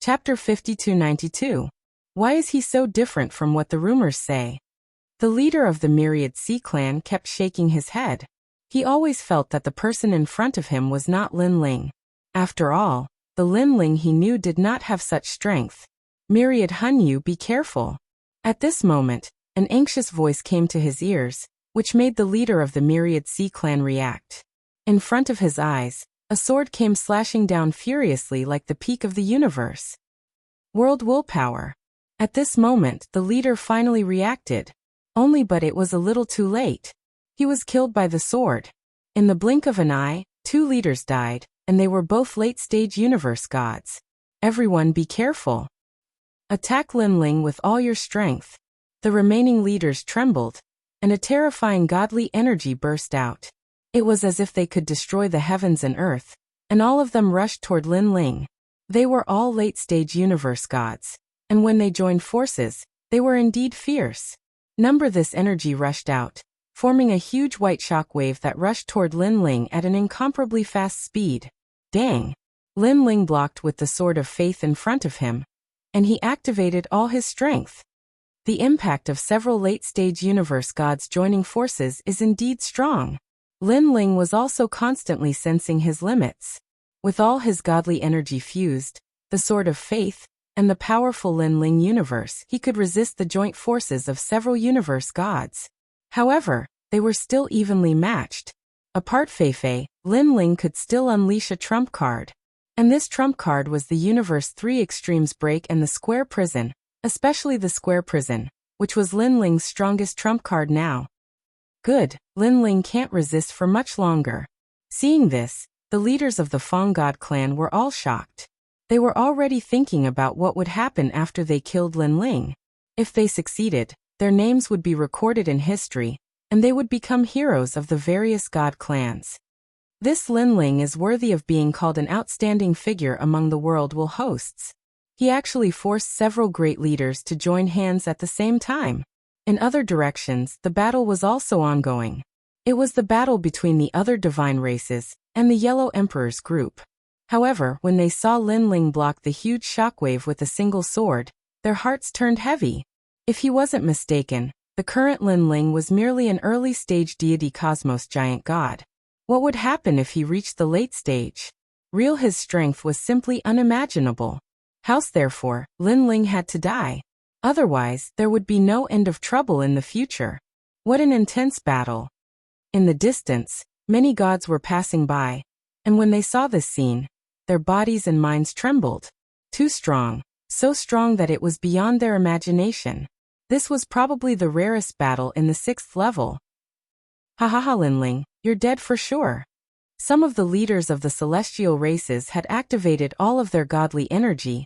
Chapter 5292. Why is he so different from what the rumors say? The leader of the Myriad Sea clan kept shaking his head. He always felt that the person in front of him was not Lin Ling. After all, the Lin Ling he knew did not have such strength. Myriad Hunyu, be careful. At this moment, an anxious voice came to his ears, which made the leader of the Myriad Sea clan react. In front of his eyes, a sword came slashing down furiously like the peak of the universe. World willpower. At this moment, the leader finally reacted. But it was a little too late. He was killed by the sword. In the blink of an eye, 2 leaders died, and they were both late-stage universe gods. Everyone be careful. Attack Lin Ling with all your strength. The remaining leaders trembled, and a terrifying godly energy burst out. It was as if they could destroy the heavens and earth, and all of them rushed toward Lin Ling. They were all late-stage universe gods, and when they joined forces, they were indeed fierce. This energy rushed out, forming a huge white shockwave that rushed toward Lin Ling at an incomparably fast speed. Dang! Lin Ling blocked with the sword of faith in front of him, and he activated all his strength. The impact of several late-stage universe gods joining forces is indeed strong. Lin Ling was also constantly sensing his limits. With all his godly energy fused, the sword of faith, and the powerful Lin Ling universe, he could resist the joint forces of several universe gods. However, they were still evenly matched. Apart Feifei, Lin Ling could still unleash a trump card. And this trump card was the Universe 3 Extremes Break and the Square Prison, especially the Square Prison, which was Lin Ling's strongest trump card now. Good, Lin Ling can't resist for much longer. Seeing this, the leaders of the Fang God clan were all shocked. They were already thinking about what would happen after they killed Lin Ling. If they succeeded, their names would be recorded in history, and they would become heroes of the various god clans. This Lin Ling is worthy of being called an outstanding figure among the world will hosts. He actually forced several great leaders to join hands at the same time. In other directions, the battle was also ongoing. It was the battle between the other divine races and the Yellow Emperor's group. However, when they saw Lin Ling block the huge shockwave with a single sword, their hearts turned heavy. If he wasn't mistaken, the current Lin Ling was merely an early-stage deity cosmos giant god. What would happen if he reached the late stage? His strength was simply unimaginable. Therefore, Lin Ling had to die. Otherwise, there would be no end of trouble in the future. What an intense battle. In the distance, many gods were passing by, and when they saw this scene, their bodies and minds trembled. Too strong, so strong that it was beyond their imagination. This was probably the rarest battle in the 6th level. Lin Ling, you're dead for sure. Some of the leaders of the celestial races had activated all of their godly energy,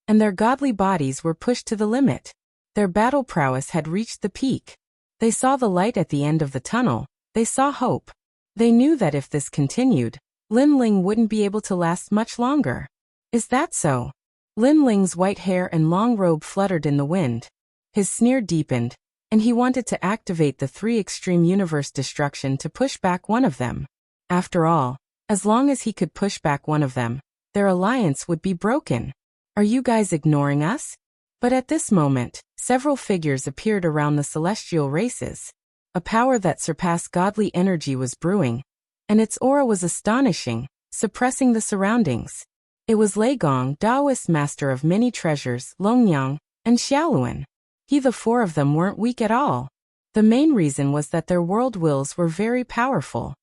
and their godly bodies were pushed to the limit. Their battle prowess had reached the peak. They saw the light at the end of the tunnel. They saw hope. They knew that if this continued, Lin Ling wouldn't be able to last much longer. Is that so? Lin Ling's white hair and long robe fluttered in the wind. His sneer deepened, and he wanted to activate the 3 extreme universe destruction to push back one of them. After all, as long as he could push back one of them, their alliance would be broken. Are you guys ignoring us? But at this moment, several figures appeared around the celestial races. A power that surpassed godly energy was brewing, and its aura was astonishing, suppressing the surroundings. It was Lei Gong, Taoist master of many treasures, Longyang, and Xiaoluan. The 4 of them weren't weak at all. The main reason was that their world wills were very powerful.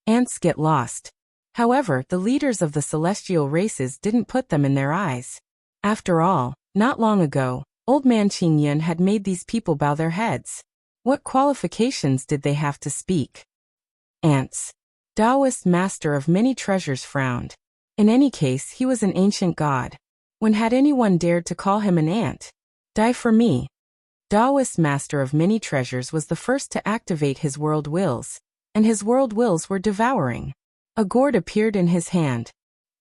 Ants get lost. However, the leaders of the celestial races didn't put them in their eyes. After all, not long ago, old man Qing Yun had made these people bow their heads. What qualifications did they have to speak? Ants. Taoist master of many treasures frowned. In any case, he was an ancient god. When had anyone dared to call him an ant? Die for me. Taoist master of many treasures was the first to activate his world wills, and his world wills were devouring. A gourd appeared in his hand.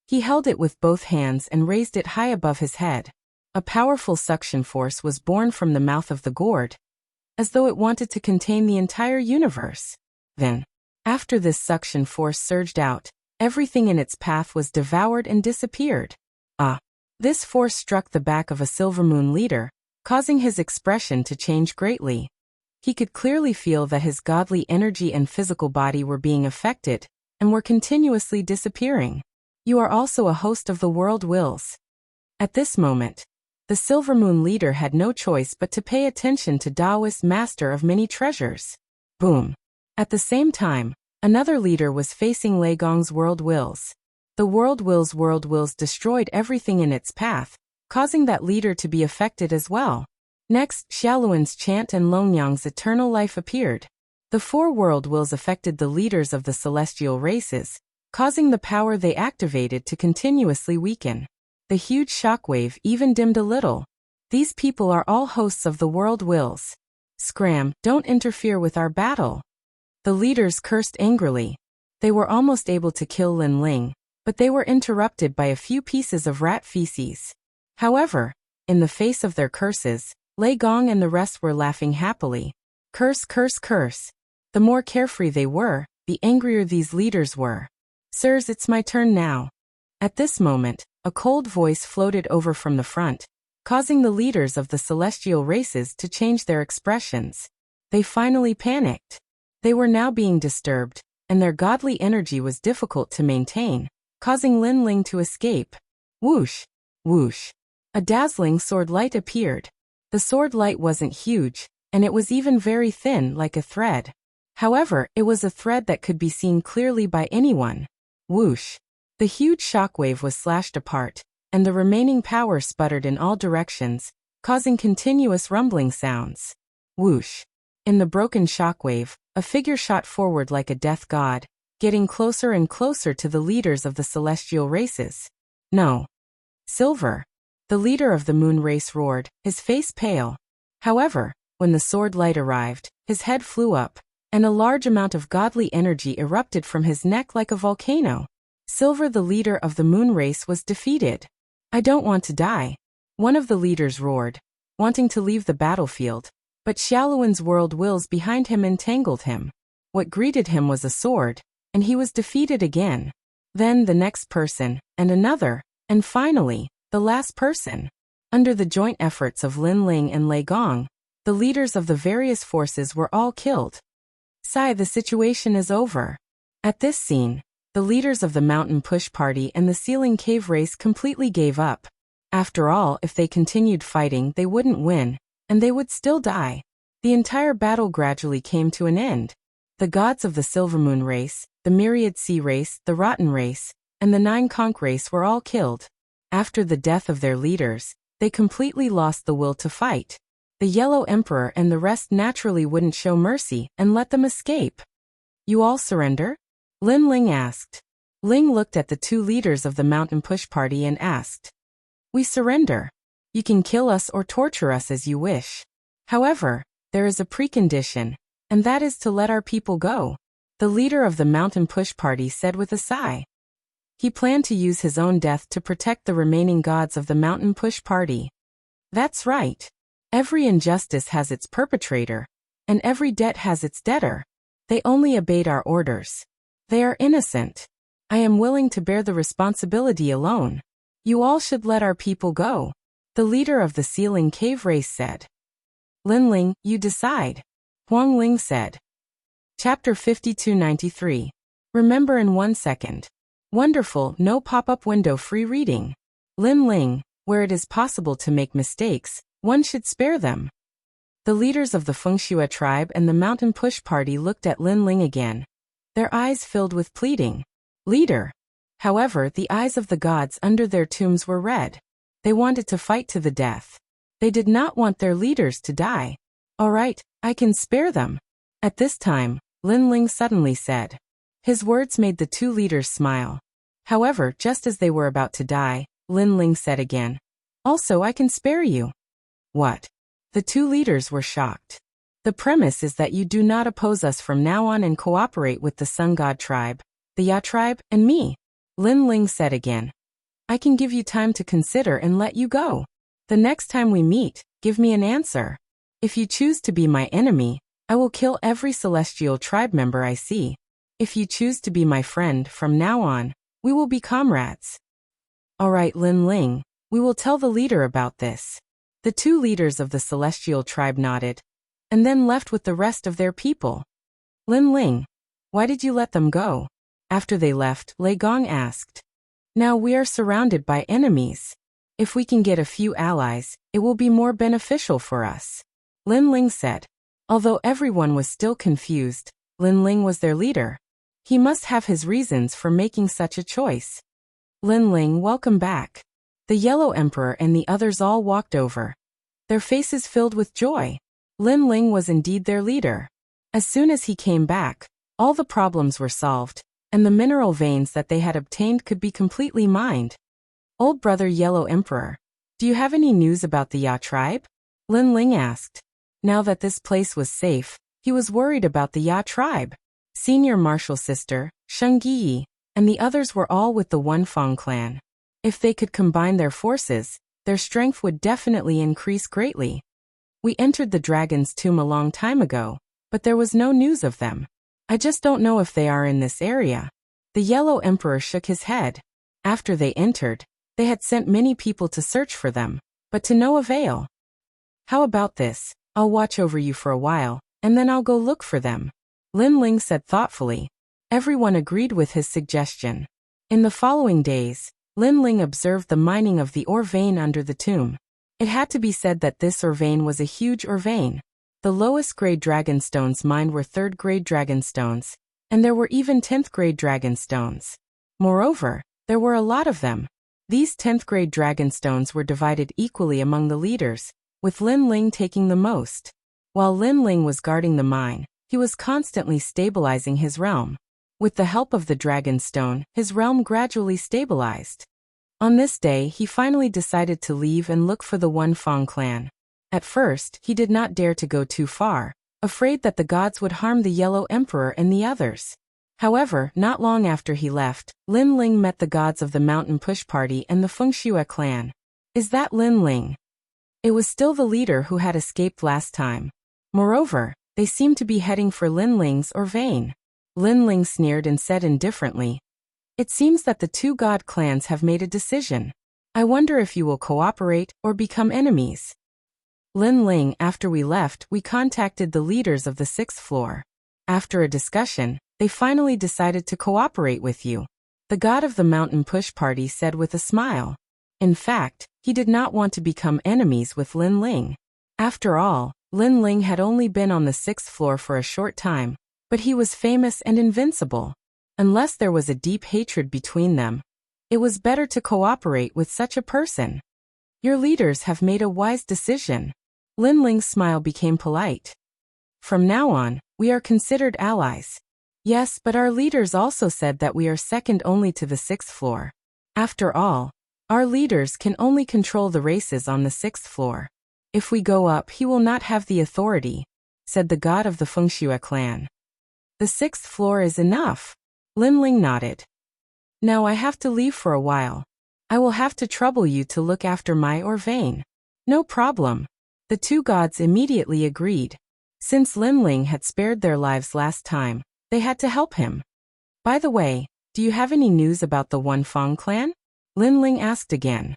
He held it with both hands and raised it high above his head. A powerful suction force was born from the mouth of the gourd, as though it wanted to contain the entire universe. Then, after this suction force surged out, everything in its path was devoured and disappeared. This force struck the back of a Silver Moon leader, causing his expression to change greatly. He could clearly feel that his godly energy and physical body were being affected, and were continuously disappearing. You are also a host of the world wills. At this moment, the Silver Moon leader had no choice but to pay attention to Taoist master of many treasures. Boom. At the same time, another leader was facing Lei Gong's world wills. The world wills destroyed everything in its path, causing that leader to be affected as well. Next, Xiaoluan's chant and Longyang's eternal life appeared. The four world wills affected the leaders of the celestial races, causing the power they activated to continuously weaken. The huge shockwave even dimmed a little. These people are all hosts of the world wills. Scram, don't interfere with our battle. The leaders cursed angrily. They were almost able to kill Lin Ling, but they were interrupted by a few pieces of rat feces. However, in the face of their curses, Lei Gong and the rest were laughing happily. Curse, curse, curse. The more carefree they were, the angrier these leaders were. Sirs, it's my turn now. At this moment, a cold voice floated over from the front, causing the leaders of the celestial races to change their expressions. They finally panicked. They were now being disturbed, and their godly energy was difficult to maintain, causing Lin Ling to escape. Whoosh! Whoosh! A dazzling sword light appeared. The sword light wasn't huge, and it was even very thin like a thread. However, it was a thread that could be seen clearly by anyone. Whoosh! The huge shockwave was slashed apart, and the remaining power sputtered in all directions, causing continuous rumbling sounds. Whoosh! In the broken shockwave, a figure shot forward like a death god, getting closer and closer to the leaders of the celestial races. No. Silver. The leader of the moon race roared, his face pale. However, when the sword light arrived, his head flew up, and a large amount of godly energy erupted from his neck like a volcano. Silver, the leader of the moon race, was defeated. I don't want to die. One of the leaders roared, wanting to leave the battlefield, but Xiaoluan's world wills behind him entangled him. What greeted him was a sword, and he was defeated again. Then the next person, and another, and finally, the last person. Under the joint efforts of Lin Ling and Lei Gong, the leaders of the various forces were all killed. Sigh, the situation is over. At this scene, the leaders of the Mountain Push Party and the Ceiling Cave race completely gave up. After all, if they continued fighting, they wouldn't win, and they would still die. The entire battle gradually came to an end. The gods of the Silver Moon race, the Myriad Sea race, the Rotten race, and the Nine Conch race were all killed. After the death of their leaders, they completely lost the will to fight. The Yellow Emperor and the rest naturally wouldn't show mercy and let them escape. You all surrender? Lin Ling asked. Ling looked at the two leaders of the Mountain Push Party and asked. We surrender. You can kill us or torture us as you wish. However, there is a precondition, and that is to let our people go. The leader of the Mountain Push Party said with a sigh. He planned to use his own death to protect the remaining gods of the Mountain Push Party. That's right. Every injustice has its perpetrator, and every debt has its debtor. They only obeyed our orders. They are innocent. I am willing to bear the responsibility alone. You all should let our people go. The leader of the Ceiling Cave race said. Lin Ling, you decide. Huang Ling said. Chapter 5293. Remember in 1 second. Wonderful, no pop-up window free reading. Lin Ling, where it is possible to make mistakes, one should spare them. The leaders of the Fengxue tribe and the Mountain Push Party looked at Lin Ling again. Their eyes filled with pleading. Leader. However, the eyes of the gods under their tombs were red. They wanted to fight to the death. They did not want their leaders to die. All right, I can spare them. At this time, Lin Ling suddenly said. His words made the two leaders smile. However, just as they were about to die, Lin Ling said again. Also, I can spare you. What? The two leaders were shocked. The premise is that you do not oppose us from now on and cooperate with the Sun God tribe, the Ya tribe, and me. Lin Ling said again. I can give you time to consider and let you go. The next time we meet, give me an answer. If you choose to be my enemy, I will kill every celestial tribe member I see. If you choose to be my friend, from now on, we will be comrades. All right, Lin Ling, We will tell the leader about this. The two leaders of the celestial tribe nodded, and then left with the rest of their people. Lin Ling, why did you let them go? After they left, Lei Gong asked. Now we are surrounded by enemies. If we can get a few allies, it will be more beneficial for us. Lin Ling said. Although everyone was still confused, Lin Ling was their leader. He must have his reasons for making such a choice. Lin Ling, welcome back. The Yellow Emperor and the others all walked over, their faces filled with joy. Lin Ling was indeed their leader. As soon as he came back, all the problems were solved, and the mineral veins that they had obtained could be completely mined. Old brother Yellow Emperor, do you have any news about the Ya tribe? Lin Ling asked. Now that this place was safe, he was worried about the Ya tribe. Senior martial sister, Sheng Yi, and the others were all with the Wunfang clan. If they could combine their forces, their strength would definitely increase greatly. We entered the dragon's tomb a long time ago, but there was no news of them. I just don't know if they are in this area. The Yellow Emperor shook his head. After they entered, they had sent many people to search for them, but to no avail. How about this? I'll watch over you for a while, and then I'll go look for them. Lin Ling said thoughtfully. Everyone agreed with his suggestion. In the following days, Lin Ling observed the mining of the ore vein under the tomb. It had to be said that this ore vein was a huge ore vein. The lowest grade dragonstones mined were 3rd grade dragonstones, and there were even 10th grade dragonstones. Moreover, there were a lot of them. These 10th grade dragonstones were divided equally among the leaders, with Lin Ling taking the most. While Lin Ling was guarding the mine, he was constantly stabilizing his realm. With the help of the dragonstone, his realm gradually stabilized. On this day, he finally decided to leave and look for the Wunfang clan. At first, he did not dare to go too far, afraid that the gods would harm the Yellow Emperor and the others. However, not long after he left, Lin Ling met the gods of the Mountain Push Party and the Wuxia clan. Is that Lin Ling? It was still the leader who had escaped last time. Moreover, they seemed to be heading for Lin Ling's ore vein. Lin Ling sneered and said indifferently, it seems that the two god clans have made a decision. I wonder if you will cooperate or become enemies. Lin Ling, after we left, we contacted the leaders of the 6th floor. After a discussion, they finally decided to cooperate with you. The god of the Mountain Push Party said with a smile. In fact, he did not want to become enemies with Lin Ling. After all, Lin Ling had only been on the 6th floor for a short time, but he was famous and invincible. Unless there was a deep hatred between them, it was better to cooperate with such a person. Your leaders have made a wise decision. Lin Ling's smile became polite. From now on, we are considered allies. Yes, but our leaders also said that we are second only to the 6th floor. After all, our leaders can only control the races on the 6th floor. If we go up, he will not have the authority, said the god of the Wuxia clan. The 6th floor is enough. Lin Ling nodded. Now I have to leave for a while. I will have to trouble you to look after my ore vein. No problem. The two gods immediately agreed. Since Lin Ling had spared their lives last time, they had to help him. By the way, do you have any news about the Wunfang clan? Lin Ling asked again.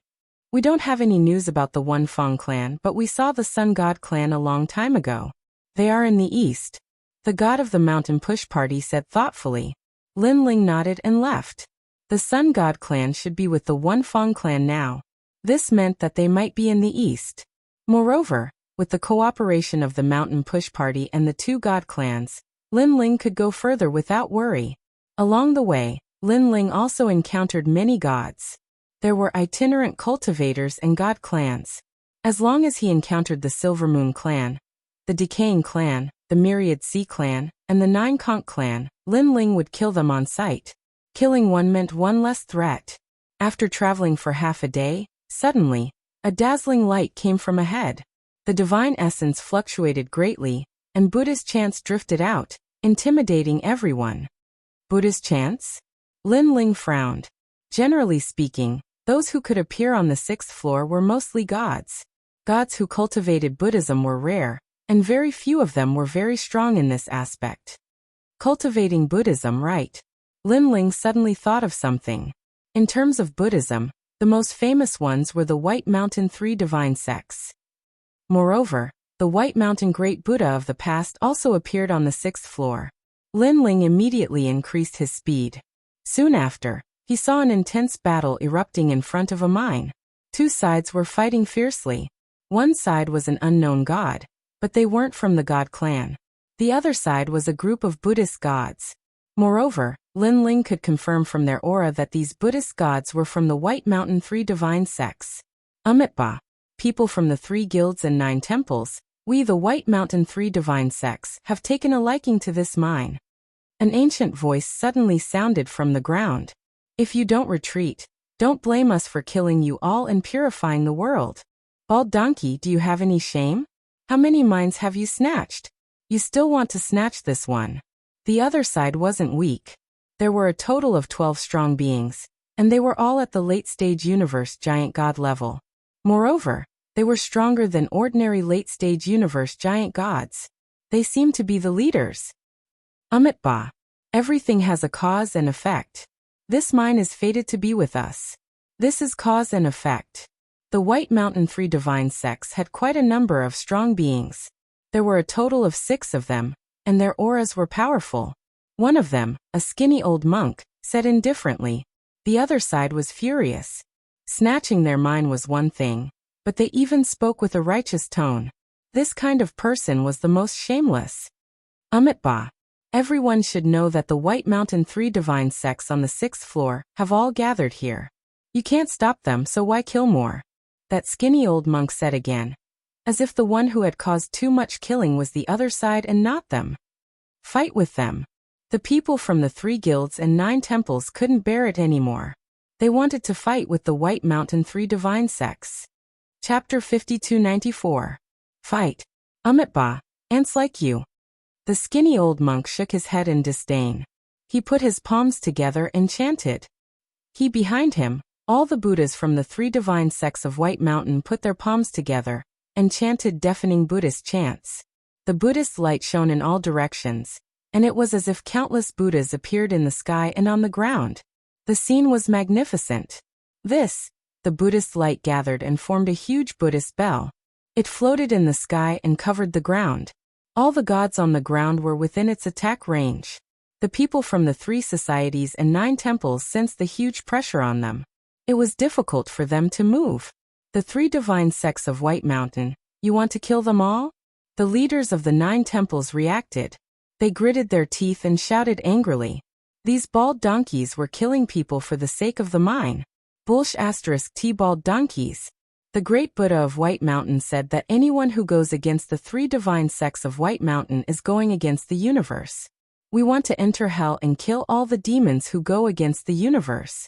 We don't have any news about the Wunfang clan, but we saw the Sun God clan a long time ago. They are in the east. The god of the Mountain Push Party said thoughtfully. Lin Ling nodded and left. The Sun God clan should be with the Wunfang clan now. This meant that they might be in the east. Moreover, with the cooperation of the Mountain Push Party and the two god clans, Lin Ling could go further without worry. Along the way, Lin Ling also encountered many gods. There were itinerant cultivators and god clans. As long as he encountered the Silver Moon clan, the Decaying clan, the Myriad Sea clan, and the Nine Conch clan, Lin Ling would kill them on sight. Killing one meant one less threat. After traveling for half a day, suddenly, a dazzling light came from ahead. The divine essence fluctuated greatly, and Buddha's chants drifted out, intimidating everyone. Buddha's chants? Lin Ling frowned. Generally speaking, those who could appear on the 6th floor were mostly gods. Gods who cultivated Buddhism were rare, and very few of them were very strong in this aspect. Cultivating Buddhism, right? Lin Ling suddenly thought of something. In terms of Buddhism, The most famous ones were the White Mountain Three Divine Sects. Moreover, the White Mountain Great Buddha of the past also appeared on the 6th floor. Lin Ling immediately increased his speed. Soon after, he saw an intense battle erupting in front of a mine. Two sides were fighting fiercely. One side was an unknown god, but they weren't from the god clan. The other side was a group of Buddhist gods. Moreover, Lin Ling could confirm from their aura that these Buddhist gods were from the White Mountain Three Divine Sects. Amitba, people from the 3 guilds and 9 temples, we the White Mountain Three Divine Sects have taken a liking to this mine. An ancient voice suddenly sounded from the ground. If you don't retreat, don't blame us for killing you all and purifying the world. Bald donkey, do you have any shame? How many mines have you snatched? You still want to snatch this one. The other side wasn't weak. There were a total of 12 strong beings, and they were all at the late-stage universe giant god level. Moreover, they were stronger than ordinary late-stage universe giant gods. They seemed to be the leaders. Amitba. Everything has a cause and effect. This mine is fated to be with us. This is cause and effect. The White Mountain Three Divine Sects had quite a number of strong beings. There were a total of 6 of them, and their auras were powerful. One of them, a skinny old monk, said indifferently. The other side was furious. Snatching their mine was one thing, but they even spoke with a righteous tone. This kind of person was the most shameless. Amitba. Everyone should know that the White Mountain Three Divine Sects on the 6th floor have all gathered here. You can't stop them, so why kill more? That skinny old monk said again, as if the one who had caused too much killing was the other side and not them. Fight with them. The people from the 3 guilds and 9 temples couldn't bear it anymore. They wanted to fight with the White Mountain Three Divine Sects. Chapter 5294. Fight. Amitba, ants like you. The skinny old monk shook his head in disdain. He put his palms together and chanted. Behind him, all the Buddhas from the 3 divine sects of White Mountain put their palms together and chanted deafening Buddhist chants. The Buddhist light shone in all directions, and it was as if countless Buddhas appeared in the sky and on the ground. The scene was magnificent. The Buddhist light gathered and formed a huge Buddhist bell. It floated in the sky and covered the ground. All the gods on the ground were within its attack range. The people from the 3 societies and 9 temples sensed the huge pressure on them. It was difficult for them to move. The 3 divine sects of White Mountain, you want to kill them all? The leaders of the 9 temples reacted. They gritted their teeth and shouted angrily. These bald donkeys were killing people for the sake of the mine. T bald donkeys. The great Buddha of White Mountain said that anyone who goes against the 3 divine sects of White Mountain is going against the universe. We want to enter hell and kill all the demons who go against the universe.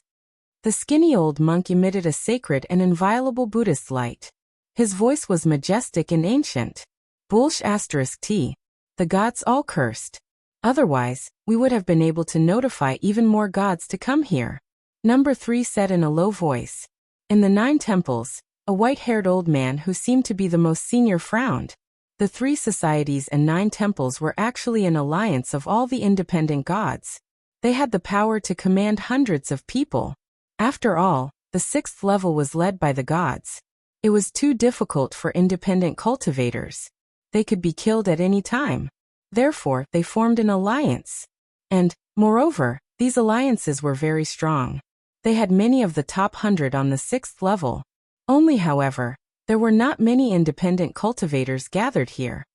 The skinny old monk emitted a sacred and inviolable Buddhist light. His voice was majestic and ancient. T. The gods all cursed. Otherwise, we would have been able to notify even more gods to come here. Number 3 said in a low voice. In the 9 temples, a white-haired old man who seemed to be the most senior frowned. The 3 societies and 9 temples were actually an alliance of all the independent gods. They had the power to command hundreds of people. After all, the 6th level was led by the gods. It was too difficult for independent cultivators. They could be killed at any time. Therefore, they formed an alliance. And, moreover, these alliances were very strong. They had many of the top 100 on the 6th level. Only, however, there were not many independent cultivators gathered here.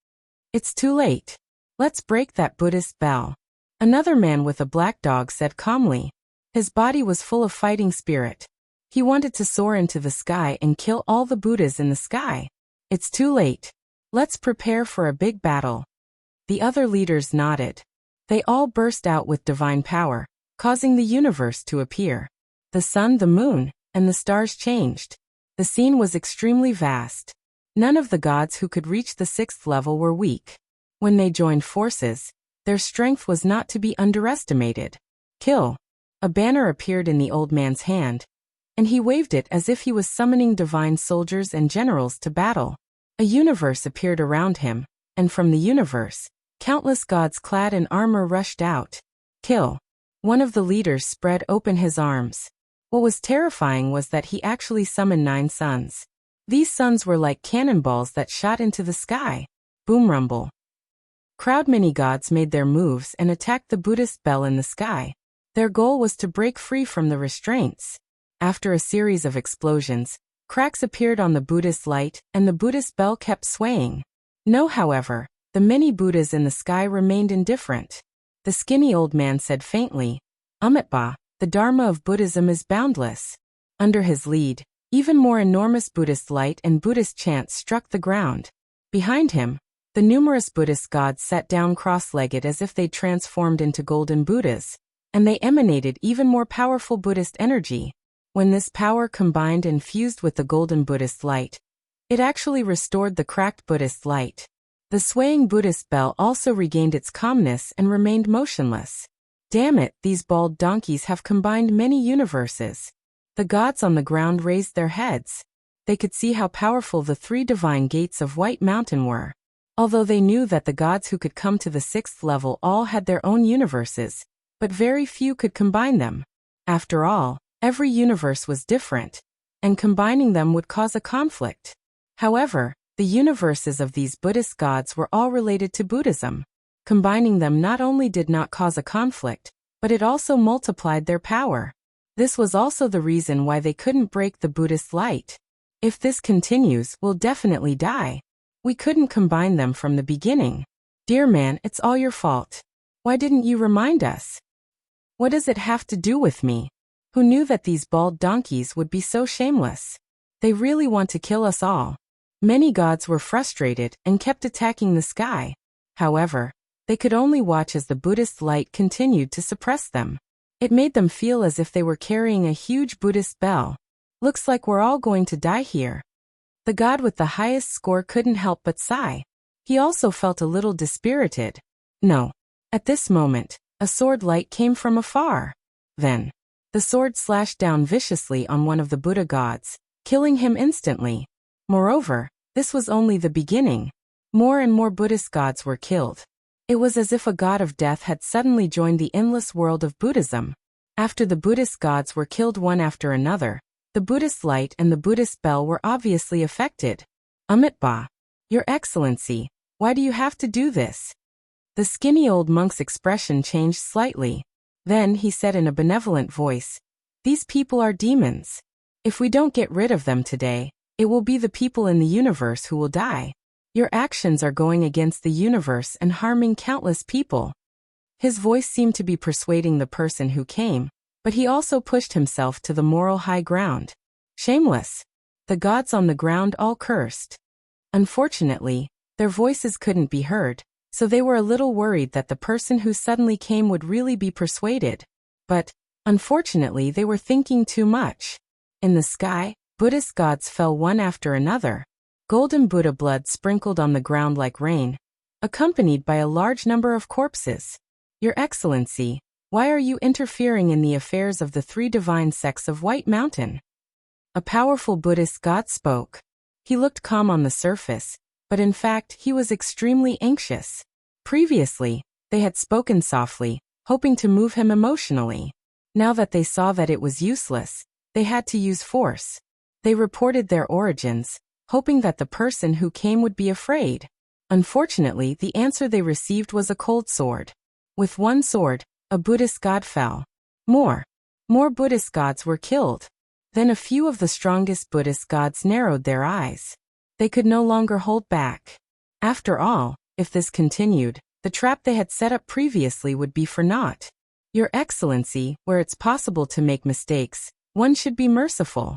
It's too late. Let's break that Buddhist bell. Another man with a black dog said calmly. His body was full of fighting spirit. He wanted to soar into the sky and kill all the Buddhas in the sky. It's too late. Let's prepare for a big battle. The other leaders nodded. They all burst out with divine power, causing the universe to appear. The sun, the moon, and the stars changed. The scene was extremely vast. None of the gods who could reach the 6th level were weak. When they joined forces, their strength was not to be underestimated. Kill. A banner appeared in the old man's hand, and he waved it as if he was summoning divine soldiers and generals to battle. A universe appeared around him, and from the universe, countless gods clad in armor rushed out. Kill. One of the leaders spread open his arms. What was terrifying was that he actually summoned 9 suns. These suns were like cannonballs that shot into the sky. Boom rumble. Crowd mini-gods made their moves and attacked the Buddhist bell in the sky. Their goal was to break free from the restraints. After a series of explosions, cracks appeared on the Buddhist light, and the Buddhist bell kept swaying. No, however, the many Buddhas in the sky remained indifferent. The skinny old man said faintly, "Amitabha, the Dharma of Buddhism is boundless." Under his lead, even more enormous Buddhist light and Buddhist chants struck the ground. Behind him, the numerous Buddhist gods sat down cross-legged as if they'd transformed into golden Buddhas, and they emanated even more powerful Buddhist energy. When this power combined and fused with the golden Buddhist light, it actually restored the cracked Buddhist light. The swaying Buddhist bell also regained its calmness and remained motionless. Damn it, these bald donkeys have combined many universes. The gods on the ground raised their heads. They could see how powerful the 3 divine gates of White Mountain were. Although they knew that the gods who could come to the 6th level all had their own universes, but very few could combine them. After all, every universe was different, and combining them would cause a conflict. However, the universes of these Buddhist gods were all related to Buddhism. Combining them not only did not cause a conflict, but it also multiplied their power. This was also the reason why they couldn't break the Buddhist light. If this continues, we'll definitely die. We couldn't combine them from the beginning. Dear man, it's all your fault. Why didn't you remind us? What does it have to do with me? Who knew that these bald donkeys would be so shameless? They really want to kill us all. Many gods were frustrated and kept attacking the sky. However, they could only watch as the Buddhist light continued to suppress them. It made them feel as if they were carrying a huge Buddhist bell. Looks like we're all going to die here. The god with the highest score couldn't help but sigh. He also felt a little dispirited. No. At this moment, a sword light came from afar. Then, the sword slashed down viciously on one of the Buddha gods, killing him instantly. Moreover, this was only the beginning. More and more Buddhist gods were killed. It was as if a god of death had suddenly joined the endless world of Buddhism. After the Buddhist gods were killed one after another, the Buddhist light and the Buddhist bell were obviously affected. Amitabha, Your Excellency, why do you have to do this? The skinny old monk's expression changed slightly. Then he said in a benevolent voice, "These people are demons. If we don't get rid of them today, it will be the people in the universe who will die. Your actions are going against the universe and harming countless people." His voice seemed to be persuading the person who came, but he also pushed himself to the moral high ground. Shameless. The gods on the ground all cursed. Unfortunately, their voices couldn't be heard, so they were a little worried that the person who suddenly came would really be persuaded. But, unfortunately, they were thinking too much. In the sky, Buddhist gods fell one after another. Golden Buddha blood sprinkled on the ground like rain, accompanied by a large number of corpses. Your Excellency, why are you interfering in the affairs of the 3 divine sects of White Mountain? A powerful Buddhist god spoke. He looked calm on the surface, but in fact he was extremely anxious. Previously, they had spoken softly, hoping to move him emotionally. Now that they saw that it was useless, they had to use force. They reported their origins, hoping that the person who came would be afraid. Unfortunately, the answer they received was a cold sword. With one sword, a Buddhist god fell. More Buddhist gods were killed. Then a few of the strongest Buddhist gods narrowed their eyes. They could no longer hold back. After all, if this continued, the trap they had set up previously would be for naught. Your Excellency, where it's possible to make mistakes, one should be merciful.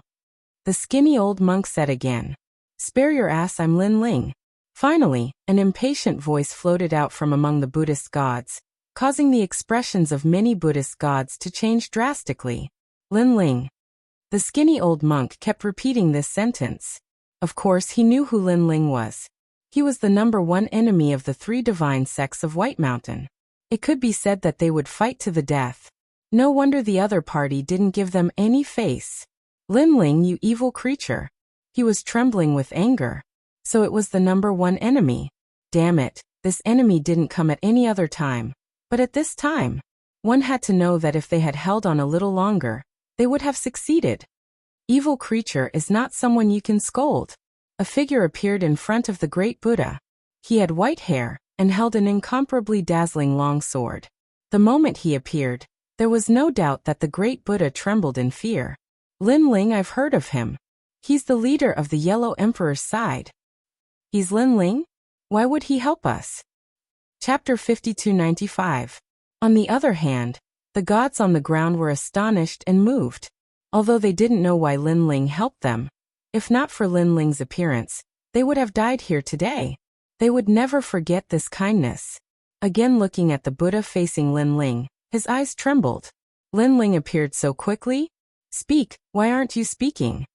The skinny old monk said again. Spare your ass, I'm Lin Ling. Finally, an impatient voice floated out from among the Buddhist gods, causing the expressions of many Buddhist gods to change drastically. Lin Ling. The skinny old monk kept repeating this sentence. Of course, he knew who Lin Ling was. He was the #1 enemy of the 3 divine sects of White Mountain. It could be said that they would fight to the death. No wonder the other party didn't give them any face. Lin Ling, you evil creature. He was trembling with anger. So it was the #1 enemy. Damn it, this enemy didn't come at any other time. But at this time, one had to know that if they had held on a little longer, they would have succeeded. Evil creature is not someone you can scold. A figure appeared in front of the great Buddha. He had white hair and held an incomparably dazzling long sword. The moment he appeared, there was no doubt that the great Buddha trembled in fear. Lin Ling, I've heard of him. He's the leader of the Yellow Emperor's side. He's Lin Ling? Why would he help us? Chapter 5295. On the other hand, the gods on the ground were astonished and moved. Although they didn't know why Lin Ling helped them. If not for Lin Ling's appearance, they would have died here today. They would never forget this kindness. Again looking at the Buddha facing Lin Ling, his eyes trembled. Lin Ling appeared so quickly. Speak, why aren't you speaking?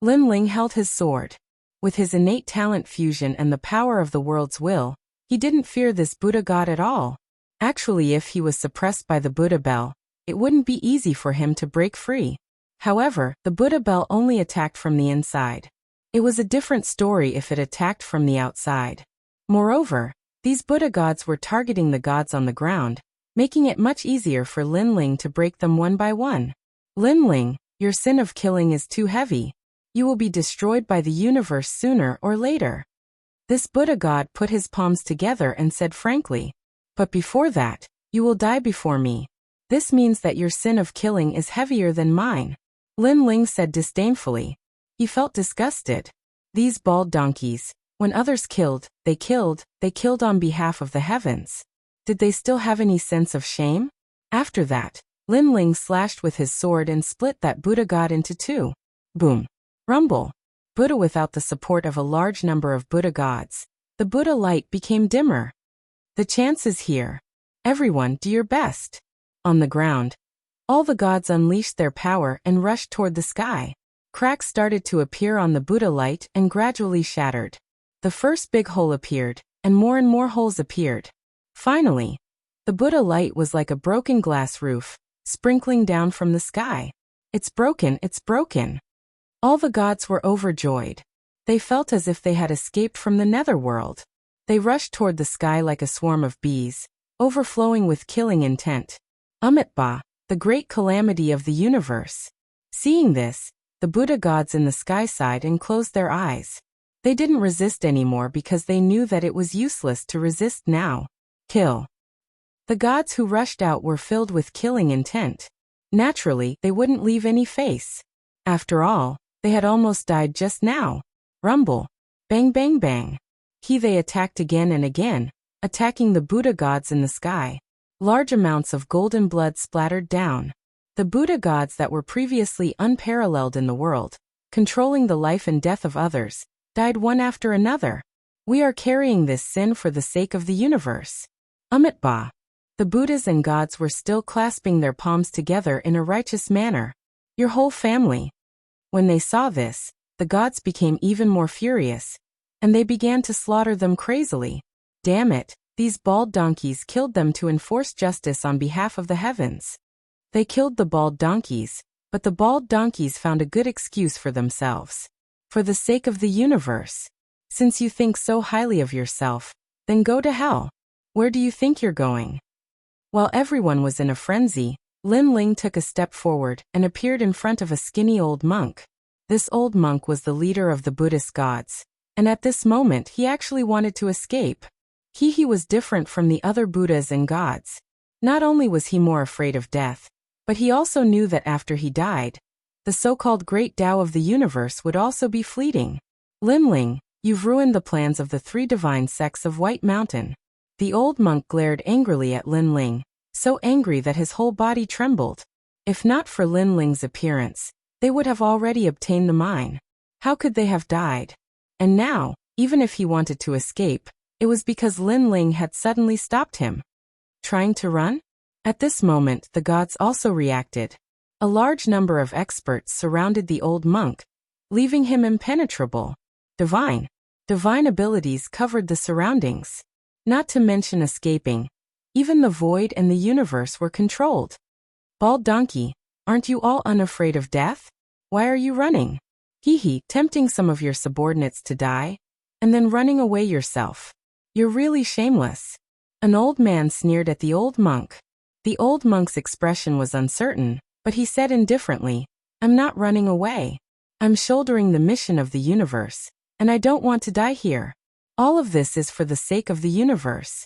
Lin Ling held his sword. With his innate talent fusion and the power of the world's will, he didn't fear this Buddha god at all. Actually, if he was suppressed by the Buddha bell, it wouldn't be easy for him to break free. However, the Buddha bell only attacked from the inside. It was a different story if it attacked from the outside. Moreover, these Buddha gods were targeting the gods on the ground, making it much easier for Lin Ling to break them one by one. Lin Ling, your sin of killing is too heavy. You will be destroyed by the universe sooner or later. This Buddha god put his palms together and said frankly, but before that, you will die before me. This means that your sin of killing is heavier than mine. Lin Ling said disdainfully. He felt disgusted. These bald donkeys, when others killed, they killed on behalf of the heavens. Did they still have any sense of shame? After that, Lin Ling slashed with his sword and split that Buddha god into two. Boom. Rumble. Buddha without the support of a large number of Buddha gods. The Buddha light became dimmer. The chance is here. Everyone, do your best. On the ground, all the gods unleashed their power and rushed toward the sky. Cracks started to appear on the Buddha light and gradually shattered. The first big hole appeared, and more holes appeared. Finally, the Buddha light was like a broken glass roof, sprinkling down from the sky. It's broken, it's broken. All the gods were overjoyed. They felt as if they had escaped from the netherworld. They rushed toward the sky like a swarm of bees, overflowing with killing intent. Amitabha, the great calamity of the universe. Seeing this, the Buddha gods in the sky sighed and closed their eyes. They didn't resist anymore because they knew that it was useless to resist now. Kill. The gods who rushed out were filled with killing intent. Naturally, they wouldn't leave any face. After all, they had almost died just now. Rumble. Bang bang bang. They attacked again and again, attacking the Buddha gods in the sky. Large amounts of golden blood splattered down. The Buddha gods that were previously unparalleled in the world, controlling the life and death of others, died one after another. We are carrying this sin for the sake of the universe. Amitabha. The Buddhas and gods were still clasping their palms together in a righteous manner. Your whole family. When they saw this, the gods became even more furious, and they began to slaughter them crazily. Damn it, these bald donkeys killed them to enforce justice on behalf of the heavens. They killed the bald donkeys, but the bald donkeys found a good excuse for themselves. For the sake of the universe. Since you think so highly of yourself, then go to hell. Where do you think you're going? While everyone was in a frenzy, Lin Ling took a step forward and appeared in front of a skinny old monk. This old monk was the leader of the Buddhist gods, and at this moment he actually wanted to escape. He was different from the other Buddhas and gods. Not only was he more afraid of death, but he also knew that after he died, the so-called Great Tao of the universe would also be fleeting. Lin Ling, you've ruined the plans of the three divine sects of White Mountain. The old monk glared angrily at Lin Ling, so angry that his whole body trembled. If not for Lin Ling's appearance, they would have already obtained the mine. How could they have died? And now, even if he wanted to escape, it was because Lin Ling had suddenly stopped him. Trying to run? At this moment, the gods also reacted. A large number of experts surrounded the old monk, leaving him impenetrable. Divine abilities covered the surroundings. Not to mention escaping. Even the void and the universe were controlled. Bald donkey, aren't you all unafraid of death? Why are you running? Tempting some of your subordinates to die, and then running away yourself. You're really shameless. An old man sneered at the old monk. The old monk's expression was uncertain, but he said indifferently, I'm not running away. I'm shouldering the mission of the universe, and I don't want to die here. All of this is for the sake of the universe.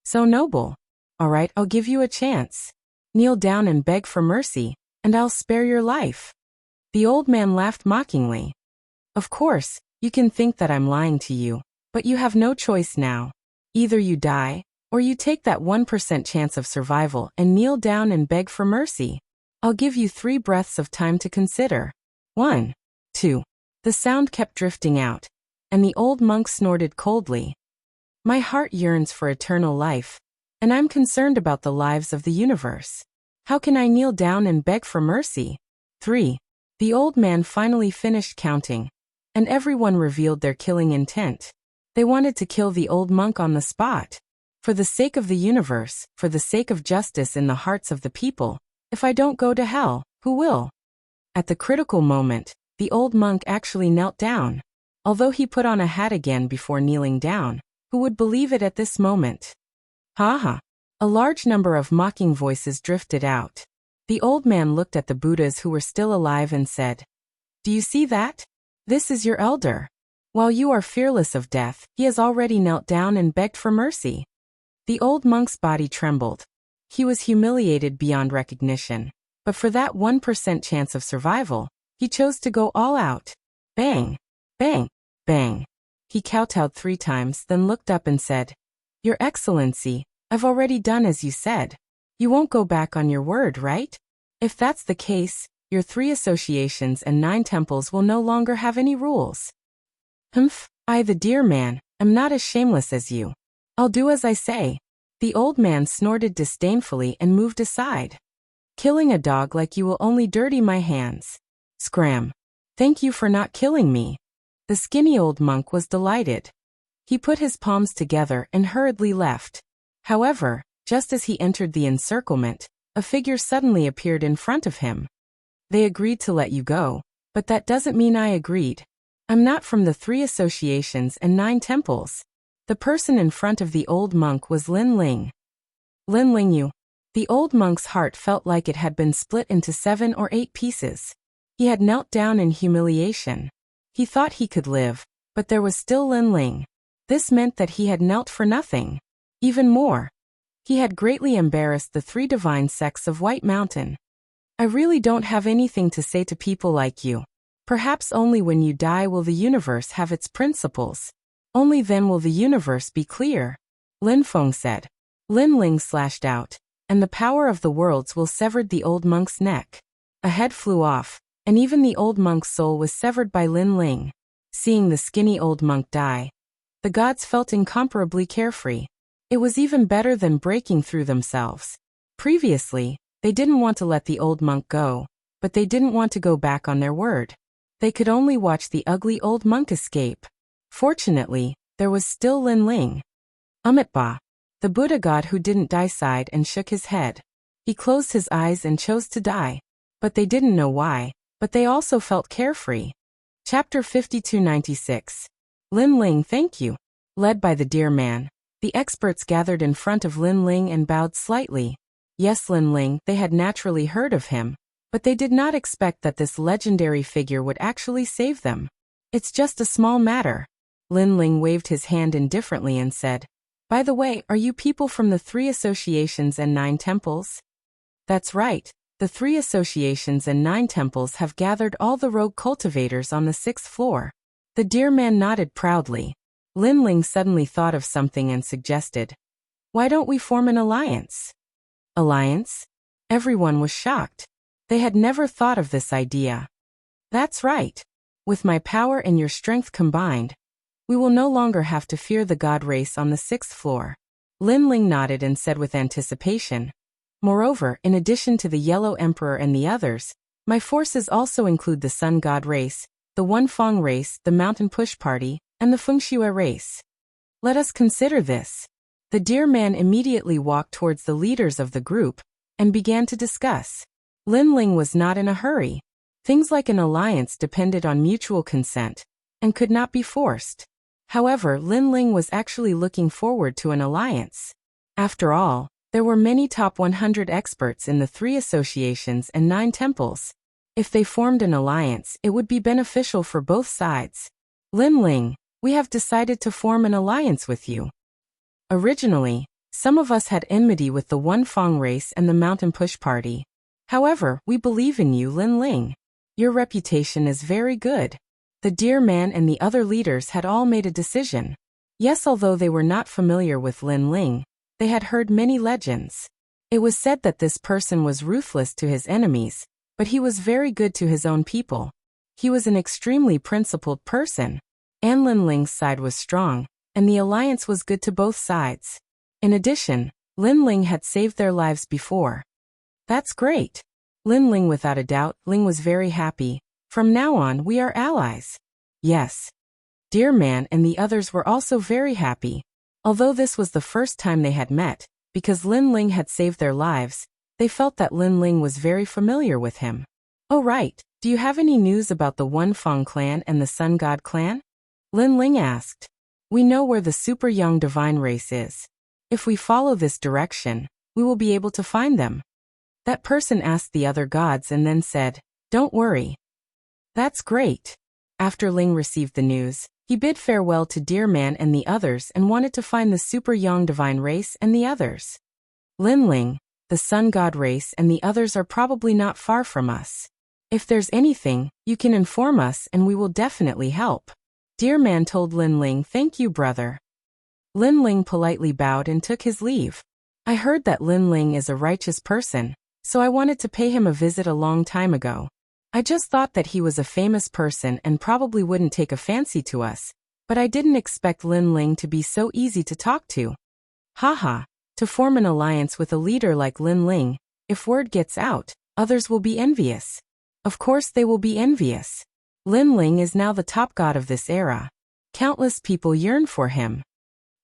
So noble. All right, I'll give you a chance. Kneel down and beg for mercy, and I'll spare your life. The old man laughed mockingly. Of course, you can think that I'm lying to you, but you have no choice now. Either you die, or you take that 1% chance of survival and kneel down and beg for mercy. I'll give you 3 breaths of time to consider. 1, 2. The sound kept drifting out, and the old monk snorted coldly. My heart yearns for eternal life, and I'm concerned about the lives of the universe. How can I kneel down and beg for mercy? 3. The old man finally finished counting, and everyone revealed their killing intent. They wanted to kill the old monk on the spot. For the sake of the universe, for the sake of justice in the hearts of the people, if I don't go to hell, who will? At the critical moment, the old monk actually knelt down. Although he put on a hat again before kneeling down, who would believe it at this moment? Ha ha. A large number of mocking voices drifted out. The old man looked at the Buddhas who were still alive and said, "Do you see that? This is your elder. While you are fearless of death, he has already knelt down and begged for mercy." The old monk's body trembled. He was humiliated beyond recognition, but for that 1% chance of survival, he chose to go all out. Bang! Bang! Bang! He kowtowed 3 times, then looked up and said, "Your Excellency, I've already done as you said. You won't go back on your word, right? If that's the case, your 3 associations and 9 temples will no longer have any rules." "Humph, I, the dear man, am not as shameless as you. I'll do as I say." The old man snorted disdainfully and moved aside. "Killing a dog like you will only dirty my hands." Scram. "Thank you for not killing me." The skinny old monk was delighted. He put his palms together and hurriedly left. However, just as he entered the encirclement, a figure suddenly appeared in front of him. "They agreed to let you go, but that doesn't mean I agreed. I'm not from the 3 associations and 9 temples." The person in front of the old monk was Lin Ling. "Lin Ling, you." The old monk's heart felt like it had been split into 7 or 8 pieces. He had knelt down in humiliation. He thought he could live, but there was still Lin Ling. This meant that he had knelt for nothing. Even more, he had greatly embarrassed the 3 divine sects of White Mountain. "I really don't have anything to say to people like you. Perhaps only when you die will the universe have its principles. Only then will the universe be clear," Lin Feng said. Lin Ling slashed out, and the power of the worlds will severed the old monk's neck. A head flew off, and even the old monk's soul was severed by Lin Ling. Seeing the skinny old monk die, the gods felt incomparably carefree. It was even better than breaking through themselves. Previously, they didn't want to let the old monk go, but they didn't want to go back on their word. They could only watch the ugly old monk escape. Fortunately, there was still Lin Ling. Amitabha. The Buddha god who didn't die sighed and shook his head. He closed his eyes and chose to die. But they didn't know why, but they also felt carefree. Chapter 5296. Lin Ling, thank you. Led by the dear man, the experts gathered in front of Lin Ling and bowed slightly. Yes, Lin Ling, they had naturally heard of him, but they did not expect that this legendary figure would actually save them. "It's just a small matter." Lin Ling waved his hand indifferently and said, "By the way, are you people from the 3 associations and 9 temples?" "That's right. The 3 associations and 9 temples have gathered all the rogue cultivators on the 6th floor." The dear man nodded proudly. Lin Ling suddenly thought of something and suggested, "Why don't we form an alliance?" Alliance? Everyone was shocked. They had never thought of this idea. "That's right. With my power and your strength combined, we will no longer have to fear the god race on the 6th floor." Lin Ling nodded and said with anticipation, "Moreover, in addition to the Yellow Emperor and the others, my forces also include the Sun God race, the One Fong race, the Mountain Push Party, and the Fengxue race. Let us consider this." The dear man immediately walked towards the leaders of the group and began to discuss. Lin Ling was not in a hurry. Things like an alliance depended on mutual consent and could not be forced. However, Lin Ling was actually looking forward to an alliance. After all, there were many top 100 experts in the 3 associations and 9 temples. If they formed an alliance, it would be beneficial for both sides. Lin Ling, we have decided to form an alliance with you. Originally, some of us had enmity with the One Fong race and the Mountain Push Party. However, we believe in you, Lin Ling. Your reputation is very good. The Deer Man and the other leaders had all made a decision. Yes, although they were not familiar with Lin Ling, they had heard many legends. It was said that this person was ruthless to his enemies, but he was very good to his own people. He was an extremely principled person. And Lin Ling's side was strong, and the alliance was good to both sides. In addition, Lin Ling had saved their lives before. That's great. Lin Ling, without a doubt, Ling was very happy. From now on, we are allies. Yes. Deer Man and the others were also very happy. Although this was the first time they had met, because Lin Ling had saved their lives, they felt that Lin Ling was very familiar with him. Oh right, do you have any news about the One Fong clan and the Sun God clan? Lin Ling asked. We know where the super young divine race is. If we follow this direction, we will be able to find them. That person asked the other gods and then said, don't worry. That's great. After Ling received the news, he bid farewell to Deer Man and the others and wanted to find the super young divine race and the others. Lin Ling, the Sun God race and the others are probably not far from us. If there's anything, you can inform us and we will definitely help. Deer Man told Lin Ling, thank you, brother. Lin Ling politely bowed and took his leave. I heard that Lin Ling is a righteous person, so I wanted to pay him a visit a long time ago. I just thought that he was a famous person and probably wouldn't take a fancy to us, but I didn't expect Lin Ling to be so easy to talk to. Haha, to form an alliance with a leader like Lin Ling, if word gets out, others will be envious. Of course they will be envious. Lin Ling is now the top god of this era. Countless people yearn for him.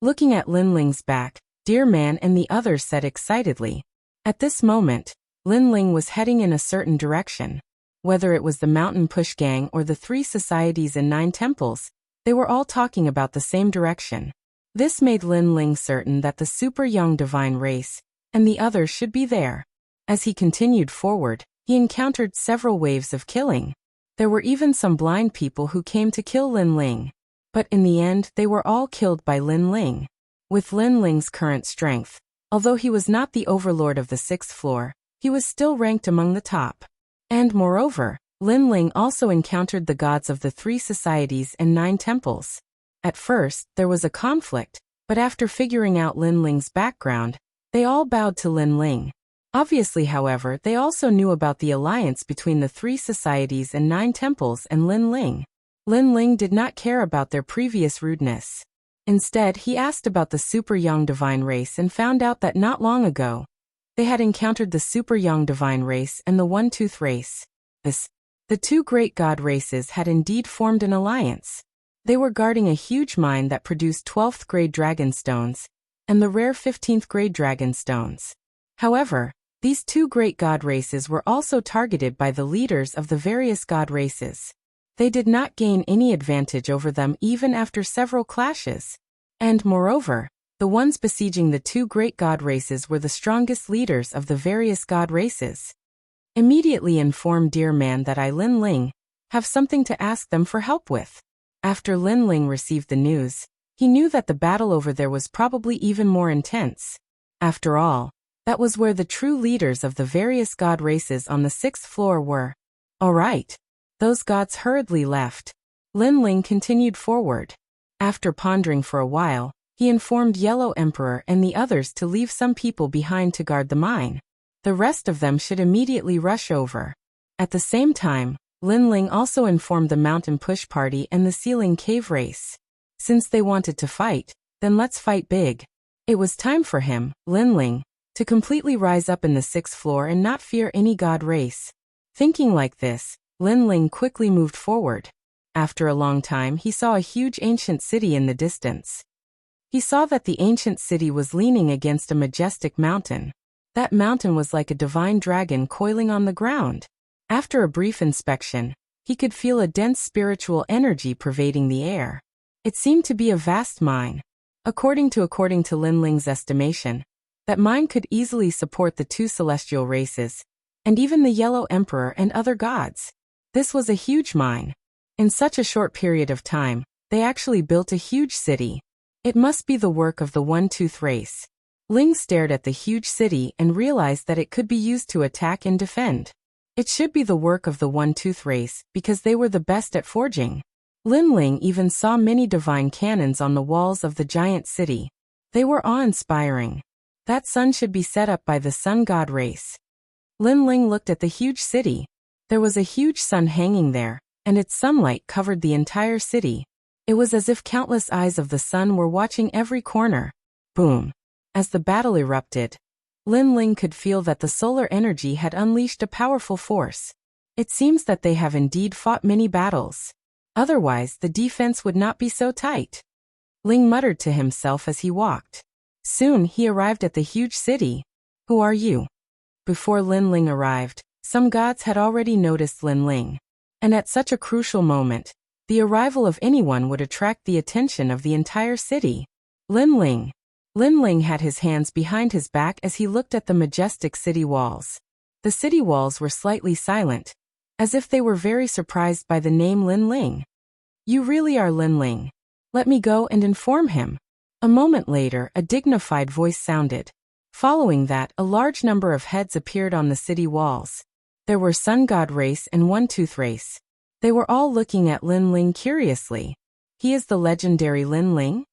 Looking at Lin Ling's back, Deer Man and the others said excitedly. At this moment, Lin Ling was heading in a certain direction. Whether it was the Mountain Push Gang or the 3 societies and 9 temples, they were all talking about the same direction. This made Lin Ling certain that the super young divine race and the others should be there. As he continued forward, he encountered several waves of killing. There were even some blind people who came to kill Lin Ling. But in the end, they were all killed by Lin Ling. With Lin Ling's current strength, although he was not the overlord of the 6th floor, he was still ranked among the top. And moreover, Lin Ling also encountered the gods of the 3 societies and 9 temples. At first, there was a conflict, but after figuring out Lin Ling's background, they all bowed to Lin Ling. Obviously, however, they also knew about the alliance between the 3 societies and 9 temples and Lin Ling. Lin Ling did not care about their previous rudeness. Instead, he asked about the super young divine race and found out that not long ago, they had encountered the super young divine race and the One-Tooth race. The 2 great god races had indeed formed an alliance. They were guarding a huge mine that produced 12th grade dragon stones and the rare 15th grade dragon stones. However, these 2 great god races were also targeted by the leaders of the various god races. They did not gain any advantage over them even after several clashes. And moreover, the ones besieging the 2 great god races were the strongest leaders of the various god races. Immediately inform Deer Man that I, Lin Ling, have something to ask them for help with. After Lin Ling received the news, he knew that the battle over there was probably even more intense. After all, that was where the true leaders of the various god races on the 6th floor were. All right. Those gods hurriedly left. Lin Ling continued forward. After pondering for a while, he informed Yellow Emperor and the others to leave some people behind to guard the mine. The rest of them should immediately rush over. At the same time, Lin Ling also informed the Mountain Push Party and the Ceiling Cave race. Since they wanted to fight, then let's fight big. It was time for him, Lin Ling, to completely rise up in the 6th floor and not fear any god race. Thinking like this, Lin Ling quickly moved forward. After a long time, he saw a huge ancient city in the distance. He saw that the ancient city was leaning against a majestic mountain. That mountain was like a divine dragon coiling on the ground. After a brief inspection, he could feel a dense spiritual energy pervading the air. It seemed to be a vast mine. According to Lin Ling's estimation, that mine could easily support the 2 celestial races, and even the Yellow Emperor and other gods. This was a huge mine. In such a short period of time, they actually built a huge city. It must be the work of the One-Tooth race. Ling stared at the huge city and realized that it could be used to attack and defend. It should be the work of the One-Tooth race because they were the best at forging. Ling even saw many divine cannons on the walls of the giant city. They were awe-inspiring. That sun should be set up by the sun god race. Ling looked at the huge city. There was a huge sun hanging there, and its sunlight covered the entire city. It was as if countless eyes of the sun were watching every corner. Boom! As the battle erupted, Ling could feel that the solar energy had unleashed a powerful force. It seems that they have indeed fought many battles. Otherwise, the defense would not be so tight. Ling muttered to himself as he walked. Soon he arrived at the huge city. Who are you? Before Ling arrived, some gods had already noticed Ling. And at such a crucial moment, the arrival of anyone would attract the attention of the entire city. Ling had his hands behind his back as he looked at the majestic city walls. The city walls were slightly silent, as if they were very surprised by the name Ling. You really are Ling. Let me go and inform him. A moment later, a dignified voice sounded. Following that, a large number of heads appeared on the city walls. There were Sun God race and One-Tooth race. They were all looking at Ling curiously. He is the legendary Ling?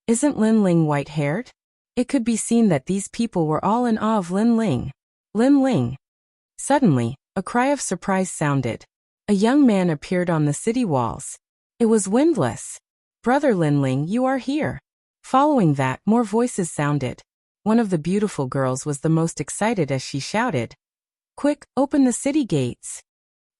Isn't Ling white-haired? It could be seen that these people were all in awe of Ling. Suddenly, a cry of surprise sounded. A young man appeared on the city walls. It was Windless. Brother Ling, you are here. Following that, more voices sounded. One of the beautiful girls was the most excited as she shouted, Quick, open the city gates.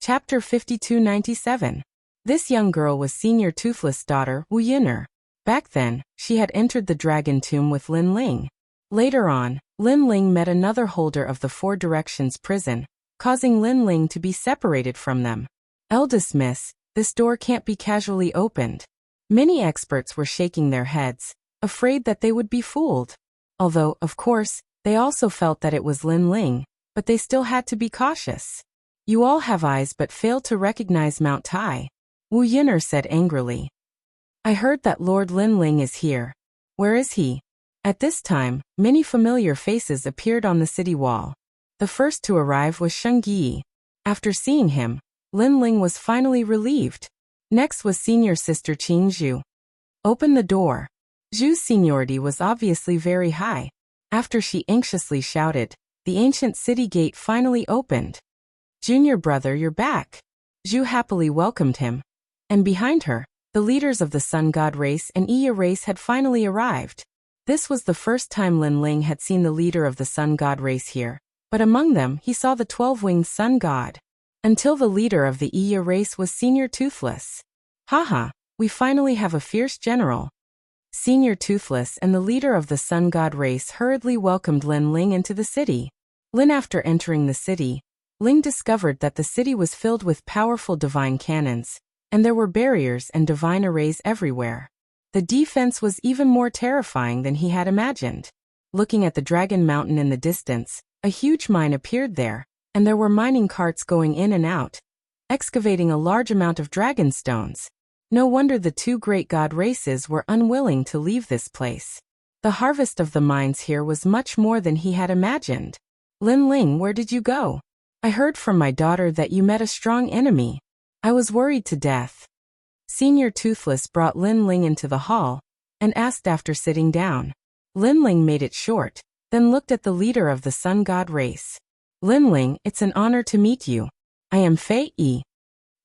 Chapter 5297. This young girl was Senior Toothless' daughter, Wuxia. Back then, she had entered the dragon tomb with Ling. Later on, Ling met another holder of the Four Directions prison, causing Ling to be separated from them. Eldest miss, this door can't be casually opened. Many experts were shaking their heads, afraid that they would be fooled. Although, of course, they also felt that it was Ling, but they still had to be cautious. You all have eyes but fail to recognize Mount Tai, Wuxia said angrily. I heard that Lord Ling is here. Where is he? At this time, many familiar faces appeared on the city wall. The first to arrive was Shengyi. After seeing him, Ling was finally relieved. Next was senior sister Qingzhu. Open the door. Zhu's seniority was obviously very high. After she anxiously shouted, the ancient city gate finally opened. Junior brother, you're back. Zhu happily welcomed him. And behind her, the leaders of the Sun God race and Iya race had finally arrived. This was the first time Ling had seen the leader of the Sun God race here, but among them he saw the 12-winged Sun God. Until the leader of the Iya race was Senior Toothless. Haha, we finally have a fierce general. Senior Toothless and the leader of the Sun God race hurriedly welcomed Ling into the city. After entering the city, Ling discovered that the city was filled with powerful divine cannons, and there were barriers and divine arrays everywhere. The defense was even more terrifying than he had imagined. Looking at the Dragon Mountain in the distance, a huge mine appeared there, and there were mining carts going in and out, excavating a large amount of dragon stones. No wonder the two great god races were unwilling to leave this place. The harvest of the mines here was much more than he had imagined. Ling, where did you go? I heard from my daughter that you met a strong enemy. I was worried to death. Senior Toothless brought Ling into the hall and asked after sitting down. Ling made it short, then looked at the leader of the Sun God race. Ling, it's an honor to meet you. I am Fei Yi.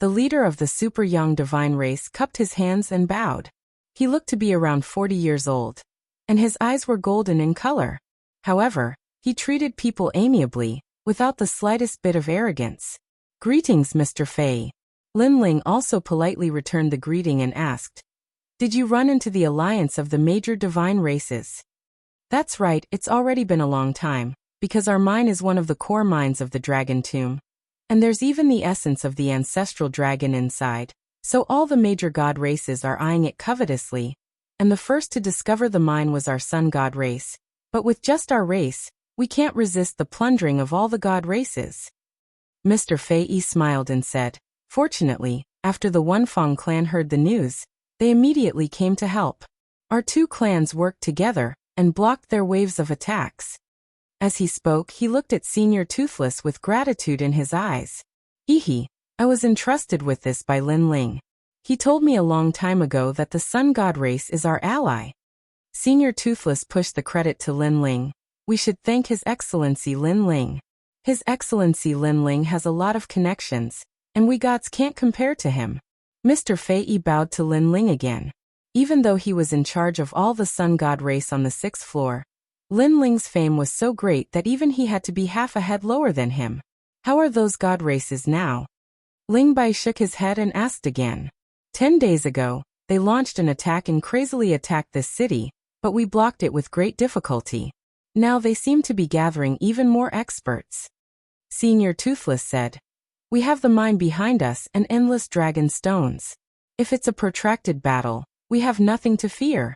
The leader of the super young divine race cupped his hands and bowed. He looked to be around 40 years old, and his eyes were golden in color. However, he treated people amiably, without the slightest bit of arrogance. Greetings, Mr. Fei. Ling also politely returned the greeting and asked, Did you run into the alliance of the major divine races? That's right, it's already been a long time, because our mine is one of the core mines of the Dragon Tomb. And there's even the essence of the ancestral dragon inside, so all the major god races are eyeing it covetously. And the first to discover the mine was our Sun God race. But with just our race, we can't resist the plundering of all the god races. Mr. Fei Yi smiled and said, "Fortunately, after the Wunfang clan heard the news, they immediately came to help. Our two clans worked together and blocked their waves of attacks." As he spoke, he looked at Senior Toothless with gratitude in his eyes. "Hehe, I was entrusted with this by Lin Ling. He told me a long time ago that the Sun God race is our ally." Senior Toothless pushed the credit to Lin Ling. "We should thank His Excellency Lin Ling. His Excellency Lin Ling has a lot of connections, and we gods can't compare to him." Mr. Fei Yi bowed to Lin Ling again. Even though he was in charge of all the Sun God race on the 6th floor, Lin Ling's fame was so great that even he had to be half a head lower than him. "How are those god races now?" Ling Bai shook his head and asked again. 10 days ago, they launched an attack and crazily attacked this city, but we blocked it with great difficulty. Now they seem to be gathering even more experts." Senior Toothless said, "We have the mine behind us and endless dragon stones. If it's a protracted battle, we have nothing to fear.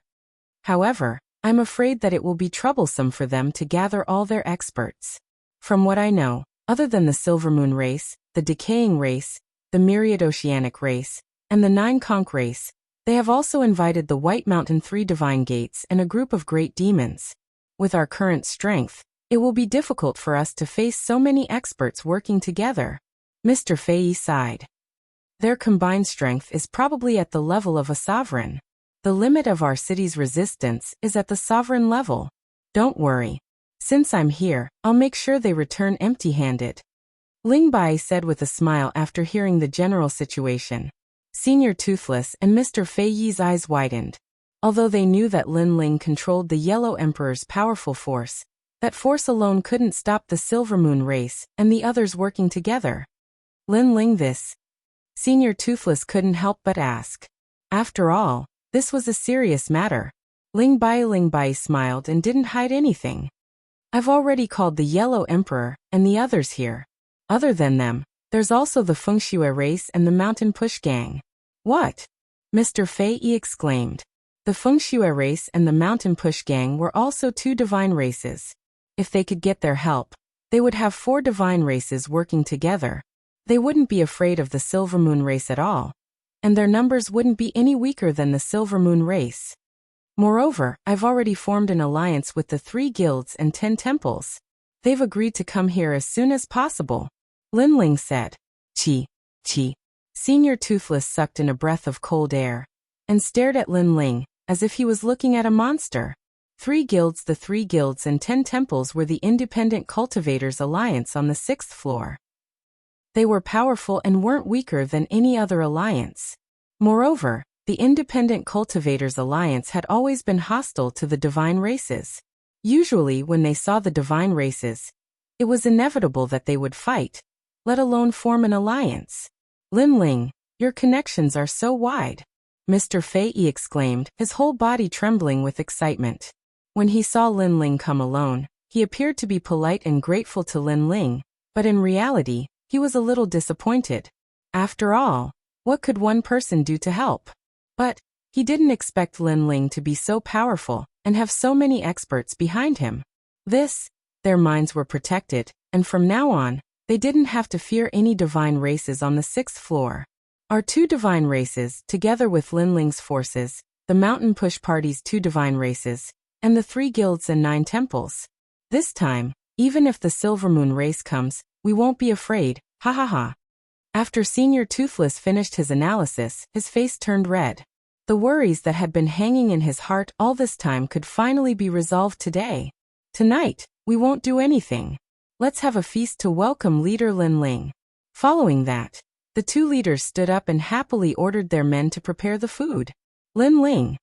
However, I'm afraid that it will be troublesome for them to gather all their experts. From what I know, other than the Silver Moon race, the Decaying race, the Myriad Oceanic race, and the Nine Conch race, they have also invited the White Mountain 3 Divine Gates and a group of great demons. With our current strength, it will be difficult for us to face so many experts working together." Mr. Fei Yi sighed. "Their combined strength is probably at the level of a sovereign. The limit of our city's resistance is at the sovereign level. Don't worry. Since I'm here, I'll make sure they return empty-handed," Ling Bai said with a smile after hearing the general situation. Senior Toothless and Mr. Fei Yi's eyes widened. Although they knew that Lin Ling controlled the Yellow Emperor's powerful force, that force alone couldn't stop the Silver Moon race and the others working together. Lin Ling this? Senior Toothless couldn't help but ask. After all, this was a serious matter. Ling Bai smiled and didn't hide anything. "I've already called the Yellow Emperor and the others here. Other than them, there's also the Fengshui race and the Mountain Push Gang." "What?" Mr. Fei Yi exclaimed. The Fengshui race and the Mountain Push Gang were also 2 divine races. If they could get their help, they would have 4 divine races working together. They wouldn't be afraid of the Silver Moon race at all, and their numbers wouldn't be any weaker than the Silver Moon race. Moreover, I've already formed an alliance with the 3 guilds and 10 temples. They've agreed to come here as soon as possible," Lin Ling said. Chi. Senior Toothless sucked in a breath of cold air and stared at Lin Ling as if he was looking at a monster. 3 guilds. The 3 guilds and 10 temples were the Independent Cultivators Alliance on the 6th floor. They were powerful and weren't weaker than any other alliance. Moreover, the Independent Cultivators Alliance had always been hostile to the divine races. Usually when they saw the divine races, it was inevitable that they would fight, let alone form an alliance. "Lin Ling, your connections are so wide," Mr. Fei Yi exclaimed, his whole body trembling with excitement. When he saw Lin Ling come alone, he appeared to be polite and grateful to Lin Ling, but in reality, he was a little disappointed. After all, what could one person do to help? But he didn't expect Lin Ling to be so powerful and have so many experts behind him. Their minds were protected, and from now on, they didn't have to fear any divine races on the 6th floor. Our 2 divine races, together with Lin Ling's forces, the Mountain Push Party's 2 divine races, and the 3 guilds and 9 temples. This time, even if the Silver Moon race comes, we won't be afraid, ha ha ha. After Senior Toothless finished his analysis, his face turned red. The worries that had been hanging in his heart all this time could finally be resolved today. Tonight, we won't do anything. Let's have a feast to welcome leader Lin Ling. Following that, the 2 leaders stood up and happily ordered their men to prepare the food. Lin Ling.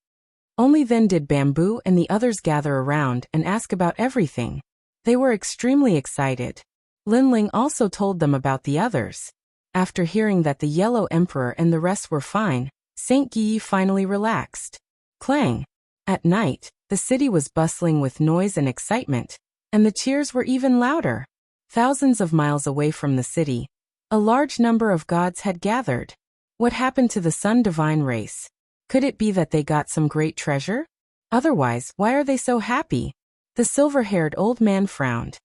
Only then did Bamboo and the others gather around and ask about everything. They were extremely excited. Lin Ling also told them about the others. After hearing that the Yellow Emperor and the rest were fine, Saint Guyi finally relaxed. Clang. At night, the city was bustling with noise and excitement, and the cheers were even louder. Thousands of miles away from the city, a large number of gods had gathered. What happened to the Sun Divine race? Could it be that they got some great treasure? Otherwise, why are they so happy? The silver-haired old man frowned.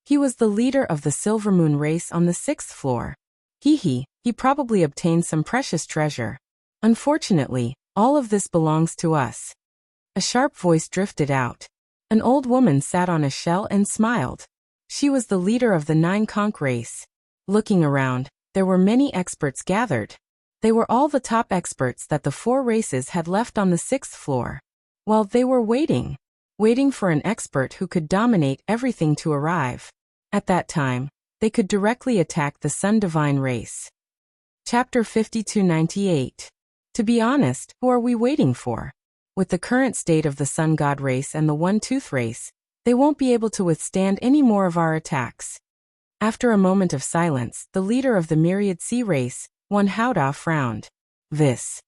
He was the leader of the Silver Moon race on the 6th floor. He probably obtained some precious treasure. Unfortunately, all of this belongs to us. A sharp voice drifted out. An old woman sat on a shell and smiled. She was the leader of the 9 conch race. Looking around, there were many experts gathered. They were all the top experts that the 4 races had left on the 6th floor. While they were waiting for an expert who could dominate everything to arrive. At that time, they could directly attack the Sun Divine race. Chapter 5298. To be honest, who are we waiting for? With the current state of the Sun God race and the One-Tooth race, they won't be able to withstand any more of our attacks. After a moment of silence, the leader of the Myriad Sea race, Wuxia, frowned. This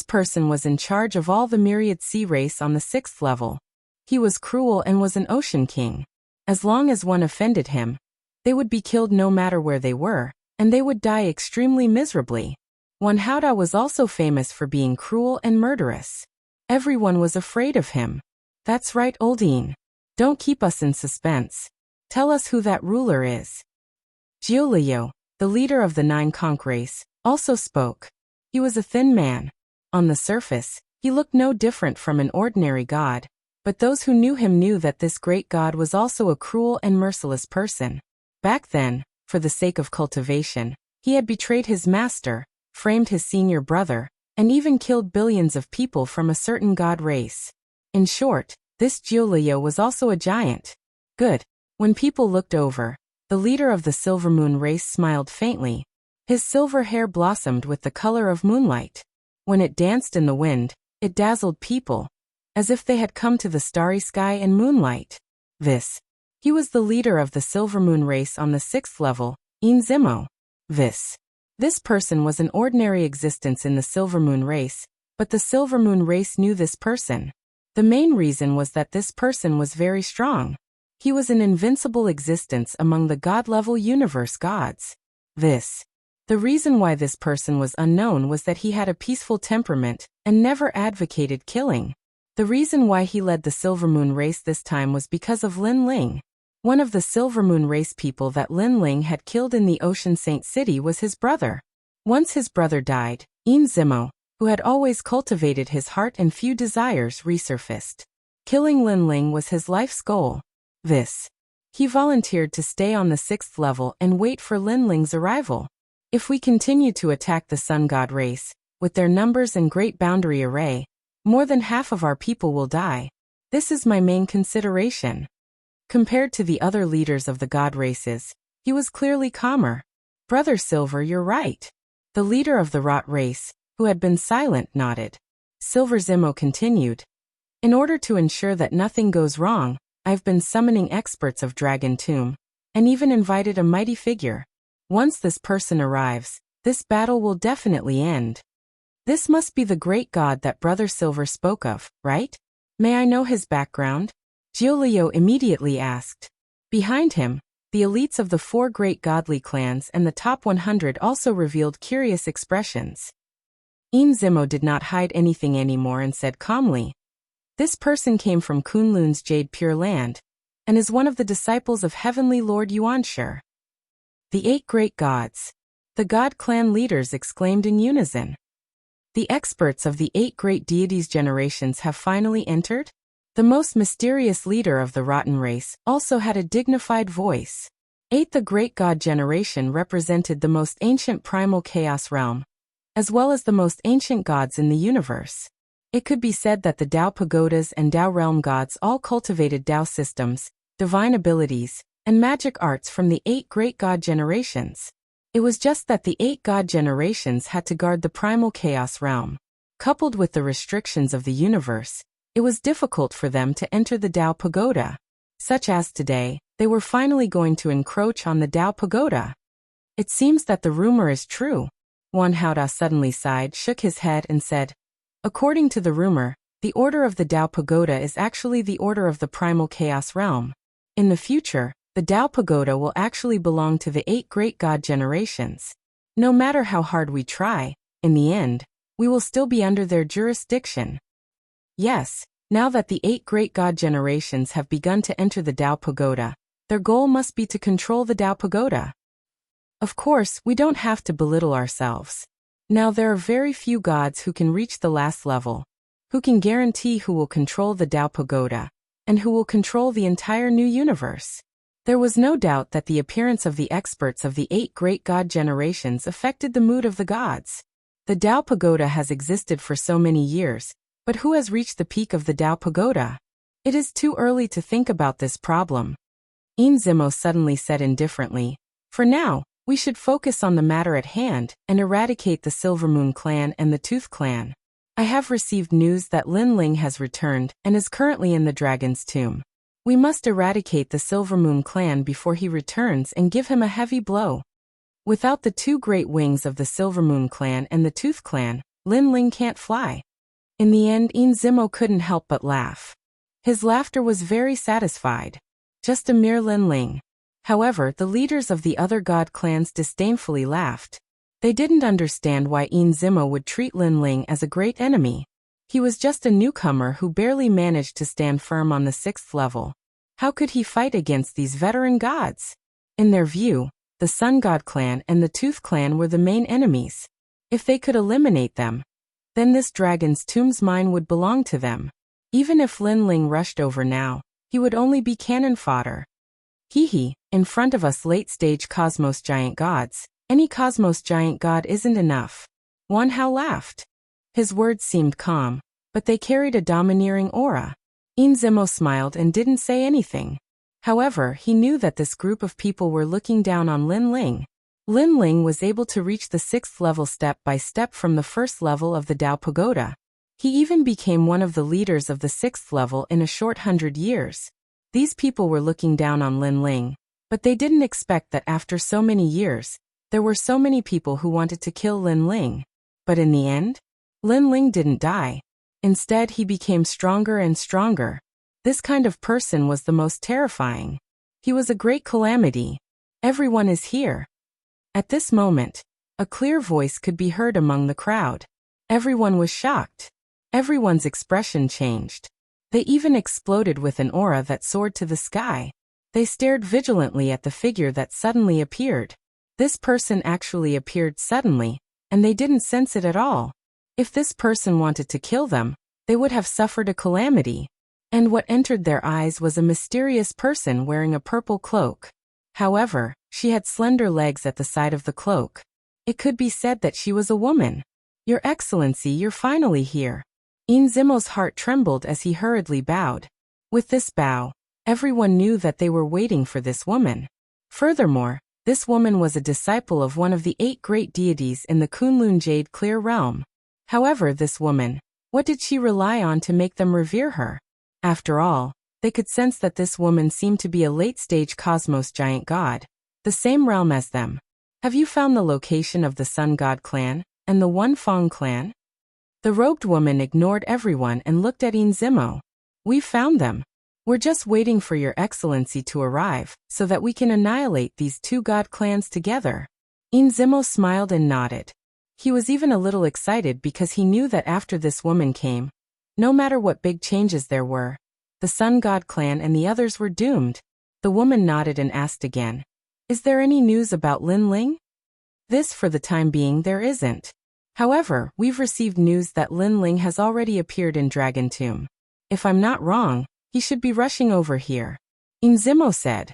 person was in charge of all the Myriad Sea race on the 6th level. He was cruel and was an ocean king. As long as one offended him, they would be killed no matter where they were, and they would die extremely miserably. Wuxia was also famous for being cruel and murderous. Everyone was afraid of him. That's right, Oldine. Don't keep us in suspense. Tell us who that ruler is. Jiuliu, the leader of the 9 conch race, also spoke. He was a thin man. On the surface, he looked no different from an ordinary god, but those who knew him knew that this great god was also a cruel and merciless person. Back then, for the sake of cultivation, he had betrayed his master, framed his senior brother, and even killed billions of people from a certain god race. In short, this Jiuliu was also a giant. Good. When people looked over, the leader of the Silver Moon race smiled faintly. His silver hair blossomed with the color of moonlight. When it danced in the wind, it dazzled people, as if they had come to the starry sky and moonlight. He was the leader of the Silver Moon race on the 6th level, Zimo. This person was an ordinary existence in the Silver Moon race, but the Silver Moon race knew this person. The main reason was that this person was very strong. He was an invincible existence among the god-level universe gods. The reason why this person was unknown was that he had a peaceful temperament and never advocated killing. The reason why he led the Silver Moon race this time was because of Lin Ling. One of the Silver Moon race people that Lin Ling had killed in the Ocean Saint City was his brother. Once his brother died, Zimo, who had always cultivated his heart and few desires, resurfaced. Killing Lin Ling was his life's goal. He volunteered to stay on the 6th level and wait for Lin Ling's arrival. If we continue to attack the Sun God race, with their numbers and great boundary array, more than half of our people will die. This is my main consideration. Compared to the other leaders of the god races, he was clearly calmer. Brother Silver, you're right. The leader of the Rot race, who had been silent, nodded. Silver Zimo continued. In order to ensure that nothing goes wrong, I've been summoning experts of Dragon Tomb, and even invited a mighty figure. Once this person arrives, this battle will definitely end. This must be the great god that Brother Silver spoke of, right? May I know his background? Jiuliu immediately asked. Behind him, the elites of the 4 great godly clans and the top 100 also revealed curious expressions. Zimo did not hide anything anymore and said calmly, this person came from Kunlun's Jade Pure Land, and is one of the disciples of Heavenly Lord Yuanshi. The 8 great gods. The god clan leaders exclaimed in unison. The experts of the 8 great deities' generations have finally entered? The most mysterious leader of the Rotten race also had a dignified voice. 8 The great god generation represented the most ancient primal chaos realm, as well as the most ancient gods in the universe. It could be said that the Tao pagodas and Tao realm gods all cultivated Tao systems, divine abilities, and magic arts from the 8 great god generations. It was just that the 8 god generations had to guard the primal chaos realm. Coupled with the restrictions of the universe, it was difficult for them to enter the Tao pagoda. Such as today, they were finally going to encroach on the Tao pagoda. It seems that the rumor is true. Wuxia suddenly sighed, shook his head and said, according to the rumor, the order of the Tao pagoda is actually the order of the primal chaos realm. In the future, the Tao pagoda will actually belong to the 8 great god generations. No matter how hard we try, in the end, we will still be under their jurisdiction. Yes, now that the 8 great god generations have begun to enter the Tao pagoda, Their goal must be to control the Tao Pagoda. Of course, we don't have to belittle ourselves. Now there are very few gods who can reach the last level, who can guarantee who will control the Tao Pagoda, and who will control the entire new universe. There was no doubt that the appearance of the experts of the 8 great god generations affected the mood of the gods. The Tao Pagoda has existed for so many years, but who has reached the peak of the Tao Pagoda? It is too early to think about this problem. Zimo suddenly said indifferently, "For now, we should focus on the matter at hand and eradicate the Silvermoon clan and the Tooth clan. I have received news that Lin Ling has returned and is currently in the dragon's tomb. We must eradicate the Silvermoon clan before he returns and give him a heavy blow. Without the 2 great wings of the Silvermoon clan and the Tooth clan, Lin Ling can't fly." In the end, Zimo couldn't help but laugh. His laughter was very satisfied. Just a mere Lin Ling. However, the leaders of the other god clans disdainfully laughed. They didn't understand why Zimo would treat Lin Ling as a great enemy. He was just a newcomer who barely managed to stand firm on the 6th level. How could he fight against these veteran gods? In their view, the Sun God clan and the Tooth clan were the main enemies. If they could eliminate them, then this dragon's tomb's mine would belong to them. Even if Lin Ling rushed over now, he would only be cannon fodder. Hee, in front of us late-stage cosmos giant gods, any cosmos giant god isn't enough. Wan Hao laughed. His words seemed calm, but they carried a domineering aura. Zimo smiled and didn't say anything. However, he knew that this group of people were looking down on Lin Ling. Lin Ling was able to reach the 6th level step by step from the 1st level of the Tao Pagoda. He even became one of the leaders of the 6th level in a short 100 years. These people were looking down on Lin Ling, but they didn't expect that after so many years, there were so many people who wanted to kill Lin Ling. But in the end, Lin Ling didn't die. Instead, he became stronger and stronger. This kind of person was the most terrifying. He was a great calamity. Everyone is here. At this moment, a clear voice could be heard among the crowd. Everyone was shocked. Everyone's expression changed. They even exploded with an aura that soared to the sky. They stared vigilantly at the figure that suddenly appeared. This person actually appeared suddenly, and they didn't sense it at all. If this person wanted to kill them, they would have suffered a calamity. And what entered their eyes was a mysterious person wearing a purple cloak. However, she had slender legs at the side of the cloak. It could be said that she was a woman. "Your Excellency, you're finally here." Zimo's heart trembled as he hurriedly bowed. With this bow, everyone knew that they were waiting for this woman. Furthermore, this woman was a disciple of one of the 8 great deities in the Kunlun Jade Clear Realm. However, this woman, what did she rely on to make them revere her? After all, they could sense that this woman seemed to be a late-stage cosmos giant god, the same realm as them. "Have you found the location of the Sun God clan and the One Fong clan?" The robed woman ignored everyone and looked at Zimo. "We found them. We're just waiting for your Excellency to arrive so that we can annihilate these 2 god clans together." Zimo smiled and nodded. He was even a little excited because he knew that after this woman came, no matter what big changes there were, the Sun God clan and the others were doomed. The woman nodded and asked again, "Is there any news about Lin Ling?" "This for the time being there isn't. However, we've received news that Lin Ling has already appeared in Dragon Tomb. If I'm not wrong, he should be rushing over here," Zimo said.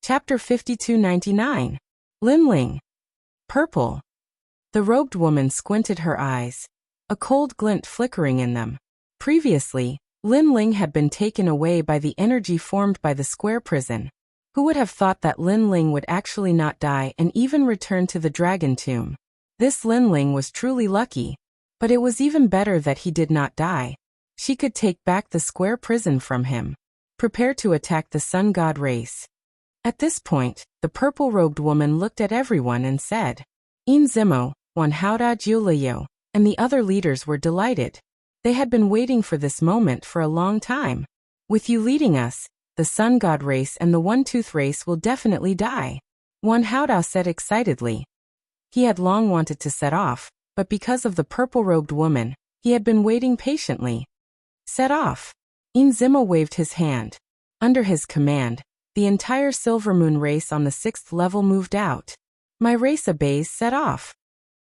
Chapter 5299. Lin Ling. Purple. The robed woman squinted her eyes, a cold glint flickering in them. Previously, Lin Ling had been taken away by the energy formed by the square prison. Who would have thought that Lin Ling would actually not die and even return to the Dragon Tomb? This Lin Ling was truly lucky, but it was even better that he did not die. She could take back the square prison from him. Prepare to attack the Sun God race. At this point, the purple-robed woman looked at everyone and said, Zimo, Wan Haoda Jiulayo, and the other leaders were delighted. They had been waiting for this moment for a long time. With you leading us, the Sun God race and the One-Tooth race will definitely die, Wan Haoda said excitedly. He had long wanted to set off, but because of the purple-robed woman, he had been waiting patiently. Set off. Zimo waved his hand. Under his command, The entire Silver Moon race on the 6th level moved out. My race obeys set off.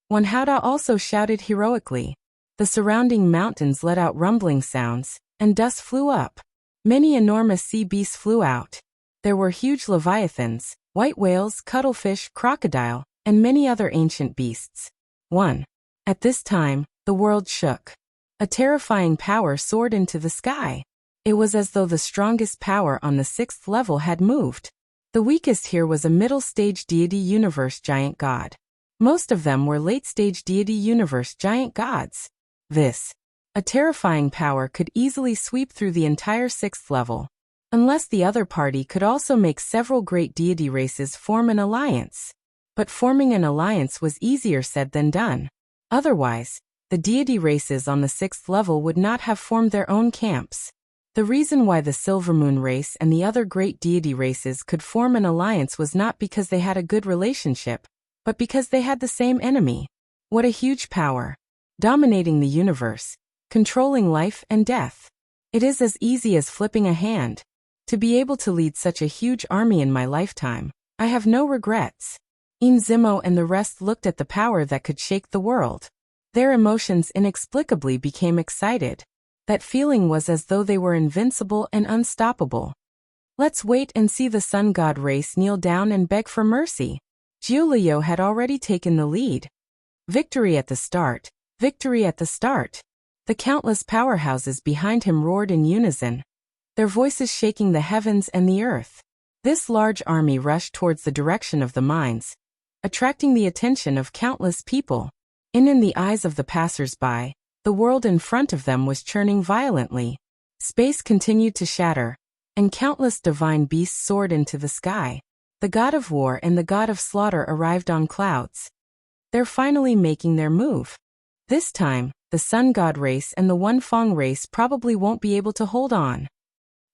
One Howdah also shouted heroically. The surrounding mountains let out rumbling sounds, and dust flew up. Many enormous sea beasts flew out. There were huge leviathans, white whales, cuttlefish, crocodile, and many other ancient beasts. 1. At this time, the world shook. A terrifying power soared into the sky. It was as though the strongest power on the 6th level had moved. The weakest here was a middle-stage deity universe giant god. Most of them were late-stage deity universe giant gods. A terrifying power could easily sweep through the entire 6th level. Unless the other party could also make several great deity races form an alliance. But forming an alliance was easier said than done. Otherwise, the deity races on the 6th level would not have formed their own camps. The reason why the Silver Moon race and the other great deity races could form an alliance was not because they had a good relationship, but because they had the same enemy. What a huge power! Dominating the universe, controlling life and death. It is as easy as flipping a hand. To be able to lead such a huge army in my lifetime, I have no regrets. Zimo and the rest looked at the power that could shake the world. Their emotions inexplicably became excited. That feeling was as though they were invincible and unstoppable. Let's wait and see the sun god race kneel down and beg for mercy. Giulio had already taken the lead. Victory at the start, victory at the start. The countless powerhouses behind him roared in unison, their voices shaking the heavens and the earth. This large army rushed towards the direction of the mines, attracting the attention of countless people. In the eyes of the passers-by, the world in front of them was churning violently. Space continued to shatter, and countless divine beasts soared into the sky. The god of war and the god of slaughter arrived on clouds. They're finally making their move. This time, the sun god race and the One Fong race probably won't be able to hold on.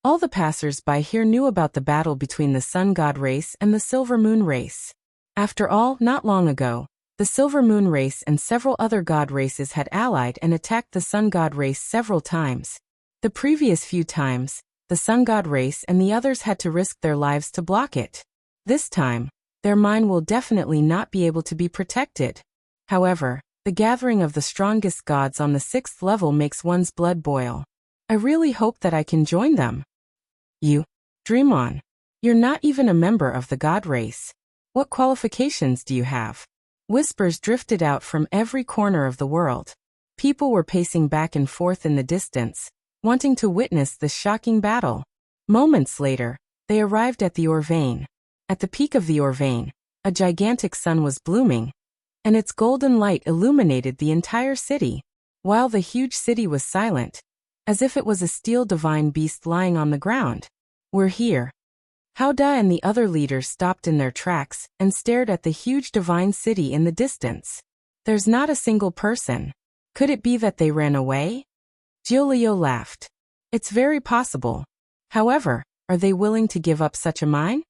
All the passers-by here knew about the battle between the sun god race and the Silver Moon race. After all, not long ago, the Silver Moon race and several other god races had allied and attacked the Sun God race several times. The previous few times, the Sun God race and the others had to risk their lives to block it. This time, their mine will definitely not be able to be protected. However, the gathering of the strongest gods on the 6th level makes one's blood boil. I really hope that I can join them. You, dream on. You're not even a member of the god race. What qualifications do you have? Whispers drifted out from every corner of the world. People were pacing back and forth in the distance, wanting to witness this shocking battle. Moments later, they arrived at the Orvane. At the peak of the Orvane, a gigantic sun was blooming, and its golden light illuminated the entire city, while the huge city was silent, as if it was a steel divine beast lying on the ground. We're here. Howdah and the other leaders stopped in their tracks and stared at the huge divine city in the distance. There's not a single person. Could it be that they ran away? Giulio laughed. It's very possible. However, are they willing to give up such a mine?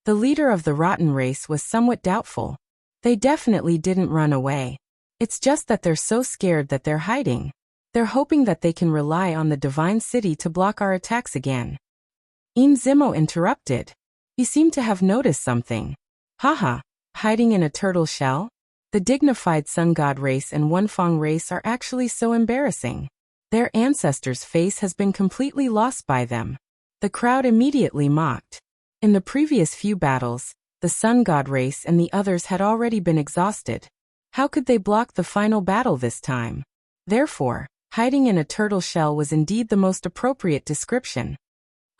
The leader of the rotten race was somewhat doubtful. They definitely didn't run away. It's just that they're so scared that they're hiding. They're hoping that they can rely on the divine city to block our attacks again. Zimo interrupted. He seemed to have noticed something. Haha, hiding in a turtle shell? The dignified Sun God race and One Fong race are actually so embarrassing. Their ancestors' face has been completely lost by them. The crowd immediately mocked. In the previous few battles, the Sun God race and the others had already been exhausted. How could they block the final battle this time? Therefore, hiding in a turtle shell was indeed the most appropriate description.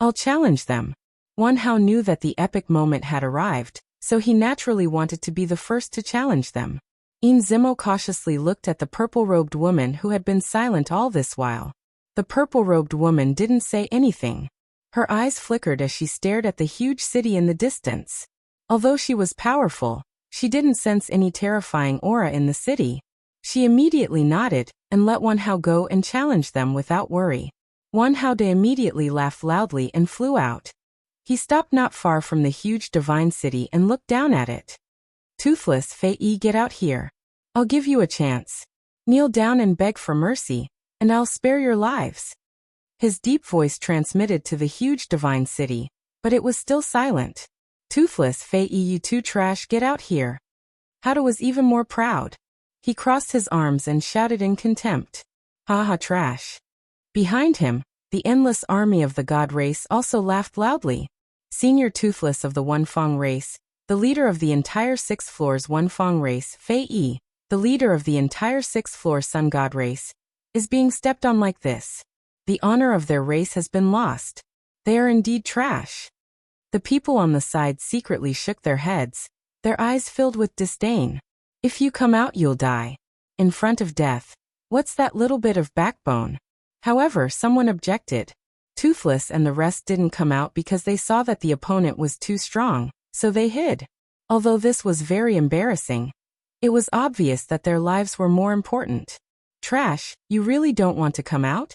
I'll challenge them. One Hao knew that the epic moment had arrived, so he naturally wanted to be the first to challenge them. Zimo cautiously looked at the purple-robed woman who had been silent all this while. The purple-robed woman didn't say anything. Her eyes flickered as she stared at the huge city in the distance. Although she was powerful, she didn't sense any terrifying aura in the city. She immediately nodded and let One Hao go and challenge them without worry. One Hao immediately laughed loudly and flew out. He stopped not far from the huge divine city and looked down at it. Toothless Fei, get out here. I'll give you a chance. Kneel down and beg for mercy, and I'll spare your lives. His deep voice transmitted to the huge divine city, but it was still silent. Toothless Fei, you two trash, get out here. Hada was even more proud. He crossed his arms and shouted in contempt. Ha ha, trash. Behind him, the endless army of the god race also laughed loudly. Senior Toothless of the One-Fong race, the leader of the entire 6th floor's One-Fong race, Fei Yi, the leader of the entire 6th floor Sun God race, is being stepped on like this. The honor of their race has been lost. They are indeed trash. The people on the side secretly shook their heads, their eyes filled with disdain. If you come out, you'll die. In front of death. What's that little bit of backbone? However, someone objected. Toothless and the rest didn't come out because they saw that the opponent was too strong, so they hid. Although this was very embarrassing, it was obvious that their lives were more important. Trash, you really don't want to come out?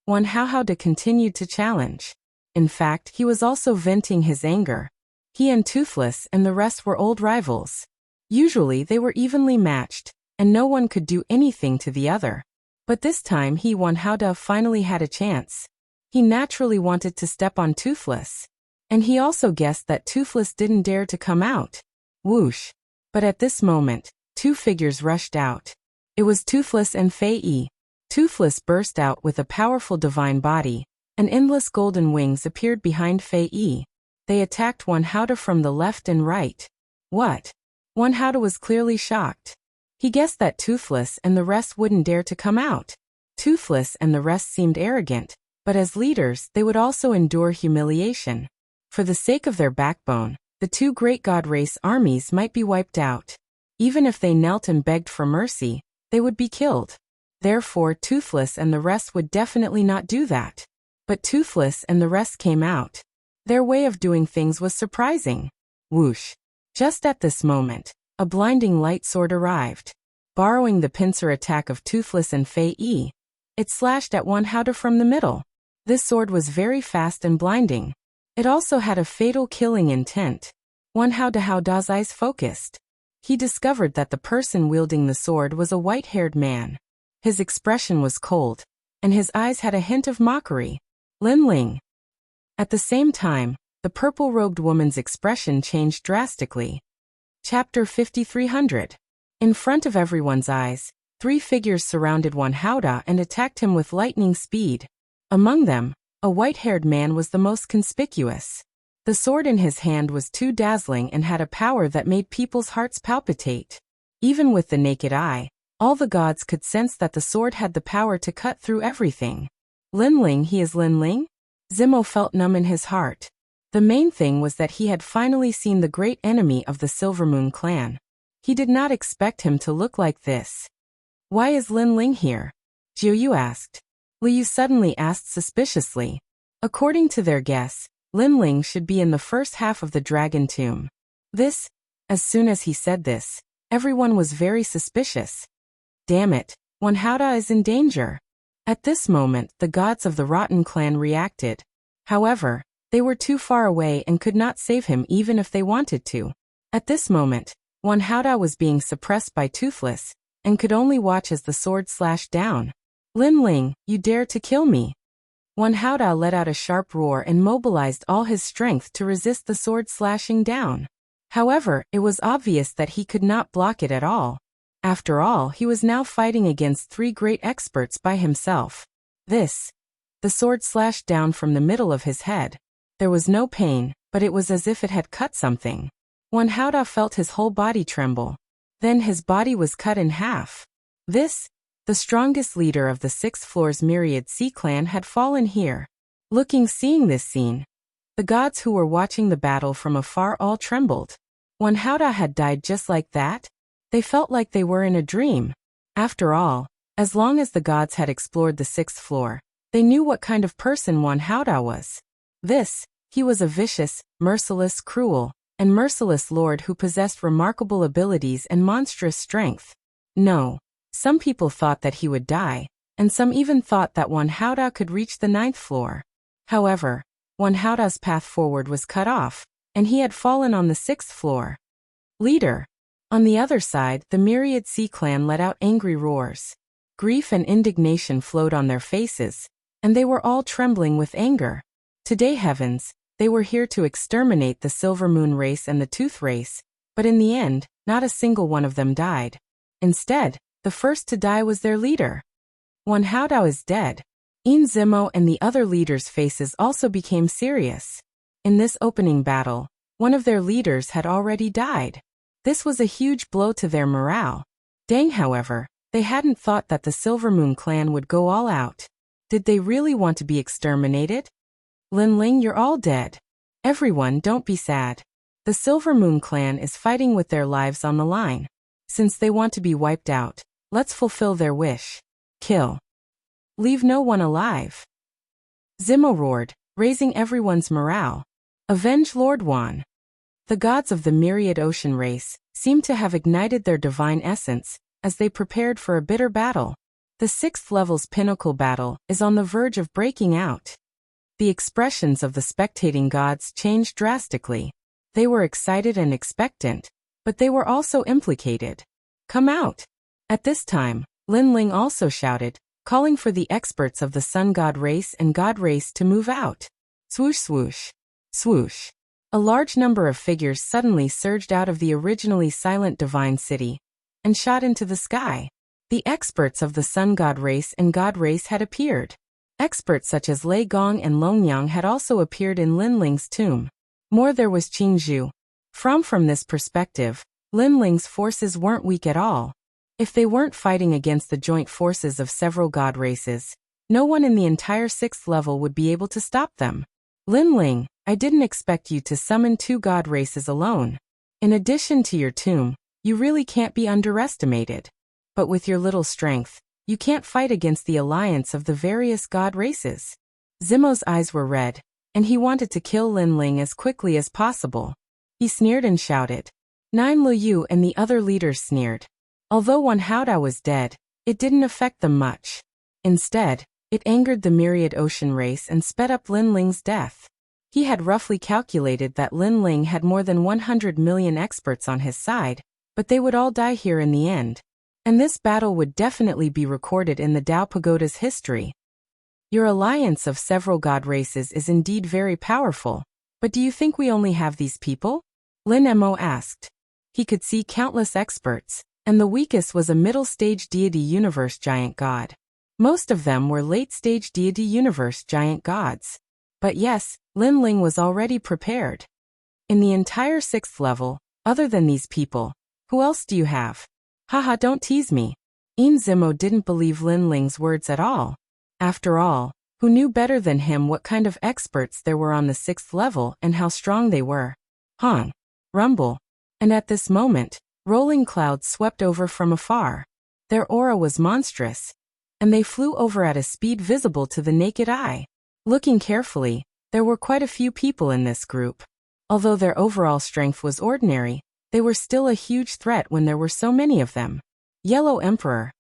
Wan Haohao continued to challenge. In fact, he was also venting his anger. He and Toothless and the rest were old rivals. Usually they were evenly matched, and no one could do anything to the other. But this time Wan Haohao finally had a chance. He naturally wanted to step on Toothless. And he also guessed that Toothless didn't dare to come out. Whoosh. But at this moment, two figures rushed out. It was Toothless and Fei Yi. Toothless burst out with a powerful divine body, and endless golden wings appeared behind Fei Yi. They attacked Wan Haohao from the left and right. What? Wan Haohao was clearly shocked. He guessed that Toothless and the rest wouldn't dare to come out. Toothless and the rest seemed arrogant, but as leaders they would also endure humiliation. For the sake of their backbone, the two great god race armies might be wiped out. Even if they knelt and begged for mercy, they would be killed. Therefore Toothless and the rest would definitely not do that. But Toothless and the rest came out. Their way of doing things was surprising. Whoosh. Just at this moment, a blinding light sword arrived. Borrowing the pincer attack of Toothless and Fei Yi, it slashed at Wan Haohao from the middle. This sword was very fast and blinding. It also had a fatal killing intent. Wan Haohao's eyes focused. He discovered that the person wielding the sword was a white-haired man. His expression was cold, and his eyes had a hint of mockery. Lin Ling. At the same time, the purple-robed woman's expression changed drastically. Chapter 5300. In front of everyone's eyes, three figures surrounded Wan Haohao and attacked him with lightning speed. Among them, a white-haired man was the most conspicuous. The sword in his hand was too dazzling and had a power that made people's hearts palpitate. Even with the naked eye, all the gods could sense that the sword had the power to cut through everything. Lin Ling, he is Lin Ling? Zimo felt numb in his heart. The main thing was that he had finally seen the great enemy of the Silvermoon clan. He did not expect him to look like this. Why is Lin Ling here? Jiu Yu asked. Liu suddenly asked suspiciously. According to their guess, Lin Ling should be in the first half of the dragon tomb. As soon as he said this, everyone was very suspicious. Damn it, Wan Haohao is in danger. At this moment, the gods of the Rotten clan reacted. However, they were too far away and could not save him even if they wanted to. At this moment, Wan Haohao was being suppressed by Toothless, and could only watch as the sword slashed down. Lin Ling, you dare to kill me. Wan Haohao let out a sharp roar and mobilized all his strength to resist the sword slashing down. However, it was obvious that he could not block it at all. After all, he was now fighting against three great experts by himself. The sword slashed down from the middle of his head. There was no pain, but it was as if it had cut something. Wan Haohao felt his whole body tremble. Then his body was cut in half. The strongest leader of the 6th floor's Myriad Sea clan had fallen here. Seeing this scene, the gods who were watching the battle from afar all trembled. Wan Haohao had died just like that? They felt like they were in a dream. After all, as long as the gods had explored the 6th floor, they knew what kind of person Wan Haohao was. He was a vicious, merciless, cruel, and merciless lord who possessed remarkable abilities and monstrous strength. No. Some people thought that he would die, and some even thought that Wan Haohao could reach the 9th floor. However, Wan Haohao's path forward was cut off, and he had fallen on the 6th floor. Leader. On the other side, the Myriad Sea clan let out angry roars. Grief and indignation flowed on their faces, and they were all trembling with anger. Today, heavens, They were here to exterminate the Silver Moon race and the Tooth race, but in the end, not a single one of them died. Instead, the first to die was their leader. Wan Haodao is dead. Zimo and the other leaders' faces also became serious. In this opening battle, one of their leaders had already died. This was a huge blow to their morale. Dang, however, they hadn't thought that the Silver Moon clan would go all out. Did they really want to be exterminated? Lin Ling, you're all dead. Everyone, don't be sad. The Silver Moon clan is fighting with their lives on the line. Since they want to be wiped out, let's fulfill their wish. Kill. Leave no one alive. Zimo roared, raising everyone's morale. Avenge Lord Wan. The gods of the myriad ocean race seemed to have ignited their divine essence as they prepared for a bitter battle. The 6th level's pinnacle battle is on the verge of breaking out. The expressions of the spectating gods changed drastically. They were excited and expectant, but they were also implicated. Come out! At this time, Lin Ling also shouted, calling for the experts of the Sun God race and God race to move out. Swoosh swoosh. Swoosh. A large number of figures suddenly surged out of the originally silent divine city and shot into the sky. The experts of the Sun God race and God race had appeared. Experts such as Lei Gong and Longyang had also appeared in Lin Ling's tomb. More, there was Qing Zhu. From this perspective, Lin Ling's forces weren't weak at all. If they weren't fighting against the joint forces of several god races, no one in the entire 6th level would be able to stop them. Lin Ling, I didn't expect you to summon 2 god races alone. In addition to your tomb, you really can't be underestimated. But with your little strength, you can't fight against the alliance of the various god races. Zimo's eyes were red, and he wanted to kill Lin Ling as quickly as possible. He sneered and shouted. Nine Luyu and the other leaders sneered. Although Wan Haodao was dead, it didn't affect them much. Instead, it angered the myriad ocean race and sped up Lin Ling's death. He had roughly calculated that Lin Ling had more than 100 million experts on his side, but they would all die here in the end. And this battle would definitely be recorded in the Dao Pagoda's history. Your alliance of several god races is indeed very powerful, but do you think we only have these people? Lin Mo asked. He could see countless experts, and the weakest was a middle-stage deity universe giant god. Most of them were late-stage deity universe giant gods. But yes, Lin Ling was already prepared. In the entire 6th level, other than these people, who else do you have? Haha, don't tease me. Zimo didn't believe Lin Ling's words at all. After all, who knew better than him what kind of experts there were on the 6th level and how strong they were? Hong. Rumble. And at this moment, rolling clouds swept over from afar. Their aura was monstrous, and they flew over at a speed visible to the naked eye. Looking carefully, there were quite a few people in this group. Although their overall strength was ordinary, they were still a huge threat when there were so many of them. Yellow Emperor.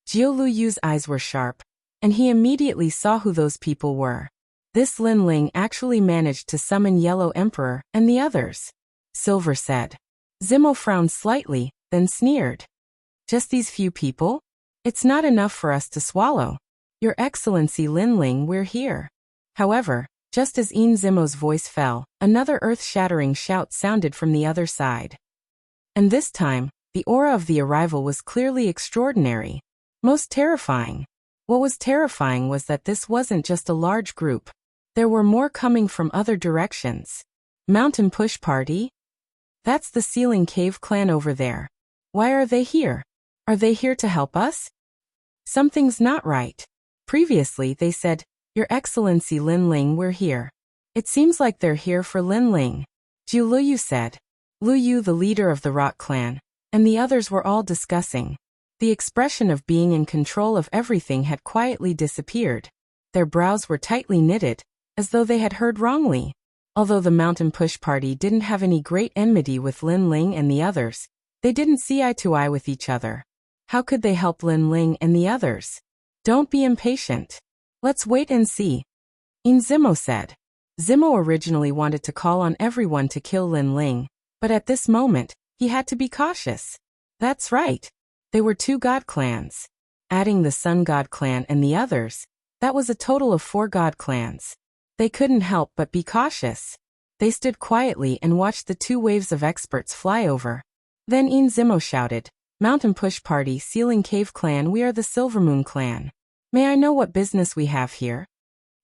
Jiu Luyu's eyes were sharp, and he immediately saw who those people were. This Lin Ling actually managed to summon Yellow Emperor and the others. Silver said. Zimo frowned slightly, then sneered. Just these few people? It's not enough for us to swallow. Your Excellency Lin Ling, we're here. However, just as Zimo's voice fell, another earth-shattering shout sounded from the other side. And this time, the aura of the arrival was clearly extraordinary. Most terrifying. What was terrifying was that this wasn't just a large group. There were more coming from other directions. Mountain Push Party? That's the Ceiling Cave clan over there. Why are they here? Are they here to help us? Something's not right. Previously they said, Your Excellency Lin Ling, we're here. It seems like they're here for Lin Ling. Jiu Luyu said. Luyu, the leader of the Rock clan, and the others were all discussing. The expression of being in control of everything had quietly disappeared. Their brows were tightly knitted, as though they had heard wrongly. Although the Mountain Push Party didn't have any great enmity with Lin Ling and the others, they didn't see eye to eye with each other. How could they help Lin Ling and the others? Don't be impatient. Let's wait and see. Zimo said. Zimo originally wanted to call on everyone to kill Lin Ling, but at this moment, he had to be cautious. That's right. They were 2 god clans. Adding the Sun God clan and the others, that was a total of 4 god clans. They couldn't help but be cautious. They stood quietly and watched the two waves of experts fly over. Then Zimo shouted, "Mountain Push Party, Ceiling Cave Clan, we are the Silvermoon Clan. May I know what business we have here?"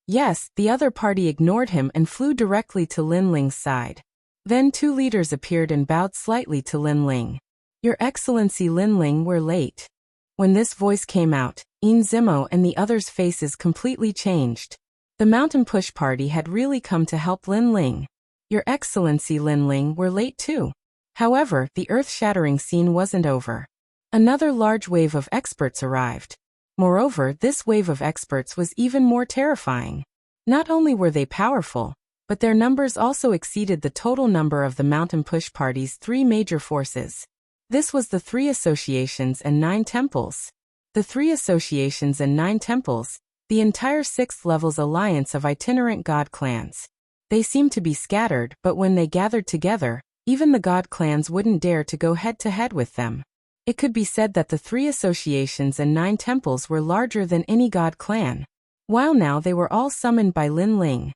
Yes, the other party ignored him and flew directly to Lin Ling's side. Then two leaders appeared and bowed slightly to Lin Ling. "Your Excellency Lin Ling, we're late." When this voice came out, Zimo and the others' faces completely changed. The Mountain Push Party had really come to help Lin Ling. "Your Excellency Lin Ling, we're late too." However, the earth-shattering scene wasn't over. Another large wave of experts arrived. Moreover, this wave of experts was even more terrifying. Not only were they powerful, but their numbers also exceeded the total number of the Mountain Push Party's three major forces. This was the 3 associations and 9 temples. The 3 associations and 9 temples, the entire 6th level's alliance of itinerant god clans. They seemed to be scattered, but when they gathered together, even the god clans wouldn't dare to go head-to-head with them. It could be said that the 3 associations and 9 temples were larger than any god clan. While now they were all summoned by Lin Ling.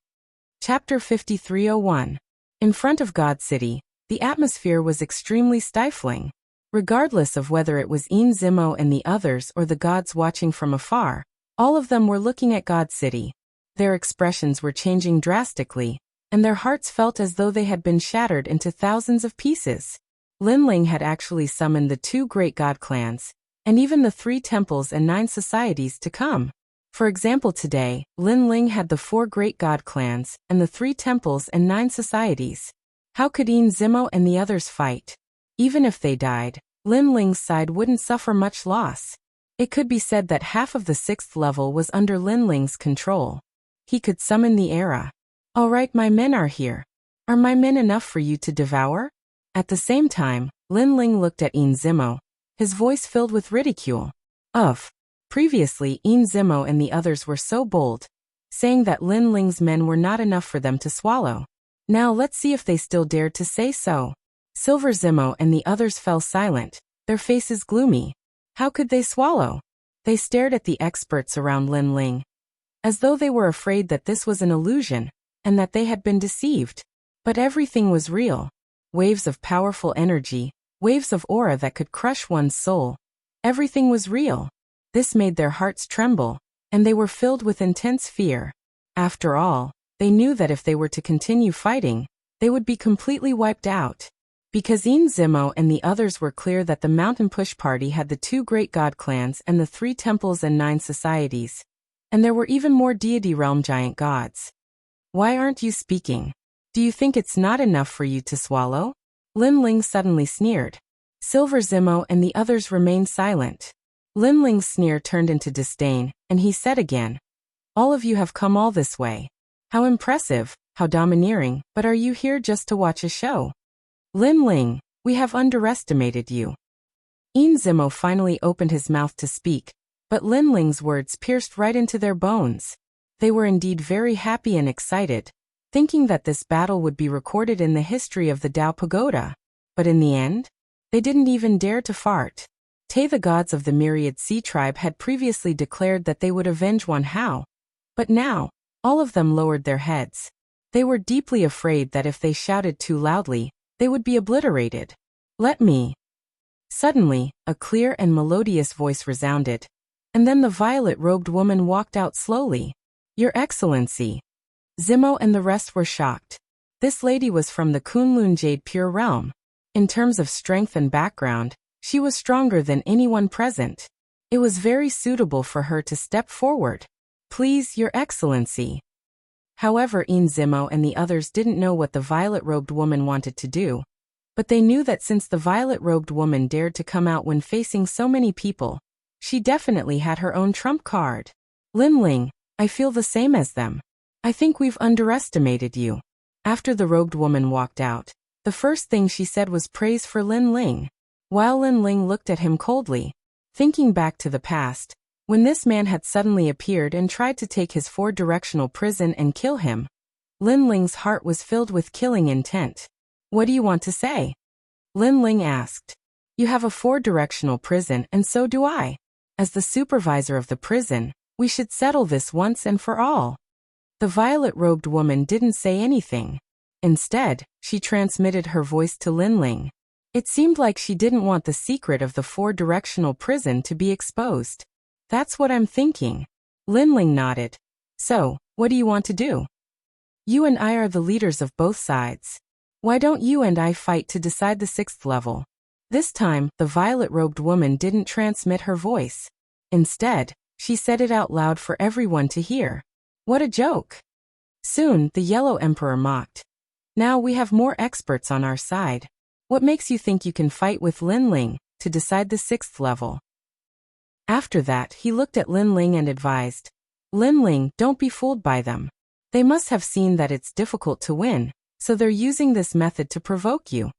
Chapter 5301. In front of God City, the atmosphere was extremely stifling. Regardless of whether it was Zimo and the others or the gods watching from afar, all of them were looking at God City. Their expressions were changing drastically, and their hearts felt as though they had been shattered into thousands of pieces. Lin Ling had actually summoned the 2 great god clans, and even the 3 temples and 9 societies to come. For example, today, Lin Ling had the 4 great god clans, and the 3 temples and 9 societies. How could Zimo and the others fight? Even if they died, Lin Ling's side wouldn't suffer much loss. It could be said that half of the 6th level was under Lin Ling's control. He could summon the era. "All right, my men are here. Are my men enough for you to devour?" At the same time, Lin Ling looked at Zimo, his voice filled with ridicule. Previously, Zimo and the others were so bold, saying that Lin Ling's men were not enough for them to swallow. Now let's see if they still dared to say so. Silver Zimo and the others fell silent, their faces gloomy. How could they swallow? They stared at the experts around Lin Ling, as though they were afraid that this was an illusion, and that they had been deceived. But everything was real. Waves of powerful energy, waves of aura that could crush one's soul. Everything was real. This made their hearts tremble, and they were filled with intense fear. After all, they knew that if they were to continue fighting, they would be completely wiped out. Because Zimo and the others were clear that the Mountain Push Party had the 2 great god clans and the 3 temples and 9 societies. And there were even more deity realm giant gods. "Why aren't you speaking? Do you think it's not enough for you to swallow?" Lin Ling suddenly sneered. Silver Zimo and the others remained silent. Lin Ling's sneer turned into disdain, and he said again, "All of you have come all this way. How impressive, how domineering, but are you here just to watch a show? Lin Ling, we have underestimated you." Zimo finally opened his mouth to speak, but Lin Ling's words pierced right into their bones. They were indeed very happy and excited, thinking that this battle would be recorded in the history of the Dao Pagoda. But in the end, they didn't even dare to fart. The gods of the Myriad Sea Tribe had previously declared that they would avenge Wan Hao. But now, all of them lowered their heads. They were deeply afraid that if they shouted too loudly, they would be obliterated. "Let me." Suddenly, a clear and melodious voice resounded, and then the violet-robed woman walked out slowly. "Your Excellency." Zimo and the rest were shocked. This lady was from the Kunlun Jade Pure Realm. In terms of strength and background, she was stronger than anyone present. It was very suitable for her to step forward. "Please, Your Excellency." However, Zimo and the others didn't know what the violet-robed woman wanted to do. But they knew that since the violet-robed woman dared to come out when facing so many people, she definitely had her own trump card. "Lin Ling, I feel the same as them. I think we've underestimated you." After the robed woman walked out, the first thing she said was praise for Lin Ling. While Lin Ling looked at him coldly, thinking back to the past, when this man had suddenly appeared and tried to take his 4-directional prison and kill him, Lin Ling's heart was filled with killing intent. "What do you want to say?" Lin Ling asked. "You have a 4-directional prison and so do I. As the supervisor of the prison, we should settle this once and for all." The violet-robed woman didn't say anything. Instead, she transmitted her voice to Linling. It seemed like she didn't want the secret of the four-directional prison to be exposed. That's what I'm thinking. Linling nodded. So, what do you want to do? You and I are the leaders of both sides. Why don't you and I fight to decide the 6th level? This time, the violet-robed woman didn't transmit her voice. Instead, she said it out loud for everyone to hear. What a joke! Soon, the Yellow Emperor mocked. Now we have more experts on our side. What makes you think you can fight with Linling to decide the 6th level? After that, he looked at Linling and advised, Linling, don't be fooled by them. They must have seen that it's difficult to win, so they're using this method to provoke you.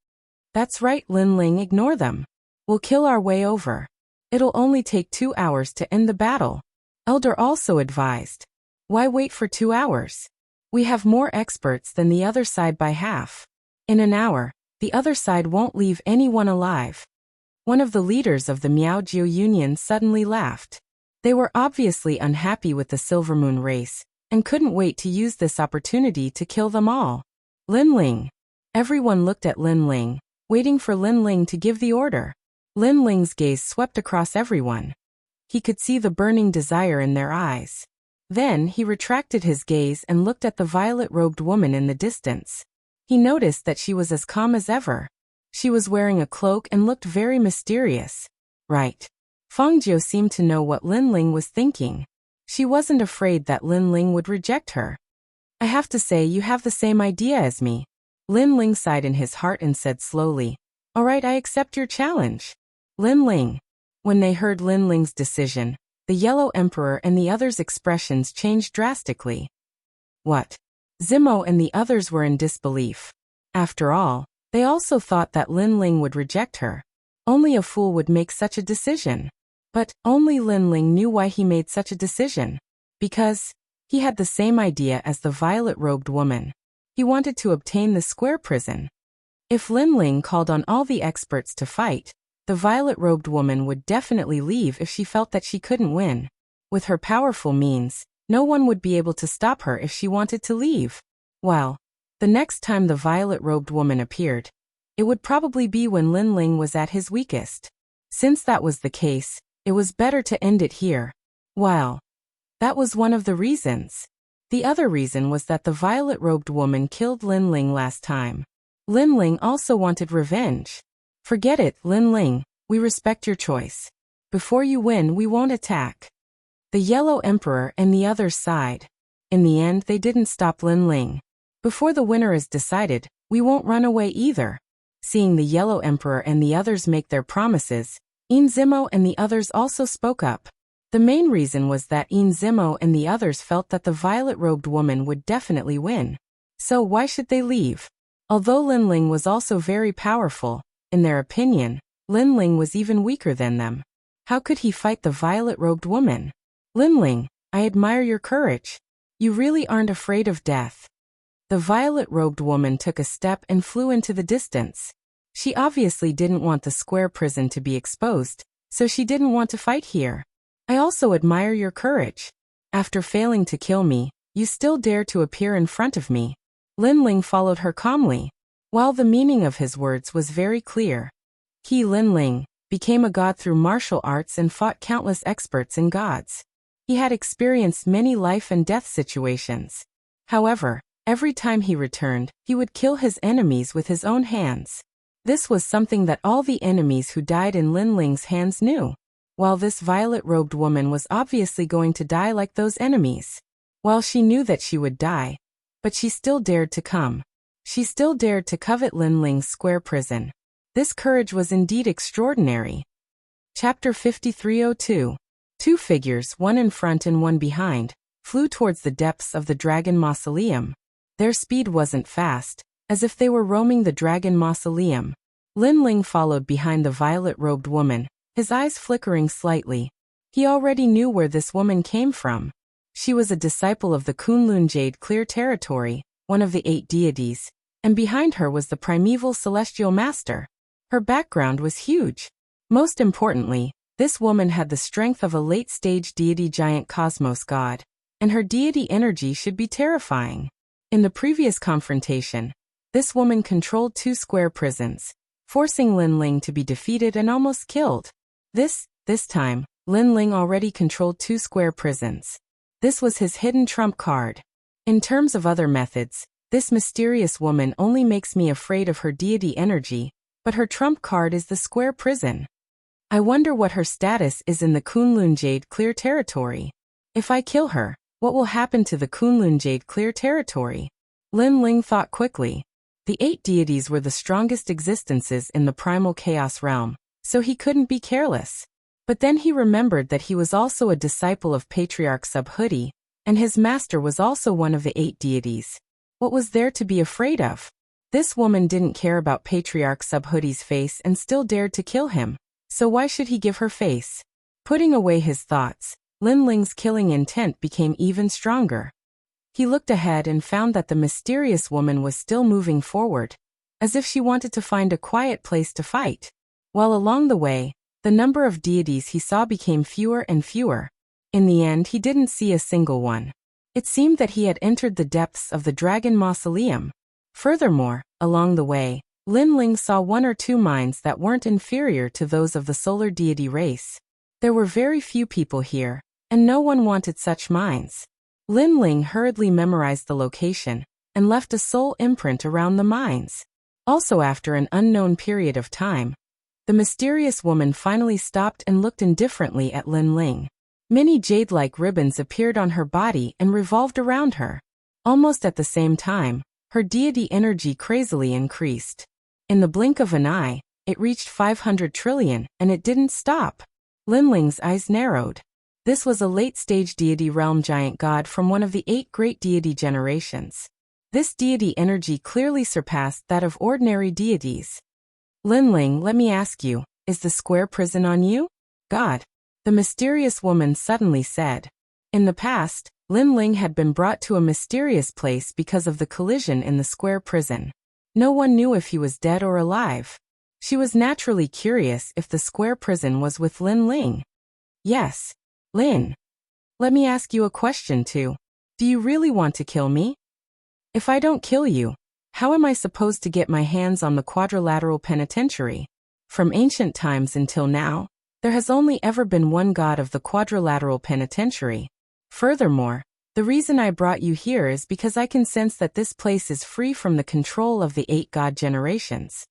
That's right, Linling, ignore them. We'll kill our way over. It'll only take 2 hours to end the battle. Elder also advised. Why wait for 2 hours? We have more experts than the other side by half. In an hour, the other side won't leave anyone alive. One of the leaders of the Miaojiu Union suddenly laughed. They were obviously unhappy with the Silvermoon race, and couldn't wait to use this opportunity to kill them all. Linling. Everyone looked at Linling, waiting for Linling to give the order. Linling's gaze swept across everyone. He could see the burning desire in their eyes. Then he retracted his gaze and looked at the violet-robed woman in the distance. He noticed that she was as calm as ever. She was wearing a cloak and looked very mysterious. Right. Fangjiu seemed to know what Linling was thinking. She wasn't afraid that Linling would reject her. I have to say you have the same idea as me. Linling sighed in his heart and said slowly, All right, I accept your challenge. Linling. When they heard Linling's decision, the Yellow Emperor and the others' expressions changed drastically. What? Zimo and the others were in disbelief. After all, they also thought that Linling would reject her. Only a fool would make such a decision. But only Linling knew why he made such a decision. Because he had the same idea as the violet-robed woman. He wanted to obtain the square prison. If Linling called on all the experts to fight, the violet-robed woman would definitely leave if she felt that she couldn't win. With her powerful means, no one would be able to stop her if she wanted to leave. Well, the next time the violet-robed woman appeared, it would probably be when Linling was at his weakest. Since that was the case, it was better to end it here. Well, that was one of the reasons. The other reason was that the violet-robed woman killed Linling last time. Linling also wanted revenge. Forget it, Linling, we respect your choice. Before you win, we won't attack. The Yellow Emperor and the others sighed. In the end, they didn't stop Linling. Before the winner is decided, we won't run away either. Seeing the Yellow Emperor and the others make their promises, Zimo and the others also spoke up. The main reason was that Zimo and the others felt that the violet-robed woman would definitely win. So why should they leave? Although Linling was also very powerful, in their opinion, Linling was even weaker than them. How could he fight the violet-robed woman? Linling, I admire your courage. You really aren't afraid of death. The violet-robed woman took a step and flew into the distance. She obviously didn't want the square prison to be exposed, so she didn't want to fight here. I also admire your courage. After failing to kill me, you still dare to appear in front of me. Linling followed her calmly. While the meaning of his words was very clear. He, Linling, became a god through martial arts and fought countless experts and gods. He had experienced many life and death situations. However, every time he returned, he would kill his enemies with his own hands. This was something that all the enemies who died in Linling's hands knew. While this violet-robed woman was obviously going to die like those enemies. While she knew that she would die, but she still dared to come. She still dared to covet Linling's square prison. This courage was indeed extraordinary. Chapter 5302. Two figures, one in front and one behind, flew towards the depths of the dragon mausoleum. Their speed wasn't fast, as if they were roaming the dragon mausoleum. Linling followed behind the violet-robed woman, his eyes flickering slightly. He already knew where this woman came from. She was a disciple of the Kunlun Jade Clear Territory, one of the 8 deities, and behind her was the primeval celestial master. Her background was huge. Most importantly, this woman had the strength of a late-stage deity giant cosmos god, and her deity energy should be terrifying. In the previous confrontation, This woman controlled 2 square prisons, forcing Lin Ling to be defeated and almost killed. This time, Lin Ling already controlled 2 square prisons. This was his hidden trump card. In terms of other methods, this mysterious woman only makes me afraid of her deity energy, but her trump card is the square prison. I wonder what her status is in the Kunlun Jade Clear territory. If I kill her, what will happen to the Kunlun Jade Clear territory? Lin Ling thought quickly. The 8 deities were the strongest existences in the primal chaos realm, so he couldn't be careless. But then he remembered that he was also a disciple of Patriarch Subhuti, and his master was also one of the 8 deities. What was there to be afraid of? This woman didn't care about Patriarch Subhuti's face and still dared to kill him, so why should he give her face? Putting away his thoughts, Lin Ling's killing intent became even stronger. He looked ahead and found that the mysterious woman was still moving forward, as if she wanted to find a quiet place to fight. While along the way, the number of deities he saw became fewer and fewer. In the end, he didn't see a single one. It seemed that he had entered the depths of the Dragon Mausoleum. Furthermore, along the way, Lin Ling saw 1 or 2 mines that weren't inferior to those of the solar deity race. There were very few people here, and no one wanted such mines. Lin Ling hurriedly memorized the location and left a soul imprint around the mines. Also, after an unknown period of time, the mysterious woman finally stopped and looked indifferently at Lin Ling. Many jade-like ribbons appeared on her body and revolved around her. Almost at the same time, her deity energy crazily increased. In the blink of an eye, it reached 500 trillion, and it didn't stop. Lin Ling's eyes narrowed. This was a late-stage deity realm giant god from one of the 8 great deity generations. This deity energy clearly surpassed that of ordinary deities. Lin Ling, let me ask you, is the square prison on you? God, the mysterious woman suddenly said. In the past, Lin Ling had been brought to a mysterious place because of the collision in the square prison. No one knew if he was dead or alive. She was naturally curious if the square prison was with Lin Ling. Yes. Lin, let me ask you a question too. Do you really want to kill me? If I don't kill you, how am I supposed to get my hands on the quadrilateral penitentiary? From ancient times until now, there has only ever been one god of the quadrilateral penitentiary. Furthermore, the reason I brought you here is because I can sense that this place is free from the control of the 8 god generations.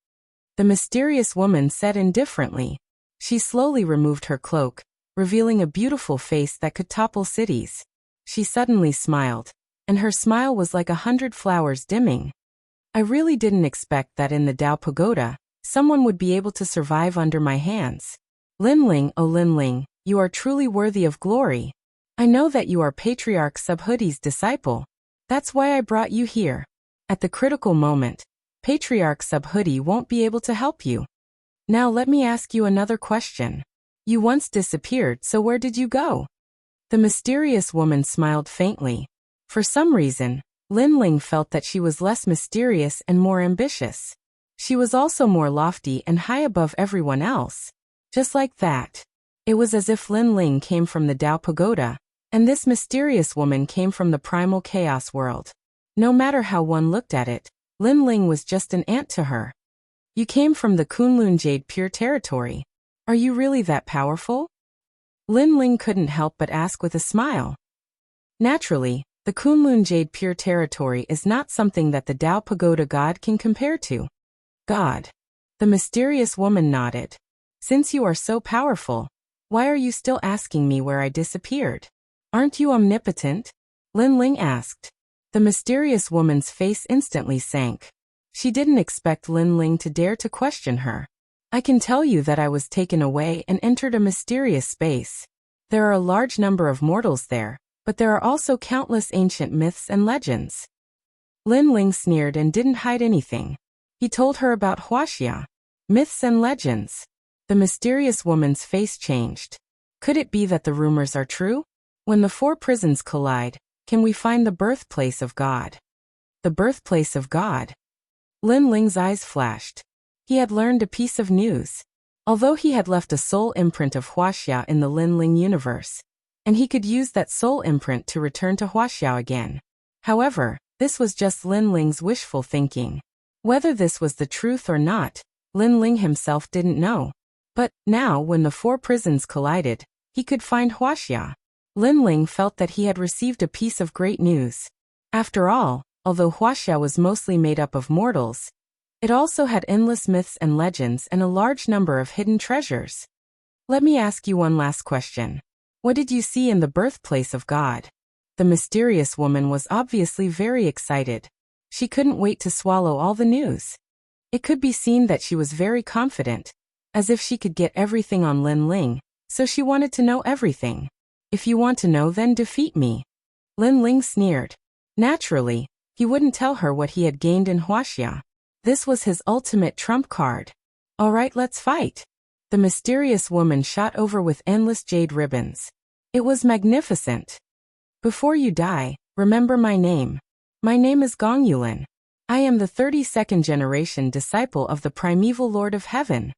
The mysterious woman said indifferently. She slowly removed her cloak, revealing a beautiful face that could topple cities. She suddenly smiled, and her smile was like 100 flowers dimming. I really didn't expect that in the Dao Pagoda, someone would be able to survive under my hands. Lin Ling, oh Lin Ling, you are truly worthy of glory. I know that you are Patriarch Subhuti's disciple. That's why I brought you here. At the critical moment, Patriarch Subhuti won't be able to help you. Now let me ask you another question. You once disappeared, so where did you go? The mysterious woman smiled faintly. For some reason, Lin Ling felt that she was less mysterious and more ambitious. She was also more lofty and high above everyone else. Just like that. It was as if Lin Ling came from the Dao Pagoda, and this mysterious woman came from the primal chaos world. No matter how one looked at it, Lin Ling was just an ant to her. You came from the Kunlun Jade Pure territory. Are you really that powerful? Lin Ling couldn't help but ask with a smile. Naturally, the Kunlun Jade Pure territory is not something that the Dao Pagoda god can compare to. God. The mysterious woman nodded. Since you are so powerful, why are you still asking me where I disappeared? Aren't you omnipotent? Lin Ling asked. The mysterious woman's face instantly sank. She didn't expect Lin Ling to dare to question her. I can tell you that I was taken away and entered a mysterious space. There are a large number of mortals there, but there are also countless ancient myths and legends. Lin Ling sneered and didn't hide anything. He told her about Wuxia. Myths and legends. The mysterious woman's face changed. Could it be that the rumors are true? When the 4 prisons collide, can we find the birthplace of God? The birthplace of God? Lin Ling's eyes flashed. He had learned a piece of news. Although he had left a soul imprint of Wuxia in the Lin Ling universe, and he could use that soul imprint to return to Wuxia again. However, this was just Lin Ling's wishful thinking. Whether this was the truth or not, Lin Ling himself didn't know. But now, when the four prisons collided, he could find Wuxia. Lin Ling felt that he had received a piece of great news. After all, although Wuxia was mostly made up of mortals, it also had endless myths and legends and a large number of hidden treasures. Let me ask you one last question. What did you see in the birthplace of God? The mysterious woman was obviously very excited. She couldn't wait to swallow all the news. It could be seen that she was very confident, as if she could get everything on Lin Ling, so she wanted to know everything. If you want to know, then defeat me. Lin Ling sneered. Naturally, he wouldn't tell her what he had gained in Wuxia. This was his ultimate trump card. All right, let's fight. The mysterious woman shot over with endless jade ribbons. It was magnificent. Before you die, remember my name. My name is Gong Yulin. I am the 32nd generation disciple of the primeval Lord of Heaven.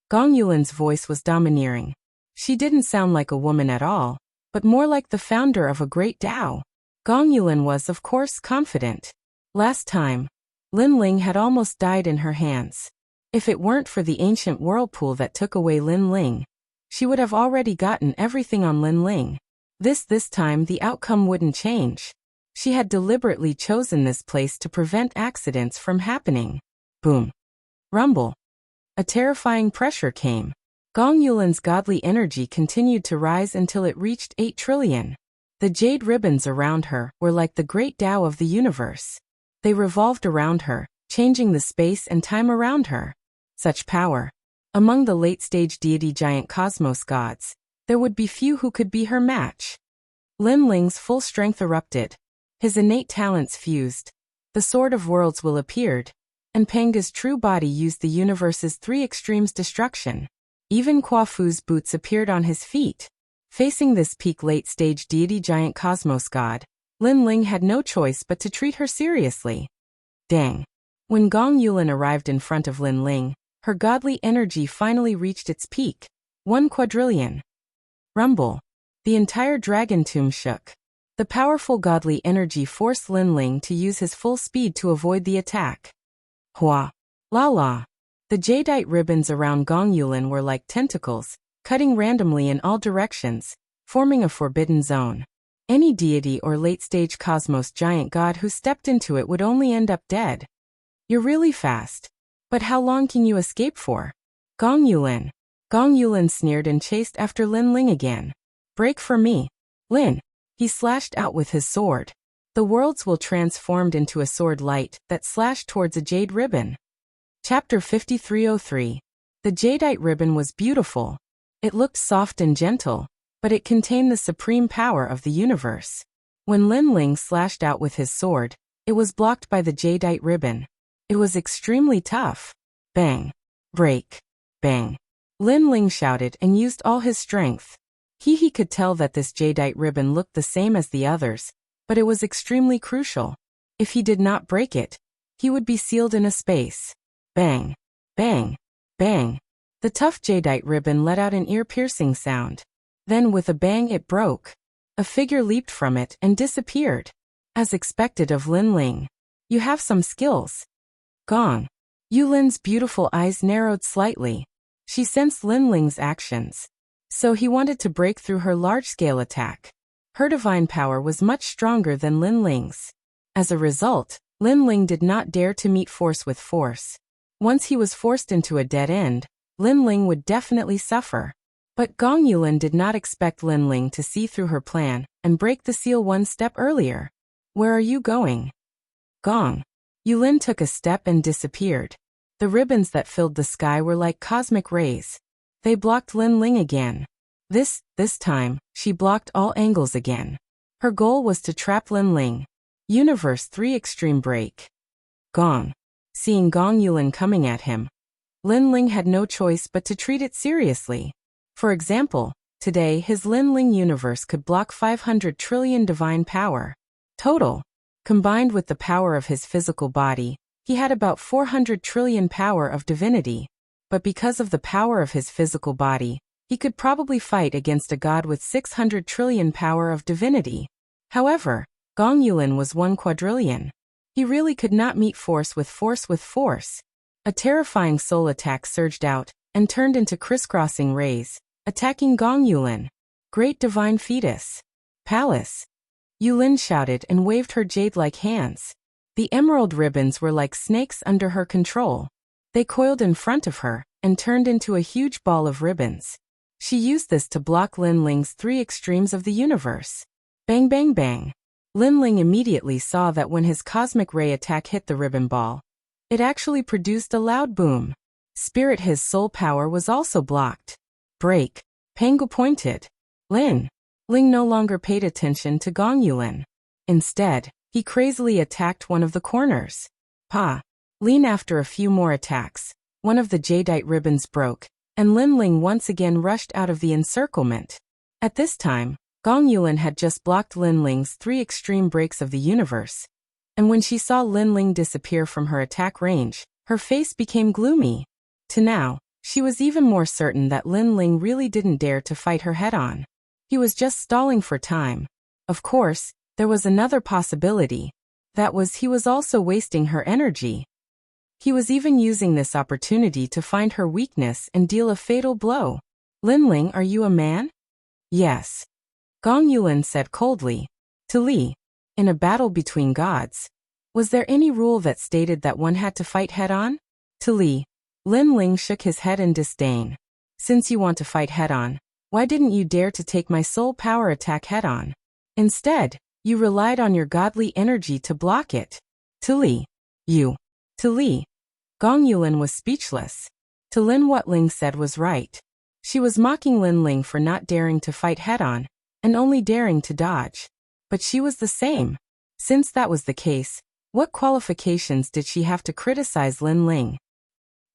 Gong Yulin's voice was domineering. She didn't sound like a woman at all, but more like the founder of a great Tao. Gong Yulin was, of course, confident. Last time, Lin Ling had almost died in her hands. If it weren't for the ancient whirlpool that took away Lin Ling, she would have already gotten everything on Lin Ling. This time the outcome wouldn't change. She had deliberately chosen this place to prevent accidents from happening. Boom. Rumble. A terrifying pressure came. Gong Yulin's godly energy continued to rise until it reached 8 trillion. The jade ribbons around her were like the great Tao of the universe. They revolved around her, changing the space and time around her. Such power. Among the late-stage deity giant cosmos gods, there would be few who could be her match. Lin Ling's full strength erupted. His innate talents fused. The Sword of Worlds will appeared, and Penga's true body used the universe's 3 extremes destruction. Even Quafu's boots appeared on his feet. Facing this peak late-stage deity giant cosmos god, Lin Ling had no choice but to treat her seriously. Dang. When Gong Yulin arrived in front of Lin Ling, her godly energy finally reached its peak. 1 quadrillion. Rumble. The entire dragon tomb shook. The powerful godly energy forced Lin Ling to use his full speed to avoid the attack. Hua. La la. The jadeite ribbons around Gong Yulin were like tentacles, cutting randomly in all directions, forming a forbidden zone. Any deity or late-stage cosmos giant god who stepped into it would only end up dead. You're really fast. But how long can you escape for? Gong Yulin. Gong Yulin sneered and chased after Lin Ling again. Break for me. Lin. He slashed out with his sword. The worlds will transformed into a sword light that slashed towards a jade ribbon. Chapter 5303. The jadeite ribbon was beautiful. It looked soft and gentle, but it contained the supreme power of the universe. When Lin Ling slashed out with his sword, it was blocked by the jadeite ribbon. It was extremely tough. Bang. Break. Bang. Lin Ling shouted and used all his strength. He could tell that this jadeite ribbon looked the same as the others, but it was extremely crucial. If he did not break it, he would be sealed in a space. Bang. Bang. Bang. The tough jadeite ribbon let out an ear-piercing sound. Then with a bang it broke. A figure leaped from it and disappeared. As expected of Lin Ling. You have some skills. Gong. Yulin's beautiful eyes narrowed slightly. She sensed Lin Ling's actions. So he wanted to break through her large-scale attack. Her divine power was much stronger than Lin Ling's. As a result, Lin Ling did not dare to meet force with force. Once he was forced into a dead end, Lin Ling would definitely suffer. But Gong Yulin did not expect Lin Ling to see through her plan and break the seal one step earlier. Where are you going? Gong. Yulin took a step and disappeared. The ribbons that filled the sky were like cosmic rays. They blocked Lin Ling again. This time, she blocked all angles again. Her goal was to trap Lin Ling. Universe 3 Extreme Break. Gong. Seeing Gong Yulin coming at him, Lin Ling had no choice but to treat it seriously. For example, today his Lin Ling universe could block 500 trillion divine power. Total. Combined with the power of his physical body, he had about 400 trillion power of divinity. But because of the power of his physical body, he could probably fight against a god with 600 trillion power of divinity. However, Gong Yulin was 1 quadrillion. He really could not meet force with force with force. A terrifying soul attack surged out and turned into crisscrossing rays, attacking Gong Yulin. Great divine fetus. Palace. Yulin shouted and waved her jade-like hands. The emerald ribbons were like snakes under her control. They coiled in front of her and turned into a huge ball of ribbons. She used this to block Lin Ling's three extremes of the universe. Bang bang bang. Lin Ling immediately saw that when his cosmic ray attack hit the ribbon ball, it actually produced a loud boom. Spirit, his soul power was also blocked. Break. Pangu pointed. Lin Ling no longer paid attention to Gong Yulin. Instead, he crazily attacked one of the corners. Pa. Lean. After a few more attacks, one of the jadeite ribbons broke, and Lin Ling once again rushed out of the encirclement. At this time, Gong Yulin had just blocked Lin Ling's three extreme breaks of the universe, and when she saw Lin Ling disappear from her attack range, her face became gloomy. To now, she was even more certain that Lin Ling really didn't dare to fight her head-on. He was just stalling for time. Of course, there was another possibility. That was, he was also wasting her energy. He was even using this opportunity to find her weakness and deal a fatal blow. Lin Ling, are you a man? Yes. Gong Yulin said coldly. To Li, in a battle between gods, was there any rule that stated that one had to fight head-on? To Li, Lin Ling shook his head in disdain. Since you want to fight head-on, why didn't you dare to take my soul power attack head-on? Instead, you relied on your godly energy to block it. To Li, you. To Li. Gong Yulin was speechless. To Lin, what Ling said was right. She was mocking Lin Ling for not daring to fight head-on, and only daring to dodge. But she was the same. Since that was the case, what qualifications did she have to criticize Lin Ling?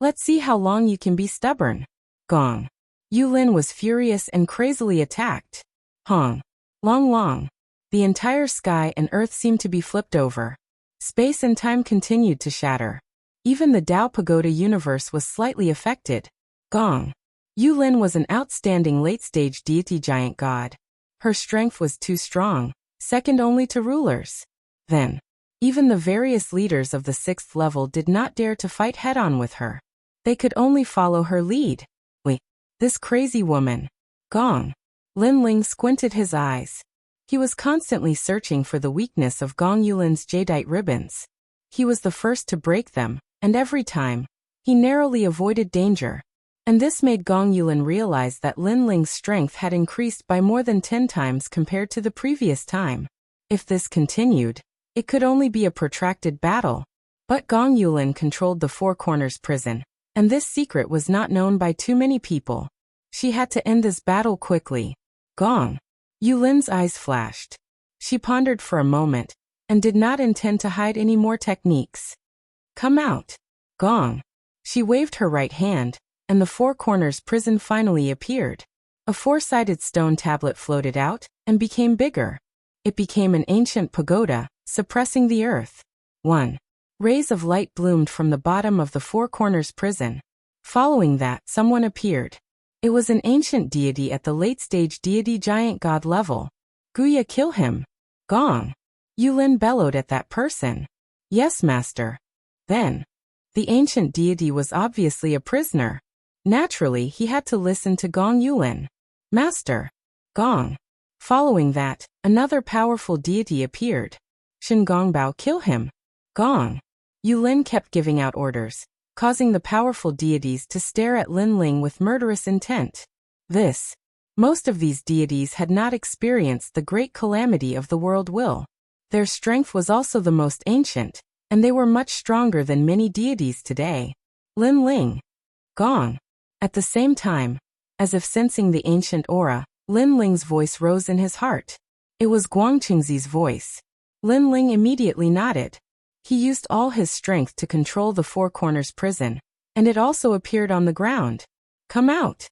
Let's see how long you can be stubborn. Gong Yulin was furious and crazily attacked. Hong. Long. The entire sky and earth seemed to be flipped over. Space and time continued to shatter. Even the Tao Pagoda universe was slightly affected. Gong Yulin was an outstanding late-stage deity giant god. Her strength was too strong, second only to rulers. Then, even the various leaders of the 6th level did not dare to fight head-on with her. They could only follow her lead. Wait, this crazy woman. Gong Lin Ling squinted his eyes. He was constantly searching for the weakness of Gong Yulin's jadeite ribbons. He was the first to break them, and every time, he narrowly avoided danger. And this made Gong Yulin realize that Lin Ling's strength had increased by more than 10 times compared to the previous time. If this continued, it could only be a protracted battle. But Gong Yulin controlled the Four Corners prison, and this secret was not known by too many people. She had to end this battle quickly. Gong Yulin's eyes flashed. She pondered for a moment, and did not intend to hide any more techniques. Come out. Gong. She waved her right hand, and the Four Corners prison finally appeared. A four-sided stone tablet floated out, and became bigger. It became an ancient pagoda, suppressing the earth. 1. Rays of light bloomed from the bottom of the Four Corners prison. Following that, someone appeared. It was an ancient deity at the late-stage deity giant god level. Guya, kill him. Gong Yulin bellowed at that person. Yes, master. Then, the ancient deity was obviously a prisoner. Naturally, he had to listen to Gong Yulin. Master. Gong. Following that, another powerful deity appeared. Shin Gongbao, kill him. Gong Yulin kept giving out orders, causing the powerful deities to stare at Lin Ling with murderous intent. Most of these deities had not experienced the great calamity of the world will. Their strength was also the most ancient, and they were much stronger than many deities today. Lin Ling. Gong. At the same time, as if sensing the ancient aura, Lin Ling's voice rose in his heart. It was Guangqingzi's voice. Lin Ling immediately nodded. He used all his strength to control the Four Corners prison, and it also appeared on the ground. Come out.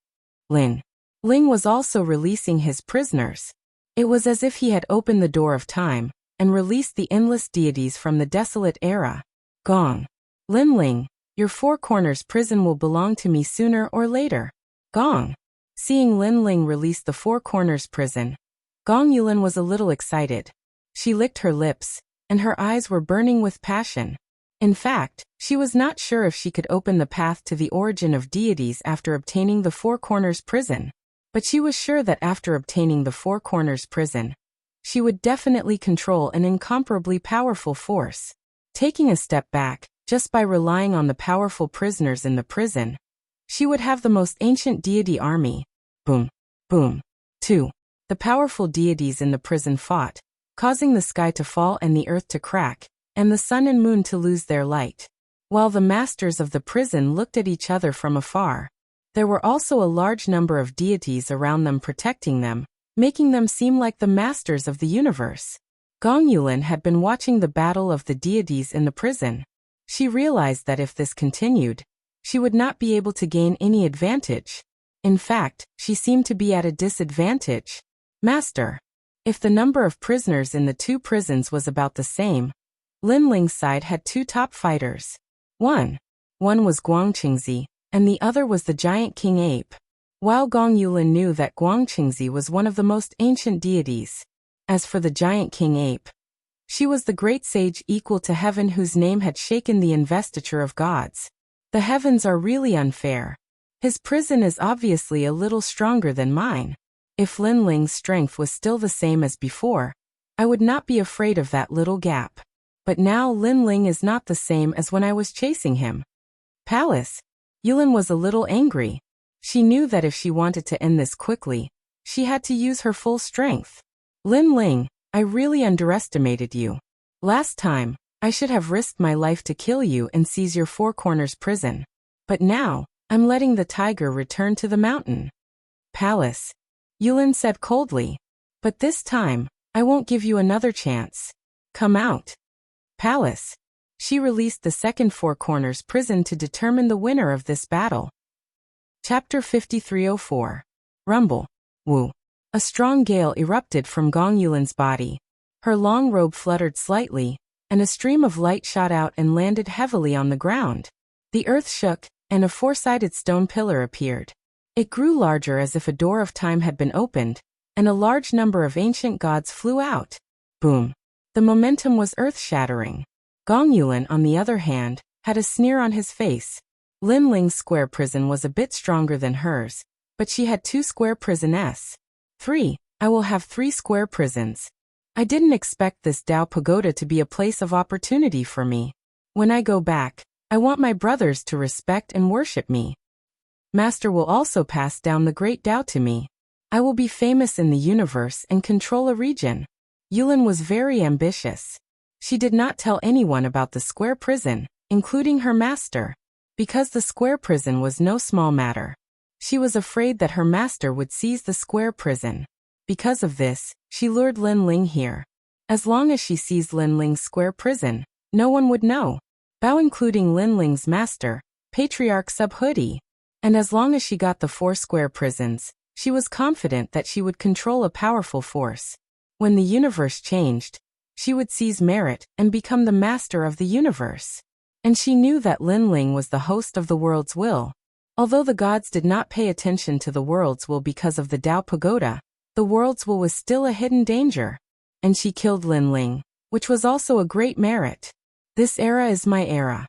Lin Ling was also releasing his prisoners. It was as if he had opened the door of time, and released the endless deities from the desolate era. Gong. Lin Ling, your Four Corners prison will belong to me sooner or later. Gong. Seeing Lin Ling release the Four Corners prison, Gong Yulin was a little excited. She licked her lips, and her eyes were burning with passion. In fact, she was not sure if she could open the path to the origin of deities after obtaining the Four Corners prison. But she was sure that after obtaining the Four Corners prison, she would definitely control an incomparably powerful force. Taking a step back, just by relying on the powerful prisoners in the prison, she would have the most ancient deity army. Boom. Boom. 2. The powerful deities in the prison fought, causing the sky to fall and the earth to crack, and the sun and moon to lose their light. While the masters of the prison looked at each other from afar, there were also a large number of deities around them protecting them, making them seem like the masters of the universe. Gong Yulin had been watching the battle of the deities in the prison. She realized that if this continued, she would not be able to gain any advantage. In fact, she seemed to be at a disadvantage. Master. If the number of prisoners in the two prisons was about the same, Lin Ling's side had two top fighters. One was Guangqingzi, and the other was the giant king ape. While Gong Yulin knew that Guangqingzi was one of the most ancient deities. As for the giant king ape, she was the great sage equal to heaven whose name had shaken the investiture of gods. The heavens are really unfair. His prison is obviously a little stronger than mine. If Lin Ling's strength was still the same as before, I would not be afraid of that little gap. But now Lin Ling is not the same as when I was chasing him. Palace. Yulin was a little angry. She knew that if she wanted to end this quickly, she had to use her full strength. Lin Ling, I really underestimated you. Last time, I should have risked my life to kill you and seize your Four Corners prison. But now, I'm letting the tiger return to the mountain. Palace. Yulin said coldly. But this time, I won't give you another chance. Come out. Palace. She released the second Four Corners prison to determine the winner of this battle. Chapter 5304. Rumble. Wu. A strong gale erupted from Gong Yulin's body. Her long robe fluttered slightly, and a stream of light shot out and landed heavily on the ground. The earth shook, and a four-sided stone pillar appeared. It grew larger as if a door of time had been opened, and a large number of ancient gods flew out. Boom. The momentum was earth-shattering. Gong Yulin, on the other hand, had a sneer on his face. Lin Ling's square prison was a bit stronger than hers, but she had 2 square prisons. 3. I will have 3 square prisons. I didn't expect this Dao Pagoda to be a place of opportunity for me. When I go back, I want my brothers to respect and worship me. Master will also pass down the great Dao to me. I will be famous in the universe and control a region. Yulin was very ambitious. She did not tell anyone about the square prison, including her master, because the square prison was no small matter. She was afraid that her master would seize the square prison. Because of this, she lured Lin Ling here. As long as she seized Lin Ling's square prison, no one would know. Bao including Lin Ling's master, Patriarch Subhoodie. And as long as she got the 4 square prisons, she was confident that she would control a powerful force. When the universe changed, she would seize merit and become the master of the universe. And she knew that Lin Ling was the host of the world's will. Although the gods did not pay attention to the world's will because of the Dao Pagoda, the world's will was still a hidden danger. And she killed Lin Ling, which was also a great merit. This era is my era.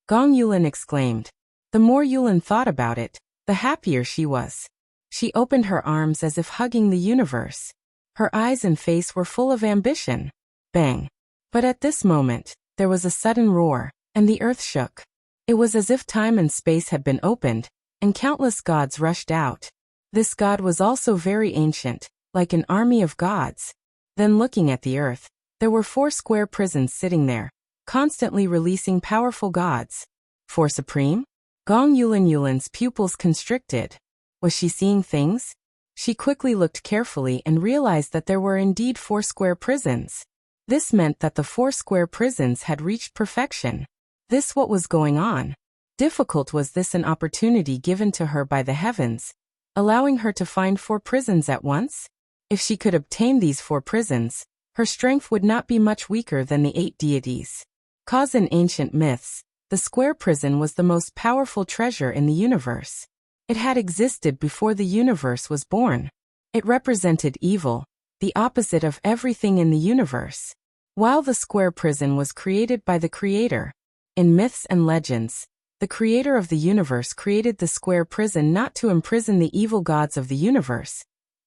Gong Yulin exclaimed. The more Yulin thought about it, the happier she was. She opened her arms as if hugging the universe. Her eyes and face were full of ambition. Bang. But at this moment, there was a sudden roar, and the earth shook. It was as if time and space had been opened, and countless gods rushed out. This god was also very ancient, like an army of gods. Then looking at the earth, there were 4 square prisons sitting there, constantly releasing powerful gods. 4 supreme? Gong Yulin's pupils constricted. Was she seeing things? She quickly looked carefully and realized that there were indeed 4 square prisons. This meant that the 4 square prisons had reached perfection. This what was going on. Difficult was this an opportunity given to her by the heavens, allowing her to find 4 prisons at once? If she could obtain these 4 prisons, her strength would not be much weaker than the 8 deities. Cause in ancient myths, the square prison was the most powerful treasure in the universe. It had existed before the universe was born. It represented evil, the opposite of everything in the universe. While the square prison was created by the Creator. In myths and legends, the Creator of the universe created the square prison not to imprison the evil gods of the universe,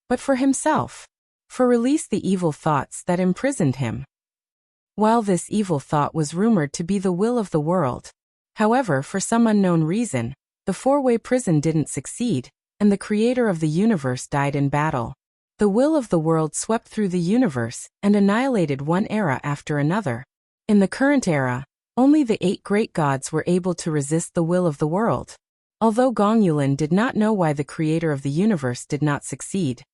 but for himself, for release the evil thoughts that imprisoned him. While this evil thought was rumored to be the will of the world, however, for some unknown reason, the four-way prison didn't succeed, and the Creator of the universe died in battle. The will of the world swept through the universe and annihilated one era after another. In the current era, only the 8 great gods were able to resist the will of the world. Although Gong Yulin did not know why the Creator of the universe did not succeed,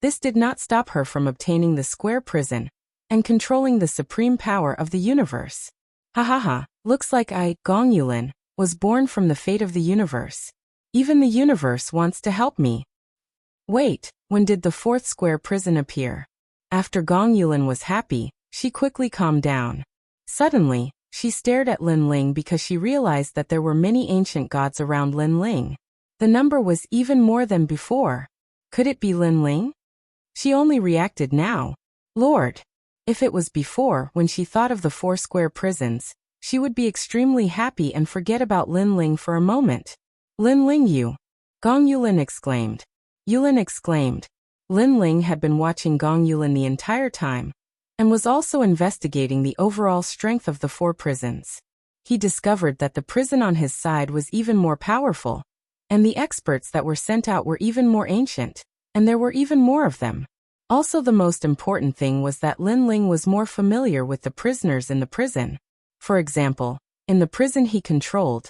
this did not stop her from obtaining the square prison and controlling the supreme power of the universe. Ha ha ha, looks like I, Gong Yulin, was born from the fate of the universe. Even the universe wants to help me. Wait, when did the 4th square prison appear? After Gong Yulin was happy, she quickly calmed down. Suddenly, she stared at Lin Ling because she realized that there were many ancient gods around Lin Ling. The number was even more than before. Could it be Lin Ling? She only reacted now. Lord! If it was before, when she thought of the 4 square prisons, she would be extremely happy and forget about Lin Ling for a moment. Lin Ling, you! Gong Yulin exclaimed. Yulin exclaimed. Lin Ling had been watching Gong Yulin the entire time, and was also investigating the overall strength of the 4 prisons. He discovered that the prison on his side was even more powerful, and the experts that were sent out were even more ancient, and there were even more of them. Also, the most important thing was that Lin Ling was more familiar with the prisoners in the prison. For example, in the prison he controlled,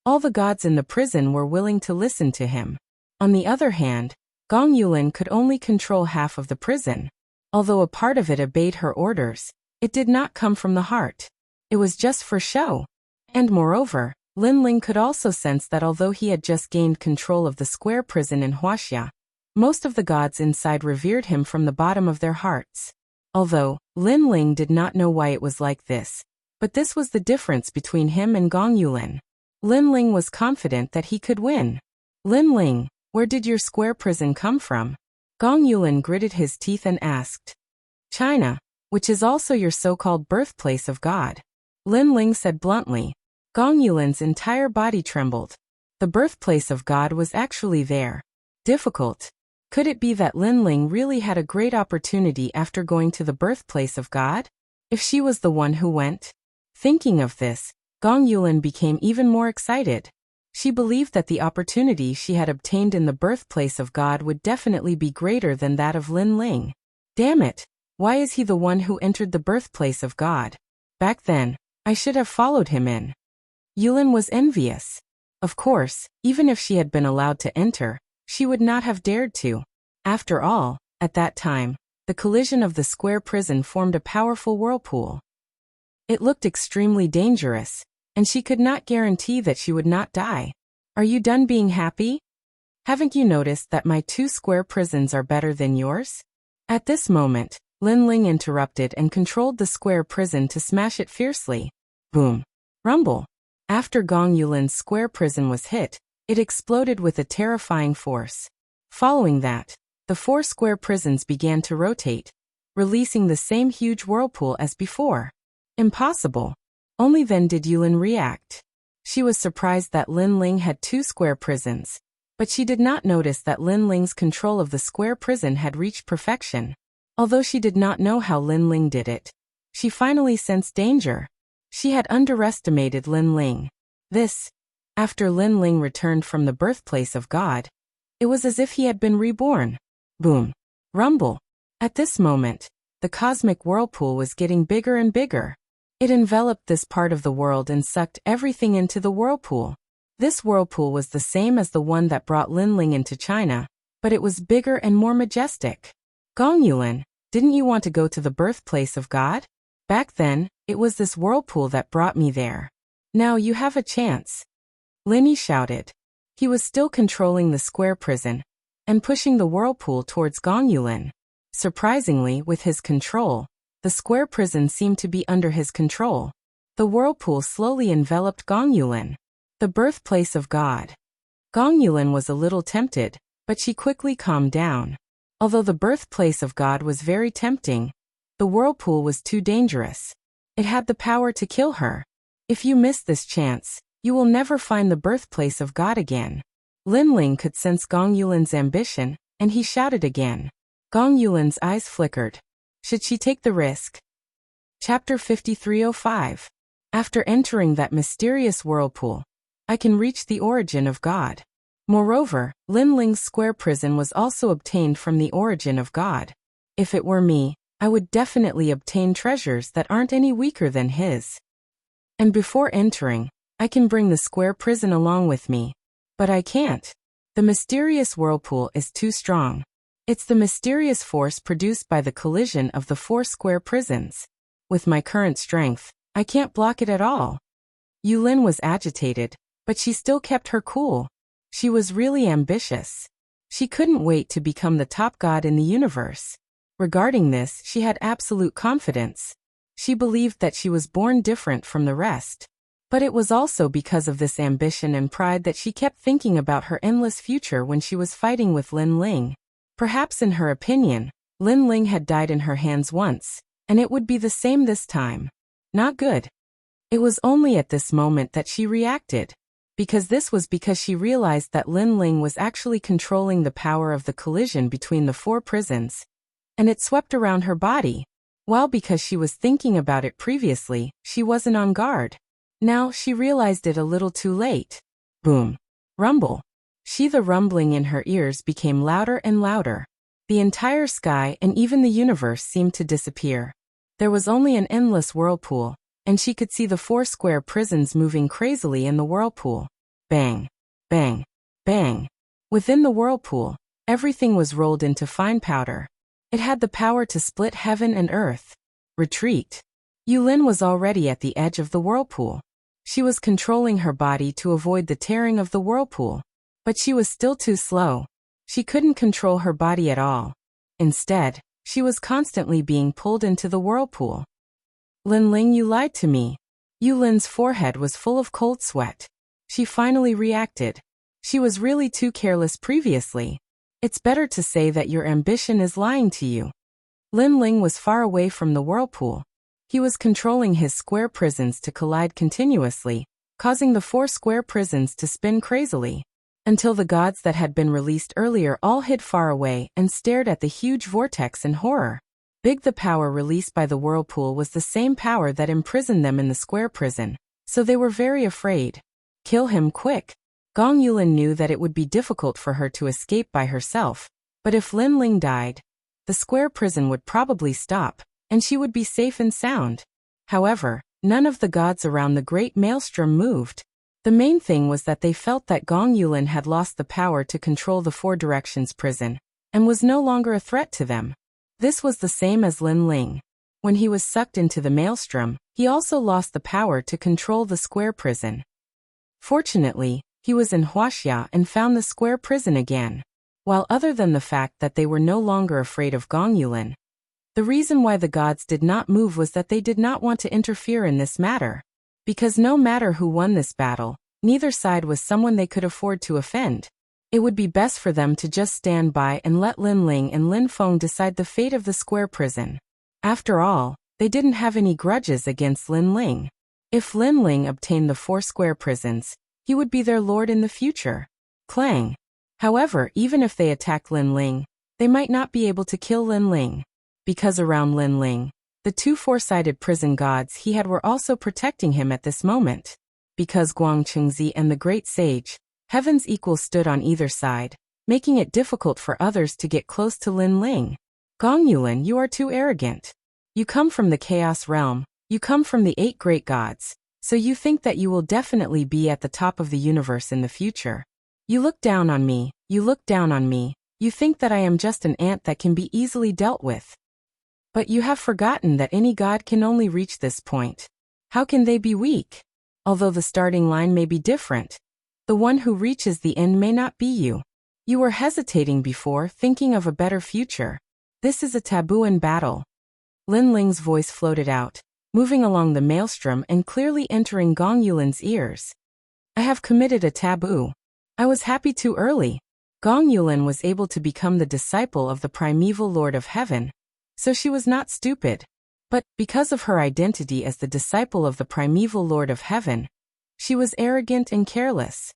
all the gods in the prison were willing to listen to him. On the other hand, Gong Yulin could only control half of the prison. Although a part of it obeyed her orders, it did not come from the heart. It was just for show. And moreover, Lin Ling could also sense that although he had just gained control of the square prison in Wuxia, most of the gods inside revered him from the bottom of their hearts. Although, Lin Ling did not know why it was like this, but this was the difference between him and Gong Yulin. Lin Ling was confident that he could win. Lin Ling, where did your square prison come from? Gong Yulin gritted his teeth and asked. China, which is also your so-called birthplace of God. Lin Ling said bluntly. Gong Yulin's entire body trembled. The birthplace of God was actually there. Difficult. Could it be that Lin Ling really had a great opportunity after going to the birthplace of God? If she was the one who went? Thinking of this, Gong Yulin became even more excited. She believed that the opportunity she had obtained in the birthplace of God would definitely be greater than that of Lin Ling. Damn it! Why is he the one who entered the birthplace of God? Back then, I should have followed him in. Yulin was envious. Of course, even if she had been allowed to enter, she would not have dared to. After all, at that time, the collision of the square prison formed a powerful whirlpool. It looked extremely dangerous, and she could not guarantee that she would not die. Are you done being happy? Haven't you noticed that my 2 square prisons are better than yours? At this moment, Lin Ling interrupted and controlled the square prison to smash it fiercely. Boom. Rumble. After Gong Yulin's square prison was hit, it exploded with a terrifying force. Following that, the 4 square prisons began to rotate, releasing the same huge whirlpool as before. Impossible. Only then did Yulin react. She was surprised that Lin Ling had 2 square prisons, but she did not notice that Lin Ling's control of the square prison had reached perfection. Although she did not know how Lin Ling did it, she finally sensed danger. She had underestimated Lin Ling. After Lin Ling returned from the birthplace of God, it was as if he had been reborn. Boom. Rumble. At this moment, the cosmic whirlpool was getting bigger and bigger. It enveloped this part of the world and sucked everything into the whirlpool. This whirlpool was the same as the one that brought Lin Ling into China, but it was bigger and more majestic. Gong Yulin, didn't you want to go to the birthplace of God? Back then, it was this whirlpool that brought me there. Now you have a chance. Linny shouted. He was still controlling the square prison and pushing the whirlpool towards Gong Yulin. Surprisingly, with his control, the square prison seemed to be under his control. The whirlpool slowly enveloped Gong Yulin. The birthplace of God. Gong Yulin was a little tempted, but she quickly calmed down. Although the birthplace of God was very tempting, The whirlpool was too dangerous. It had the power to kill her. If you miss this chance, you will never find the birthplace of God again. Lin Ling could sense Gong Yulin's ambition, and he shouted again. Gong Yulin's eyes flickered. Should she take the risk? Chapter 5305. After entering that mysterious whirlpool, I can reach the origin of God. Moreover, Lin Ling's square prison was also obtained from the origin of God. If it were me, I would definitely obtain treasures that aren't any weaker than his. And before entering, I can bring the square prison along with me. But I can't. The mysterious whirlpool is too strong. It's the mysterious force produced by the collision of the 4 square prisons. With my current strength, I can't block it at all. Yulin was agitated, but she still kept her cool. She was really ambitious. She couldn't wait to become the top god in the universe. Regarding this, she had absolute confidence. She believed that she was born different from the rest. But it was also because of this ambition and pride that she kept thinking about her endless future when she was fighting with Lin Ling. Perhaps in her opinion, Lin Ling had died in her hands once, and it would be the same this time. Not good. It was only at this moment that she reacted. Because she realized that Lin Ling was actually controlling the power of the collision between the 4 prisons. And it swept around her body. While because she was thinking about it previously, she wasn't on guard. Now she realized it a little too late. Boom. Rumble. The rumbling in her ears became louder and louder. The entire sky and even the universe seemed to disappear. There was only an endless whirlpool, and she could see the 4 square prisons moving crazily in the whirlpool. Bang. Bang. Bang. Within the whirlpool, everything was rolled into fine powder. It had the power to split heaven and earth. Retreat. Yulin was already at the edge of the whirlpool. She was controlling her body to avoid the tearing of the whirlpool. But she was still too slow. She couldn't control her body at all. Instead, she was constantly being pulled into the whirlpool. Lin Ling, you lied to me. Yulin's forehead was full of cold sweat. She finally reacted. She was really too careless previously. It's better to say that your ambition is lying to you. Lin Ling was far away from the whirlpool. He was controlling his square prisons to collide continuously, causing the 4 square prisons to spin crazily. Until the gods that had been released earlier all hid far away and stared at the huge vortex in horror. The power released by the whirlpool was the same power that imprisoned them in the square prison, so they were very afraid. Kill him quick. Gong Yulin knew that it would be difficult for her to escape by herself, but if Lin Ling died, the square prison would probably stop, and she would be safe and sound. However, none of the gods around the great maelstrom moved. The main thing was that they felt that Gong Yulin had lost the power to control the 4 directions prison, and was no longer a threat to them. This was the same as Lin Ling. When he was sucked into the maelstrom, he also lost the power to control the square prison. Fortunately, he was in Wuxia and found the square prison again. While other than the fact that they were no longer afraid of Gong Yulin, the reason why the gods did not move was that they did not want to interfere in this matter. Because no matter who won this battle, neither side was someone they could afford to offend. It would be best for them to just stand by and let Lin Ling and Lin Feng decide the fate of the square prison. After all, they didn't have any grudges against Lin Ling. If Lin Ling obtained the 4 square prisons, he would be their lord in the future. Clang. However, even if they attack Lin Ling, they might not be able to kill Lin Ling. Because around Lin Ling, the 2 4-sided prison gods he had were also protecting him at this moment. Because Guang Chengzi and the great sage, heaven's equals stood on either side, making it difficult for others to get close to Lin Ling. Gong Yulin, you are too arrogant. You come from the chaos realm, you come from the 8 great gods, so you think that you will definitely be at the top of the universe in the future. You look down on me, you think that I am just an ant that can be easily dealt with. But you have forgotten that any god can only reach this point. How can they be weak? Although the starting line may be different, the one who reaches the end may not be you. You were hesitating before, thinking of a better future. This is a taboo in battle. Lin Ling's voice floated out, moving along the maelstrom and clearly entering Gong Yulin's ears. I have committed a taboo. I was happy too early. Gong Yulin was able to become the disciple of the primeval Lord of Heaven. so she was not stupid. But, because of her identity as the disciple of the primeval Lord of Heaven, she was arrogant and careless.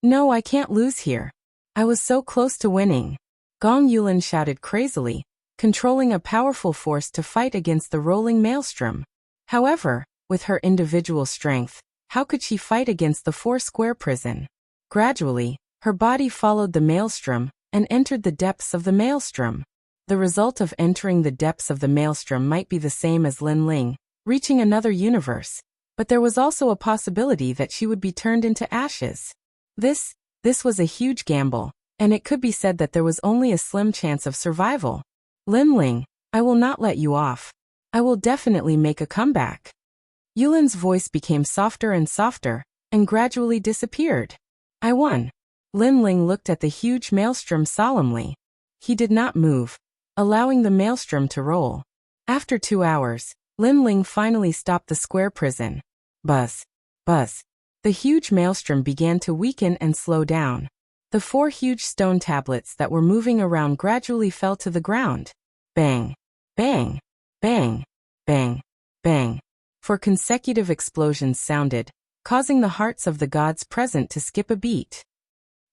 No, I can't lose here. I was so close to winning. Gong Yulan shouted crazily, controlling a powerful force to fight against the rolling maelstrom. However, with her individual strength, how could she fight against the four-square prison? Gradually, her body followed the maelstrom and entered the depths of the maelstrom. The result of entering the depths of the maelstrom might be the same as Lin Ling, reaching another universe, but there was also a possibility that she would be turned into ashes. This was a huge gamble, and it could be said that there was only a slim chance of survival. Lin Ling, I will not let you off. I will definitely make a comeback. Yulin's voice became softer and softer, and gradually disappeared. I won. Lin Ling looked at the huge maelstrom solemnly. He did not move, allowing the maelstrom to roll. After 2 hours, Lin Ling finally stopped the square prison. Buzz. Buzz. The huge maelstrom began to weaken and slow down. The 4 huge stone tablets that were moving around gradually fell to the ground. Bang. Bang. Bang. Bang. Bang. 4 consecutive explosions sounded, causing the hearts of the gods present to skip a beat.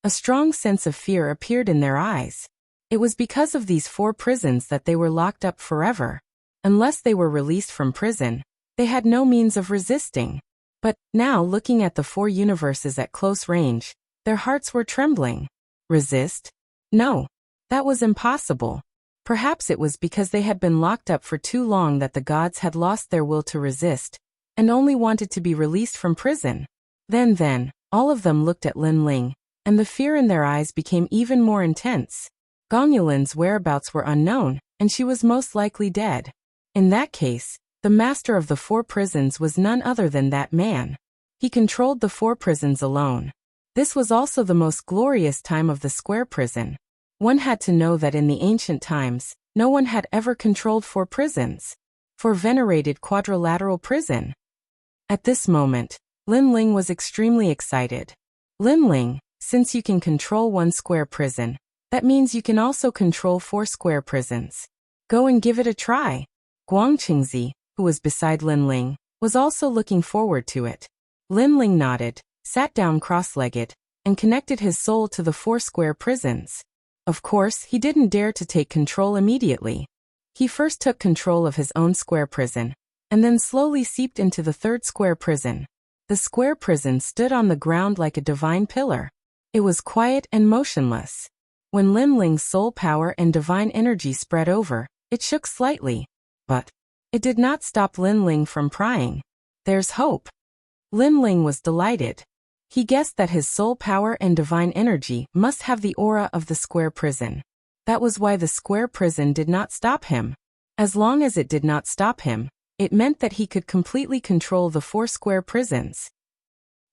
A strong sense of fear appeared in their eyes. It was because of these 4 prisons that they were locked up forever. Unless they were released from prison, they had no means of resisting. But, now looking at the 4 universes at close range, their hearts were trembling. Resist? No. That was impossible. Perhaps it was because they had been locked up for too long that the gods had lost their will to resist, and only wanted to be released from prison. Then, all of them looked at Lin Ling, and the fear in their eyes became even more intense. Gong Yulin's whereabouts were unknown, and she was most likely dead. In that case, the master of the 4 prisons was none other than that man. He controlled the 4 prisons alone. This was also the most glorious time of the square prison. One had to know that in the ancient times, no one had ever controlled 4 prisons. 4 venerated quadrilateral prison. At this moment, Lin Ling was extremely excited. Lin Ling, since you can control 1 square prison, that means you can also control 4 square prisons. Go and give it a try. Guang Qingzi, who was beside Lin Ling, was also looking forward to it. Lin Ling nodded, sat down cross-legged, and connected his soul to the 4 square prisons. Of course, he didn't dare to take control immediately. He first took control of his own square prison, and then slowly seeped into the 3rd square prison. The square prison stood on the ground like a divine pillar. It was quiet and motionless. When Lin Ling's soul power and divine energy spread over, it shook slightly. But it did not stop Lin Ling from prying. There's hope. Lin Ling was delighted. He guessed that his soul power and divine energy must have the aura of the square prison. That was why the square prison did not stop him. As long as it did not stop him, it meant that he could completely control the 4 square prisons.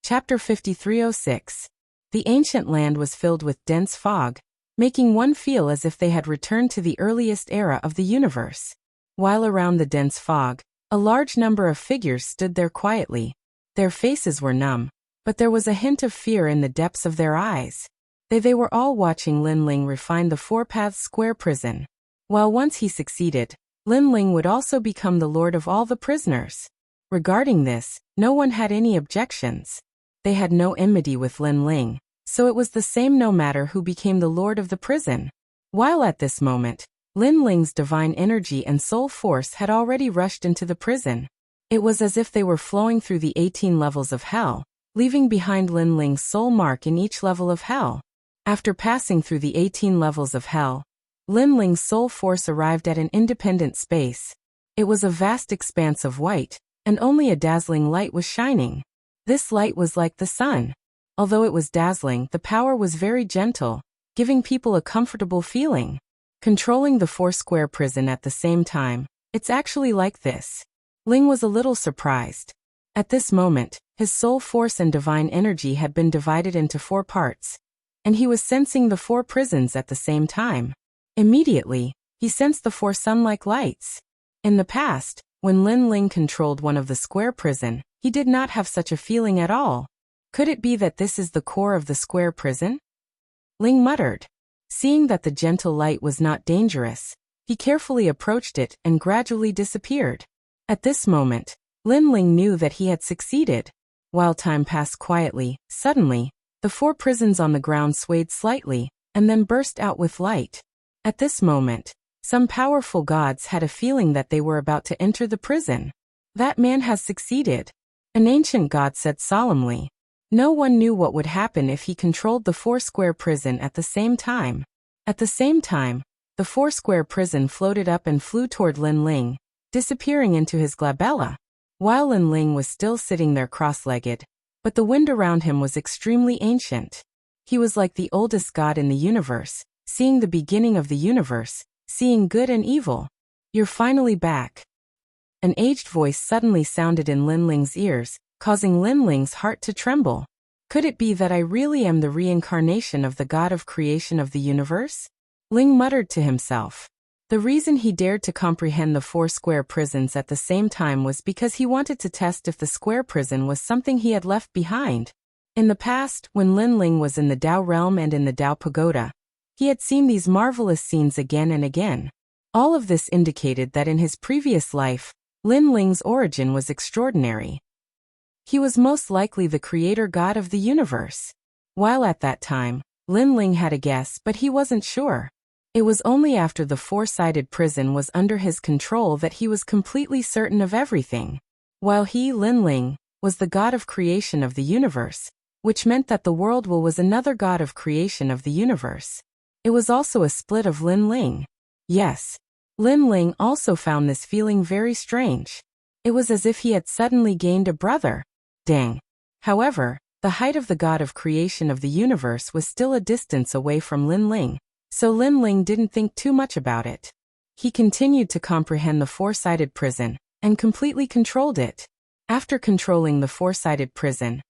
Chapter 5306. The ancient land was filled with dense fog, making one feel as if they had returned to the earliest era of the universe. While around the dense fog, a large number of figures stood there quietly. Their faces were numb, but there was a hint of fear in the depths of their eyes. They were all watching Lin Ling refine the 4 paths square prison. While once he succeeded, Lin Ling would also become the lord of all the prisoners. Regarding this, no one had any objections. They had no enmity with Lin Ling, so it was the same no matter who became the lord of the prison. While at this moment, Lin Ling's divine energy and soul force had already rushed into the prison. It was as if they were flowing through the 18 levels of hell, leaving behind Lin Ling's soul mark in each level of hell. After passing through the 18 levels of hell, Lin Ling's soul force arrived at an independent space. It was a vast expanse of white, and only a dazzling light was shining. This light was like the sun. Although it was dazzling, the power was very gentle, giving people a comfortable feeling. Controlling the 4 square prison at the same time, it's actually like this. Ling was a little surprised. At this moment, his soul force and divine energy had been divided into 4 parts, and he was sensing the 4 prisons at the same time. Immediately, he sensed the 4 sun-like lights. In the past, when Lin Ling controlled one of the square prison, he did not have such a feeling at all. Could it be that this is the core of the square prison? Ling muttered. Seeing that the gentle light was not dangerous, He carefully approached it and gradually disappeared. At this moment, Lin Ling knew that he had succeeded. While time passed quietly, suddenly, the 4 prisons on the ground swayed slightly, and then burst out with light. At this moment, some powerful gods had a feeling that they were about to enter the prison. That man has succeeded, an ancient god said solemnly. No one knew what would happen if he controlled the 4-square prison at the same time. At the same time, the 4-square prison floated up and flew toward Lin Ling, disappearing into his glabella. While Lin Ling was still sitting there cross-legged, but the wind around him was extremely ancient. He was like the oldest god in the universe, seeing the beginning of the universe, seeing good and evil. You're finally back. An aged voice suddenly sounded in Lin Ling's ears, causing Lin Ling's heart to tremble. Could it be that I really am the reincarnation of the god of creation of the universe? Ling muttered to himself. The reason he dared to comprehend the 4 square prisons at the same time was because he wanted to test if the square prison was something he had left behind. In the past, when Lin Ling was in the Dao realm and in the Dao pagoda, he had seen these marvelous scenes again and again. All of this indicated that in his previous life, Lin Ling's origin was extraordinary. He was most likely the creator god of the universe. While at that time, Lin Ling had a guess, but he wasn't sure. It was only after the 4-sided prison was under his control that he was completely certain of everything. While he, Lin Ling, was the god of creation of the universe, which meant that the world was another god of creation of the universe. It was also a split of Lin Ling. Yes. Lin Ling also found this feeling very strange. It was as if he had suddenly gained a brother. Dang. However, the height of the god of creation of the universe was still a distance away from Lin Ling. So Lin Ling didn't think too much about it. He continued to comprehend the 4-sided prison, and completely controlled it. After controlling the 4-sided prison,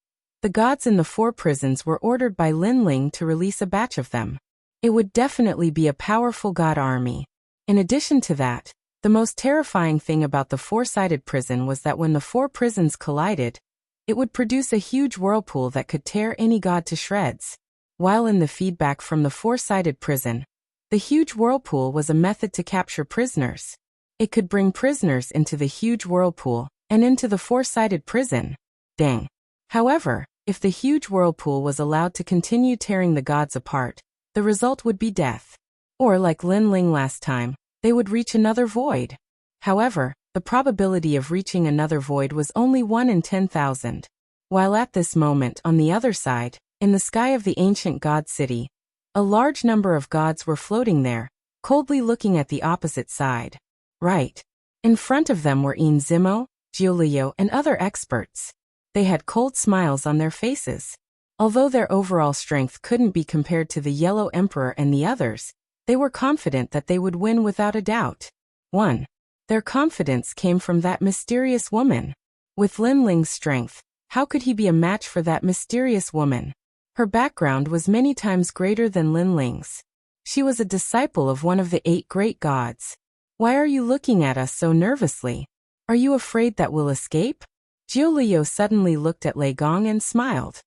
the gods in the 4 prisons were ordered by Lin Ling to release a batch of them. It would definitely be a powerful god army. In addition to that, the most terrifying thing about the 4-sided prison was that when the 4 prisons collided, it would produce a huge whirlpool that could tear any god to shreds. While in the feedback from the 4-sided prison, the huge whirlpool was a method to capture prisoners. It could bring prisoners into the huge whirlpool and into the 4-sided prison. Dang. However, if the huge whirlpool was allowed to continue tearing the gods apart, the result would be death. Or like Lin Ling last time, they would reach another void. However, the probability of reaching another void was only 1 in 10,000. While at this moment on the other side, in the sky of the ancient god city, a large number of gods were floating there, coldly looking at the opposite side. Right. In front of them were Zimo, Jiuliu, and other experts. They had cold smiles on their faces. Although their overall strength couldn't be compared to the Yellow Emperor and the others, they were confident that they would win without a doubt. 1. Their confidence came from that mysterious woman. With Lin Ling's strength, how could he be a match for that mysterious woman? Her background was many times greater than Lin Ling's. She was a disciple of one of the 8 great gods. Why are you looking at us so nervously? Are you afraid that we'll escape? Jiuliu suddenly looked at Lei Gong and smiled.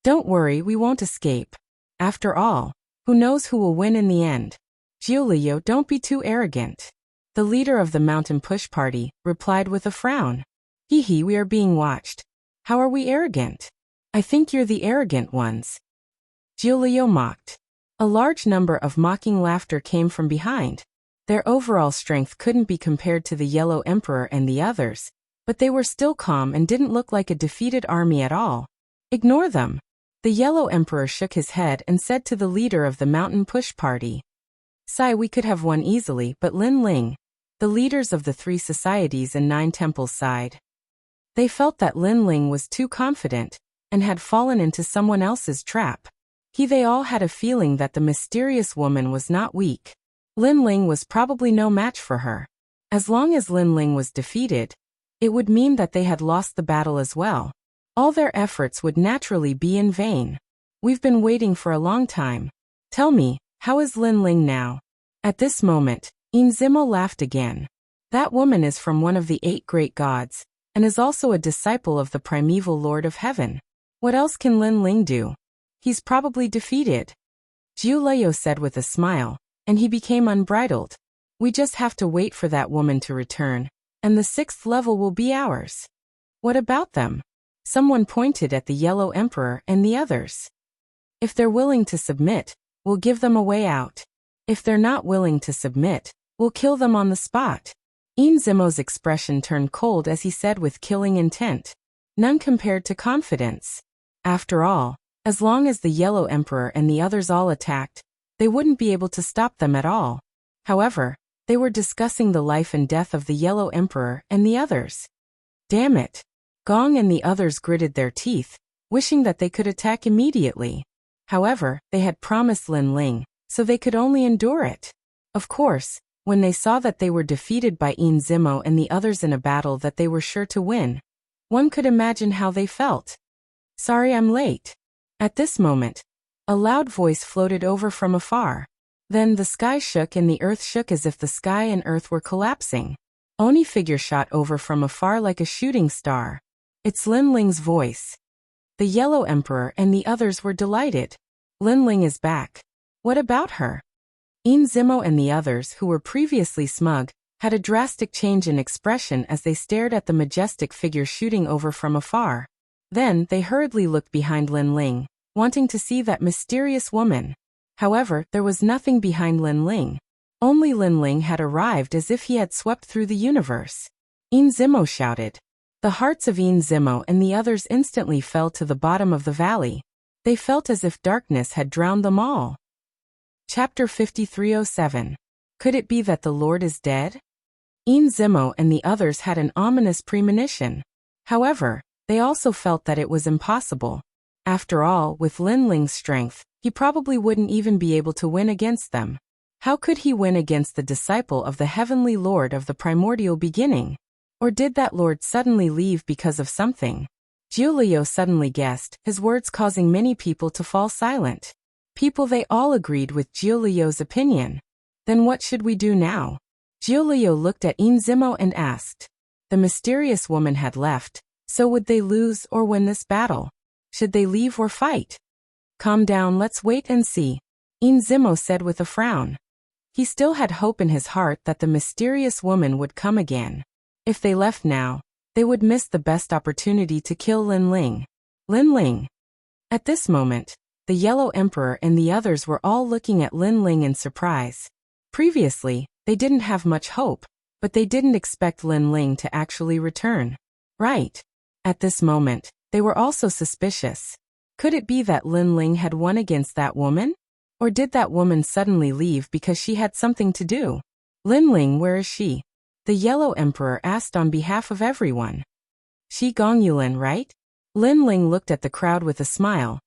Don't worry, we won't escape. After all, who knows who will win in the end? Jiuliu, don't be too arrogant. The leader of the Mountain Push Party replied with a frown. Hee, we are being watched. How are we arrogant? I think you're the arrogant ones. Jiuliu mocked. A large number of mocking laughter came from behind. Their overall strength couldn't be compared to the Yellow Emperor and the others, but they were still calm and didn't look like a defeated army at all. Ignore them. The Yellow Emperor shook his head and said to the leader of the Mountain Push Party. Sai, we could have won easily, but Lin Ling, the leaders of the 3 societies and 9 temples sighed. They felt that Lin Ling was too confident, and had fallen into someone else's trap. They all had a feeling that the mysterious woman was not weak. Lin Ling was probably no match for her. As long as Lin Ling was defeated, it would mean that they had lost the battle as well. All their efforts would naturally be in vain. We've been waiting for a long time. Tell me, how is Lin Ling now? At this moment, Zimo laughed again. That woman is from one of the 8 great gods, and is also a disciple of the primeval Lord of Heaven. What else can Lin Ling do? He's probably defeated. Jiuliu said with a smile, and he became unbridled. We just have to wait for that woman to return, and the 6th level will be ours. What about them? Someone pointed at the Yellow Emperor and the others. If they're willing to submit, we'll give them a way out. If they're not willing to submit, we'll kill them on the spot. Zimo's expression turned cold as he said with killing intent. None compared to confidence. After all, as long as the Yellow Emperor and the others all attacked, they wouldn't be able to stop them at all. However, they were discussing the life and death of the Yellow Emperor and the others. Damn it. Gong and the others gritted their teeth, wishing that they could attack immediately. However, they had promised Lin Ling, so they could only endure it. Of course, when they saw that they were defeated by Zimo and the others in a battle that they were sure to win, one could imagine how they felt. Sorry I'm late. At this moment, a loud voice floated over from afar. Then the sky shook and the earth shook as if the sky and earth were collapsing. Oni figure shot over from afar like a shooting star. It's Lin Ling's voice. The Yellow Emperor and the others were delighted. Lin Ling is back. What about her? Zimo and the others, who were previously smug, had a drastic change in expression as they stared at the majestic figure shooting over from afar. Then they hurriedly looked behind Lin Ling, wanting to see that mysterious woman. However, there was nothing behind Lin Ling. Only Lin Ling had arrived as if he had swept through the universe. Zimo shouted. The hearts of Zimo and the others instantly fell to the bottom of the valley. They felt as if darkness had drowned them all. Chapter 5307. Could it be that the Lord is dead? Zimo and the others had an ominous premonition. However, they also felt that it was impossible. After all, with Lin Ling's strength, he probably wouldn't even be able to win against them. How could he win against the disciple of the Heavenly Lord of the primordial beginning? Or did that Lord suddenly leave because of something? Giulio suddenly guessed, his words causing many people to fall silent. They all agreed with Giulio's opinion. Then what should we do now? Giulio looked at Zimo and asked. The mysterious woman had left, so would they lose or win this battle? Should they leave or fight? Calm down, let's wait and see, Zimo said with a frown. He still had hope in his heart that the mysterious woman would come again. If they left now, they would miss the best opportunity to kill Lin Ling. Lin Ling. At this moment, the Yellow Emperor and the others were all looking at Lin Ling in surprise. Previously, they didn't have much hope, but they didn't expect Lin Ling to actually return. Right. At this moment, they were also suspicious. Could it be that Lin Ling had won against that woman? Or did that woman suddenly leave because she had something to do? Lin Ling, where is she? The Yellow Emperor asked on behalf of everyone. She Gongyulin, right? Lin Ling looked at the crowd with a smile,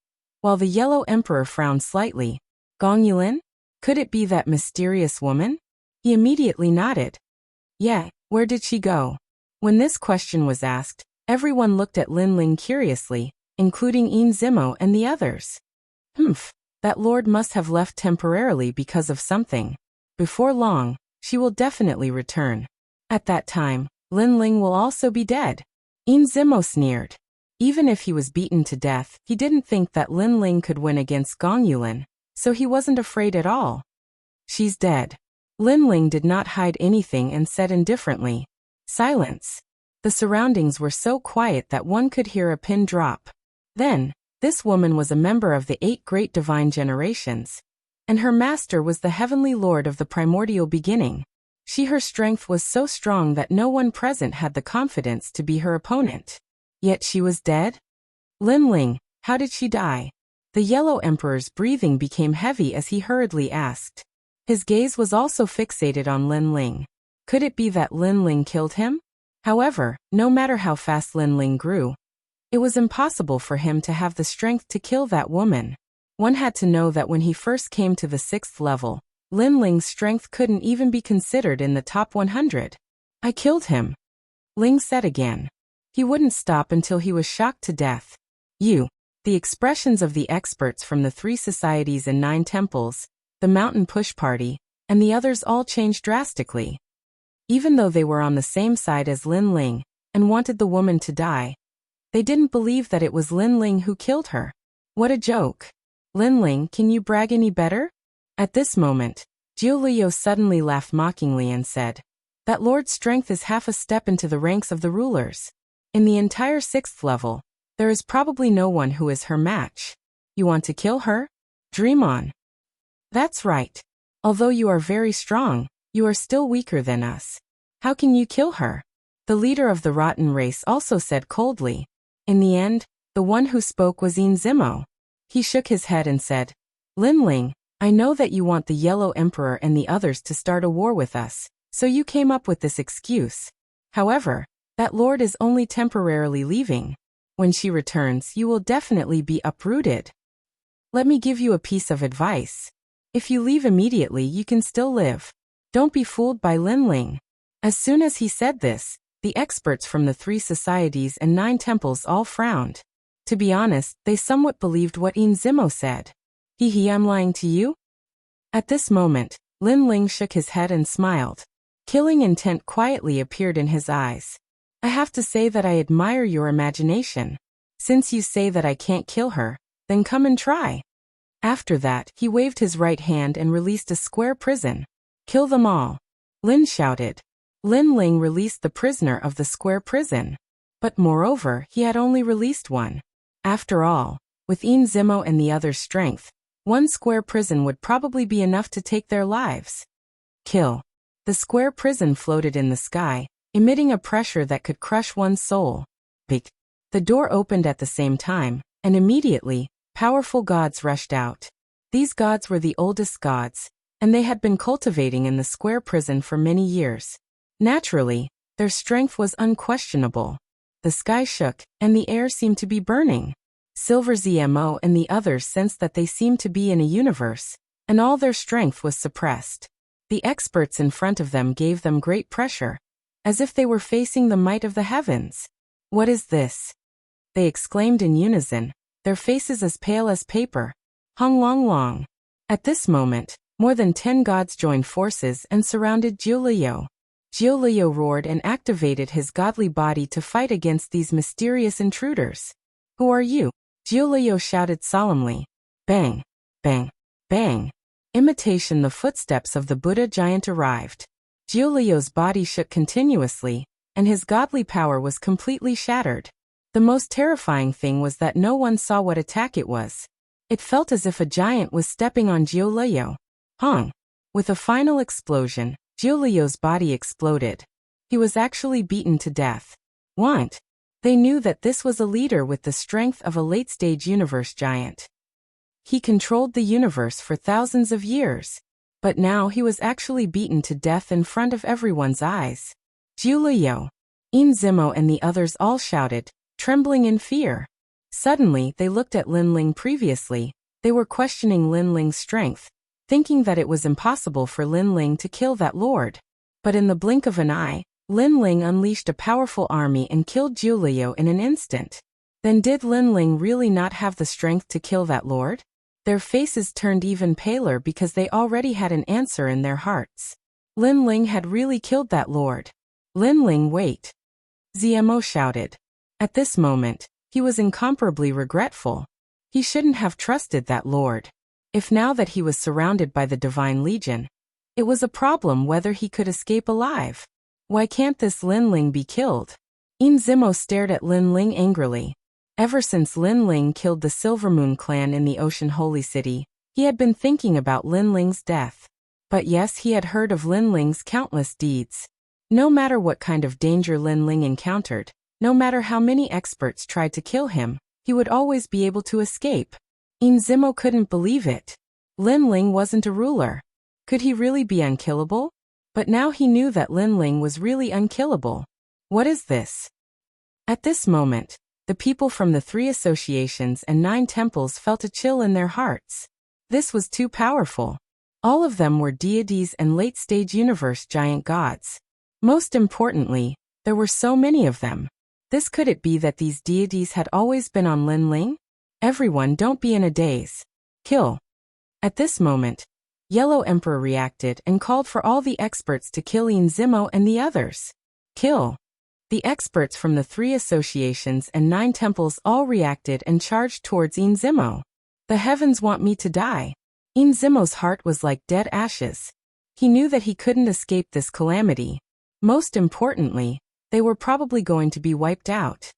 while the Yellow Emperor frowned slightly. Gongyulin? Could it be that mysterious woman? He immediately nodded. Yeah, where did she go? When this question was asked, everyone looked at Lin Ling curiously, including Zimo and the others. That lord must have left temporarily because of something. Before long, she will definitely return. At that time, Lin Ling will also be dead. Zimo sneered. Even if he was beaten to death, he didn't think that Lin Ling could win against Gongyulin, so he wasn't afraid at all. She's dead. Lin Ling did not hide anything and said indifferently. Silence. The surroundings were so quiet that one could hear a pin drop. Then, this woman was a member of the 8 great divine generations, and her master was the Heavenly Lord of the primordial beginning. Her strength was so strong that no one present had the confidence to be her opponent. Yet she was dead? Lin Ling, how did she die? The Yellow Emperor's breathing became heavy as he hurriedly asked. His gaze was also fixated on Lin Ling. Could it be that Lin Ling killed him? However, no matter how fast Lin Ling grew, it was impossible for him to have the strength to kill that woman. One had to know that when he first came to the 6th level, Lin Ling's strength couldn't even be considered in the top 100. I killed him, Ling said again. He wouldn't stop until he was shocked to death. The expressions of the experts from the 3 societies and 9 temples, the Mountain Push Party, and the others all changed drastically. Even though they were on the same side as Lin Ling and wanted the woman to die, they didn't believe that it was Lin Ling who killed her. What a joke. Lin Ling, can you brag any better? At this moment, Jiuliu suddenly laughed mockingly and said, "That Lord's strength is half a step into the ranks of the rulers. In the entire 6th level, there is probably no one who is her match. You want to kill her? Dream on." "That's right. Although you are very strong, you are still weaker than us. How can you kill her?" The leader of the rotten race also said coldly. In the end, the one who spoke was Zimo. He shook his head and said, "Linling, I know that you want the Yellow Emperor and the others to start a war with us, so you came up with this excuse. However, that lord is only temporarily leaving. When she returns, you will definitely be uprooted. Let me give you a piece of advice. If you leave immediately, you can still live. Don't be fooled by Linling." As soon as he said this, the experts from the 3 societies and 9 temples all frowned. To be honest, they somewhat believed what Zimo said. I'm lying to you?" At this moment, Linling shook his head and smiled. Killing intent quietly appeared in his eyes. "I have to say that I admire your imagination. Since you say that I can't kill her, then come and try." After that, he waved his right hand and released a square prison. "Kill them all," Lin shouted. Linling released the prisoner of the square prison. But moreover, he had only released one. After all, with Zimo and the others' strength, one square prison would probably be enough to take their lives. Kill. The square prison floated in the sky, emitting a pressure that could crush one's soul. Big. The door opened at the same time, and immediately, powerful gods rushed out. These gods were the oldest gods, and they had been cultivating in the square prison for many years. Naturally, their strength was unquestionable. The sky shook, and the air seemed to be burning. Silver Zmo and the others sensed that they seemed to be in a universe, and all their strength was suppressed. The experts in front of them gave them great pressure, as if they were facing the might of the heavens. "What is this?" they exclaimed in unison, their faces as pale as paper. "Hung Long Long." At this moment, more than 10 gods joined forces and surrounded Jiuliu. Jiuliu roared and activated his godly body to fight against these mysterious intruders. "Who are you?" Jiuliu shouted solemnly. Bang, bang, bang. Imitation the footsteps of the Buddha giant arrived. Jiuliu's body shook continuously, and his godly power was completely shattered. The most terrifying thing was that no one saw what attack it was. It felt as if a giant was stepping on Jiuliu. Hong! With a final explosion, Jiuliu's body exploded. He was actually beaten to death. Want? They knew that this was a leader with the strength of a late-stage universe giant. He controlled the universe for thousands of years. But now he was actually beaten to death in front of everyone's eyes. Jiuliu, Zimo and the others all shouted, trembling in fear. Suddenly, they looked at Linling previously. They were questioning Linling's strength, thinking that it was impossible for Linling to kill that lord. But in the blink of an eye, Linling unleashed a powerful army and killed Jiuliu in an instant. Then did Linling really not have the strength to kill that lord? Their faces turned even paler because they already had an answer in their hearts. Linling had really killed that lord. Linling, wait! Zmo shouted. At this moment, he was incomparably regretful. He shouldn't have trusted that lord. If now that he was surrounded by the Divine Legion, it was a problem whether he could escape alive. Why can't this Linling be killed? Zimo stared at Linling angrily. Ever since Linling killed the Silvermoon clan in the Ocean Holy City, he had been thinking about Linling's death. But yes, he had heard of Linling's countless deeds. No matter what kind of danger Linling encountered, no matter how many experts tried to kill him, he would always be able to escape. Zimo couldn't believe it. Linling wasn't a ruler. Could he really be unkillable? But now he knew that Linling was really unkillable. What is this? At this moment, the people from the 3 associations and 9 temples felt a chill in their hearts. This was too powerful. All of them were deities and late-stage universe giant gods. Most importantly, there were so many of them. Could it be that these deities had always been on Linling? Everyone, don't be in a daze. Kill. At this moment, Yellow Emperor reacted and called for all the experts to kill Zimo and the others. Kill. The experts from the 3 associations and 9 temples all reacted and charged towards Zimo. The heavens want me to die. Zimo's heart was like dead ashes. He knew that he couldn't escape this calamity. Most importantly, they were probably going to be wiped out.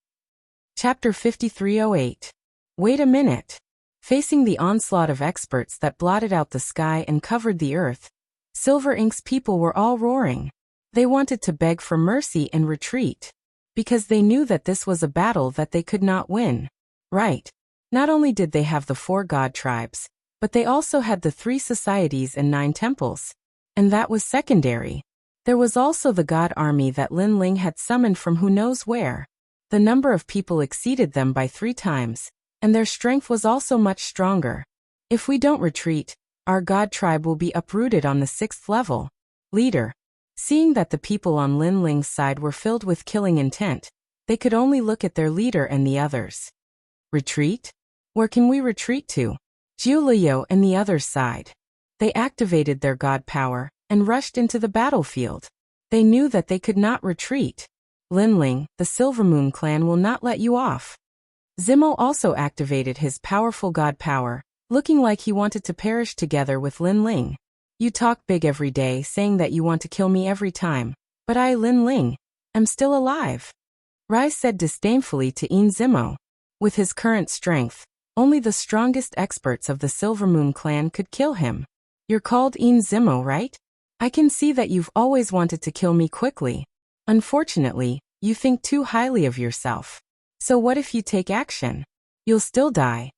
Chapter 5308. Wait a minute. Facing the onslaught of experts that blotted out the sky and covered the earth, Silver Ink's people were all roaring. They wanted to beg for mercy and retreat, because they knew that this was a battle that they could not win. Right. Not only did they have the 4 god tribes, but they also had the 3 societies and 9 temples. And that was secondary. There was also the god army that Lin Ling had summoned from who knows where. The number of people exceeded them by 3 times, and their strength was also much stronger. If we don't retreat, our god tribe will be uprooted on the 6th level. Leader. Seeing that the people on Lin Ling's side were filled with killing intent, they could only look at their leader and the others. Retreat? Where can we retreat to? Jiu Liu and the others sighed. They activated their god power and rushed into the battlefield. They knew that they could not retreat. Lin Ling, the Silvermoon clan will not let you off. Zimo also activated his powerful god power, looking like he wanted to perish together with Lin Ling. You talk big every day saying that you want to kill me every time, but I, Lin Ling, am still alive. Rai said disdainfully to Zimo. With his current strength, only the strongest experts of the Silvermoon clan could kill him. You're called Zimo, right? I can see that you've always wanted to kill me quickly. Unfortunately, you think too highly of yourself. So what if you take action? You'll still die.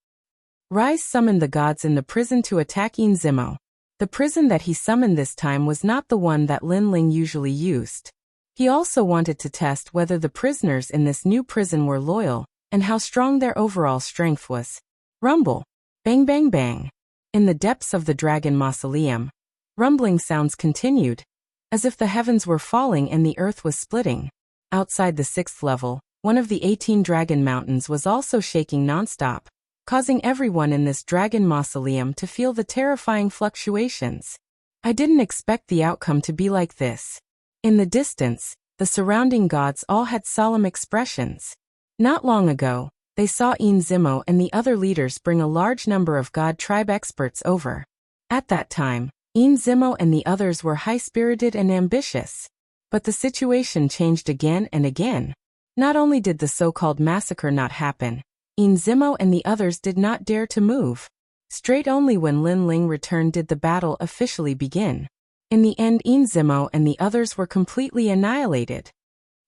Rai summoned the gods in the prison to attack Zimo. The prison that he summoned this time was not the one that Lin Ling usually used. He also wanted to test whether the prisoners in this new prison were loyal, and how strong their overall strength was. Rumble. Bang bang bang. In the depths of the dragon mausoleum, rumbling sounds continued, as if the heavens were falling and the earth was splitting. Outside the 6th level, one of the 18 dragon mountains was also shaking nonstop, causing everyone in this dragon mausoleum to feel the terrifying fluctuations. I didn't expect the outcome to be like this. In the distance, the surrounding gods all had solemn expressions. Not long ago, they saw Zimo and the other leaders bring a large number of god tribe experts over. At that time, Zimo and the others were high-spirited and ambitious. But the situation changed again and again. Not only did the so-called massacre not happen, Zimo and the others did not dare to move. Straight only when Lin Ling returned did the battle officially begin. In the end, Zimo and the others were completely annihilated.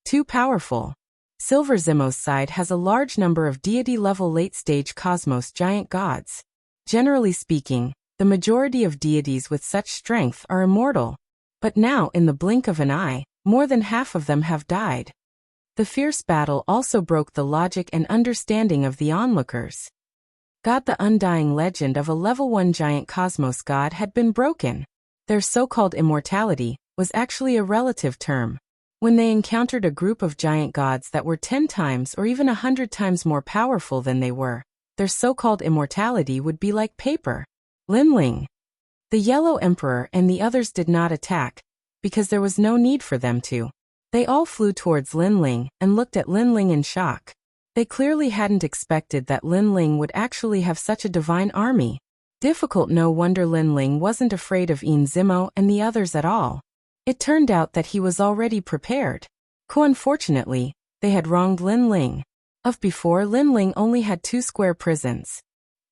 Too powerful. Silver Zimo's side has a large number of deity-level late-stage cosmos giant gods. Generally speaking, the majority of deities with such strength are immortal. But now, in the blink of an eye, more than half of them have died. The fierce battle also broke the logic and understanding of the onlookers. The undying legend of a level 1 giant cosmos god had been broken. Their so-called immortality was actually a relative term. When they encountered a group of giant gods that were 10 times or even 100 times more powerful than they were, their so-called immortality would be like paper. Lin Ling. The Yellow Emperor and the others did not attack, because there was no need for them to. They all flew towards Lin Ling and looked at Lin Ling in shock. They clearly hadn't expected that Lin Ling would actually have such a divine army. Difficult. No wonder Lin Ling wasn't afraid of Zimo and the others at all. It turned out that he was already prepared. Unfortunately, they had wronged Lin Ling. Before, Lin Ling only had 2 square prisons.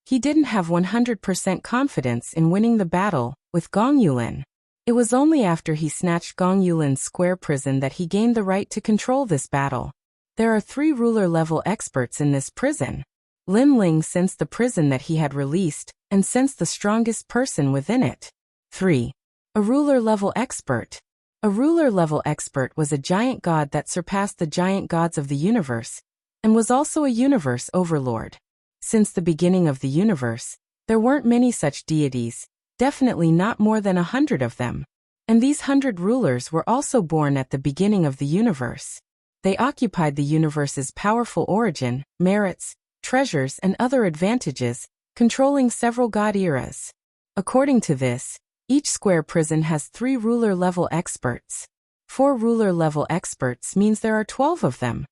He didn't have 100% confidence in winning the battle with Gong Yulin. It was only after he snatched Gong Yulin's square prison that he gained the right to control this battle. There are 3 ruler-level experts in this prison. Lin Ling sensed the prison that he had released, and sensed the strongest person within it. 3. A ruler-level expert. A ruler-level expert was a giant god that surpassed the giant gods of the universe, and was also a universe overlord. Since the beginning of the universe, there weren't many such deities, definitely not more than 100 of them. And these 100 rulers were also born at the beginning of the universe. They occupied the universe's powerful origin, merits, treasures and other advantages, controlling several god eras. According to this, each square prison has 3 ruler-level experts. 4 ruler-level experts means there are 12 of them.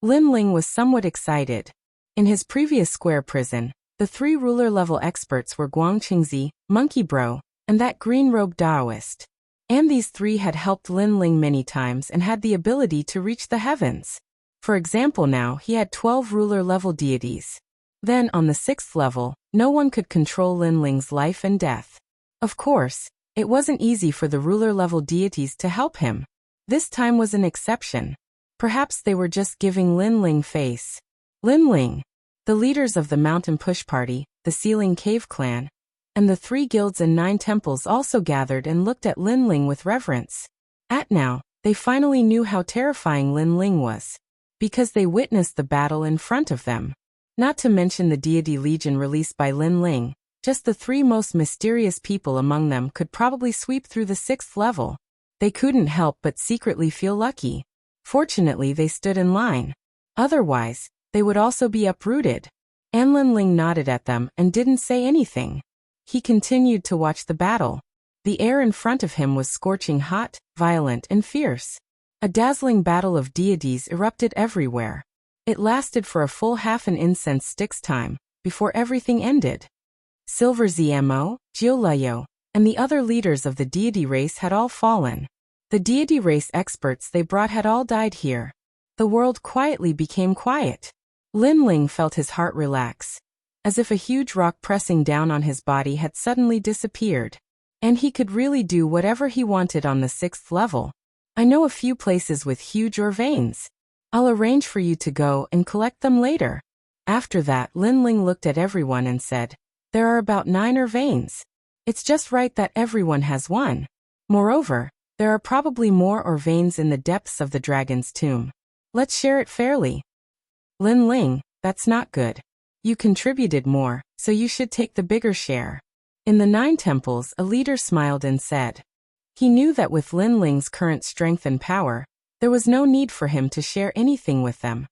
Lin Ling was somewhat excited. In his previous square prison, the 3 ruler-level experts were Guang Qingzi, Monkey Bro, and that green-robed Taoist. And these three had helped Lin Ling many times and had the ability to reach the heavens. For example, now he had 12 ruler-level deities. Then, on the 6th level, no one could control Lin Ling's life and death. Of course, it wasn't easy for the ruler-level deities to help him. This time was an exception. Perhaps they were just giving Lin Ling face. Lin Ling, the leaders of the Mountain Push Party, the Ceiling Cave Clan, and the 3 guilds and 9 temples also gathered and looked at Lin Ling with reverence. Now, they finally knew how terrifying Lin Ling was, because they witnessed the battle in front of them. Not to mention the deity legion released by Lin Ling, just the 3 most mysterious people among them could probably sweep through the 6th level. They couldn't help but secretly feel lucky. Fortunately, they stood in line. Otherwise, they would also be uprooted. And Lin Ling nodded at them and didn't say anything. He continued to watch the battle. The air in front of him was scorching hot, violent, and fierce. A dazzling battle of deities erupted everywhere. It lasted for a full half an incense stick's time, before everything ended. Silver Zmo, Jiulayo, and the other leaders of the deity race had all fallen. The deity race experts they brought had all died here. The world quietly became quiet. Lin Ling felt his heart relax, as if a huge rock pressing down on his body had suddenly disappeared. And he could really do whatever he wanted on the 6th level. I know a few places with huge ore veins. I'll arrange for you to go and collect them later. After that, Lin Ling looked at everyone and said, there are about 9 ore veins. It's just right that everyone has one. Moreover, there are probably more ore veins in the depths of the dragon's tomb. Let's share it fairly. Lin Ling, that's not good. You contributed more, so you should take the bigger share. In the 9 temples, a leader smiled and said. He knew that with Lin Ling's current strength and power, there was no need for him to share anything with them.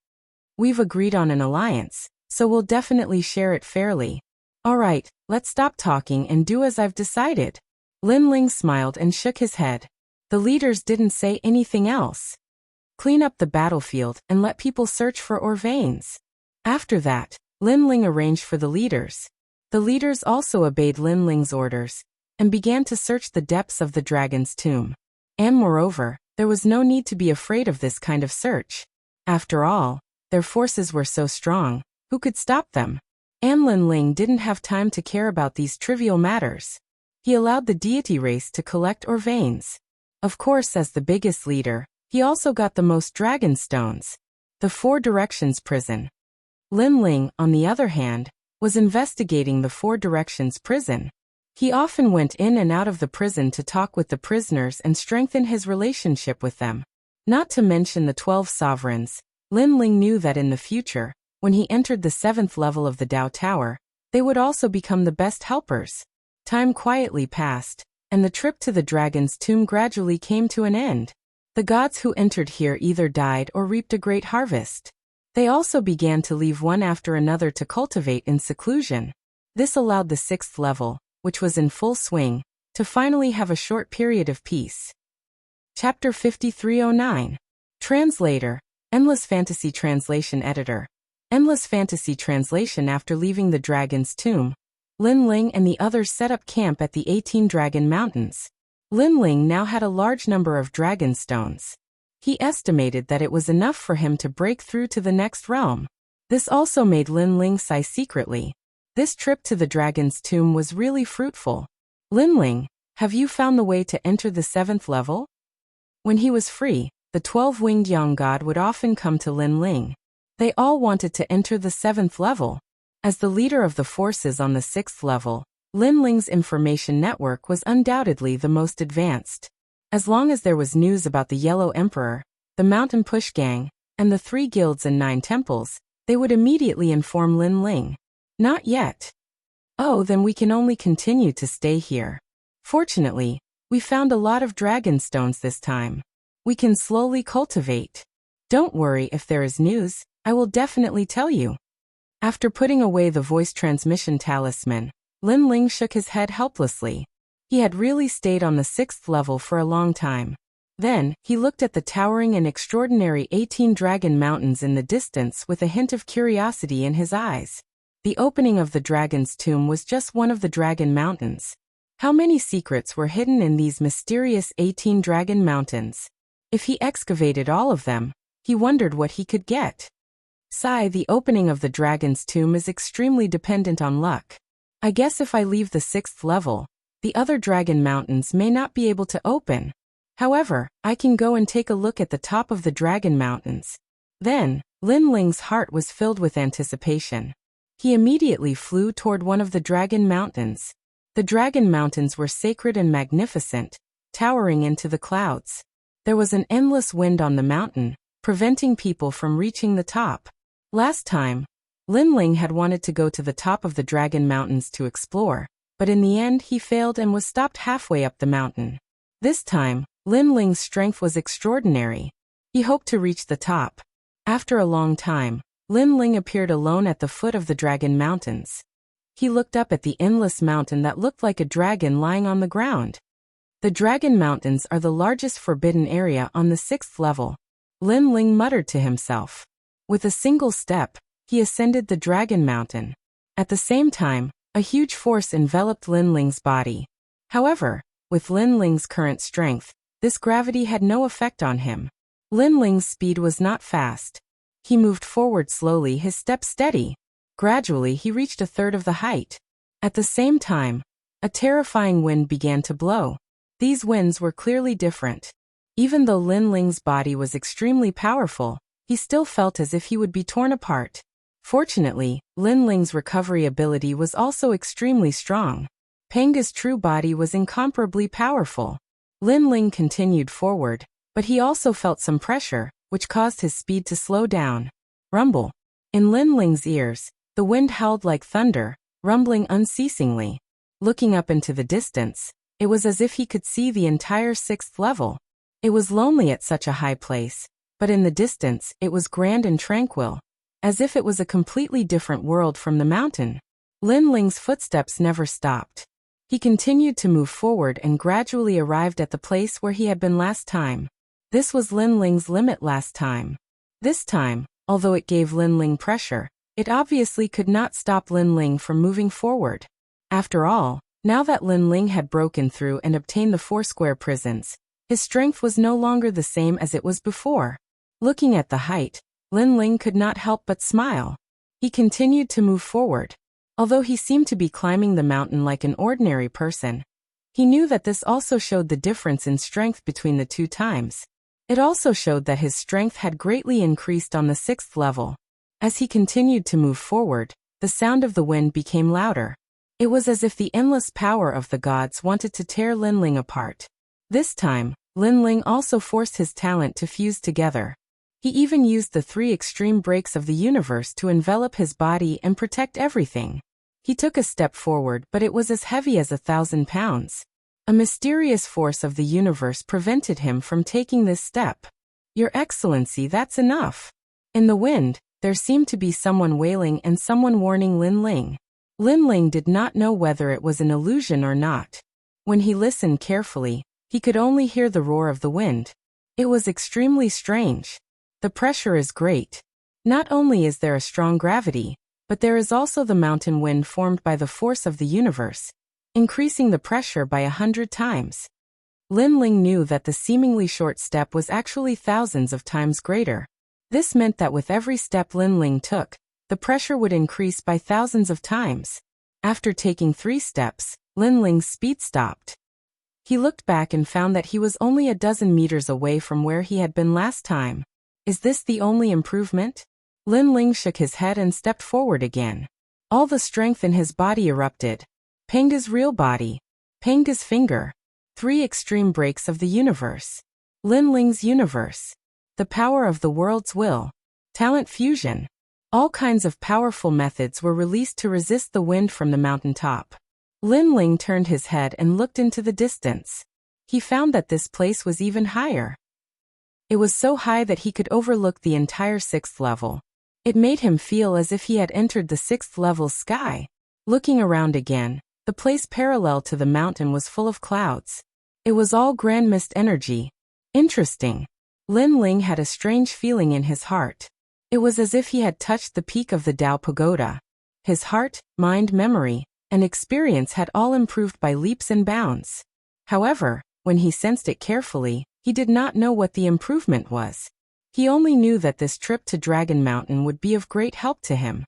We've agreed on an alliance, so we'll definitely share it fairly. Alright, let's stop talking and do as I've decided. Lin Ling smiled and shook his head. The leaders didn't say anything else. Clean up the battlefield and let people search for ore veins. After that, Lin Ling arranged for the leaders. The leaders also obeyed Lin Ling's orders, and began to search the depths of the dragon's tomb. And moreover, there was no need to be afraid of this kind of search. After all, their forces were so strong, who could stop them? And Lin Ling didn't have time to care about these trivial matters. He allowed the deity race to collect ore veins. Of course, as the biggest leader, he also got the most dragon stones. The 4 Directions Prison. Lin Ling, on the other hand, was investigating the 4 Directions Prison. He often went in and out of the prison to talk with the prisoners and strengthen his relationship with them. Not to mention the 12 sovereigns, Lin Ling knew that in the future, when he entered the 7th level of the Dao Tower, they would also become the best helpers. Time quietly passed, and the trip to the dragon's tomb gradually came to an end. The gods who entered here either died or reaped a great harvest. They also began to leave one after another to cultivate in seclusion. This allowed the 6th level, which was in full swing, to finally have a short period of peace. Chapter 5309. Translator, Endless Fantasy Translation Editor. Endless Fantasy Translation. After leaving the dragon's tomb, Lin Ling and the others set up camp at the 18 Dragon Mountains. Lin Ling now had a large number of dragon stones. He estimated that it was enough for him to break through to the next realm. This also made Lin Ling sigh secretly. This trip to the dragon's tomb was really fruitful. Lin Ling, have you found the way to enter the 7th level? When he was free, the 12-winged young god would often come to Lin Ling. They all wanted to enter the 7th level. As the leader of the forces on the 6th level, Lin Ling's information network was undoubtedly the most advanced. As long as there was news about the Yellow Emperor, the Mountain Push Gang, and the 3 guilds and 9 temples, they would immediately inform Lin Ling. Not yet. Oh, then we can only continue to stay here. Fortunately, we found a lot of dragon stones this time. We can slowly cultivate. Don't worry if there is news, I will definitely tell you. After putting away the voice transmission talisman, Lin Ling shook his head helplessly. He had really stayed on the 6th level for a long time. Then, he looked at the towering and extraordinary 18 Dragon Mountains in the distance with a hint of curiosity in his eyes. The opening of the dragon's tomb was just one of the Dragon Mountains. How many secrets were hidden in these mysterious 18 dragon mountains? If he excavated all of them, he wondered what he could get. The opening of the dragon's tomb is extremely dependent on luck. I guess if I leave the 6th level, the other dragon mountains may not be able to open. However, I can go and take a look at the top of the dragon mountains. Then, Lin Ling's heart was filled with anticipation. He immediately flew toward one of the dragon mountains. The dragon mountains were sacred and magnificent, towering into the clouds. There was an endless wind on the mountain, preventing people from reaching the top. Last time, Lin Ling had wanted to go to the top of the dragon mountains to explore, but in the end he failed and was stopped halfway up the mountain. This time, Lin Ling's strength was extraordinary. He hoped to reach the top. After a long time, Lin Ling appeared alone at the foot of the dragon mountains. He looked up at the endless mountain that looked like a dragon lying on the ground. The dragon mountains are the largest forbidden area on the 6th level. Lin Ling muttered to himself. With a single step, he ascended the dragon mountain. At the same time, a huge force enveloped Lin Ling's body. However, with Lin Ling's current strength, this gravity had no effect on him. Lin Ling's speed was not fast. He moved forward slowly, his step steady. Gradually he reached a third of the height. At the same time, a terrifying wind began to blow. These winds were clearly different. Even though Lin Ling's body was extremely powerful, he still felt as if he would be torn apart. Fortunately, Lin Ling's recovery ability was also extremely strong. Penga's true body was incomparably powerful. Lin Ling continued forward, but he also felt some pressure, which caused his speed to slow down. Rumble. In Lin Ling's ears, the wind howled like thunder, rumbling unceasingly. Looking up into the distance, it was as if he could see the entire 6th level. It was lonely at such a high place, but in the distance it was grand and tranquil, as if it was a completely different world from the mountain. Lin Ling's footsteps never stopped. He continued to move forward and gradually arrived at the place where he had been last time. This was Lin Ling's limit last time. This time, although it gave Lin Ling pressure, it obviously could not stop Lin Ling from moving forward. After all, now that Lin Ling had broken through and obtained the 4 square prisons, his strength was no longer the same as it was before. Looking at the height, Lin Ling could not help but smile. He continued to move forward. Although he seemed to be climbing the mountain like an ordinary person, he knew that this also showed the difference in strength between the 2 times. It also showed that his strength had greatly increased on the 6th level. As he continued to move forward, the sound of the wind became louder. It was as if the endless power of the gods wanted to tear Lin Ling apart. This time, Lin Ling also forced his talent to fuse together. He even used the 3 extreme breaks of the universe to envelop his body and protect everything. He took a step forward, but it was as heavy as 1,000 pounds. A mysterious force of the universe prevented him from taking this step. "Your Excellency, that's enough." In the wind, there seemed to be someone wailing and someone warning Lin Ling. Lin Ling did not know whether it was an illusion or not. When he listened carefully, he could only hear the roar of the wind. It was extremely strange. The pressure is great. Not only is there a strong gravity, but there is also the mountain wind formed by the force of the universe, increasing the pressure by 100 times. Lin Ling knew that the seemingly short step was actually thousands of times greater. This meant that with every step Lin Ling took, the pressure would increase by thousands of times. After taking 3 steps, Lin Ling's speed stopped. He looked back and found that he was only a dozen meters away from where he had been last time. Is this the only improvement? Lin Ling shook his head and stepped forward again. All the strength in his body erupted. Penga's real body. Penga's finger. 3 extreme breaks of the universe. Lin Ling's universe. The power of the world's will. Talent fusion. All kinds of powerful methods were released to resist the wind from the mountaintop. Lin Ling turned his head and looked into the distance. He found that this place was even higher. It was so high that he could overlook the entire 6th level. It made him feel as if he had entered the 6th level sky. Looking around again, the place parallel to the mountain was full of clouds. It was all grand mist energy. Interesting. Lin Ling had a strange feeling in his heart. It was as if he had touched the peak of the Tao Pagoda. His heart, mind, memory, and experience had all improved by leaps and bounds. However, when he sensed it carefully, he did not know what the improvement was. He only knew that this trip to Dragon Mountain would be of great help to him.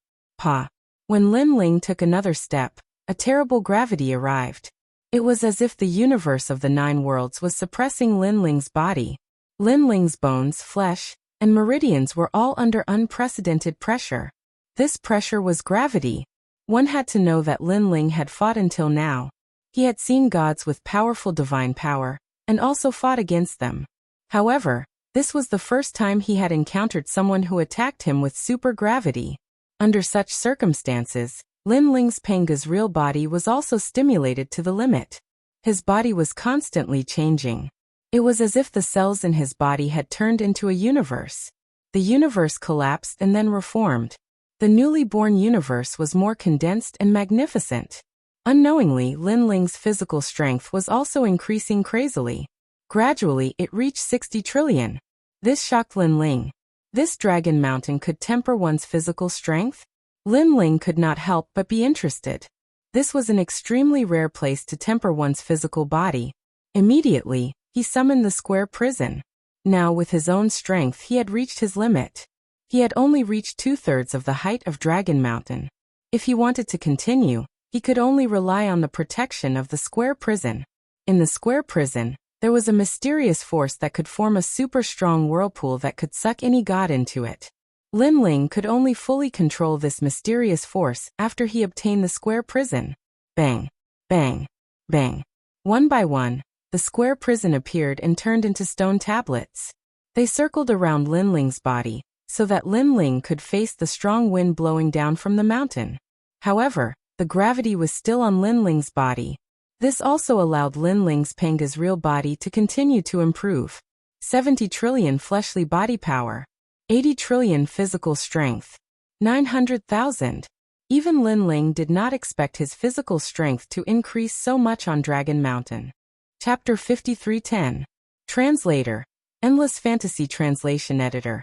When Lin Ling took another step, a terrible gravity arrived. It was as if the universe of the 9 worlds was suppressing Lin Ling's body. Lin Ling's bones, flesh, and meridians were all under unprecedented pressure. This pressure was gravity. One had to know that Lin Ling had fought until now. He had seen gods with powerful divine power, and also fought against them. However, this was the first time he had encountered someone who attacked him with super gravity. Under such circumstances, Lin Ling's Panga's real body was also stimulated to the limit. His body was constantly changing. It was as if the cells in his body had turned into a universe. The universe collapsed and then reformed. The newly born universe was more condensed and magnificent. Unknowingly, Lin Ling's physical strength was also increasing crazily. Gradually, it reached 60 trillion. This shocked Lin Ling. This Dragon Mountain could temper one's physical strength? Lin Ling could not help but be interested. This was an extremely rare place to temper one's physical body. Immediately, he summoned the square prison. Now with his own strength he had reached his limit. He had only reached 2/3 of the height of Dragon Mountain. If he wanted to continue, he could only rely on the protection of the square prison. In the square prison, there was a mysterious force that could form a super strong whirlpool that could suck any god into it. Lin Ling could only fully control this mysterious force after he obtained the square prison. Bang, bang, bang. One by one, the square prison appeared and turned into stone tablets. They circled around Lin Ling's body, so that Lin Ling could face the strong wind blowing down from the mountain. However, the gravity was still on Lin Ling's body. This also allowed Lin Ling's Panga's real body to continue to improve. 70 trillion fleshly body power. 80 trillion physical strength. 900,000. Even Lin Ling did not expect his physical strength to increase so much on Dragon Mountain. Chapter 5310. Translator. Endless Fantasy Translation Editor.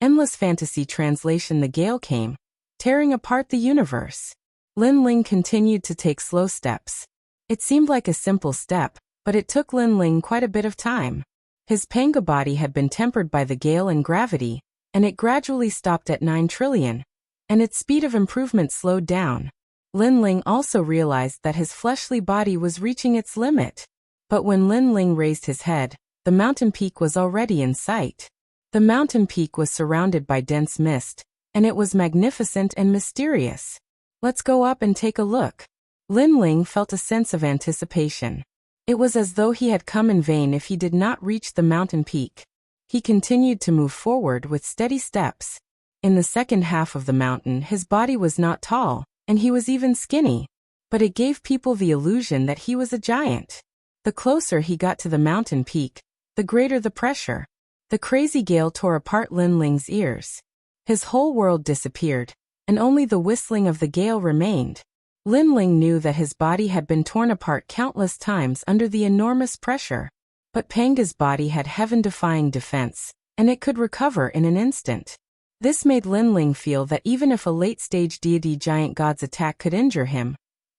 Endless Fantasy Translation. The gale came, tearing apart the universe. Lin Ling continued to take slow steps. It seemed like a simple step, but it took Lin Ling quite a bit of time. His Panga body had been tempered by the gale and gravity, and it gradually stopped at 9 trillion, and its speed of improvement slowed down. Lin Ling also realized that his fleshly body was reaching its limit. But when Lin Ling raised his head, the mountain peak was already in sight. The mountain peak was surrounded by dense mist, and it was magnificent and mysterious. Let's go up and take a look. Lin Ling felt a sense of anticipation. It was as though he had come in vain if he did not reach the mountain peak. He continued to move forward with steady steps. In the second half of the mountain, his body was not tall, and he was even skinny. But it gave people the illusion that he was a giant. The closer he got to the mountain peak, the greater the pressure. The crazy gale tore apart Lin Ling's ears. His whole world disappeared, and only the whistling of the gale remained. Lin Ling knew that his body had been torn apart countless times under the enormous pressure. But Panga's body had heaven-defying defense, and it could recover in an instant. This made Lin Ling feel that even if a late-stage deity giant god's attack could injure him,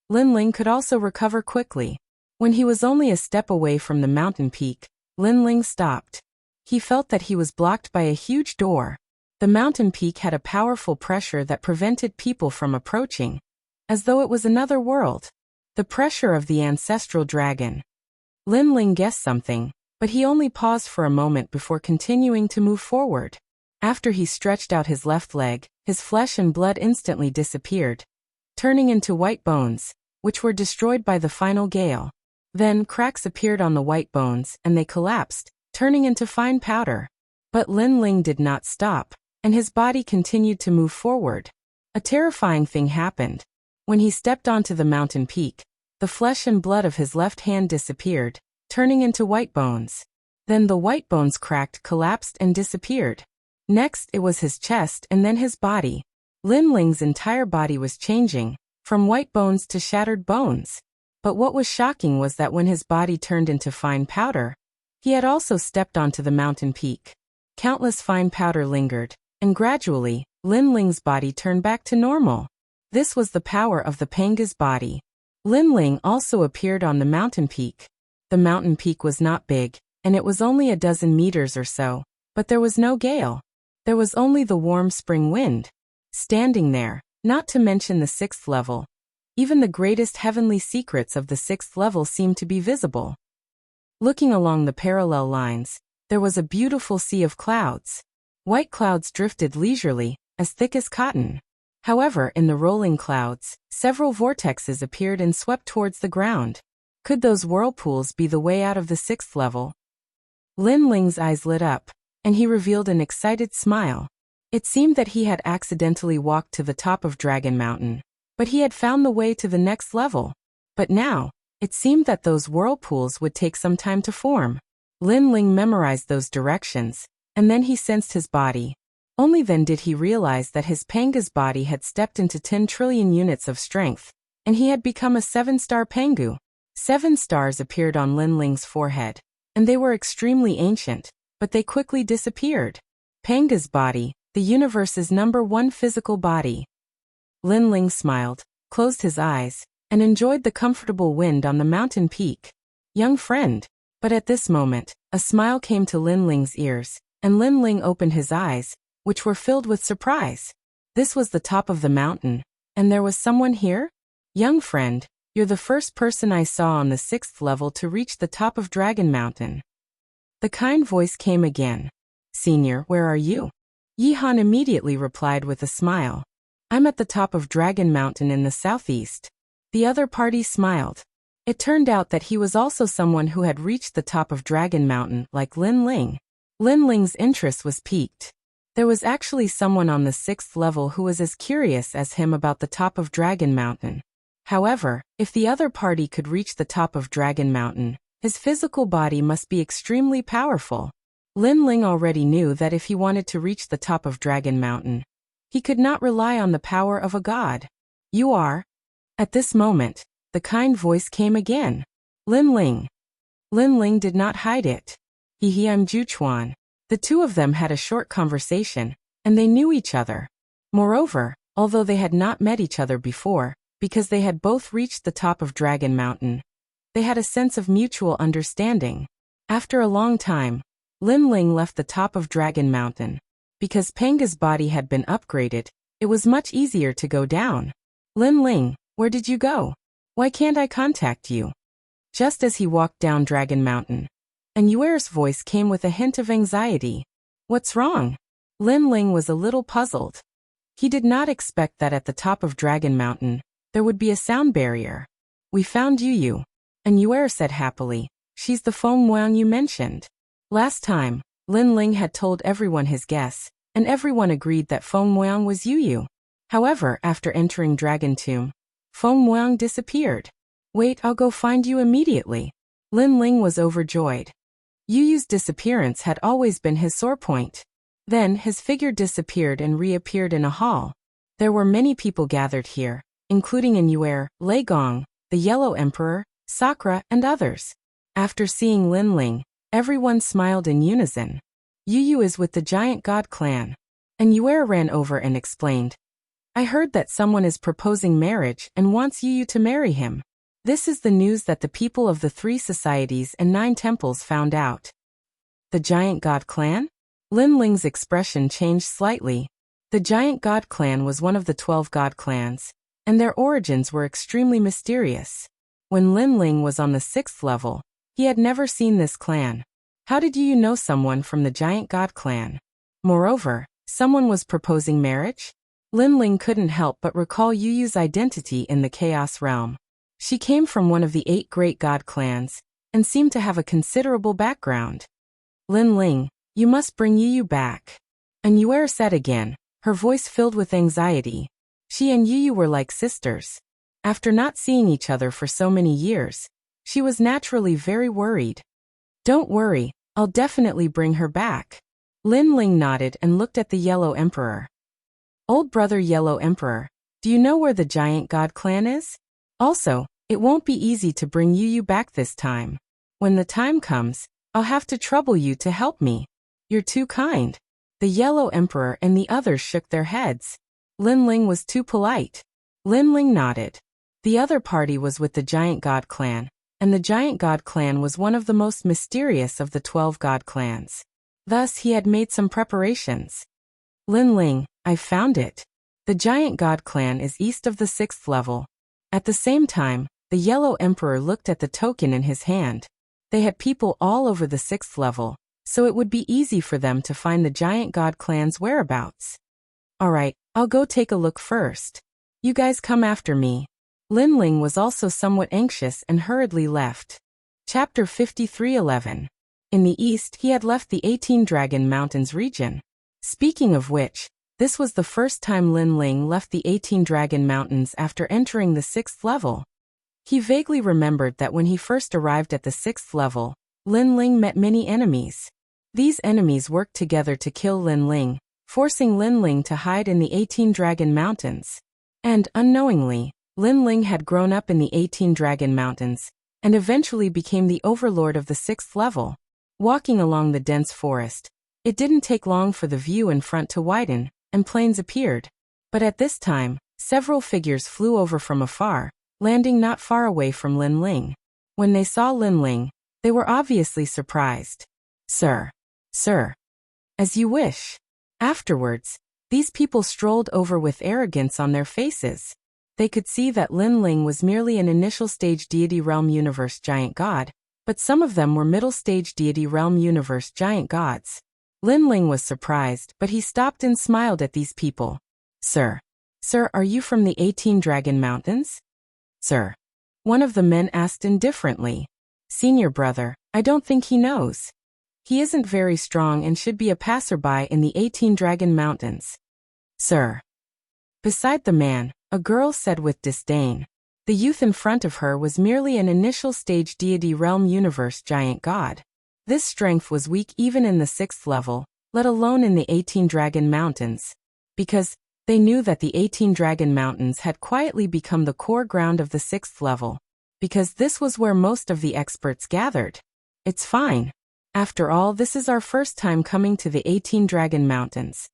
Lin Ling could also recover quickly. When he was only a step away from the mountain peak, Lin Ling stopped. He felt that he was blocked by a huge door. The mountain peak had a powerful pressure that prevented people from approaching, as though it was another world. The pressure of the ancestral dragon. Lin Ling guessed something, but he only paused for a moment before continuing to move forward. After he stretched out his left leg, his flesh and blood instantly disappeared, turning into white bones, which were destroyed by the final gale. Then cracks appeared on the white bones, and they collapsed, turning into fine powder. But Lin Ling did not stop, and his body continued to move forward. A terrifying thing happened. When he stepped onto the mountain peak, the flesh and blood of his left hand disappeared, turning into white bones. Then the white bones cracked, collapsed, and disappeared. Next, it was his chest and then his body. Lin Ling's entire body was changing, from white bones to shattered bones. But what was shocking was that when his body turned into fine powder, he had also stepped onto the mountain peak. Countless fine powder lingered, and gradually, Lin Ling's body turned back to normal. This was the power of the Panga's body. Lin Ling also appeared on the mountain peak. The mountain peak was not big, and it was only a dozen meters or so, but there was no gale. There was only the warm spring wind. Standing there, not to mention the 6th level. Even the greatest heavenly secrets of the 6th level seemed to be visible. Looking along the parallel lines, there was a beautiful sea of clouds. White clouds drifted leisurely, as thick as cotton. However, in the rolling clouds, several vortexes appeared and swept towards the ground. Could those whirlpools be the way out of the 6th level? Lin Ling's eyes lit up, and he revealed an excited smile. It seemed that he had accidentally walked to the top of Dragon Mountain, but he had found the way to the next level. But now, it seemed that those whirlpools would take some time to form. Lin Ling memorized those directions, and then he sensed his body. Only then did he realize that his Panga's body had stepped into 10 trillion units of strength, and he had become a 7-star Pangu. 7 stars appeared on Lin Ling's forehead, and they were extremely ancient, but they quickly disappeared. Panga's body, the universe's #1 physical body. Lin Ling smiled, closed his eyes, and enjoyed the comfortable wind on the mountain peak. Young friend. But at this moment, a smile came to Lin Ling's ears, and Lin Ling opened his eyes, which were filled with surprise. This was the top of the mountain, and there was someone here? Young friend, you're the first person I saw on the 6th level to reach the top of Dragon Mountain. The kind voice came again. Senior, where are you? Yi Han immediately replied with a smile. I'm at the top of Dragon Mountain in the southeast. The other party smiled. It turned out that he was also someone who had reached the top of Dragon Mountain, like Lin Ling. Lin Ling's interest was piqued. There was actually someone on the 6th level who was as curious as him about the top of Dragon Mountain. However, if the other party could reach the top of Dragon Mountain, his physical body must be extremely powerful. Lin Ling already knew that if he wanted to reach the top of Dragon Mountain, he could not rely on the power of a god. You are? At this moment, the kind voice came again. Lin Ling. Lin Ling did not hide it. I'm Juchuan. The two of them had a short conversation, and they knew each other. Moreover, although they had not met each other before, because they had both reached the top of Dragon Mountain, they had a sense of mutual understanding. After a long time, Lin Ling left the top of Dragon Mountain. Because Panga's body had been upgraded, it was much easier to go down. Lin Ling, where did you go? Why can't I contact you? Just as he walked down Dragon Mountain, and Yuer's voice came with a hint of anxiety. What's wrong? Lin Ling was a little puzzled. He did not expect that at the top of Dragon Mountain, there would be a sound barrier. We found Yu, and Yuer said happily. She's the Feng Wang you mentioned. Last time, Lin Ling had told everyone his guess, and everyone agreed that Feng Wang was Yu. However, after entering Dragon Tomb, Feng Wang disappeared. Wait, I'll go find you immediately. Lin Ling was overjoyed. Yu's disappearance had always been his sore point. Then his figure disappeared and reappeared in a hall. There were many people gathered here, including Yuer, Lei Gong, the Yellow Emperor, Sakura, and others. After seeing Lin Ling, everyone smiled in unison. Yu is with the Giant God clan. And Yuer ran over and explained. I heard that someone is proposing marriage and wants Yu to marry him. This is the news that the people of the 3 societies and 9 temples found out. The Giant God clan? Lin Ling's expression changed slightly. The Giant God clan was one of the 12 God clans, and their origins were extremely mysterious. When Lin Ling was on the 6th level, he had never seen this clan. How did Yu know someone from the Giant God clan? Moreover, someone was proposing marriage? Lin Ling couldn't help but recall Yu's identity in the Chaos Realm. She came from one of the 8 great god clans, and seemed to have a considerable background. Lin Ling, you must bring Yu back. And Yuer said again, her voice filled with anxiety. She and Yu were like sisters. After not seeing each other for so many years, she was naturally very worried. Don't worry, I'll definitely bring her back. Lin Ling nodded and looked at the Yellow Emperor. Old brother Yellow Emperor, do you know where the Giant God clan is? Also, it won't be easy to bring Yu back this time. When the time comes, I'll have to trouble you to help me. You're too kind. The Yellow Emperor and the others shook their heads. Lin Ling was too polite. Lin Ling nodded. The other party was with the Giant God clan, and the Giant God clan was one of the most mysterious of the 12 God clans. Thus he had made some preparations. Lin Ling, I've found it. The Giant God clan is east of the 6th level. At the same time, the Yellow Emperor looked at the token in his hand. They had people all over the 6th level, so it would be easy for them to find the Giant God clan's whereabouts. Alright, I'll go take a look first. You guys come after me. Lin Ling was also somewhat anxious and hurriedly left. Chapter 53:11. In the east, he had left the 18 Dragon Mountains region. Speaking of which, this was the first time Lin Ling left the 18 Dragon Mountains after entering the 6th level. He vaguely remembered that when he first arrived at the 6th level, Lin Ling met many enemies. These enemies worked together to kill Lin Ling, forcing Lin Ling to hide in the 18 Dragon Mountains. And, unknowingly, Lin Ling had grown up in the 18 Dragon Mountains, and eventually became the overlord of the 6th level. Walking along the dense forest, it didn't take long for the view in front to widen, and plains appeared. But at this time, several figures flew over from afar, landing not far away from Lin Ling. When they saw Lin Ling, they were obviously surprised. Sir. Sir. As you wish. Afterwards, these people strolled over with arrogance on their faces. They could see that Lin Ling was merely an initial stage deity realm universe giant god, but some of them were middle stage deity realm universe giant gods. Lin Ling was surprised, but he stopped and smiled at these people. Sir. Sir, are you from the 18 Dragon Mountains? Sir. One of the men asked indifferently. Senior brother, I don't think he knows. He isn't very strong and should be a passerby in the 18 Dragon Mountains. Sir. Beside the man, a girl said with disdain. The youth in front of her was merely an initial stage deity realm universe giant god. This strength was weak even in the 6th level, let alone in the 18 Dragon Mountains. Because they knew that the 18 Dragon Mountains had quietly become the core ground of the 6th level. Because this was where most of the experts gathered. It's fine. After all, this is our first time coming to the 18 Dragon Mountains.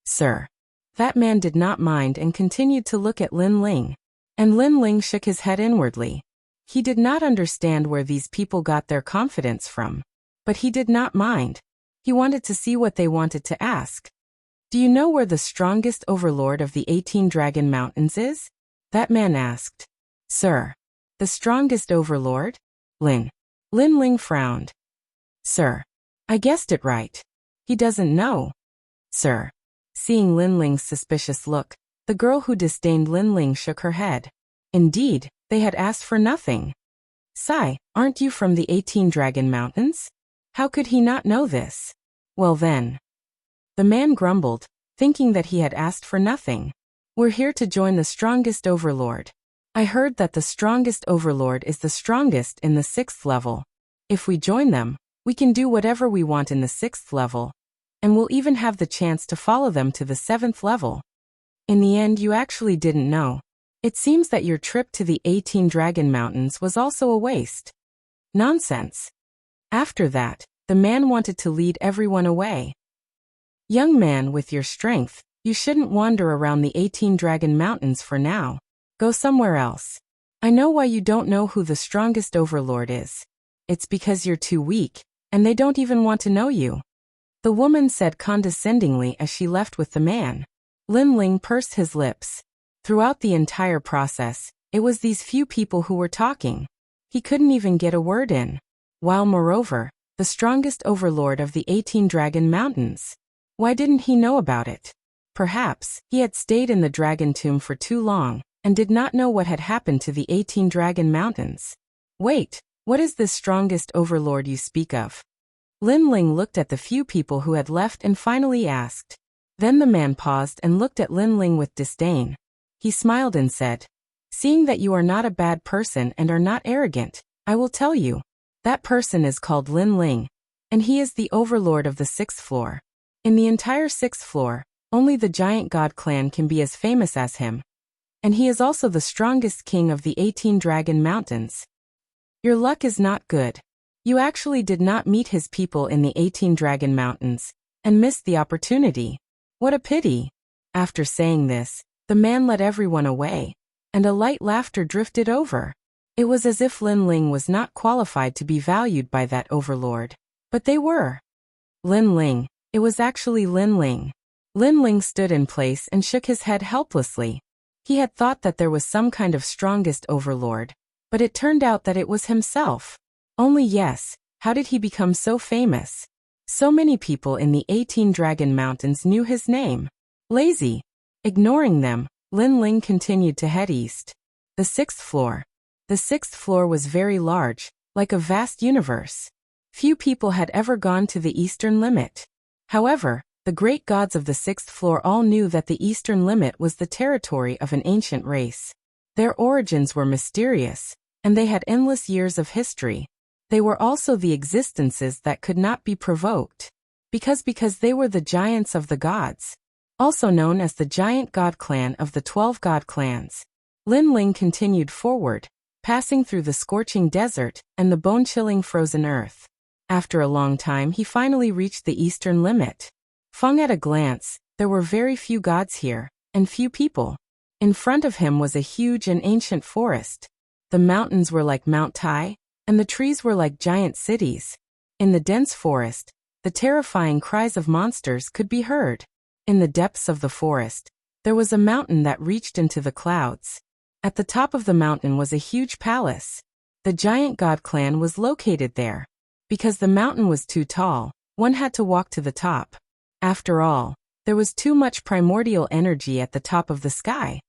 Sir. That man did not mind and continued to look at Lin Ling. And Lin Ling shook his head inwardly. He did not understand where these people got their confidence from. But he did not mind. He wanted to see what they wanted to ask. Do you know where the strongest overlord of the 18 Dragon Mountains is? That man asked. Sir. The strongest overlord? Lin Ling frowned. Sir. I guessed it right. He doesn't know. Sir. Seeing Lin Ling's suspicious look, the girl who disdained Lin Ling shook her head. Indeed, they had asked for nothing. Sigh, aren't you from the 18 Dragon Mountains? How could he not know this? Well then. The man grumbled, thinking that he had asked for nothing. We're here to join the strongest overlord. I heard that the strongest overlord is the strongest in the 6th level. If we join them, we can do whatever we want in the 6th level. And we'll even have the chance to follow them to the 7th level. In the end, you actually didn't know. It seems that your trip to the 18 Dragon Mountains was also a waste. Nonsense. After that, the man wanted to lead everyone away. Young man, with your strength, you shouldn't wander around the 18 Dragon Mountains for now. Go somewhere else. I know why you don't know who the strongest overlord is. It's because you're too weak, and they don't even want to know you. The woman said condescendingly as she left with the man. Lin Ling pursed his lips. Throughout the entire process, it was these few people who were talking. He couldn't even get a word in. While moreover, the strongest overlord of the 18 Dragon Mountains. Why didn't he know about it? Perhaps he had stayed in the Dragon Tomb for too long, and did not know what had happened to the 18 Dragon Mountains. Wait, what is this strongest overlord you speak of? Lin Ling looked at the few people who had left and finally asked. Then the man paused and looked at Lin Ling with disdain. He smiled and said, Seeing that you are not a bad person and are not arrogant, I will tell you. That person is called Lin Ling, and he is the overlord of the 6th floor. In the entire 6th floor, only the Giant God clan can be as famous as him. And he is also the strongest king of the 18 Dragon Mountains. Your luck is not good. You actually did not meet his people in the 18 Dragon Mountains, and missed the opportunity. What a pity. After saying this, the man led everyone away. and a light laughter drifted over. It was as if Lin Ling was not qualified to be valued by that overlord. But they were. Lin Ling. It was actually Lin Ling. Lin Ling stood in place and shook his head helplessly. He had thought that there was some kind of strongest overlord, but it turned out that it was himself. Only yes, how did he become so famous? So many people in the 18 Dragon Mountains knew his name. Lazy. Ignoring them, Lin Ling continued to head east. The 6th floor. The 6th floor was very large, like a vast universe. Few people had ever gone to the eastern limit. However, the great gods of the 6th floor all knew that the eastern limit was the territory of an ancient race. Their origins were mysterious, and they had endless years of history. They were also the existences that could not be provoked. Because they were the giants of the gods. Also known as the Giant God Clan of the 12 God Clans. Lin Ling continued forward, passing through the scorching desert and the bone-chilling frozen earth. After a long time he finally reached the eastern limit. Feng at a glance, there were very few gods here, and few people. In front of him was a huge and ancient forest. The mountains were like Mount Tai, and the trees were like giant cities. In the dense forest, the terrifying cries of monsters could be heard. In the depths of the forest, there was a mountain that reached into the clouds. At the top of the mountain was a huge palace. The Giant God Clan was located there. Because the mountain was too tall, one had to walk to the top. After all, there was too much primordial energy at the top of the sky.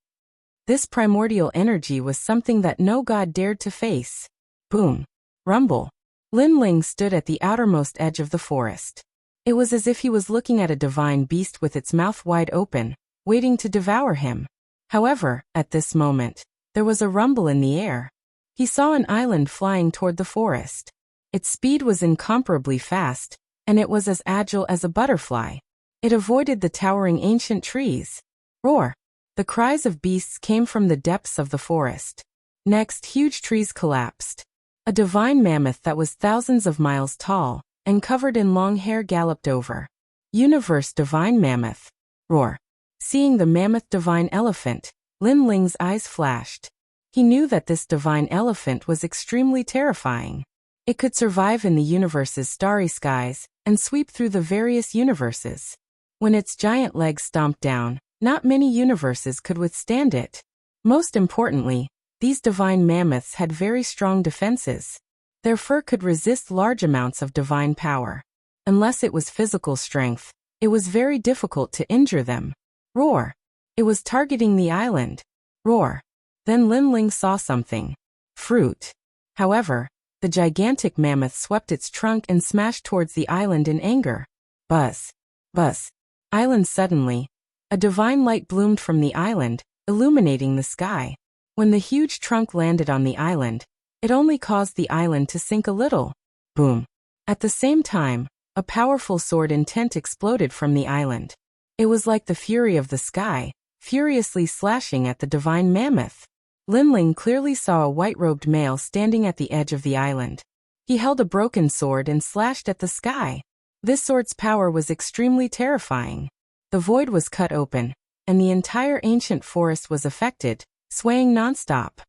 This primordial energy was something that no god dared to face. Boom. Rumble. Lin Ling stood at the outermost edge of the forest. It was as if he was looking at a divine beast with its mouth wide open, waiting to devour him. However, at this moment, there was a rumble in the air. He saw an island flying toward the forest. Its speed was incomparably fast, and it was as agile as a butterfly. It avoided the towering ancient trees. Roar! The cries of beasts came from the depths of the forest. Next, huge trees collapsed. A divine mammoth that was thousands of miles tall and covered in long hair galloped over. Universe divine mammoth. Roar! Seeing the mammoth divine elephant, Lin Ling's eyes flashed. He knew that this divine elephant was extremely terrifying. It could survive in the universe's starry skies and sweep through the various universes. When its giant legs stomped down, not many universes could withstand it. Most importantly, these divine mammoths had very strong defenses. Their fur could resist large amounts of divine power. Unless it was physical strength, it was very difficult to injure them. Roar! It was targeting the island. Roar! Then Lin Ling saw something. Fruit. However, the gigantic mammoth swept its trunk and smashed towards the island in anger. Buzz. Buzz. Island suddenly. A divine light bloomed from the island, illuminating the sky. When the huge trunk landed on the island, it only caused the island to sink a little. Boom. At the same time, a powerful sword intent exploded from the island. It was like the fury of the sky, furiously slashing at the divine mammoth. Lin Ling clearly saw a white-robed male standing at the edge of the island. He held a broken sword and slashed at the sky. This sword's power was extremely terrifying. The void was cut open, and the entire ancient forest was affected, swaying nonstop.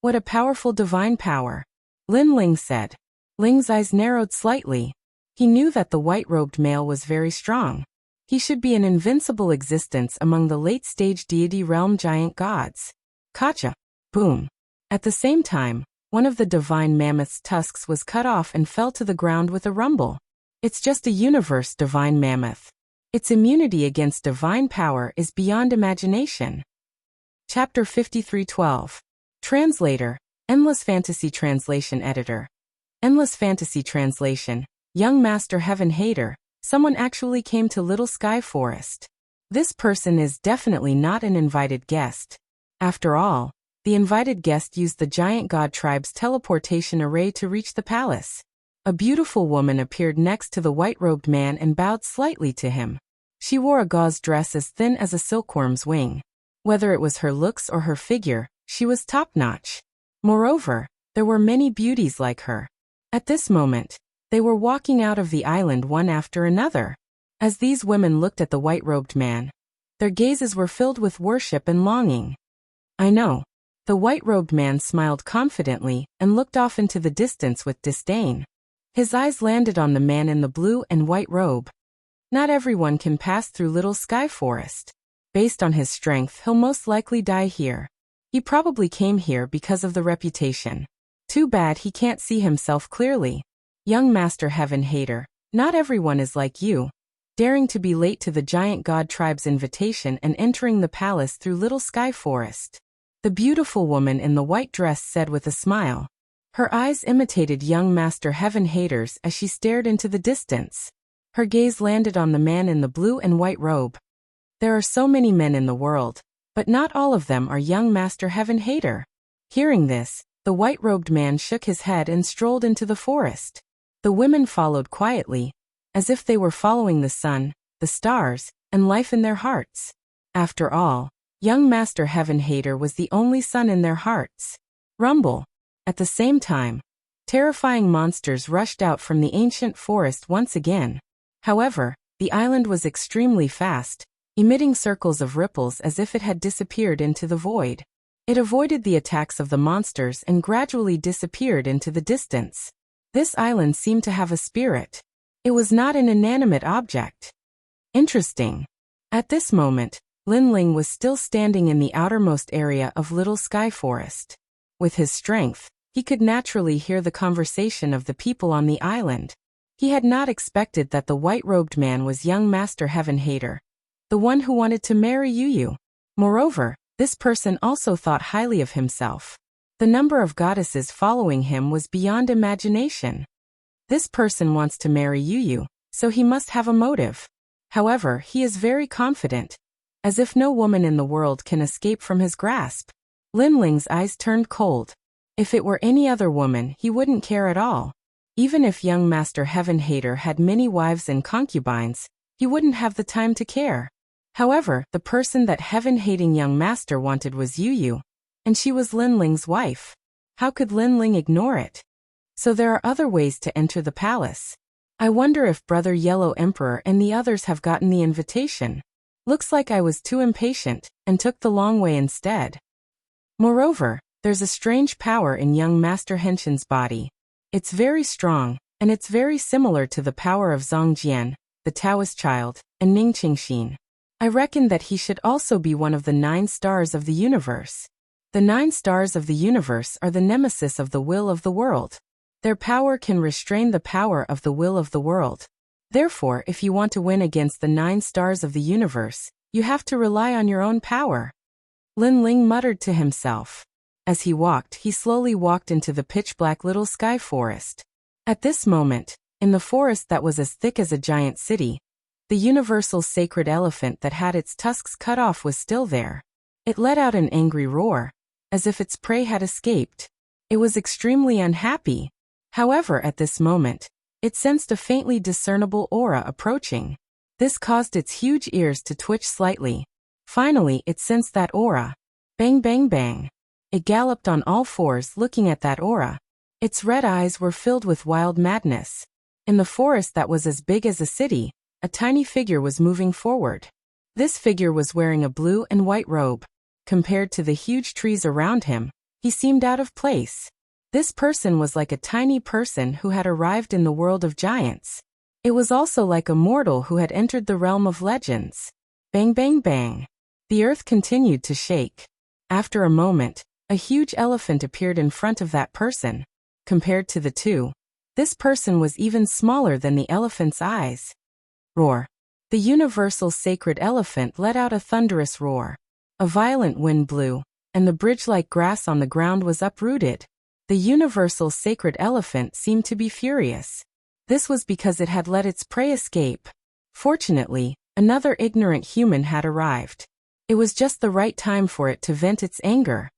What a powerful divine power, Lin Ling said. Ling's eyes narrowed slightly. He knew that the white-robed male was very strong. He should be an invincible existence among the late-stage deity realm giant gods. Kacha. Boom. At the same time, one of the divine mammoth's tusks was cut off and fell to the ground with a rumble. It's just a universe divine mammoth. Its immunity against divine power is beyond imagination. Chapter 53:12. Translator, Endless Fantasy Translation Editor. Endless Fantasy Translation, Young Master Heaven Hater, someone actually came to Little Sky Forest. This person is definitely not an invited guest. After all, the invited guest used the giant god tribe's teleportation array to reach the palace. A beautiful woman appeared next to the white-robed man and bowed slightly to him. She wore a gauze dress as thin as a silkworm's wing. Whether it was her looks or her figure, she was top-notch. Moreover, there were many beauties like her. At this moment, they were walking out of the island one after another. As these women looked at the white-robed man, their gazes were filled with worship and longing. I know. The white-robed man smiled confidently and looked off into the distance with disdain. His eyes landed on the man in the blue and white robe. Not everyone can pass through Little Sky Forest. Based on his strength, he'll most likely die here. He probably came here because of the reputation. Too bad he can't see himself clearly. Young Master Heaven Hater, not everyone is like you, daring to be late to the giant god tribe's invitation and entering the palace through Little Sky Forest. The beautiful woman in the white dress said with a smile. Her eyes imitated young Master Heaven Hater's as she stared into the distance. Her gaze landed on the man in the blue and white robe. There are so many men in the world, but not all of them are young Master Heaven Hater. Hearing this, the white-robed man shook his head and strolled into the forest. The women followed quietly, as if they were following the sun, the stars, and life in their hearts. After all, young Master Heaven Hater was the only sun in their hearts. Rumble. At the same time, terrifying monsters rushed out from the ancient forest once again. However, the island was extremely fast, emitting circles of ripples as if it had disappeared into the void. It avoided the attacks of the monsters and gradually disappeared into the distance. This island seemed to have a spirit. It was not an inanimate object. Interesting. At this moment, Lin Ling was still standing in the outermost area of Little Sky Forest. With his strength, he could naturally hear the conversation of the people on the island. He had not expected that the white-robed man was young Master Heaven Hater, the one who wanted to marry Yu. Moreover, this person also thought highly of himself. The number of goddesses following him was beyond imagination. This person wants to marry Yu, so he must have a motive. However, he is very confident, as if no woman in the world can escape from his grasp. Lin Ling's eyes turned cold. If it were any other woman, he wouldn't care at all. Even if young Master Heaven Hater had many wives and concubines, he wouldn't have the time to care. However, the person that heaven-hating young master wanted was Yu, and she was Lin Ling's wife. How could Lin Ling ignore it? So there are other ways to enter the palace. I wonder if Brother Yellow Emperor and the others have gotten the invitation. Looks like I was too impatient, and took the long way instead. Moreover, there's a strange power in young Master Henshin's body. It's very strong, and it's very similar to the power of Zhongjian, the Taoist child, and Ning Qingxin. I reckon that he should also be one of the 9 stars of the universe. The 9 stars of the universe are the nemesis of the will of the world. Their power can restrain the power of the will of the world. Therefore, if you want to win against the 9 stars of the universe, you have to rely on your own power. Lin Ling muttered to himself. As he walked, he slowly walked into the pitch-black Little Sky Forest. At this moment, in the forest that was as thick as a giant city, the universal sacred elephant that had its tusks cut off was still there. It let out an angry roar, as if its prey had escaped. It was extremely unhappy. However, at this moment, it sensed a faintly discernible aura approaching. This caused its huge ears to twitch slightly. Finally, it sensed that aura. Bang bang bang. It galloped on all fours looking at that aura. Its red eyes were filled with wild madness. In the forest that was as big as a city, a tiny figure was moving forward. This figure was wearing a blue and white robe. Compared to the huge trees around him, he seemed out of place. This person was like a tiny person who had arrived in the world of giants. It was also like a mortal who had entered the realm of legends. Bang bang bang. The earth continued to shake. After a moment, a huge elephant appeared in front of that person. Compared to the two, this person was even smaller than the elephant's eyes. Roar. The universal sacred elephant let out a thunderous roar. A violent wind blew, and the bridge-like grass on the ground was uprooted. The universal sacred elephant seemed to be furious. This was because it had let its prey escape. Fortunately, another ignorant human had arrived. It was just the right time for it to vent its anger.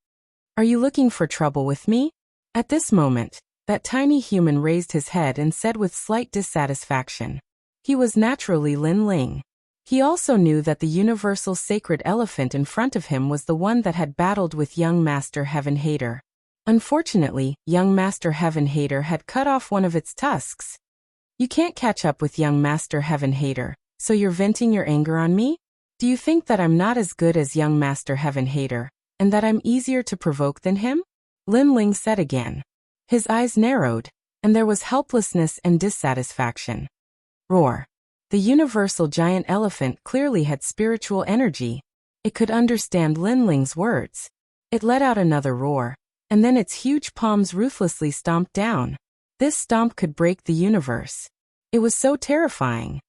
Are you looking for trouble with me? At this moment, that tiny human raised his head and said with slight dissatisfaction. He was naturally Lin Ling. He also knew that the universal sacred elephant in front of him was the one that had battled with young Master Heaven Hater. Unfortunately, young Master Heaven Hater had cut off one of its tusks. You can't catch up with young Master Heaven Hater, so you're venting your anger on me? Do you think that I'm not as good as young Master Heaven Hater, and that I'm easier to provoke than him? Lin Ling said again. His eyes narrowed, and there was helplessness and dissatisfaction. Roar. The universal giant elephant clearly had spiritual energy. It could understand Lin Ling's words. It let out another roar, and then its huge palms ruthlessly stomped down. This stomp could break the universe. It was so terrifying.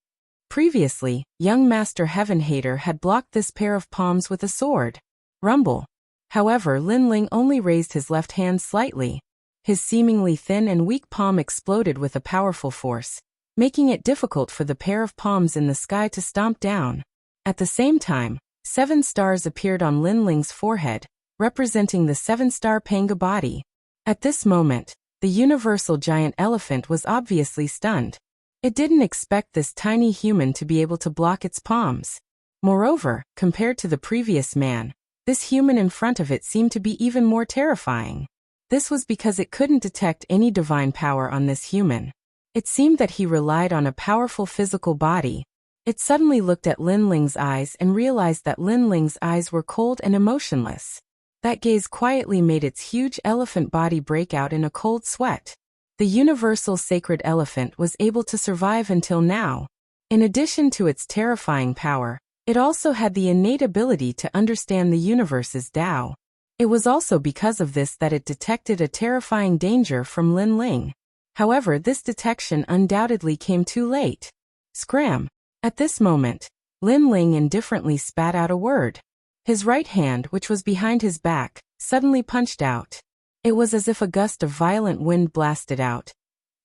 Previously, young Master Heaven Hater had blocked this pair of palms with a sword. Rumble. However, Lin Ling only raised his left hand slightly. His seemingly thin and weak palm exploded with a powerful force, making it difficult for the pair of palms in the sky to stomp down. At the same time, 7 stars appeared on Lin Ling's forehead, representing the 7-star Panga body. At this moment, the universal giant elephant was obviously stunned. It didn't expect this tiny human to be able to block its palms. Moreover, compared to the previous man, this human in front of it seemed to be even more terrifying. This was because it couldn't detect any divine power on this human. It seemed that he relied on a powerful physical body. It suddenly looked at Lin Ling's eyes and realized that Lin Ling's eyes were cold and emotionless. That gaze quietly made its huge elephant body break out in a cold sweat. The universal sacred elephant was able to survive until now. In addition to its terrifying power, it also had the innate ability to understand the universe's Tao. It was also because of this that it detected a terrifying danger from Lin Ling. However, this detection undoubtedly came too late. Scram! At this moment, Lin Ling indifferently spat out a word. His right hand, which was behind his back, suddenly punched out. It was as if a gust of violent wind blasted out,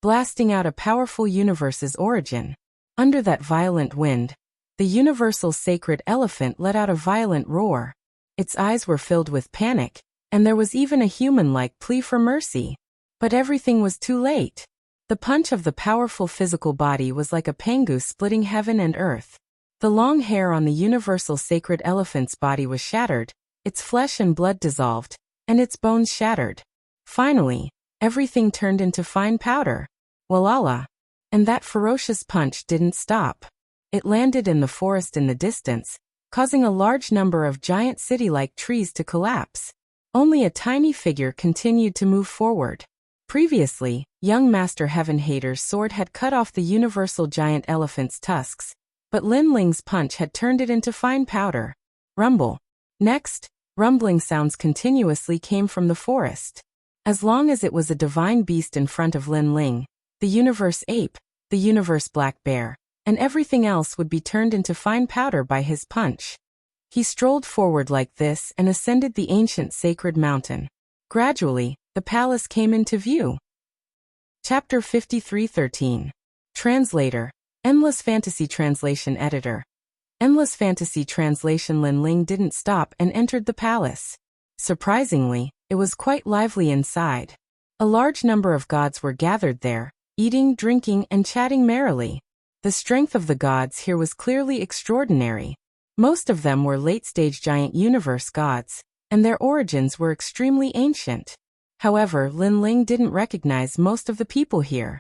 blasting out a powerful universe's origin. Under that violent wind, the universal sacred elephant let out a violent roar. Its eyes were filled with panic, and there was even a human-like plea for mercy. But everything was too late. The punch of the powerful physical body was like a pangu splitting heaven and earth. The long hair on the universal sacred elephant's body was shattered, its flesh and blood dissolved, and its bones shattered. Finally, everything turned into fine powder. Walala! And that ferocious punch didn't stop. It landed in the forest in the distance, causing a large number of giant city-like trees to collapse. Only a tiny figure continued to move forward. Previously, young Master Heaven Hater's sword had cut off the universal giant elephant's tusks, but Lin Ling's punch had turned it into fine powder. Rumble. Next, rumbling sounds continuously came from the forest. As long as it was a divine beast in front of Lin Ling, the universe ape, the universe black bear, and everything else would be turned into fine powder by his punch. He strolled forward like this and ascended the ancient sacred mountain. Gradually, the palace came into view. Chapter 53:13. Translator. Endless Fantasy Translation Editor. Endless Fantasy Translation. Lin Ling didn't stop and entered the palace. Surprisingly, it was quite lively inside. A large number of gods were gathered there, eating, drinking, and chatting merrily. The strength of the gods here was clearly extraordinary. Most of them were late-stage giant universe gods, and their origins were extremely ancient. However, Lin Ling didn't recognize most of the people here.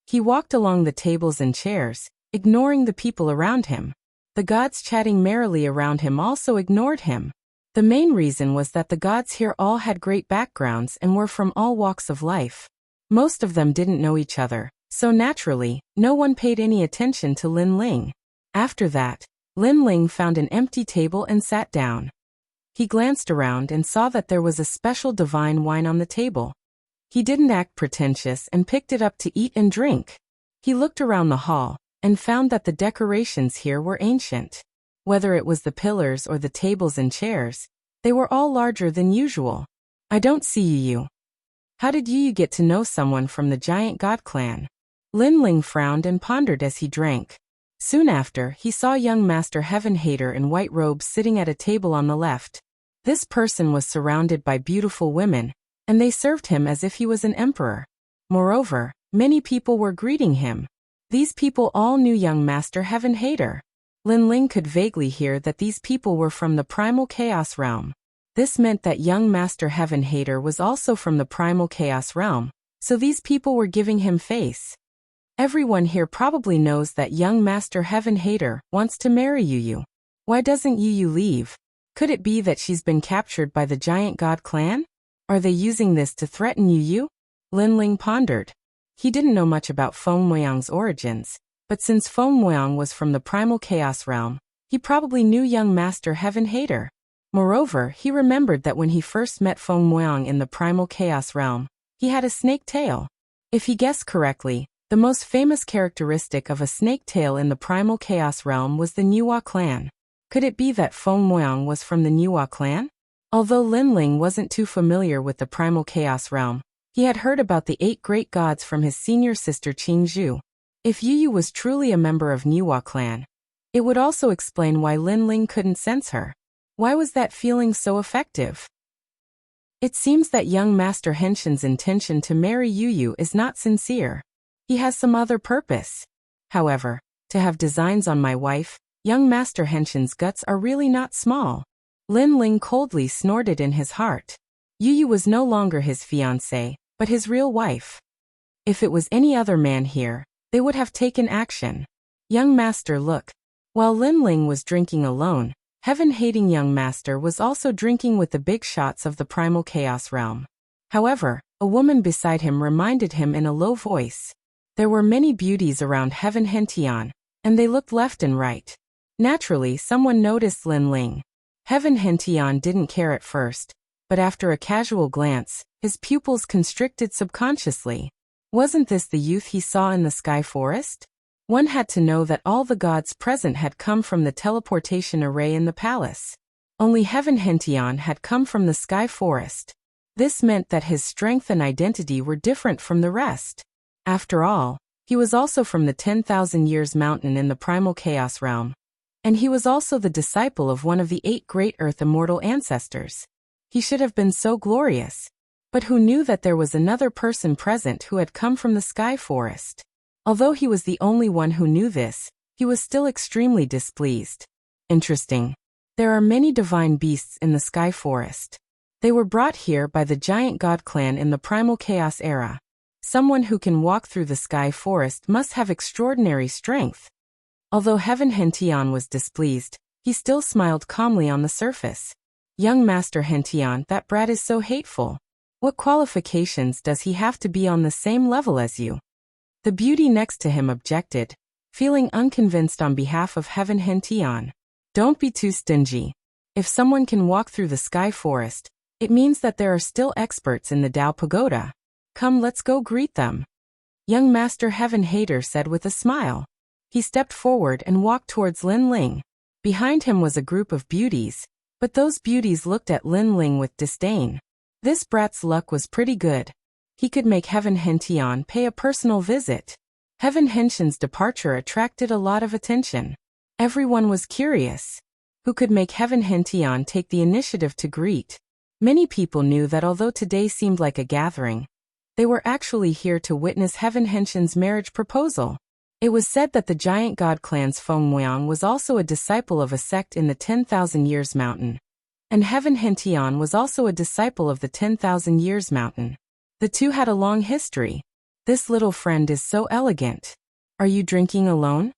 He walked along the tables and chairs, ignoring the people around him. The gods chatting merrily around him also ignored him. The main reason was that the gods here all had great backgrounds and were from all walks of life. Most of them didn't know each other, so naturally, no one paid any attention to Lin Ling. After that, Lin Ling found an empty table and sat down. He glanced around and saw that there was a special divine wine on the table. He didn't act pretentious and picked it up to eat and drink. He looked around the hall and found that the decorations here were ancient. Whether it was the pillars or the tables and chairs, they were all larger than usual. I don't see you. How did you get to know someone from the giant god clan? Lin Ling frowned and pondered as he drank. Soon after, he saw young Master Heaven Hater in white robes sitting at a table on the left. This person was surrounded by beautiful women, and they served him as if he was an emperor. Moreover, many people were greeting him. These people all knew young Master Heaven Hater. Lin Ling could vaguely hear that these people were from the primal chaos realm. This meant that young Master Heaven Hater was also from the primal chaos realm, so these people were giving him face. Everyone here probably knows that young Master Heaven Hater wants to marry you. Why doesn't you leave? Could it be that she's been captured by the giant god clan? Are they using this to threaten Yu? Lin Ling pondered. He didn't know much about Feng Moyang's origins, but since Feng Moyang was from the primal chaos realm, he probably knew young master Heaven Hater. Moreover, he remembered that when he first met Feng Moyang in the primal chaos realm, he had a snake tail. If he guessed correctly, the most famous characteristic of a snake tail in the primal chaos realm was the Niwa clan. Could it be that Feng Moyang was from the Niwa clan? Although Lin Ling wasn't too familiar with the primal chaos realm, he had heard about the 8 great gods from his senior sister Qing Zhu. If Yu was truly a member of Niwa clan, it would also explain why Lin Ling couldn't sense her. Why was that feeling so effective? It seems that young Master Henshin's intention to marry Yu is not sincere. He has some other purpose. However, to have designs on my wife, young Master Henshin's guts are really not small. Lin Ling coldly snorted in his heart. Yu was no longer his fiancée, but his real wife. If it was any other man here, they would have taken action. Young Master, look. While Lin Ling was drinking alone, heaven-hating young master was also drinking with the big shots of the primal chaos realm. However, a woman beside him reminded him in a low voice. There were many beauties around Heaven Hentian, and they looked left and right. Naturally, someone noticed Lin Ling. Heaven Hentian didn't care at first, but after a casual glance, his pupils constricted subconsciously. Wasn't this the youth he saw in the sky forest? One had to know that all the gods present had come from the teleportation array in the palace. Only Heaven Hentian had come from the sky forest. This meant that his strength and identity were different from the rest. After all, he was also from the 10,000 Years Mountain in the primal chaos realm. And he was also the disciple of one of the 8 great earth immortal ancestors. He should have been so glorious. But who knew that there was another person present who had come from the sky forest? Although he was the only one who knew this, he was still extremely displeased. Interesting. There are many divine beasts in the sky forest. They were brought here by the giant god clan in the primal chaos era. Someone who can walk through the sky forest must have extraordinary strength. Although Heaven Hentian was displeased, he still smiled calmly on the surface. Young Master Hentian, that brat is so hateful. What qualifications does he have to be on the same level as you? The beauty next to him objected, feeling unconvinced on behalf of Heaven Hentian. Don't be too stingy. If someone can walk through the sky forest, it means that there are still experts in the Dao Pagoda. Come, let's go greet them. Young Master Heaven Hater said with a smile. He stepped forward and walked towards Lin Ling. Behind him was a group of beauties, but those beauties looked at Lin Ling with disdain. This brat's luck was pretty good. He could make Heaven Hentian pay a personal visit. Heaven Henshin's departure attracted a lot of attention. Everyone was curious. Who could make Heaven Hentian take the initiative to greet? Many people knew that although today seemed like a gathering, they were actually here to witness Heaven Henshin's marriage proposal. It was said that the giant god clan's Feng Moyang was also a disciple of a sect in the 10,000 Years Mountain. And Heaven Hentian was also a disciple of the 10,000 Years Mountain. The two had a long history. This little friend is so elegant. Are you drinking alone?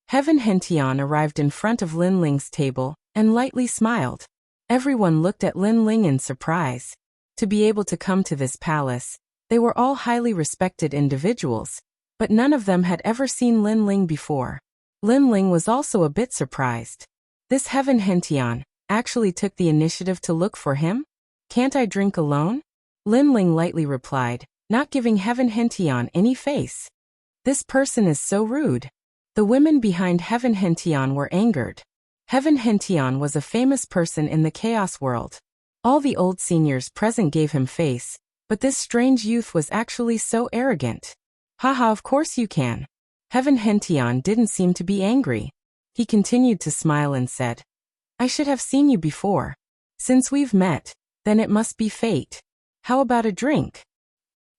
Heaven Hentian arrived in front of Lin Ling's table and lightly smiled. Everyone looked at Lin Ling in surprise. To be able to come to this palace, they were all highly respected individuals, but none of them had ever seen Lin Ling before. Lin Ling was also a bit surprised. This Heaven Hentian actually took the initiative to look for him? Can't I drink alone? Lin Ling lightly replied, not giving Heaven Hentian any face. This person is so rude. The women behind Heaven Hentian were angered. Heaven Hentian was a famous person in the chaos world. All the old seniors present gave him face, but this strange youth was actually so arrogant. Haha, of course you can. Heaven Hentian didn't seem to be angry. He continued to smile and said, I should have seen you before. Since we've met, then it must be fate. How about a drink?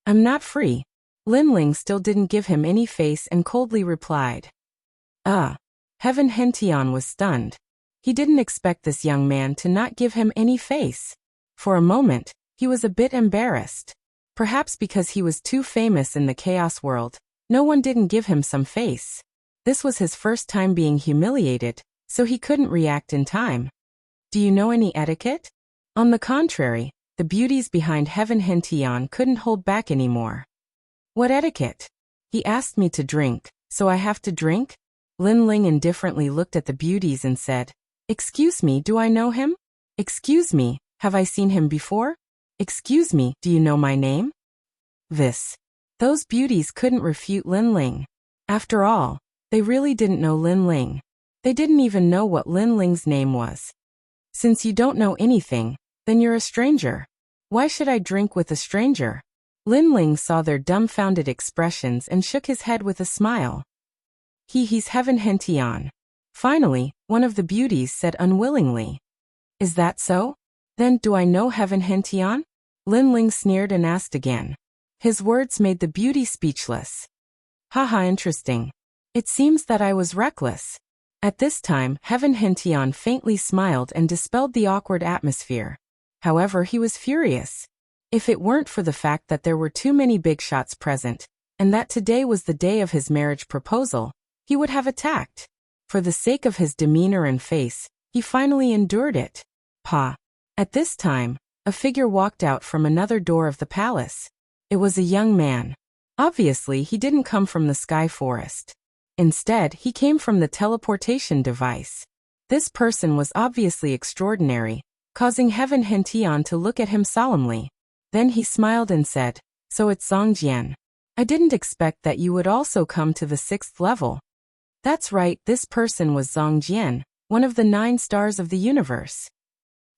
I'm not free. Lin Ling still didn't give him any face and coldly replied. Heaven Hentian was stunned. He didn't expect this young man to not give him any face. For a moment, he was a bit embarrassed. Perhaps because he was too famous in the chaos world, no one didn't give him some face. This was his first time being humiliated, so he couldn't react in time. Do you know any etiquette? On the contrary, the beauties behind Heaven Hentian couldn't hold back anymore. What etiquette? He asked me to drink, so I have to drink? Lin Ling indifferently looked at the beauties and said, Excuse me, do I know him? Excuse me, have I seen him before? Excuse me, do you know my name? Those beauties couldn't refute Lin Ling. After all, they really didn't know Lin Ling. They didn't even know what Lin Ling's name was. Since you don't know anything, then you're a stranger. Why should I drink with a stranger? Lin Ling saw their dumbfounded expressions and shook his head with a smile. He's Heaven Hentian. Finally, one of the beauties said unwillingly. Is that so? Then do I know Heaven Hentian? Lin Ling sneered and asked again. His words made the beauty speechless. Haha, interesting. It seems that I was reckless. At this time, Heaven Hentian faintly smiled and dispelled the awkward atmosphere. However, he was furious. If it weren't for the fact that there were too many big shots present, and that today was the day of his marriage proposal, he would have attacked. For the sake of his demeanor and face, he finally endured it. At this time, a figure walked out from another door of the palace. It was a young man. Obviously, he didn't come from the Sky Forest. Instead, he came from the teleportation device. This person was obviously extraordinary, causing Heaven Hentian to look at him solemnly. Then he smiled and said, So it's Zongjian. I didn't expect that you would also come to the 6th level. That's right, this person was Zongjian, one of the 9 stars of the universe.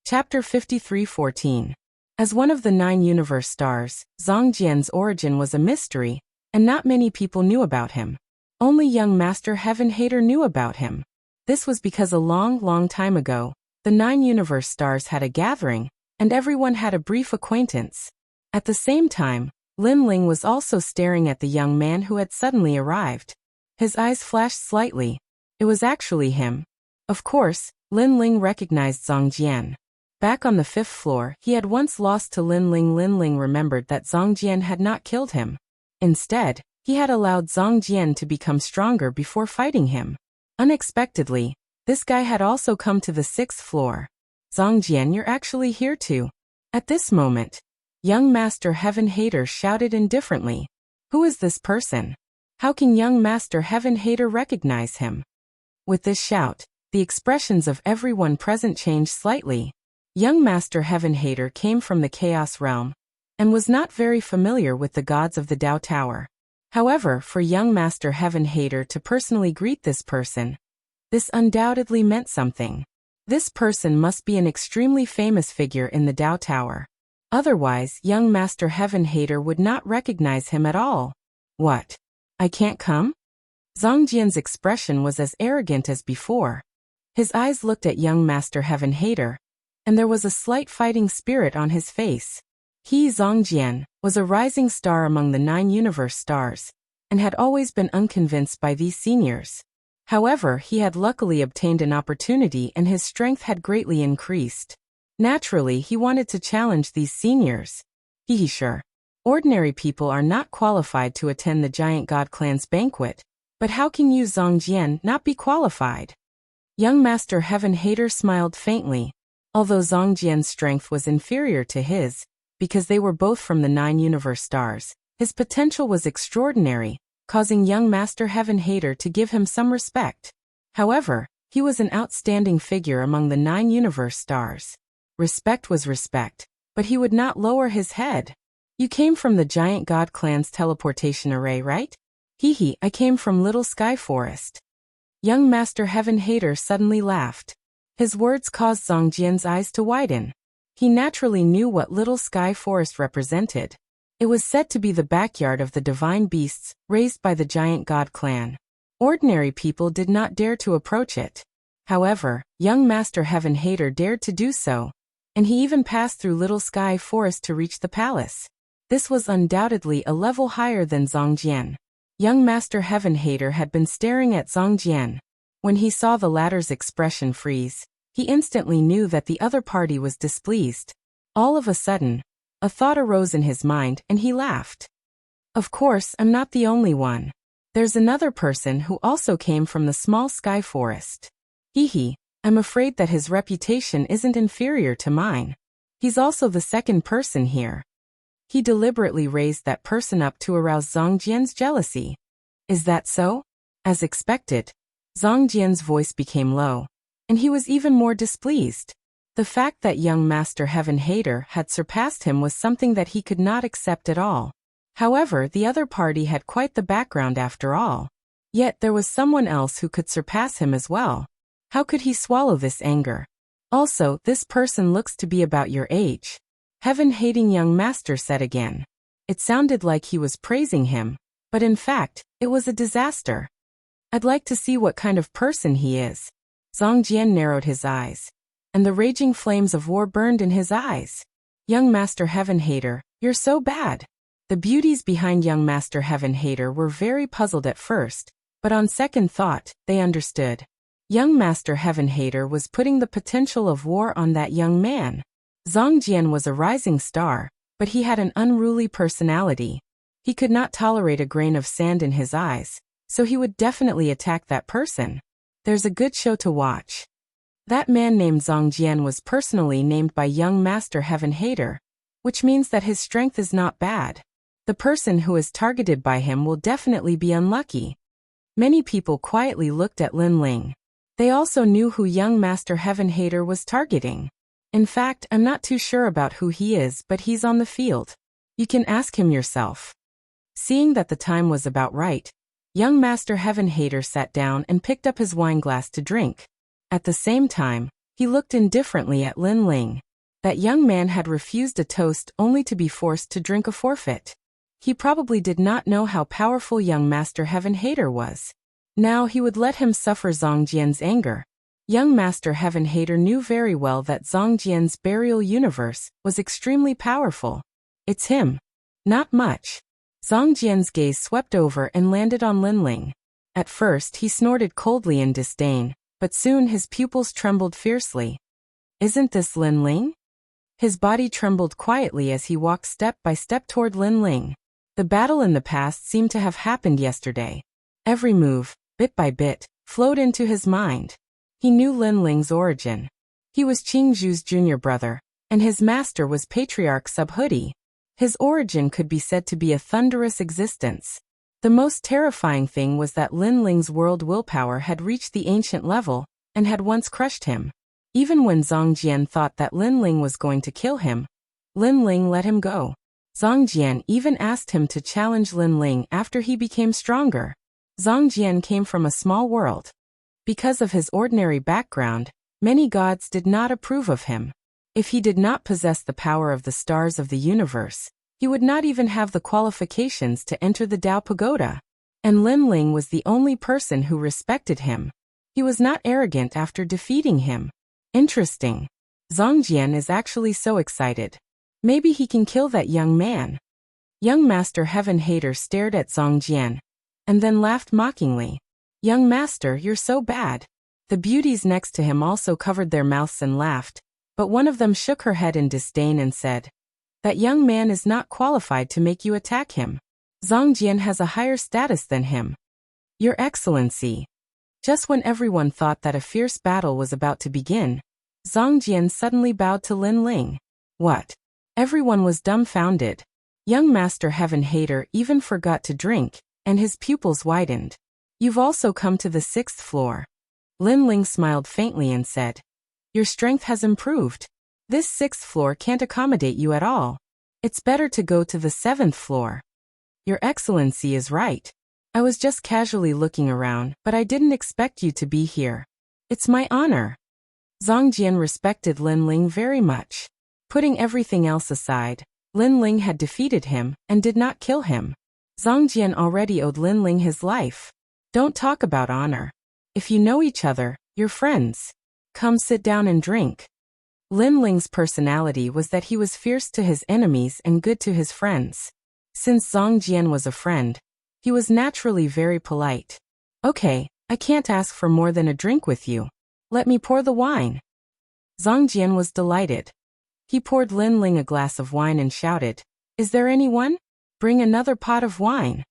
Chapter 53:14. As one of the 9 universe stars, Zongjian's origin was a mystery, and not many people knew about him. Only young Master Heaven Hater knew about him. This was because a long time ago, the 9 universe stars had a gathering, and everyone had a brief acquaintance. At the same time, Lin Ling was also staring at the young man who had suddenly arrived. His eyes flashed slightly. It was actually him. Of course, Lin Ling recognized Zongjian. Back on the 5th floor, he had once lost to Lin Ling. Lin Ling remembered that Zongjian had not killed him. Instead, he had allowed Zongjian to become stronger before fighting him. Unexpectedly, this guy had also come to the 6th floor. Zongjian, you're actually here too. At this moment, young Master Heaven Hater shouted indifferently. Who is this person? How can young Master Heaven Hater recognize him? With this shout, the expressions of everyone present changed slightly. Young Master Heaven Hater came from the Chaos Realm, and was not very familiar with the gods of the Dao Tower. However, for young Master Heaven Hater to personally greet this person, this undoubtedly meant something. This person must be an extremely famous figure in the Dao Tower. Otherwise, young Master Heaven Hater would not recognize him at all. What? I can't come? Zongjian's expression was as arrogant as before. His eyes looked at young Master Heaven Hater, and there was a slight fighting spirit on his face. He, Zongjian, was a rising star among the 9 universe stars, and had always been unconvinced by these seniors. However, he had luckily obtained an opportunity and his strength had greatly increased. Naturally, he wanted to challenge these seniors. Sure. Ordinary people are not qualified to attend the Giant God Clan's banquet, but how can you, Zongjian, not be qualified? Young Master Heaven Hater smiled faintly. Although Zongjian's strength was inferior to his, because they were both from the 9 universe stars, his potential was extraordinary, causing young Master Heaven Hater to give him some respect. However, he was an outstanding figure among the 9 universe stars. Respect was respect, but he would not lower his head. You came from the Giant God Clan's teleportation array, right? I came from Little Sky Forest. Young Master Heaven Hater suddenly laughed. His words caused Zongjian's eyes to widen. He naturally knew what Little Sky Forest represented. It was said to be the backyard of the divine beasts raised by the Giant God Clan. Ordinary people did not dare to approach it. However, young Master Heaven Hater dared to do so, and he even passed through Little Sky Forest to reach the palace. This was undoubtedly a level higher than Zongjian. Young Master Heaven Hater had been staring at Zongjian. When he saw the latter's expression freeze, he instantly knew that the other party was displeased. All of a sudden, a thought arose in his mind and he laughed. Of course, I'm not the only one. There's another person who also came from the small sky forest. I'm afraid that his reputation isn't inferior to mine. He's also the second person here. He deliberately raised that person up to arouse Zhang Jian's jealousy. Is that so? As expected, Zhang Jian's voice became low, and he was even more displeased. The fact that young Master Heaven Hater had surpassed him was something that he could not accept at all. However, the other party had quite the background after all. Yet there was someone else who could surpass him as well. How could he swallow this anger? Also, this person looks to be about your age. Heaven-hating young master said again. It sounded like he was praising him, but in fact, it was a disaster. I'd like to see what kind of person he is. Zhang Jian narrowed his eyes, and the raging flames of war burned in his eyes. Young Master Heaven Hater, you're so bad. The beauties behind young Master Heaven Hater were very puzzled at first, but on second thought, they understood. Young Master Heaven Hater was putting the potential of war on that young man. Zhang Jian was a rising star, but he had an unruly personality. He could not tolerate a grain of sand in his eyes, so he would definitely attack that person. There's a good show to watch. That man named Zhang Jian was personally named by young Master Heaven Hater, which means that his strength is not bad. The person who is targeted by him will definitely be unlucky. Many people quietly looked at Lin Ling. They also knew who young Master Heaven Hater was targeting. In fact, I'm not too sure about who he is, but he's on the field. You can ask him yourself. Seeing that the time was about right, young Master Heaven Hater sat down and picked up his wineglass to drink. At the same time, he looked indifferently at Lin Ling. That young man had refused a toast only to be forced to drink a forfeit. He probably did not know how powerful young Master Heaven Hater was. Now he would let him suffer Zhang Jian's anger. Young Master Heaven Hater knew very well that Zhang Jian's burial universe was extremely powerful. It's him. Not much. Zhang Jian's gaze swept over and landed on Lin Ling. At first he snorted coldly in disdain, but soon his pupils trembled fiercely. Isn't this Lin Ling? His body trembled quietly as he walked step by step toward Lin Ling. The battle in the past seemed to have happened yesterday. Every move, bit by bit, flowed into his mind. He knew Lin Ling's origin. He was Qing Zhu's junior brother, and his master was Patriarch Subhoodie. His origin could be said to be a thunderous existence. The most terrifying thing was that Lin Ling's world willpower had reached the ancient level, and had once crushed him. Even when Zhang Jian thought that Lin Ling was going to kill him, Lin Ling let him go. Zhang Jian even asked him to challenge Lin Ling after he became stronger. Zhang Jian came from a small world. Because of his ordinary background, many gods did not approve of him. If he did not possess the power of the stars of the universe, he would not even have the qualifications to enter the Dao Pagoda. And Lin Ling was the only person who respected him. He was not arrogant after defeating him. Interesting. Zhang Jian is actually so excited. Maybe he can kill that young man. Young Master Heaven Hater stared at Zhang Jian, and then laughed mockingly. Young Master, you're so bad. The beauties next to him also covered their mouths and laughed, but one of them shook her head in disdain and said, that young man is not qualified to make you attack him. Zhang Jian has a higher status than him. Your Excellency. Just when everyone thought that a fierce battle was about to begin, Zhang Jian suddenly bowed to Lin Ling. What? Everyone was dumbfounded. Young Master Heaven Hater even forgot to drink, and his pupils widened. You've also come to the 6th floor. Lin Ling smiled faintly and said, your strength has improved. This 6th floor can't accommodate you at all. It's better to go to the 7th floor. Your Excellency is right. I was just casually looking around, but I didn't expect you to be here. It's my honor. Zhang Jian respected Lin Ling very much. Putting everything else aside, Lin Ling had defeated him and did not kill him. Zhang Jian already owed Lin Ling his life. Don't talk about honor. If you know each other, you're friends. Come sit down and drink. Lin Ling's personality was that he was fierce to his enemies and good to his friends. Since Zhang Jian was a friend, he was naturally very polite. Okay, I can't ask for more than a drink with you. Let me pour the wine. Zhang Jian was delighted. He poured Lin Ling a glass of wine and shouted, is there anyone? Bring another pot of wine.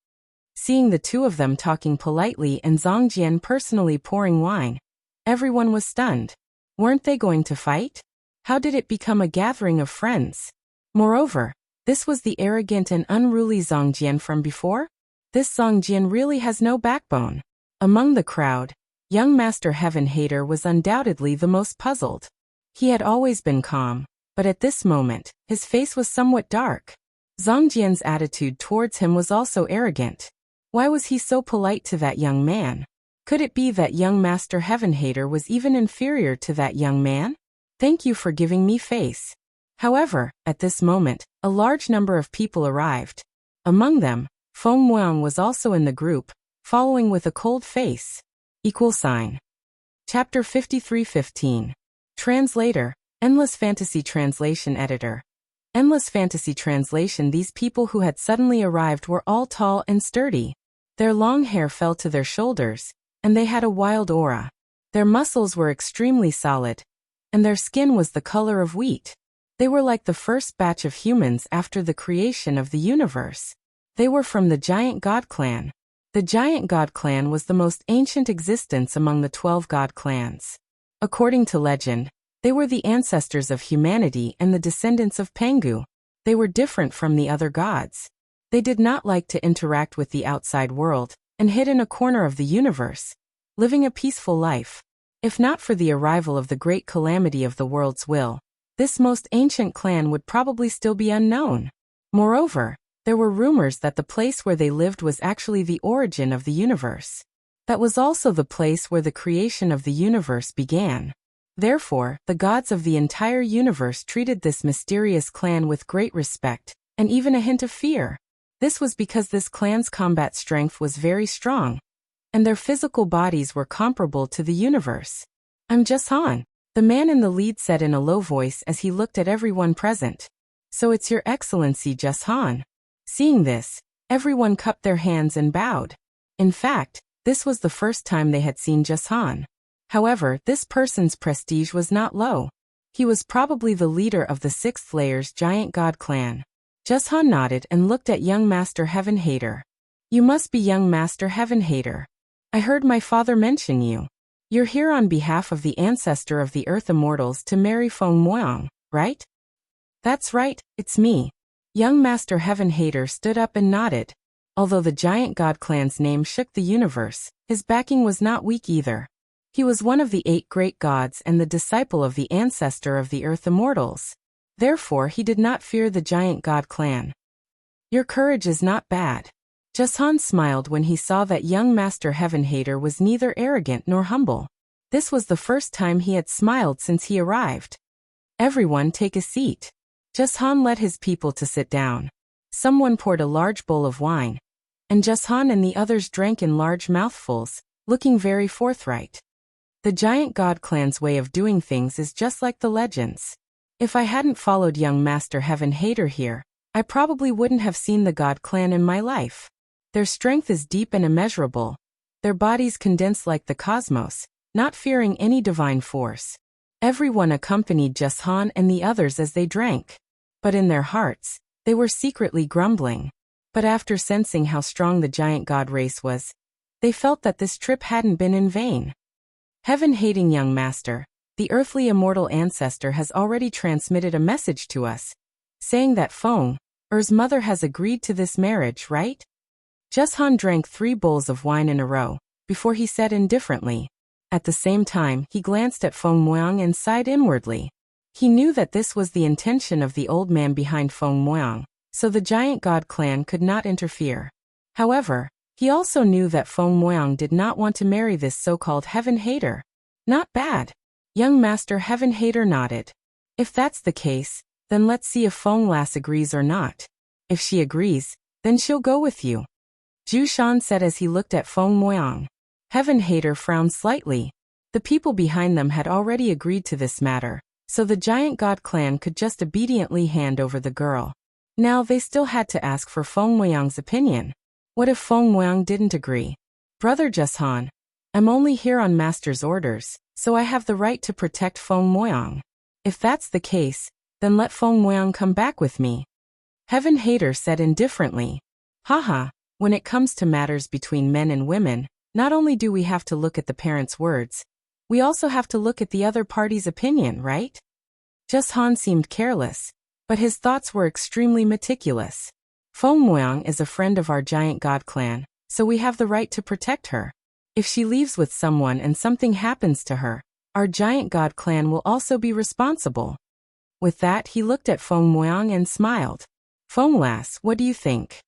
Seeing the two of them talking politely and Zhang Jian personally pouring wine, everyone was stunned. Weren't they going to fight? How did it become a gathering of friends? Moreover, this was the arrogant and unruly Zongjian from before? This Zongjian really has no backbone. Among the crowd, young Master Heaven Hater was undoubtedly the most puzzled. He had always been calm, but at this moment, his face was somewhat dark. Zongjian's attitude towards him was also arrogant. Why was he so polite to that young man? Could it be that young Master Heaven Hater was even inferior to that young man? Thank you for giving me face. However, at this moment, a large number of people arrived. Among them, Feng Muang was also in the group, following with a cold face. Chapter 53:15. Translator, Endless Fantasy Translation Editor. Endless Fantasy Translation. These people who had suddenly arrived were all tall and sturdy. Their long hair fell to their shoulders, and they had a wild aura. Their muscles were extremely solid, and their skin was the color of wheat. They were like the first batch of humans after the creation of the universe. They were from the Giant God Clan. The Giant God Clan was the most ancient existence among the 12 God clans. According to legend, they were the ancestors of humanity and the descendants of Pengu. They were different from the other gods. They did not like to interact with the outside world, and hid in a corner of the universe, living a peaceful life. If not for the arrival of the great calamity of the world's will, this most ancient clan would probably still be unknown. Moreover, there were rumors that the place where they lived was actually the origin of the universe. That was also the place where the creation of the universe began. Therefore, the gods of the entire universe treated this mysterious clan with great respect, and even a hint of fear. This was because this clan's combat strength was very strong, and their physical bodies were comparable to the universe. I'm Jashan, the man in the lead said in a low voice as he looked at everyone present. So it's Your Excellency Jashan. Seeing this, everyone cupped their hands and bowed. In fact, this was the first time they had seen Jashan. However, this person's prestige was not low. He was probably the leader of the 6th layer's Giant God Clan. Jashan nodded and looked at young Master Heaven Hater. You must be young Master Heaven Hater. I heard my father mention you. You're here on behalf of the ancestor of the Earth Immortals to marry Feng Muang, right? That's right, it's me. Young Master Heaven Hater stood up and nodded. Although the Giant God Clan's name shook the universe, his backing was not weak either. He was one of the 8 great gods and the disciple of the ancestor of the Earth Immortals. Therefore, he did not fear the Giant God Clan. Your courage is not bad. Jashan smiled when he saw that young Master Heaven Hater was neither arrogant nor humble. This was the first time he had smiled since he arrived. Everyone take a seat. Jashan led his people to sit down. Someone poured a large bowl of wine, and Jashan and the others drank in large mouthfuls, looking very forthright. The Giant God Clan's way of doing things is just like the legends. If I hadn't followed young Master Heaven Hater here, I probably wouldn't have seen the God Clan in my life. Their strength is deep and immeasurable. Their bodies condense like the cosmos, not fearing any divine force. Everyone accompanied Jashan and the others as they drank. But in their hearts, they were secretly grumbling. But after sensing how strong the giant god race was, they felt that this trip hadn't been in vain. Heaven-hating young master, the earthly immortal ancestor has already transmitted a message to us, saying that Feng, Er's mother has agreed to this marriage, right? Jashan drank 3 bowls of wine in a row, before he said indifferently. At the same time, he glanced at Feng Muang and sighed inwardly. He knew that this was the intention of the old man behind Feng Muang, so the Giant God Clan could not interfere. However, he also knew that Feng Muang did not want to marry this so-called Heaven Hater. Not bad. Young Master Heaven Hater nodded. If that's the case, then let's see if Feng Lass agrees or not. If she agrees, then she'll go with you. Zhu Shan said as he looked at Feng Muang. Heaven Hater frowned slightly. The people behind them had already agreed to this matter, so the Giant God Clan could just obediently hand over the girl. Now they still had to ask for Feng Muang's opinion. What if Feng Muang didn't agree? Brother Jashan, I'm only here on Master's orders, so I have the right to protect Feng Muang. If that's the case, then let Feng Muang come back with me. Heaven Hater said indifferently. Haha, when it comes to matters between men and women, not only do we have to look at the parents' words, We also have to look at the other party's opinion, right? Just-Han seemed careless, but his thoughts were extremely meticulous. Feng Moyang is a friend of our giant god clan, so we have the right to protect her. If she leaves with someone and something happens to her, our giant god clan will also be responsible. With that, he looked at Feng Moyang and smiled. Feng lass, what do you think?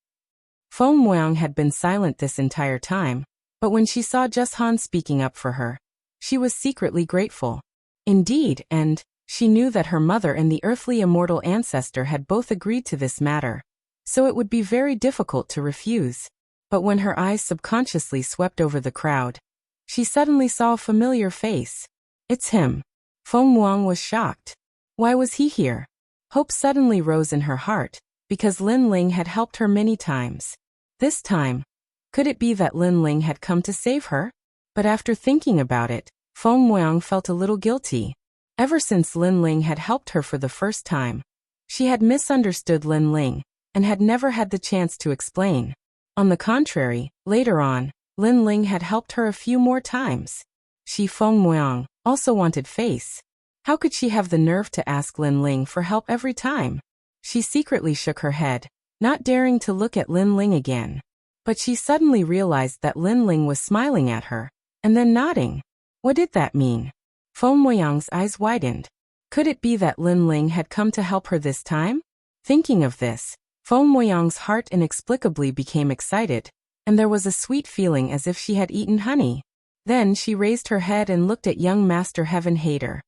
Feng Moyang had been silent this entire time, but when she saw Just-Han speaking up for her, she was secretly grateful. Indeed, and she knew that her mother and the earthly immortal ancestor had both agreed to this matter, so it would be very difficult to refuse. But when her eyes subconsciously swept over the crowd, she suddenly saw a familiar face. It's him. Feng Moyang was shocked. Why was he here? Hope suddenly rose in her heart, because Lin Ling had helped her many times. This time, could it be that Lin Ling had come to save her? But after thinking about it, Feng Moyang felt a little guilty. Ever since Lin Ling had helped her for the first time, she had misunderstood Lin Ling, and had never had the chance to explain. On the contrary, later on, Lin Ling had helped her a few more times. She, Feng Moyang, also wanted face. How could she have the nerve to ask Lin Ling for help every time? She secretly shook her head, not daring to look at Lin Ling again. But she suddenly realized that Lin Ling was smiling at her, and then nodding. What did that mean? Feng Moyang's eyes widened. Could it be that Lin Ling had come to help her this time? Thinking of this, Feng Moyang's heart inexplicably became excited, and there was a sweet feeling as if she had eaten honey. Then she raised her head and looked at young Master Heaven Hater.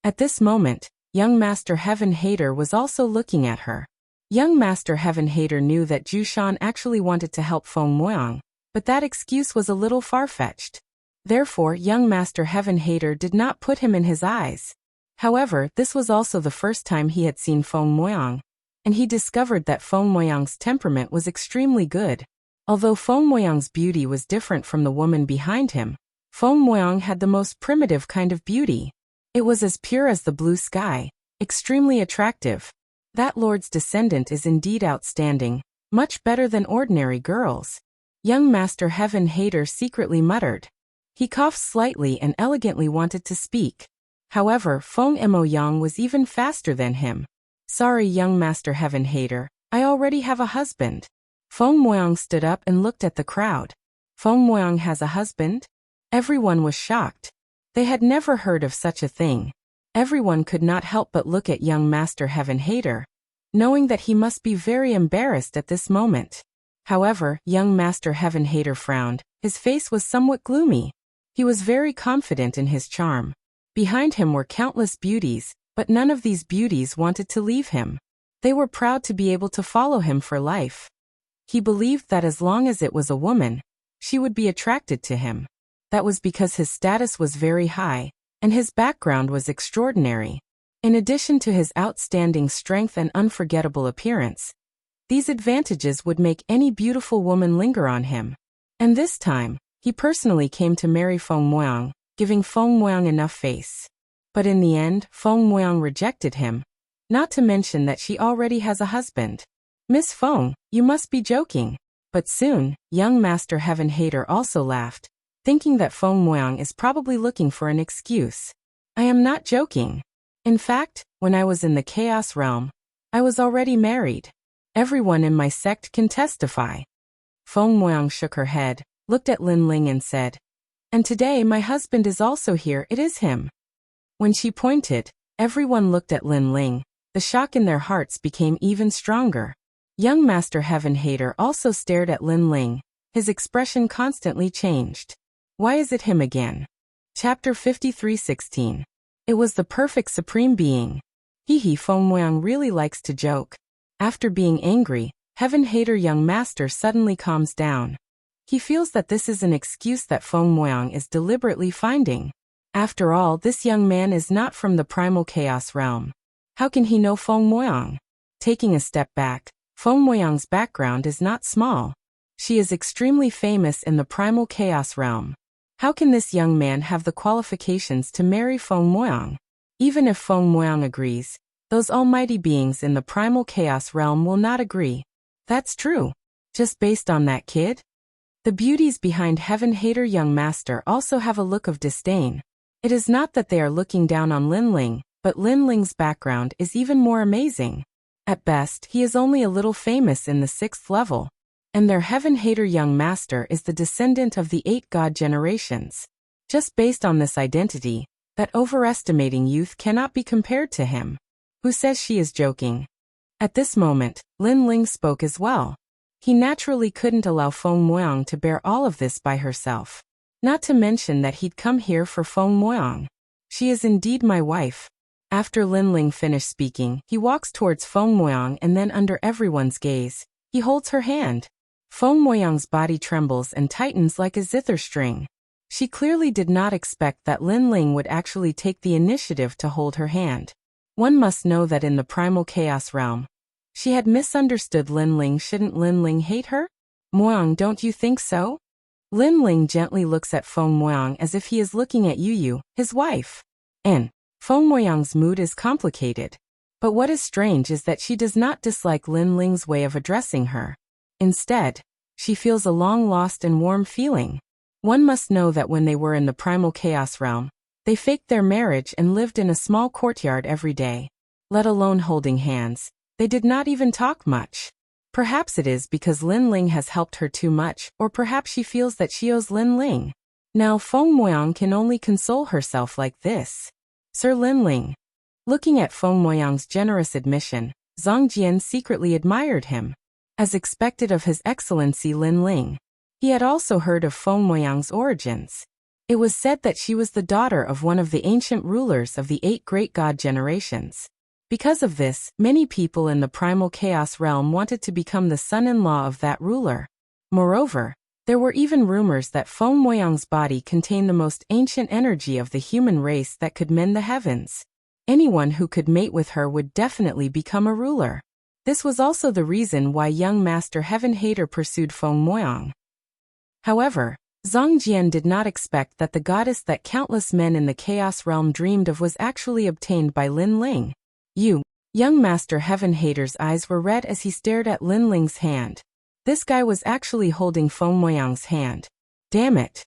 At this moment, young Master Heaven Hater was also looking at her. Young Master Heaven Hater knew that Jushan actually wanted to help Feng Moyang, but that excuse was a little far-fetched. Therefore, young Master Heaven Hater did not put him in his eyes. However, this was also the first time he had seen Feng Moyang, and he discovered that Feng Moyang's temperament was extremely good. Although Feng Moyang's beauty was different from the woman behind him, Feng Moyang had the most primitive kind of beauty. It was as pure as the blue sky, extremely attractive. That lord's descendant is indeed outstanding, much better than ordinary girls. Young Master Heaven Hater secretly muttered. He coughed slightly and elegantly wanted to speak. However, Feng Moyang was even faster than him. Sorry, young Master Heaven Hater, I already have a husband. Feng Moyang stood up and looked at the crowd. Feng Moyang has a husband? Everyone was shocked. They had never heard of such a thing. Everyone could not help but look at young Master Heaven Hater, knowing that he must be very embarrassed at this moment. However, young Master Heaven Hater frowned. His face was somewhat gloomy. He was very confident in his charm. Behind him were countless beauties, but none of these beauties wanted to leave him. They were proud to be able to follow him for life. He believed that as long as it was a woman, she would be attracted to him. That was because his status was very high, and his background was extraordinary. In addition to his outstanding strength and unforgettable appearance, these advantages would make any beautiful woman linger on him. And this time, he personally came to marry Feng Moyang, giving Feng Moyang enough face. But in the end, Feng Moyang rejected him, not to mention that she already has a husband. Miss Feng, you must be joking. But soon, young Master Heaven Hater also laughed, thinking that Feng Moyang is probably looking for an excuse. I am not joking. In fact, when I was in the Chaos Realm, I was already married. Everyone in my sect can testify. Feng Moyang shook her head, looked at Lin Ling and said, and today my husband is also here, it is him. When she pointed, everyone looked at Lin Ling. The shock in their hearts became even stronger. Young Master Heaven Hater also stared at Lin Ling. His expression constantly changed. Why is it him again? Chapter 53:16. It was the perfect supreme being. Hee Feng Moyang really likes to joke. After being angry, Heaven Hater young master suddenly calms down. He feels that this is an excuse that Feng Moyang is deliberately finding. After all, this young man is not from the primal chaos realm. How can he know Feng Moyang? Taking a step back, Feng Moyang's background is not small. She is extremely famous in the primal chaos realm. How can this young man have the qualifications to marry Feng Moyang? Even if Feng Moyang agrees, those almighty beings in the primal chaos realm will not agree. That's true. Just based on that kid? The beauties behind Heaven Hater young master also have a look of disdain. It is not that they are looking down on Lin Ling, but Lin Ling's background is even more amazing. At best, he is only a little famous in the 6th level. And their heaven-hater young master is the descendant of the 8 god generations. Just based on this identity, that overestimating youth cannot be compared to him. Who says she is joking? At this moment, Lin Ling spoke as well. He naturally couldn't allow Feng Moyang to bear all of this by herself. Not to mention that he'd come here for Feng Moyang. She is indeed my wife. After Lin Ling finished speaking, he walks towards Feng Moyang and then under everyone's gaze, he holds her hand. Feng Moyang's body trembles and tightens like a zither string. She clearly did not expect that Lin Ling would actually take the initiative to hold her hand. One must know that in the primal chaos realm, she had misunderstood Lin Ling. Shouldn't Lin Ling hate her? Moyang, don't you think so? Lin Ling gently looks at Feng Moyang as if he is looking at Yu, his wife. And Feng Moyang's mood is complicated. But what is strange is that she does not dislike Lin Ling's way of addressing her. Instead, she feels a long-lost and warm feeling. One must know that when they were in the primal chaos realm, they faked their marriage and lived in a small courtyard every day. Let alone holding hands, they did not even talk much. Perhaps it is because Lin Ling has helped her too much, or perhaps she feels that she owes Lin Ling. Now Feng Moyang can only console herself like this. Sir Lin Ling. Looking at Feng Moyang's generous admission, Zhang Jian secretly admired him. As expected of His Excellency Lin Ling, he had also heard of Feng Moyang's origins. It was said that she was the daughter of one of the ancient rulers of the 8 great god generations. Because of this, many people in the primal chaos realm wanted to become the son-in-law of that ruler. Moreover, there were even rumors that Feng Moyang's body contained the most ancient energy of the human race that could mend the heavens. Anyone who could mate with her would definitely become a ruler. This was also the reason why young Master Heaven Hater pursued Feng Moyang. However, Zhang Jian did not expect that the goddess that countless men in the Chaos Realm dreamed of was actually obtained by Lin Ling. Young Master Heaven Hater's eyes were red as he stared at Lin Ling's hand. This guy was actually holding Feng Moyang's hand. Damn it.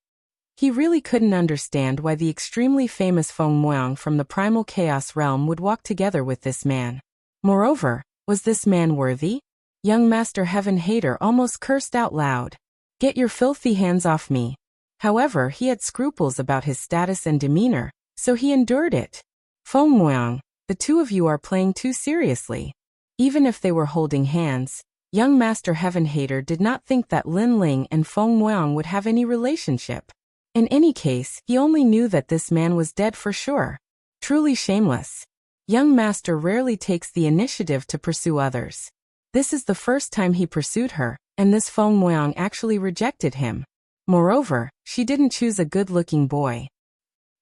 He really couldn't understand why the extremely famous Feng Moyang from the Primal Chaos Realm would walk together with this man. Moreover, was this man worthy? Young Master Heaven Hater almost cursed out loud. Get your filthy hands off me. However, he had scruples about his status and demeanor, so he endured it. Feng Moyang, the two of you are playing too seriously. Even if they were holding hands, young Master Heaven Hater did not think that Lin Ling and Feng Moyang would have any relationship. In any case, he only knew that this man was dead for sure. Truly shameless. Young Master rarely takes the initiative to pursue others. This is the first time he pursued her, and this Feng Moyang actually rejected him. Moreover, she didn't choose a good-looking boy.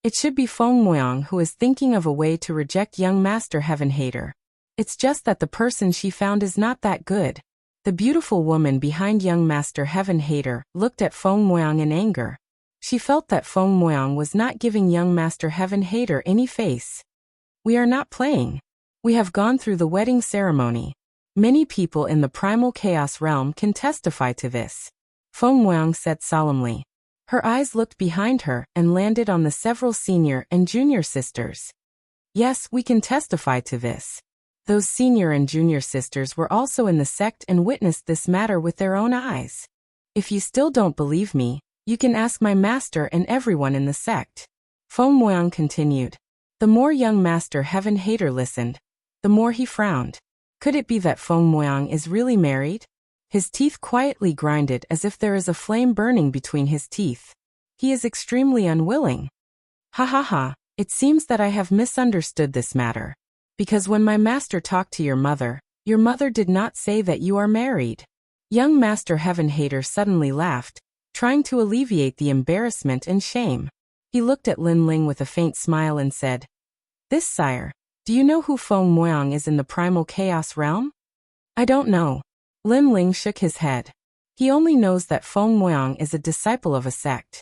It should be Feng Moyang who is thinking of a way to reject young Master Heaven Hater. It's just that the person she found is not that good. The beautiful woman behind young Master Heaven Hater looked at Feng Moyang in anger. She felt that Feng Moyang was not giving young Master Heaven Hater any face. We are not playing. We have gone through the wedding ceremony. Many people in the Primal Chaos Realm can testify to this. Feng Moyang said solemnly. Her eyes looked behind her and landed on the several senior and junior sisters. Yes, we can testify to this. Those senior and junior sisters were also in the sect and witnessed this matter with their own eyes. If you still don't believe me, you can ask my master and everyone in the sect. Feng Moyang continued. The more young Master Heaven Hater listened, the more he frowned. Could it be that Feng Moyang is really married? His teeth quietly grinded as if there is a flame burning between his teeth. He is extremely unwilling. Ha ha ha, it seems that I have misunderstood this matter. Because when my master talked to your mother did not say that you are married. Young Master Heaven Hater suddenly laughed, trying to alleviate the embarrassment and shame. He looked at Lin Ling with a faint smile and said, This sire, do you know who Feng Moyang is in the Primal Chaos Realm? I don't know. Lin Ling shook his head. He only knows that Feng Moyang is a disciple of a sect.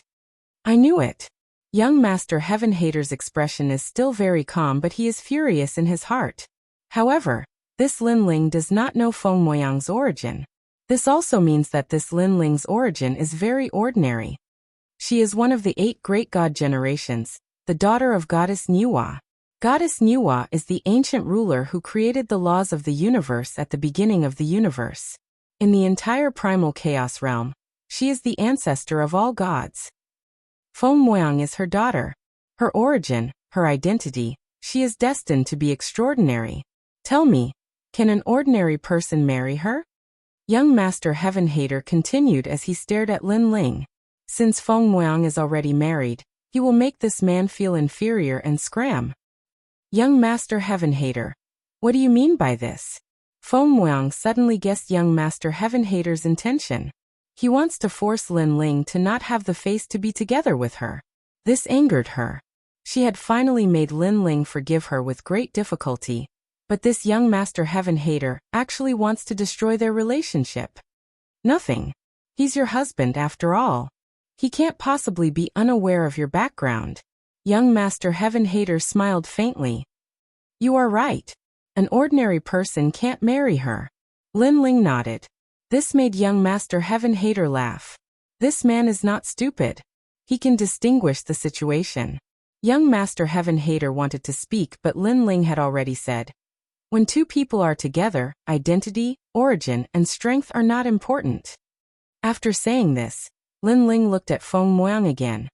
I knew it. Young Master Heaven Hater's expression is still very calm, but he is furious in his heart. However, this Lin Ling does not know Feng Moyang's origin. This also means that this Lin Ling's origin is very ordinary. She is one of the 8 great god generations, the daughter of Goddess Nuwa. Goddess Nuwa is the ancient ruler who created the laws of the universe at the beginning of the universe. In the entire primal chaos realm, she is the ancestor of all gods. Feng Moyang is her daughter. Her origin, her identity, she is destined to be extraordinary. Tell me, can an ordinary person marry her? Young Master Heaven Hater continued as he stared at Lin Ling. Since Feng Moyang is already married, he will make this man feel inferior and scram. Young Master Heaven Hater, what do you mean by this? Feng Moyang suddenly guessed young Master Heaven Hater's intention. He wants to force Lin Ling to not have the face to be together with her. This angered her. She had finally made Lin Ling forgive her with great difficulty, but this young Master Heaven Hater actually wants to destroy their relationship. Nothing. He's your husband after all. He can't possibly be unaware of your background. Young Master Heaven Hater smiled faintly. You are right. An ordinary person can't marry her. Lin Ling nodded. This made young Master Heaven Hater laugh. This man is not stupid. He can distinguish the situation. Young Master Heaven Hater wanted to speak, but Lin Ling had already said, when two people are together, identity, origin, and strength are not important. After saying this, Lin Ling looked at Feng Moyang again.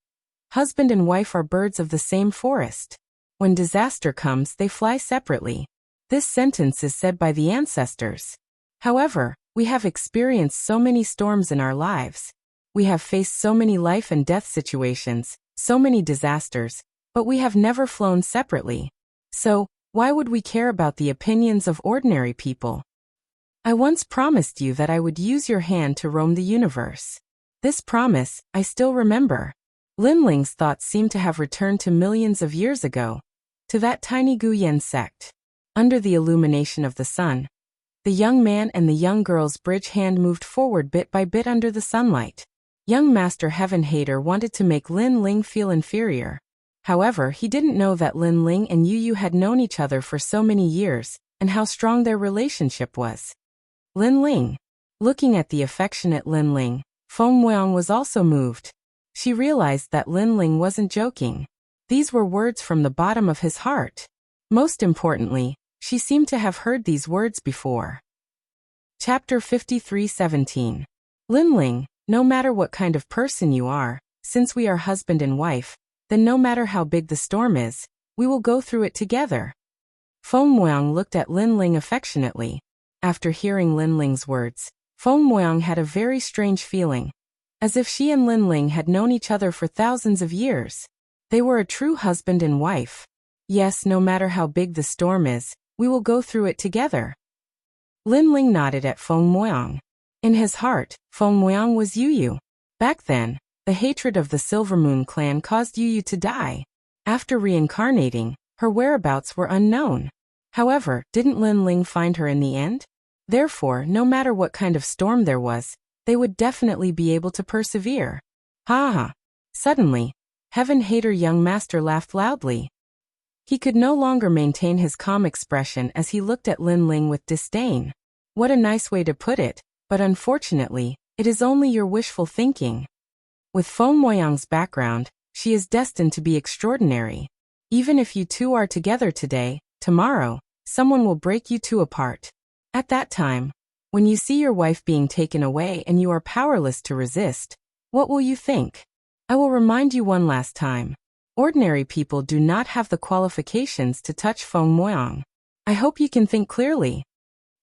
Husband and wife are birds of the same forest. When disaster comes, they fly separately. This sentence is said by the ancestors. However, we have experienced so many storms in our lives. We have faced so many life and death situations, so many disasters, but we have never flown separately. So, why would we care about the opinions of ordinary people? I once promised you that I would use your hand to roam the universe. This promise, I still remember. Lin Ling's thoughts seemed to have returned to millions of years ago, to that tiny Guyan sect. Under the illumination of the sun, the young man and the young girl's bridge hand moved forward bit by bit under the sunlight. Young Master Heaven Hater wanted to make Lin Ling feel inferior. However, he didn't know that Lin Ling and Yu had known each other for so many years, and how strong their relationship was. Lin Ling. Looking at the affectionate Lin Ling, Feng Moyang was also moved. She realized that Lin Ling wasn't joking. These were words from the bottom of his heart. Most importantly, she seemed to have heard these words before. Chapter 53:17. Lin Ling, no matter what kind of person you are, since we are husband and wife, then no matter how big the storm is, we will go through it together. Feng Moyang looked at Lin Ling affectionately. After hearing Lin Ling's words, Feng Moyang had a very strange feeling, as if she and Lin Ling had known each other for thousands of years. They were a true husband and wife. Yes, no matter how big the storm is, we will go through it together. Lin Ling nodded at Feng Moyang. In his heart, Feng Moyang was Yu. Back then, the hatred of the Silver Moon clan caused Yu to die. After reincarnating, her whereabouts were unknown. However, didn't Lin Ling find her in the end? Therefore, no matter what kind of storm there was, they would definitely be able to persevere. Ha ha! Suddenly, Heaven Hater young master laughed loudly. He could no longer maintain his calm expression as he looked at Lin Ling with disdain. What a nice way to put it, but unfortunately, it is only your wishful thinking. With Feng Moyang's background, she is destined to be extraordinary. Even if you two are together today, tomorrow, someone will break you two apart. At that time, when you see your wife being taken away and you are powerless to resist, what will you think? I will remind you one last time. Ordinary people do not have the qualifications to touch Feng Moyang. I hope you can think clearly.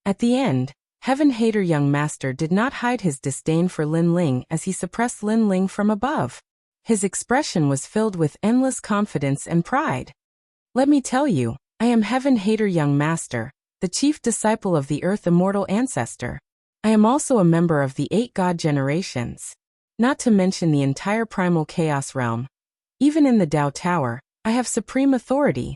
At the end, Heaven Hater young master did not hide his disdain for Lin Ling as he suppressed Lin Ling from above. His expression was filled with endless confidence and pride. Let me tell you, I am Heaven Hater young master, the chief disciple of the Earth Immortal Ancestor. I am also a member of the 8 God generations. Not to mention the entire primal chaos realm. Even in the Tao Tower, I have supreme authority.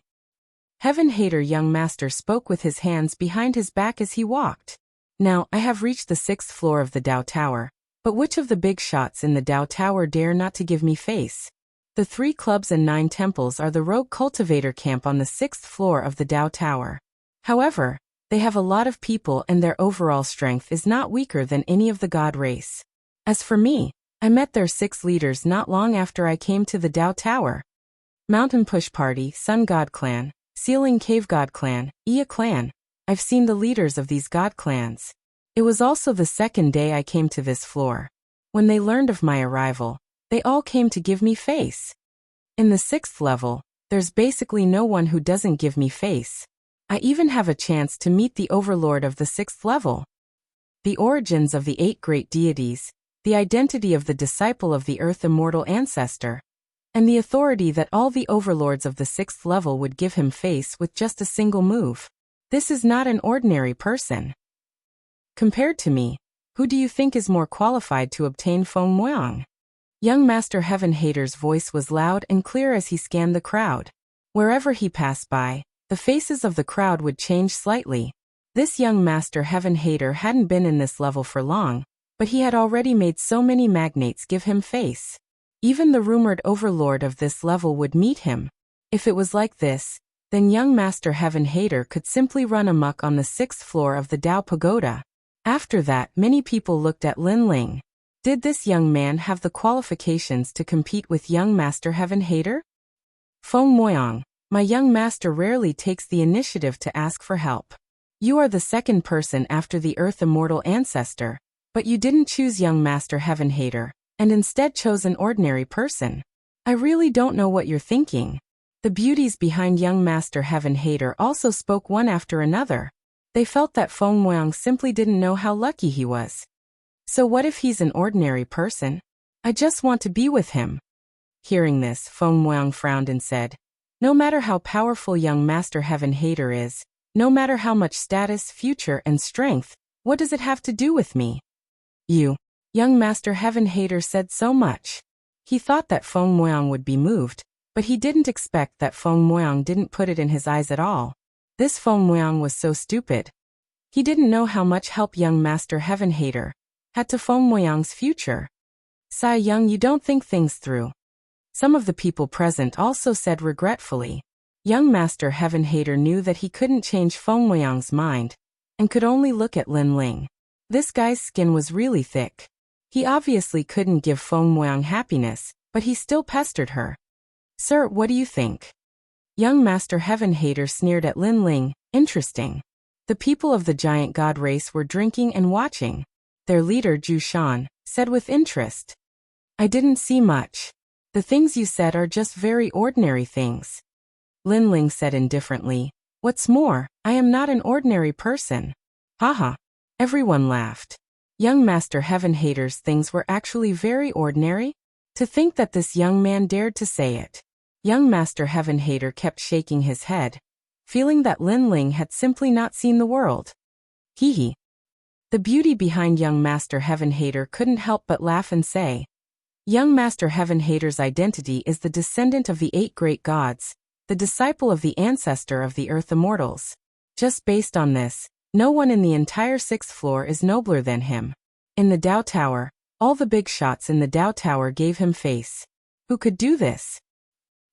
Heaven Hater young master spoke with his hands behind his back as he walked. Now, I have reached the 6th floor of the Tao Tower, but which of the big shots in the Tao Tower dare not to give me face? The 3 clubs and 9 temples are the rogue cultivator camp on the 6th floor of the Tao Tower. However, they have a lot of people and their overall strength is not weaker than any of the god race. As for me, I met their 6 leaders not long after I came to the Tao Tower. Mountain Push Party, Sun God Clan, Ceiling Cave God Clan, Ia Clan. I've seen the leaders of these god clans. It was also the second day I came to this floor. When they learned of my arrival, they all came to give me face. In the 6th level, there's basically no one who doesn't give me face. I even have a chance to meet the overlord of the 6th level. The origins of the 8 great deities, the identity of the disciple of the earth immortal ancestor, and the authority that all the overlords of the 6th level would give him face with just a single move. This is not an ordinary person. Compared to me, who do you think is more qualified to obtain Feng Muang? Young Master Heaven Hater's voice was loud and clear as he scanned the crowd. Wherever he passed by, the faces of the crowd would change slightly. This young Master Heaven Hater hadn't been in this level for long, but he had already made so many magnates give him face. Even the rumored overlord of this level would meet him. If it was like this, then young Master Heaven Hater could simply run amok on the 6th floor of the Dao Pagoda. After that, many people looked at Lin Ling. Did this young man have the qualifications to compete with young Master Heaven Hater? Feng Muang, my young master rarely takes the initiative to ask for help. You are the second person after the Earth Immortal Ancestor, but you didn't choose young Master Heaven Hater, and instead chose an ordinary person. I really don't know what you're thinking. The beauties behind young Master Heaven Hater also spoke one after another. They felt that Feng Muang simply didn't know how lucky he was. So what if he's an ordinary person? I just want to be with him. Hearing this, Feng Muang frowned and said, no matter how powerful young Master Heaven Hater is, no matter how much status, future, and strength, what does it have to do with me? You. Young Master Heaven Hater said so much. He thought that Feng Muang would be moved, but he didn't expect that Feng Muang didn't put it in his eyes at all. This Feng Muang was so stupid. He didn't know how much help young Master Heaven Hater had to Feng Muang's future. Sai Young, you don't think things through. Some of the people present also said regretfully. Young Master Heaven Hater knew that he couldn't change Feng Muang's mind, and could only look at Lin Ling. This guy's skin was really thick. He obviously couldn't give Feng Muang happiness, but he still pestered her. Sir, what do you think? Young Master Heaven Hater sneered at Lin Ling. Interesting. The people of the giant god race were drinking and watching. Their leader, Zhu Shan, said with interest. I didn't see much. The things you said are just very ordinary things. Lin Ling said indifferently. What's more, I am not an ordinary person. Haha. Everyone laughed. Young Master Heaven Hater's things were actually very ordinary? To think that this young man dared to say it. Young Master Heaven Hater kept shaking his head, feeling that Lin Ling had simply not seen the world. Hee hee. The beauty behind young Master Heaven Hater couldn't help but laugh and say, young Master Heaven Hater's identity is the descendant of the 8 great gods, the disciple of the ancestor of the earth immortals. Just based on this, no one in the entire 6th floor is nobler than him. In the Dao Tower, all the big shots in the Dao Tower gave him face. Who could do this?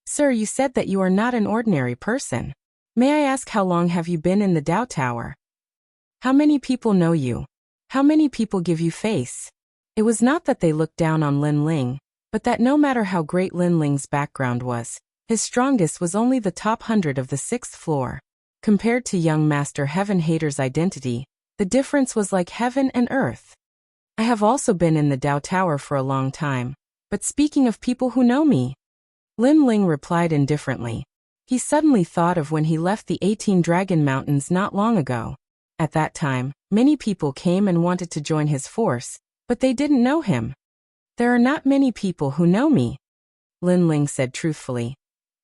Sir, you said that you are not an ordinary person. May I ask how long have you been in the Dao Tower? How many people know you? How many people give you face? It was not that they looked down on Lin Ling, but that no matter how great Lin Ling's background was, his strongest was only the top 100 of the 6th floor. Compared to young Master Heaven Hater's identity, the difference was like heaven and earth. I have also been in the Dao Tower for a long time, but speaking of people who know me, Lin Ling replied indifferently. He suddenly thought of when he left the 18 Dragon Mountains not long ago. At that time, many people came and wanted to join his force, but they didn't know him. There are not many people who know me, Lin Ling said truthfully.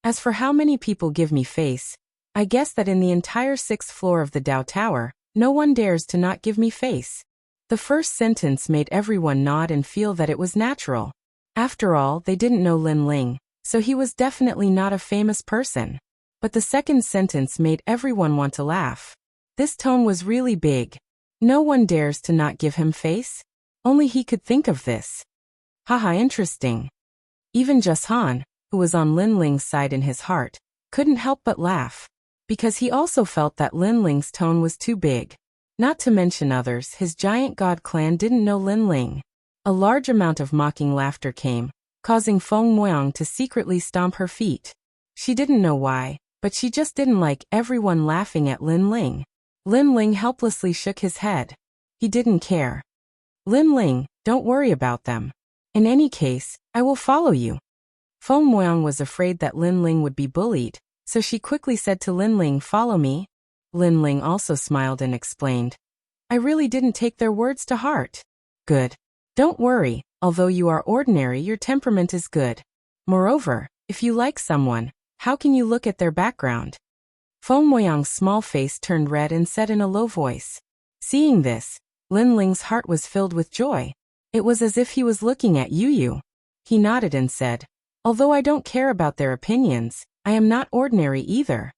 As for how many people give me face, I guess that in the entire 6th floor of the Dao Tower, no one dares to not give me face. The first sentence made everyone nod and feel that it was natural. After all, they didn't know Lin Ling, so he was definitely not a famous person. But the second sentence made everyone want to laugh. This tone was really big. No one dares to not give him face? Only he could think of this. Haha, interesting. Even Jashan, who was on Lin Ling's side in his heart, couldn't help but laugh, because he also felt that Lin Ling's tone was too big. Not to mention others, his giant god clan didn't know Lin Ling. A large amount of mocking laughter came, causing Feng Muang to secretly stomp her feet. She didn't know why, but she just didn't like everyone laughing at Lin Ling. Lin Ling helplessly shook his head. He didn't care. Lin Ling, don't worry about them. In any case, I will follow you. Feng Moyang was afraid that Lin Ling would be bullied, so she quickly said to Lin Ling, follow me. Lin Ling also smiled and explained. I really didn't take their words to heart. Good. Don't worry, although you are ordinary, your temperament is good. Moreover, if you like someone, how can you look at their background? Feng Moyang's small face turned red and said in a low voice. Seeing this, Lin Ling's heart was filled with joy. It was as if he was looking at Yu. He nodded and said, although I don't care about their opinions, I am not ordinary either.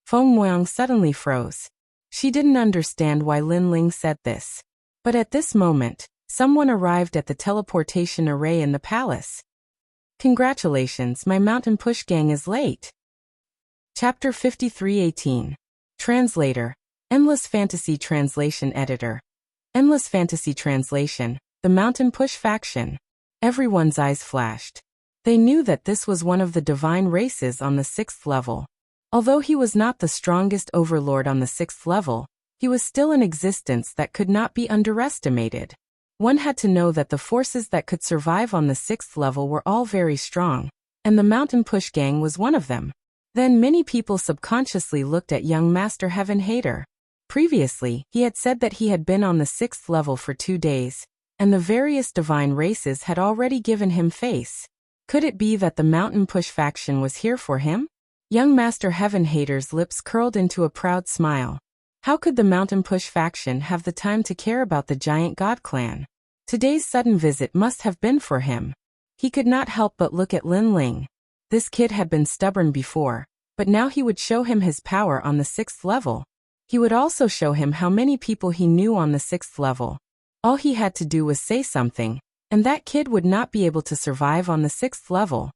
Feng Moyang suddenly froze. She didn't understand why Lin Ling said this. But at this moment, someone arrived at the teleportation array in the palace. Congratulations, my mountain push gang is late. Chapter 53:18. Translator. Endless Fantasy Translation Editor. Endless Fantasy Translation, The Mountain Push Faction. Everyone's eyes flashed. They knew that this was one of the divine races on the 6th level. Although he was not the strongest overlord on the 6th level, he was still an existence that could not be underestimated. One had to know that the forces that could survive on the 6th level were all very strong, and the Mountain Push Gang was one of them. Then many people subconsciously looked at young Master Heaven Hater. Previously, he had said that he had been on the 6th level for 2 days, and the various divine races had already given him face. Could it be that the Mountain Push faction was here for him? Young Master Heaven Hater's lips curled into a proud smile. How could the Mountain Push faction have the time to care about the Giant God clan? Today's sudden visit must have been for him. He could not help but look at Lin Ling. This kid had been stubborn before, but now he would show him his power on the 6th level. He would also show him how many people he knew on the 6th level. All he had to do was say something, and that kid would not be able to survive on the 6th level.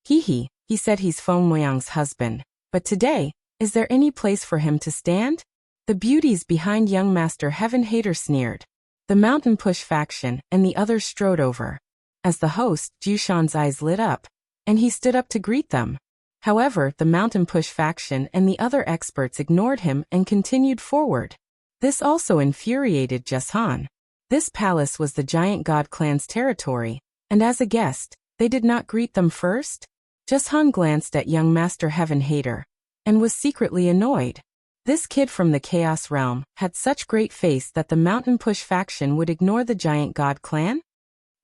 He said he's Feng Moyang's husband, but today, is there any place for him to stand? The beauties behind young Master Heaven Hater sneered. The Mountain Push faction and the others strode over. As the host, Jushan's eyes lit up, and he stood up to greet them. However, the Mountain Push faction and the other experts ignored him and continued forward. This also infuriated Jushan. This palace was the Giant God clan's territory, and as a guest, they did not greet them first? Jushan glanced at young Master Heaven Hater, and was secretly annoyed. This kid from the Chaos Realm had such great face that the Mountain Push faction would ignore the Giant God clan?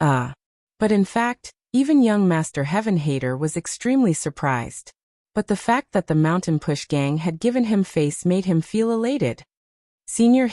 But in fact, even young Master Heaven Hater was extremely surprised. But the fact that the Mountain Push gang had given him face made him feel elated. Senior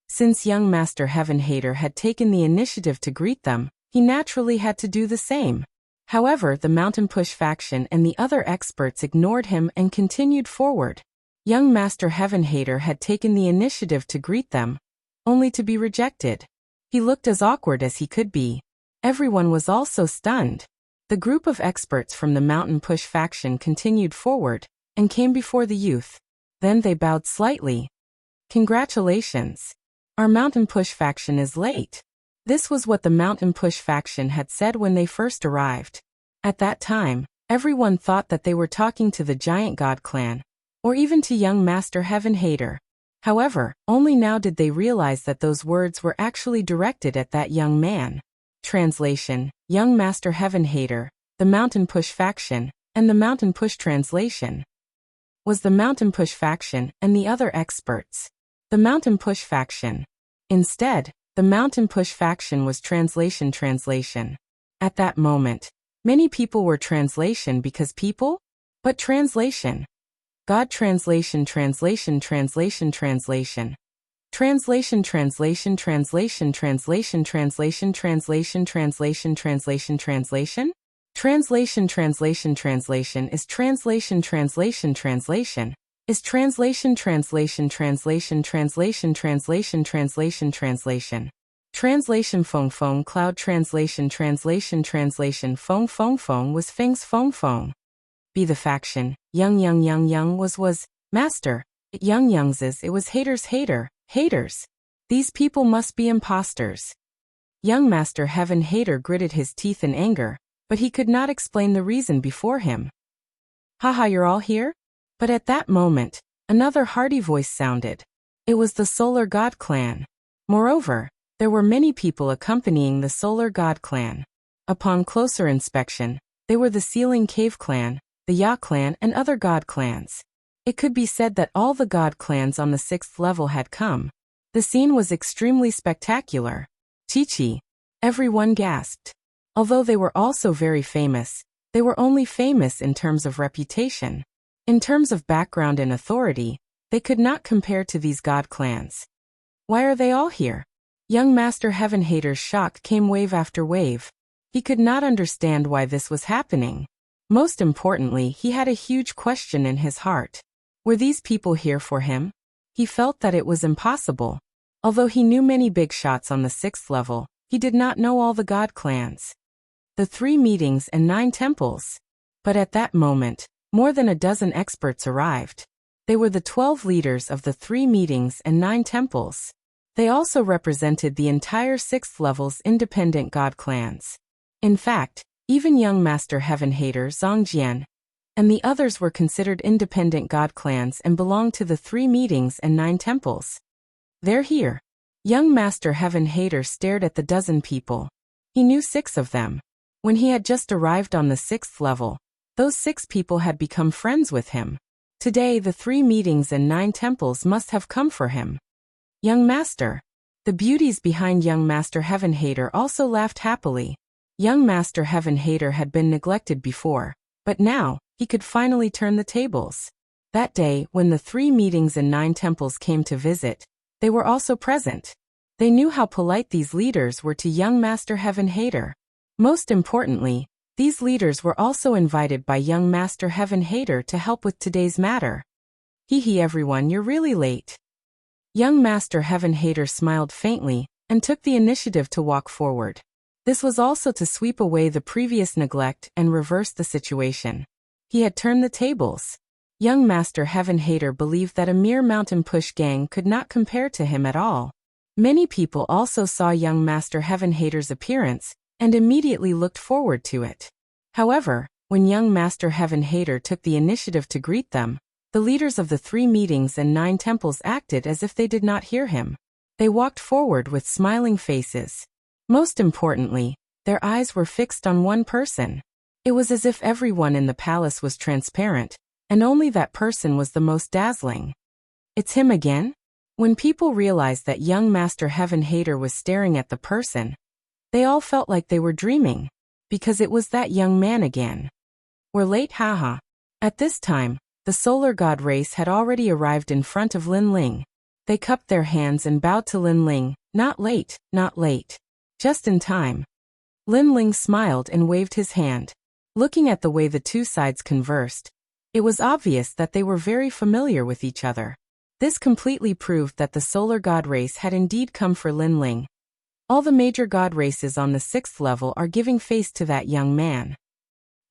Since young Master Heaven Hater had taken the initiative to greet them, he naturally had to do the same. However, the Mountain Push faction and the other experts ignored him and continued forward. Young Master Heaven Hater had taken the initiative to greet them, only to be rejected. He looked as awkward as he could be. Everyone was also stunned. The group of experts from the Mountain Push faction continued forward, and came before the youth. Then they bowed slightly. Congratulations. Our Mountain Push faction is late. This was what the Mountain Push faction had said when they first arrived. At that time, everyone thought that they were talking to the Giant God clan, or even to young Master Heaven Hater. However, only now did they realize that those words were actually directed at that young man. Translation: Young Master Heaven Hater, the Mountain Push faction, and the Mountain Push translation. Was the Mountain Push faction and the other experts. The Mountain Push faction. Instead, the Mountain Push faction was translation. At that moment, many people were translation because people? But translation. God translation. Translation. Translation. Translation. Translation. Translation. Translation. Translation. Translation. Translation. Translation. Translation. Translation. Translation. Translation. Translation is translation. Translation. Translation is translation. Translation. Translation. Translation. Translation. Translation. Translation. Translation. Feng Cloud translation. Translation. Translation. Feng was Feng's Feng. Be the faction. Young was Master. Young's it was Haters. These people must be imposters. Young Master Heaven Hater gritted his teeth in anger, but he could not explain the reason before him. Haha, you're all here? But at that moment, another hearty voice sounded. It was the Solar God clan. Moreover, there were many people accompanying the Solar God clan. Upon closer inspection, they were the Ceiling Cave clan, the Ya clan, and other god clans. It could be said that all the god clans on the 6th level had come. The scene was extremely spectacular. Chi-chi. Everyone gasped. Although they were also very famous, they were only famous in terms of reputation. In terms of background and authority, they could not compare to these god clans. Why are they all here? Young Master Heaven Hater's shock came wave after wave. He could not understand why this was happening. Most importantly, he had a huge question in his heart. Were these people here for him? He felt that it was impossible. Although he knew many big shots on the 6th level, he did not know all the god clans. The 3 meetings and 9 temples. But at that moment, more than a dozen experts arrived. They were the 12 leaders of the 3 meetings and 9 temples. They also represented the entire 6th level's independent god clans. In fact, even young Master Heaven Hater Zongjian and the others were considered independent god clans and belonged to the 3 meetings and 9 temples. They're here. Young Master Heaven Hater stared at the dozen people. He knew 6 of them. When he had just arrived on the 6th level, those 6 people had become friends with him. Today the 3 meetings and 9 temples must have come for him. Young Master. The beauties behind Young Master Heaven Hater also laughed happily. Young Master Heaven Hater had been neglected before, but now, he could finally turn the tables. That day, when the 3 meetings and 9 temples came to visit, they were also present. They knew how polite these leaders were to Young Master Heaven Hater. Most importantly, these leaders were also invited by Young Master Heaven Hater to help with today's matter. Hee everyone, you're really late. Young Master Heaven Hater smiled faintly and took the initiative to walk forward. This was also to sweep away the previous neglect and reverse the situation. He had turned the tables. Young Master Heaven Hater believed that a mere mountain push gang could not compare to him at all. Many people also saw Young Master Heaven Hater's appearance and immediately looked forward to it. However, when Young Master Heaven Hater took the initiative to greet them, the leaders of the 3 meetings and 9 temples acted as if they did not hear him. They walked forward with smiling faces. Most importantly, their eyes were fixed on one person. It was as if everyone in the palace was transparent, and only that person was the most dazzling. It's him again? When people realized that Young Master Heaven Hater was staring at the person, they all felt like they were dreaming, because it was that young man again. We're late, haha. At this time, the Solar God race had already arrived in front of Lin Ling. They cupped their hands and bowed to Lin Ling. Not late, not late. Just in time. Lin Ling smiled and waved his hand. Looking at the way the 2 sides conversed, it was obvious that they were very familiar with each other. This completely proved that the Solar God race had indeed come for Lin Ling. All the major god races on the 6th level are giving face to that young man.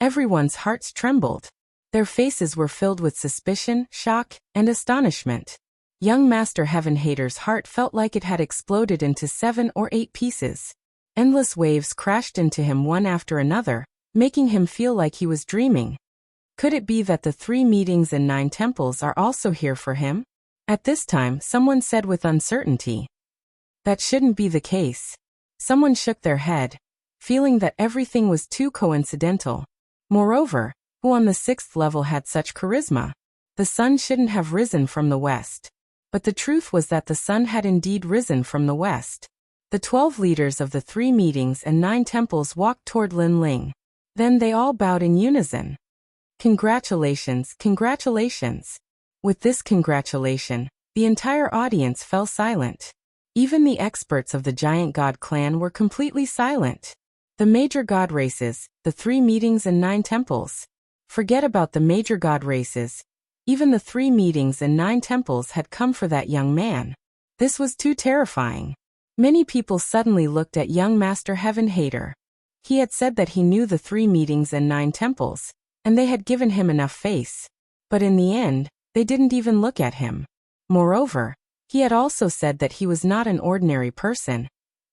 Everyone's hearts trembled. Their faces were filled with suspicion, shock, and astonishment. Young Master Heaven Hater's heart felt like it had exploded into 7 or 8 pieces. Endless waves crashed into him one after another, making him feel like he was dreaming. Could it be that the 3 meetings and 9 temples are also here for him? At this time, someone said with uncertainty. That shouldn't be the case. Someone shook their head, feeling that everything was too coincidental. Moreover, who on the 6th level had such charisma? The sun shouldn't have risen from the west. But the truth was that the sun had indeed risen from the west. The 12 leaders of the 3 meetings and 9 temples walked toward Lin Ling. Then they all bowed in unison. Congratulations, congratulations. With this congratulation, the entire audience fell silent. Even the experts of the Giant God clan were completely silent. The major god races, the 3 meetings and 9 temples. Forget about the major god races. Even the 3 meetings and 9 temples had come for that young man. This was too terrifying. Many people suddenly looked at Young Master Heaven Hater. He had said that he knew the 3 meetings and 9 temples, and they had given him enough face. But in the end, they didn't even look at him. Moreover, he had also said that he was not an ordinary person,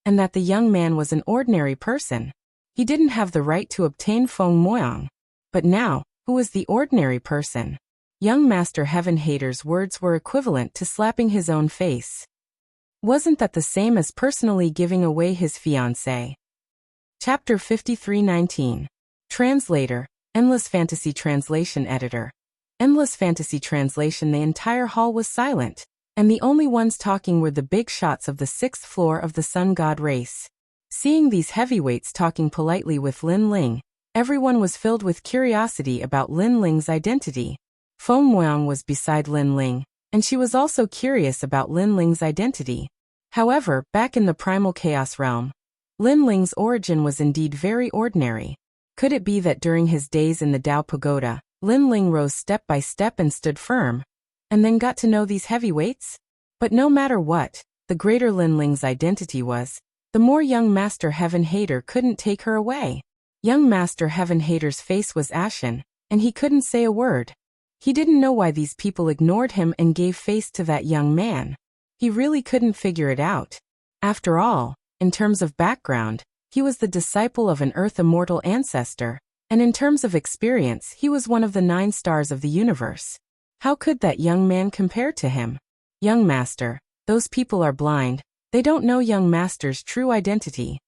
and that the young man was an ordinary person. He didn't have the right to obtain Feng Moyang. But now, who was the ordinary person. Young Master Heaven Hater's words were equivalent to slapping his own face. Wasn't that the same as personally giving away his fiancée? Chapter 53:19. Translator, Endless Fantasy Translation Editor. Endless Fantasy Translation. The entire hall was silent, and the only ones talking were the big shots of the 6th floor of the Sun God race. Seeing these heavyweights talking politely with Lin Ling, everyone was filled with curiosity about Lin Ling's identity. Feng Moyang was beside Lin Ling, and she was also curious about Lin Ling's identity. However, back in the primal chaos realm, Lin Ling's origin was indeed very ordinary. Could it be that during his days in the Dao Pagoda, Lin Ling rose step by step and stood firm, and then got to know these heavyweights? But no matter what, the greater Lin Ling's identity was, the more young Master Heaven Hater couldn't take her away. Young Master Heaven Hater's face was ashen, and he couldn't say a word. He didn't know why these people ignored him and gave face to that young man. He really couldn't figure it out. After all, in terms of background, he was the disciple of an Earth immortal ancestor, and in terms of experience he was one of the 9 stars of the universe. How could that young man compare to him? Young Master, those people are blind, they don't know young Master's true identity.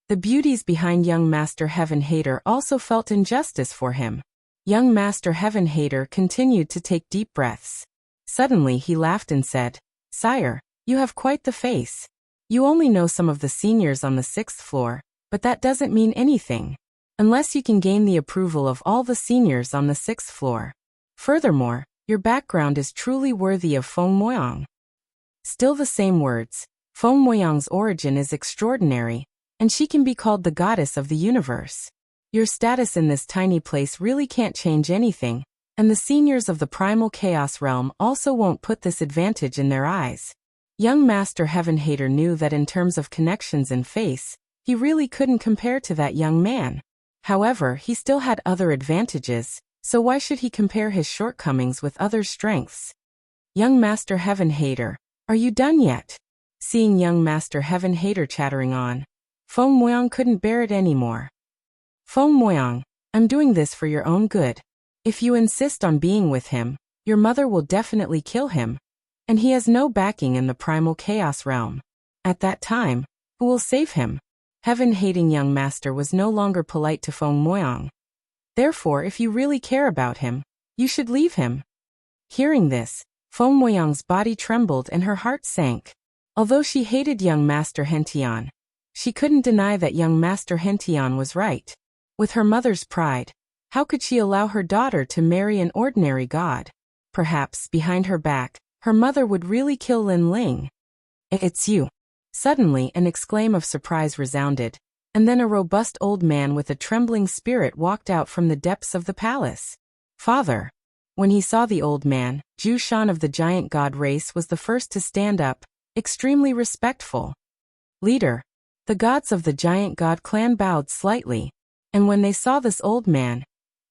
The beauties behind young Master Heaven Hater also felt injustice for him. Young Master Heaven Hater continued to take deep breaths. Suddenly he laughed and said, "Sire, you have quite the face. You only know some of the seniors on the 6th floor, but that doesn't mean anything, unless you can gain the approval of all the seniors on the 6th floor. Furthermore, your background is truly worthy of Feng Moyang." Still the same words, Feng Moyang's origin is extraordinary, and she can be called the goddess of the universe. Your status in this tiny place really can't change anything, and the seniors of the primal chaos realm also won't put this advantage in their eyes. Young Master Heaven Hater knew that in terms of connections and face, he really couldn't compare to that young man. However, he still had other advantages, so why should he compare his shortcomings with others' strengths? Young Master Heaven Hater, are you done yet? Seeing young Master Heaven Hater chattering on, Feng Moyang couldn't bear it anymore. Feng Moyang, I'm doing this for your own good. If you insist on being with him, your mother will definitely kill him, and he has no backing in the primal chaos realm. At that time, who will save him? Heaven-hating young master was no longer polite to Feng Moyang. Therefore, if you really care about him, you should leave him. Hearing this, Feng Moyang's body trembled and her heart sank. Although she hated young Master Hentian, she couldn't deny that young Master Hentian was right. With her mother's pride, how could she allow her daughter to marry an ordinary god? Perhaps, behind her back, her mother would really kill Lin Ling. "It's you." Suddenly an exclaim of surprise resounded, and then a robust old man with a trembling spirit walked out from the depths of the palace. "Father." When he saw the old man, Zhu Shan of the giant god race was the first to stand up, extremely respectful. "Leader." The gods of the giant god clan bowed slightly, and when they saw this old man,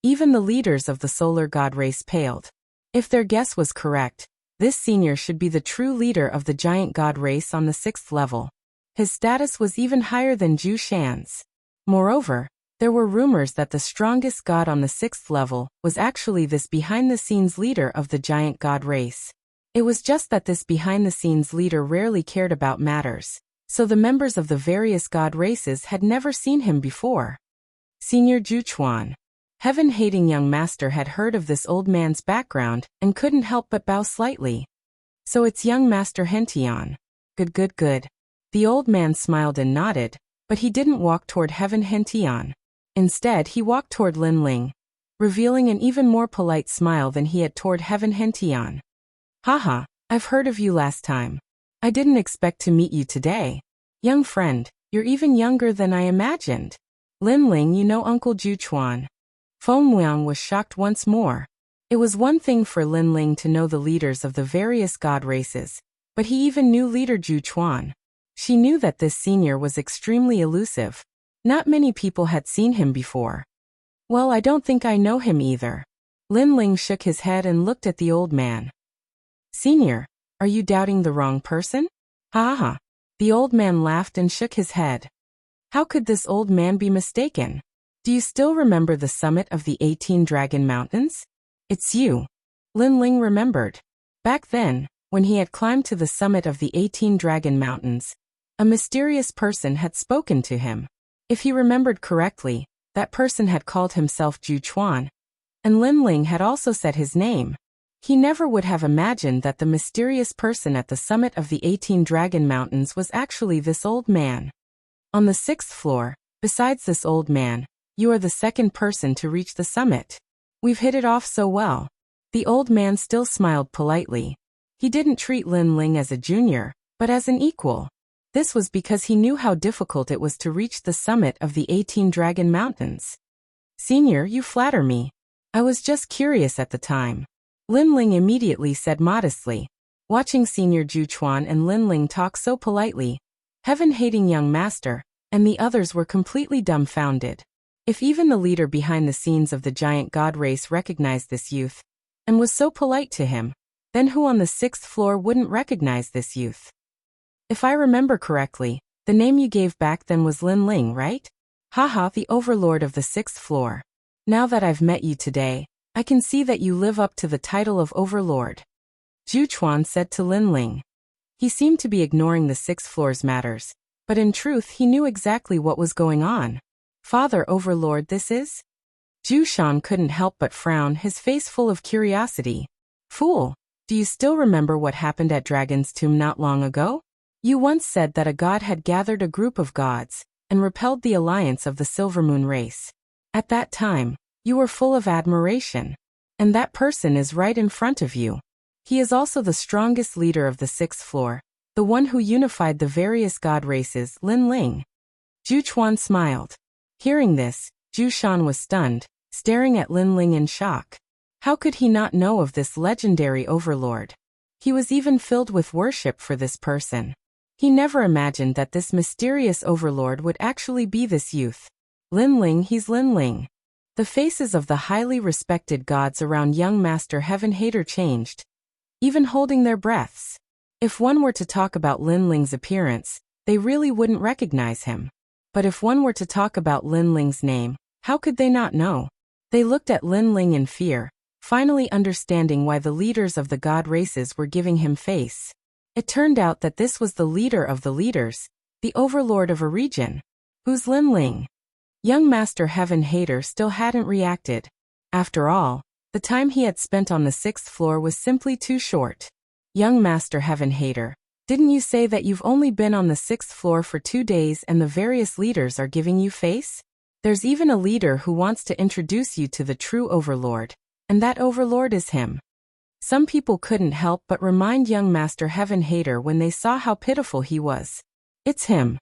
even the leaders of the solar god race paled. If their guess was correct, this senior should be the true leader of the giant god race on the 6th level. His status was even higher than Zhu Shan's. Moreover, there were rumors that the strongest god on the 6th level was actually this behind-the-scenes leader of the giant god race. It was just that this behind-the-scenes leader rarely cared about matters, so the members of the various god races had never seen him before. Senior Zhu Chuan. Heaven-hating young master had heard of this old man's background and couldn't help but bow slightly. "So it's young Master Hentian. Good. The old man smiled and nodded, but he didn't walk toward Heaven Hentian. Instead, he walked toward Lin Ling, revealing an even more polite smile than he had toward Heaven Hentian. "Haha, I've heard of you last time. I didn't expect to meet you today. Young friend, you're even younger than I imagined. Lin Ling, you know Uncle Zhu Chuan." Feng Moyang was shocked once more. It was one thing for Lin Ling to know the leaders of the various god races, but he even knew leader Zhu Chuan. She knew that this senior was extremely elusive. Not many people had seen him before. "Well, I don't think I know him either." Lin Ling shook his head and looked at the old man. "Senior, are you doubting the wrong person?" "Ha." The old man laughed and shook his head. How could this old man be mistaken? Do you still remember the summit of the 18 Dragon Mountains? It's you. Lin Ling remembered. Back then, when he had climbed to the summit of the 18 Dragon Mountains, a mysterious person had spoken to him. If he remembered correctly, that person had called himself Zhu Chuan, and Lin Ling had also said his name. He never would have imagined that the mysterious person at the summit of the 18 Dragon Mountains was actually this old man. On the 6th floor, besides this old man, you are the second person to reach the summit. We've hit it off so well. The old man still smiled politely. He didn't treat Lin Ling as a junior, but as an equal. This was because he knew how difficult it was to reach the summit of the 18 Dragon Mountains. Senior, you flatter me. I was just curious at the time. Lin Ling immediately said modestly. Watching Senior Zhu Chuan and Lin Ling talk so politely, heaven-hating young master, and the others were completely dumbfounded. If even the leader behind the scenes of the giant god race recognized this youth, and was so polite to him, then who on the 6th floor wouldn't recognize this youth? If I remember correctly, the name you gave back then was Lin Ling, right? Haha, the overlord of the 6th floor. Now that I've met you today, I can see that you live up to the title of overlord. Zhu Chuan said to Lin Ling. He seemed to be ignoring the 6th floor's matters, but in truth he knew exactly what was going on. Father Overlord this is? Zhu Shan couldn't help but frown, his face full of curiosity. Fool, do you still remember what happened at Dragon's Tomb not long ago? You once said that a god had gathered a group of gods, and repelled the alliance of the Silver Moon race. At that time, you were full of admiration. And that person is right in front of you. He is also the strongest leader of the 6th floor, the one who unified the various god races, Lin Ling. Zhu Chuan smiled. Hearing this, Zhu Shan was stunned, staring at Lin Ling in shock. How could he not know of this legendary overlord? He was even filled with worship for this person. He never imagined that this mysterious overlord would actually be this youth. Lin Ling, he's Lin Ling. The faces of the highly respected gods around young Master Heaven Hater changed, even holding their breaths. If one were to talk about Lin Ling's appearance, they really wouldn't recognize him. But if one were to talk about Lin Ling's name, how could they not know? They looked at Lin Ling in fear, finally understanding why the leaders of the god races were giving him face. It turned out that this was the leader of the leaders, the overlord of a region. Who's Lin Ling? Young Master Heaven Hater still hadn't reacted. After all, the time he had spent on the 6th floor was simply too short. Young Master Heaven Hater, didn't you say that you've only been on the 6th floor for 2 days and the various leaders are giving you face? There's even a leader who wants to introduce you to the true overlord, and that overlord is him. Some people couldn't help but remind young Master Heaven Hater when they saw how pitiful he was. It's him.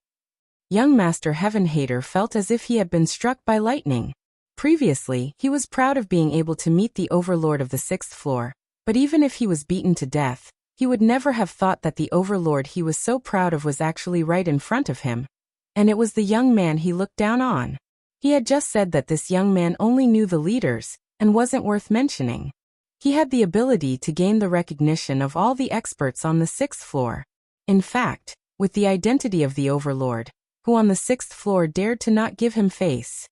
Young Master Heaven Hater felt as if he had been struck by lightning. Previously, he was proud of being able to meet the overlord of the 6th floor, but even if he was beaten to death, he would never have thought that the overlord he was so proud of was actually right in front of him. And it was the young man he looked down on. He had just said that this young man only knew the leaders, and wasn't worth mentioning. He had the ability to gain the recognition of all the experts on the 6th floor. In fact, with the identity of the overlord, who on the 6th floor dared to not give him face.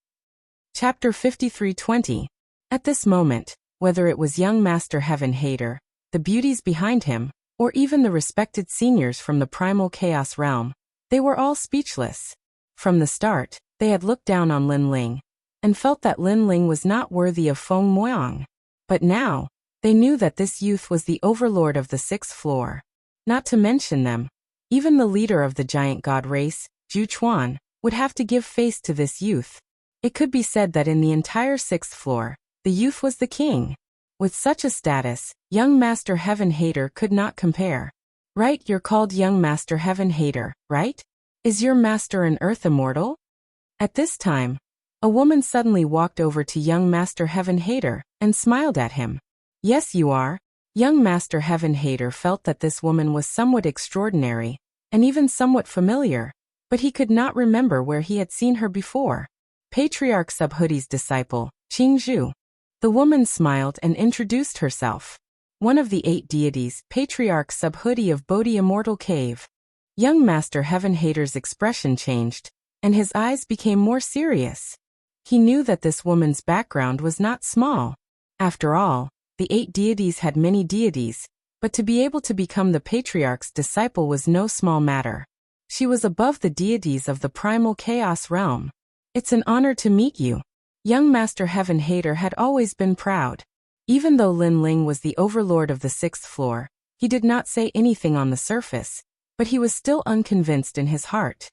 Chapter 53:20. At this moment, whether it was young Master Heaven Hater, the beauties behind him, or even the respected seniors from the primal chaos realm, they were all speechless. From the start, they had looked down on Lin Ling, and felt that Lin Ling was not worthy of Feng Moyang. But now, they knew that this youth was the overlord of the 6th floor. Not to mention them, even the leader of the giant god race, Zhu Chuan, would have to give face to this youth. It could be said that in the entire 6th floor, the youth was the king. With such a status, young Master Heaven Hater could not compare. Right, you're called young Master Heaven Hater, right? Is your master an earth immortal? At this time, a woman suddenly walked over to young Master Heaven Hater, and smiled at him. Yes, you are. Young Master Heaven Hater felt that this woman was somewhat extraordinary, and even somewhat familiar, but he could not remember where he had seen her before. Patriarch Subhoodie's disciple, Qing Zhu. The woman smiled and introduced herself. One of the 8 deities, Patriarch Subhoodie of Bodhi Immortal Cave. Young Master Heaven Hater's expression changed, and his eyes became more serious. He knew that this woman's background was not small. After all, the 8 deities had many deities, but to be able to become the patriarch's disciple was no small matter. She was above the deities of the primal chaos realm. It's an honor to meet you. Young Master Heaven Hater had always been proud. Even though Lin Ling was the overlord of the 6th floor, he did not say anything on the surface, but he was still unconvinced in his heart.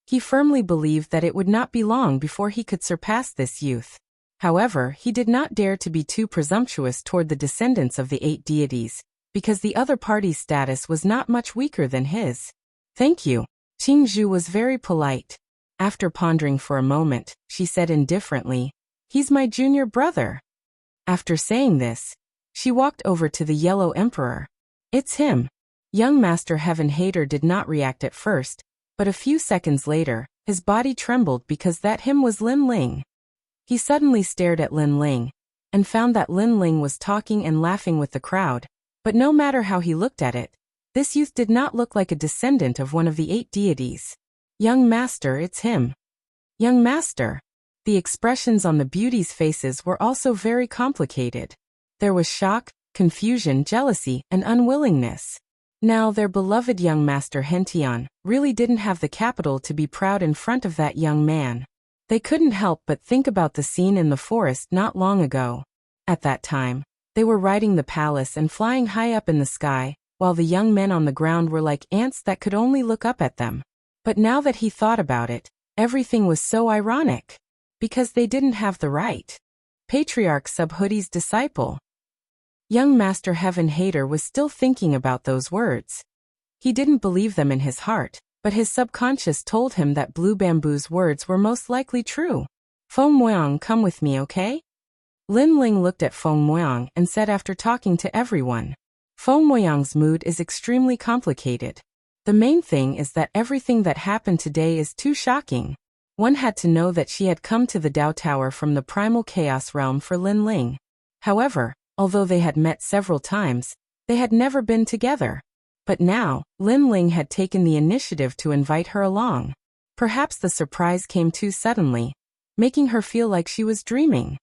He firmly believed that it would not be long before he could surpass this youth. However, he did not dare to be too presumptuous toward the descendants of the 8 deities, because the other party's status was not much weaker than his. Thank you. Qing Zhu was very polite. After pondering for a moment, she said indifferently, "He's my junior brother." After saying this, she walked over to the Yellow Emperor. "It's him." Young Master Heaven Hater did not react at first, but a few seconds later, his body trembled because that him was Lin Ling. He suddenly stared at Lin Ling, and found that Lin Ling was talking and laughing with the crowd, but no matter how he looked at it, this youth did not look like a descendant of one of the 8 deities. "Young Master, it's him." "Young Master." The expressions on the beauties' faces were also very complicated. There was shock, confusion, jealousy, and unwillingness. Now their beloved young Master Hentian really didn't have the capital to be proud in front of that young man. They couldn't help but think about the scene in the forest not long ago. At that time, they were riding the palace and flying high up in the sky, while the young men on the ground were like ants that could only look up at them. But now that he thought about it, everything was so ironic. Because they didn't have the right. Patriarch Subhoodie's disciple. Young Master Heaven Hater was still thinking about those words. He didn't believe them in his heart, but his subconscious told him that Blue Bamboo's words were most likely true. "Feng Moyang, come with me, okay?" Lin Ling looked at Feng Moyang and said after talking to everyone. Feng Moyang's mood is extremely complicated. The main thing is that everything that happened today is too shocking. One had to know that she had come to the Dao Tower from the primal chaos realm for Lin Ling. However, although they had met several times, they had never been together. But now, Lin Ling had taken the initiative to invite her along. Perhaps the surprise came too suddenly, making her feel like she was dreaming.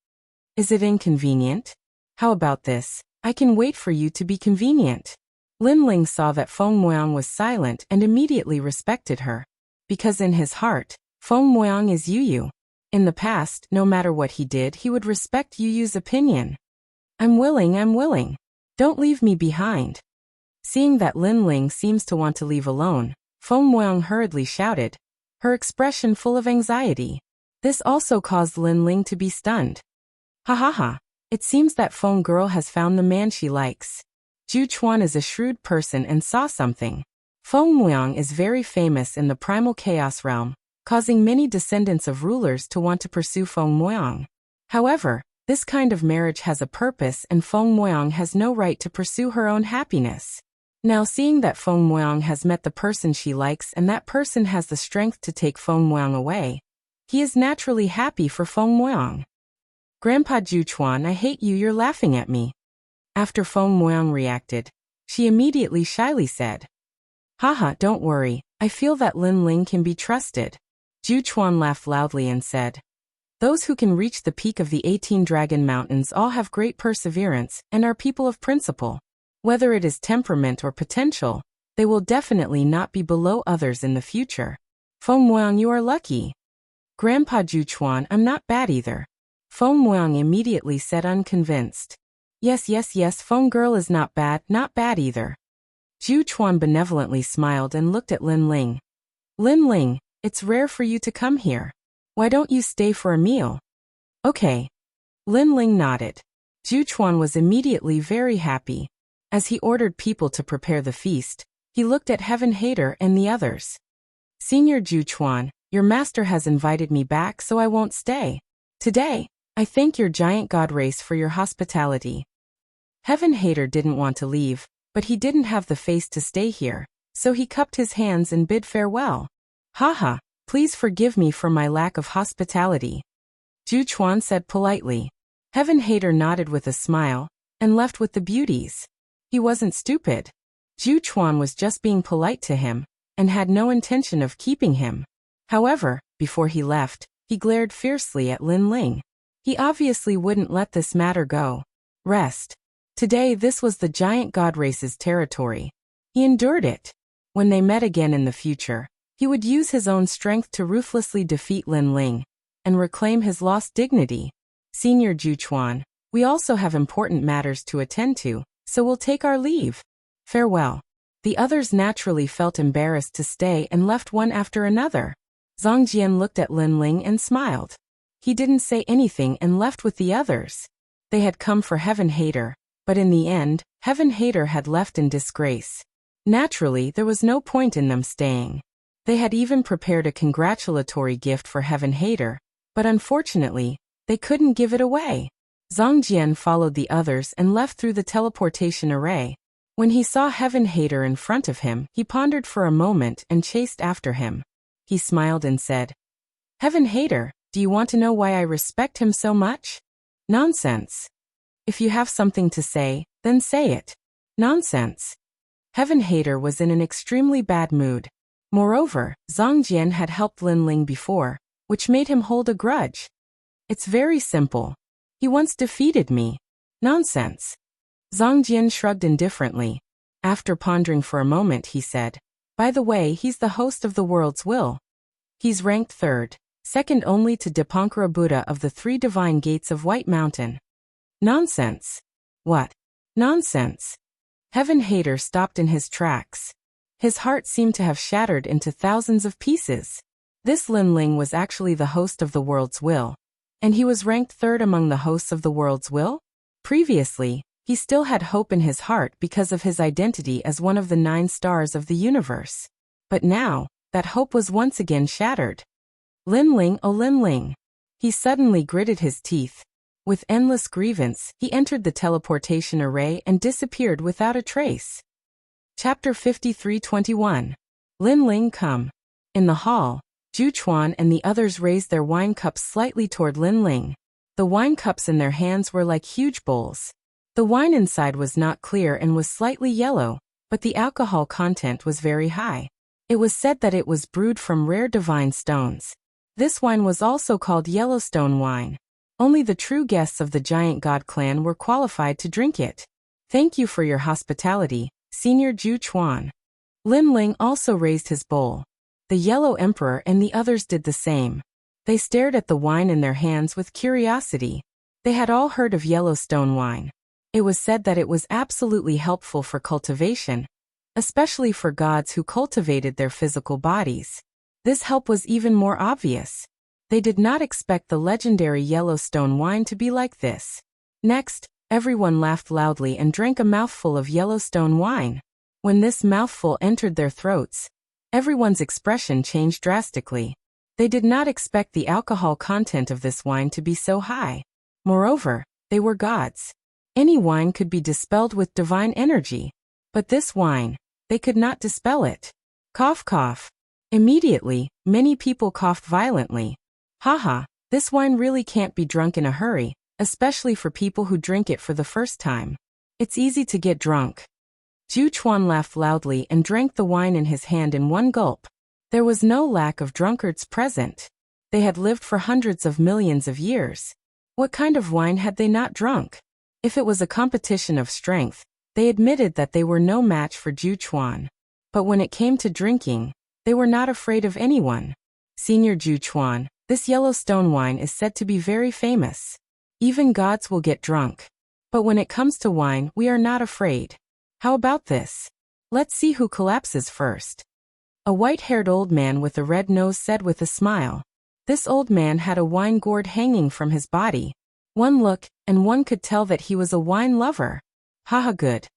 "Is it inconvenient? How about this? I can wait for you to be convenient." Lin Ling saw that Feng Moyang was silent and immediately respected her. Because in his heart, Feng Moyang is Yu. In the past, no matter what he did, he would respect Yu's opinion. I'm willing. Don't leave me behind." Seeing that Lin Ling seems to want to leave alone, Feng Moyang hurriedly shouted, her expression full of anxiety. This also caused Lin Ling to be stunned. "Ha ha ha. It seems that Feng girl has found the man she likes." Zhu Chuan is a shrewd person and saw something. Feng Moyang is very famous in the primal chaos realm, causing many descendants of rulers to want to pursue Feng Moyang. However, this kind of marriage has a purpose and Feng Moyang has no right to pursue her own happiness. Now seeing that Feng Moyang has met the person she likes and that person has the strength to take Feng Moyang away, he is naturally happy for Feng Moyang. "Grandpa Zhu Chuan, I hate you, you're laughing at me." After Feng Moyang reacted, she immediately shyly said, "Haha, don't worry, I feel that Lin Ling can be trusted." Zhu Chuan laughed loudly and said, "Those who can reach the peak of the 18 Dragon Mountains all have great perseverance and are people of principle. Whether it is temperament or potential, they will definitely not be below others in the future. Feng Moyang, you are lucky." "Grandpa Zhu Chuan, I'm not bad either." Feng Moyang immediately said unconvinced. Yes, Feng girl is not bad either." Zhu Chuan benevolently smiled and looked at Lin Ling. "Lin Ling, it's rare for you to come here. Why don't you stay for a meal?" "Okay." Lin Ling nodded. Zhu Chuan was immediately very happy. As he ordered people to prepare the feast, he looked at Heaven Hater and the others. "Senior Zhu Chuan, your master has invited me back, so I won't stay. Today, I thank your giant god race for your hospitality." Heaven Hater didn't want to leave, but he didn't have the face to stay here, so he cupped his hands and bid farewell. "Haha, please forgive me for my lack of hospitality," Zhu Chuan said politely. Heaven Hater nodded with a smile, and left with the beauties. He wasn't stupid. Zhu Chuan was just being polite to him, and had no intention of keeping him. However, before he left, He glared fiercely at Lin Ling. He obviously wouldn't let this matter go. Rest. Today this was the giant god race's territory. He endured it. When they met again in the future, he would use his own strength to ruthlessly defeat Lin Ling and reclaim his lost dignity. Senior Juchuan, we also have important matters to attend to, so we'll take our leave. Farewell. The others naturally felt embarrassed to stay and left one after another. Zhang Jian looked at Lin Ling and smiled. He didn't say anything and left with the others. They had come for Heaven Hater, but in the end, Heaven Hater had left in disgrace. Naturally, there was no point in them staying. They had even prepared a congratulatory gift for Heaven Hater, but unfortunately, they couldn't give it away. Zhang Jian followed the others and left through the teleportation array. When he saw Heaven Hater in front of him, he pondered for a moment and chased after him. He smiled and said, Heaven Hater, do you want to know why I respect him so much? Nonsense. If you have something to say, then say it. Nonsense. Heaven Hater was in an extremely bad mood. Moreover, Zhang Jian had helped Lin Ling before, which made him hold a grudge. It's very simple. He once defeated me. Nonsense. Zhang Jian shrugged indifferently. After pondering for a moment, he said, By the way, he's the host of the world's will. He's ranked 3rd, second only to Dipankara Buddha of the 3 divine gates of White Mountain. Nonsense. What? Nonsense. Heaven Hater stopped in his tracks. His heart seemed to have shattered into thousands of pieces. This Lin Ling was actually the host of the world's will. And he was ranked 3rd among the hosts of the world's will? Previously, he still had hope in his heart because of his identity as one of the 9 stars of the universe. But now, that hope was once again shattered. Lin Ling, oh Lin Ling. He suddenly gritted his teeth. With endless grievance, he entered the teleportation array and disappeared without a trace. Chapter 53:21. Lin Ling come. In the hall, Juchuan and the others raised their wine cups slightly toward Lin Ling. The wine cups in their hands were like huge bowls. The wine inside was not clear and was slightly yellow, but the alcohol content was very high. It was said that it was brewed from rare divine stones. This wine was also called Yellowstone wine. Only the true guests of the Giant God clan were qualified to drink it. Thank you for your hospitality, Senior Juchuan. Lin Ling also raised his bowl. The Yellow Emperor and the others did the same. They stared at the wine in their hands with curiosity. They had all heard of Yellowstone wine. It was said that it was absolutely helpful for cultivation, especially for gods who cultivated their physical bodies. This help was even more obvious. They did not expect the legendary Yellowstone wine to be like this. Next, everyone laughed loudly and drank a mouthful of Yellowstone wine. When this mouthful entered their throats, everyone's expression changed drastically. They did not expect the alcohol content of this wine to be so high. Moreover, they were gods. Any wine could be dispelled with divine energy. But this wine, they could not dispel it. Cough cough. Immediately, many people coughed violently. Haha, this wine really can't be drunk in a hurry, especially for people who drink it for the first time. It's easy to get drunk. Juchuan laughed loudly and drank the wine in his hand in one gulp. There was no lack of drunkards present. They had lived for hundreds of millions of years. What kind of wine had they not drunk? If it was a competition of strength, they admitted that they were no match for Juchuan. But when it came to drinking, they were not afraid of anyone. Senior Juchuan, this Yellowstone wine is said to be very famous. Even gods will get drunk. But when it comes to wine, we are not afraid. How about this? Let's see who collapses first. A white-haired old man with a red nose said with a smile. This old man had a wine gourd hanging from his body. One look, and one could tell that he was a wine lover. Haha, good.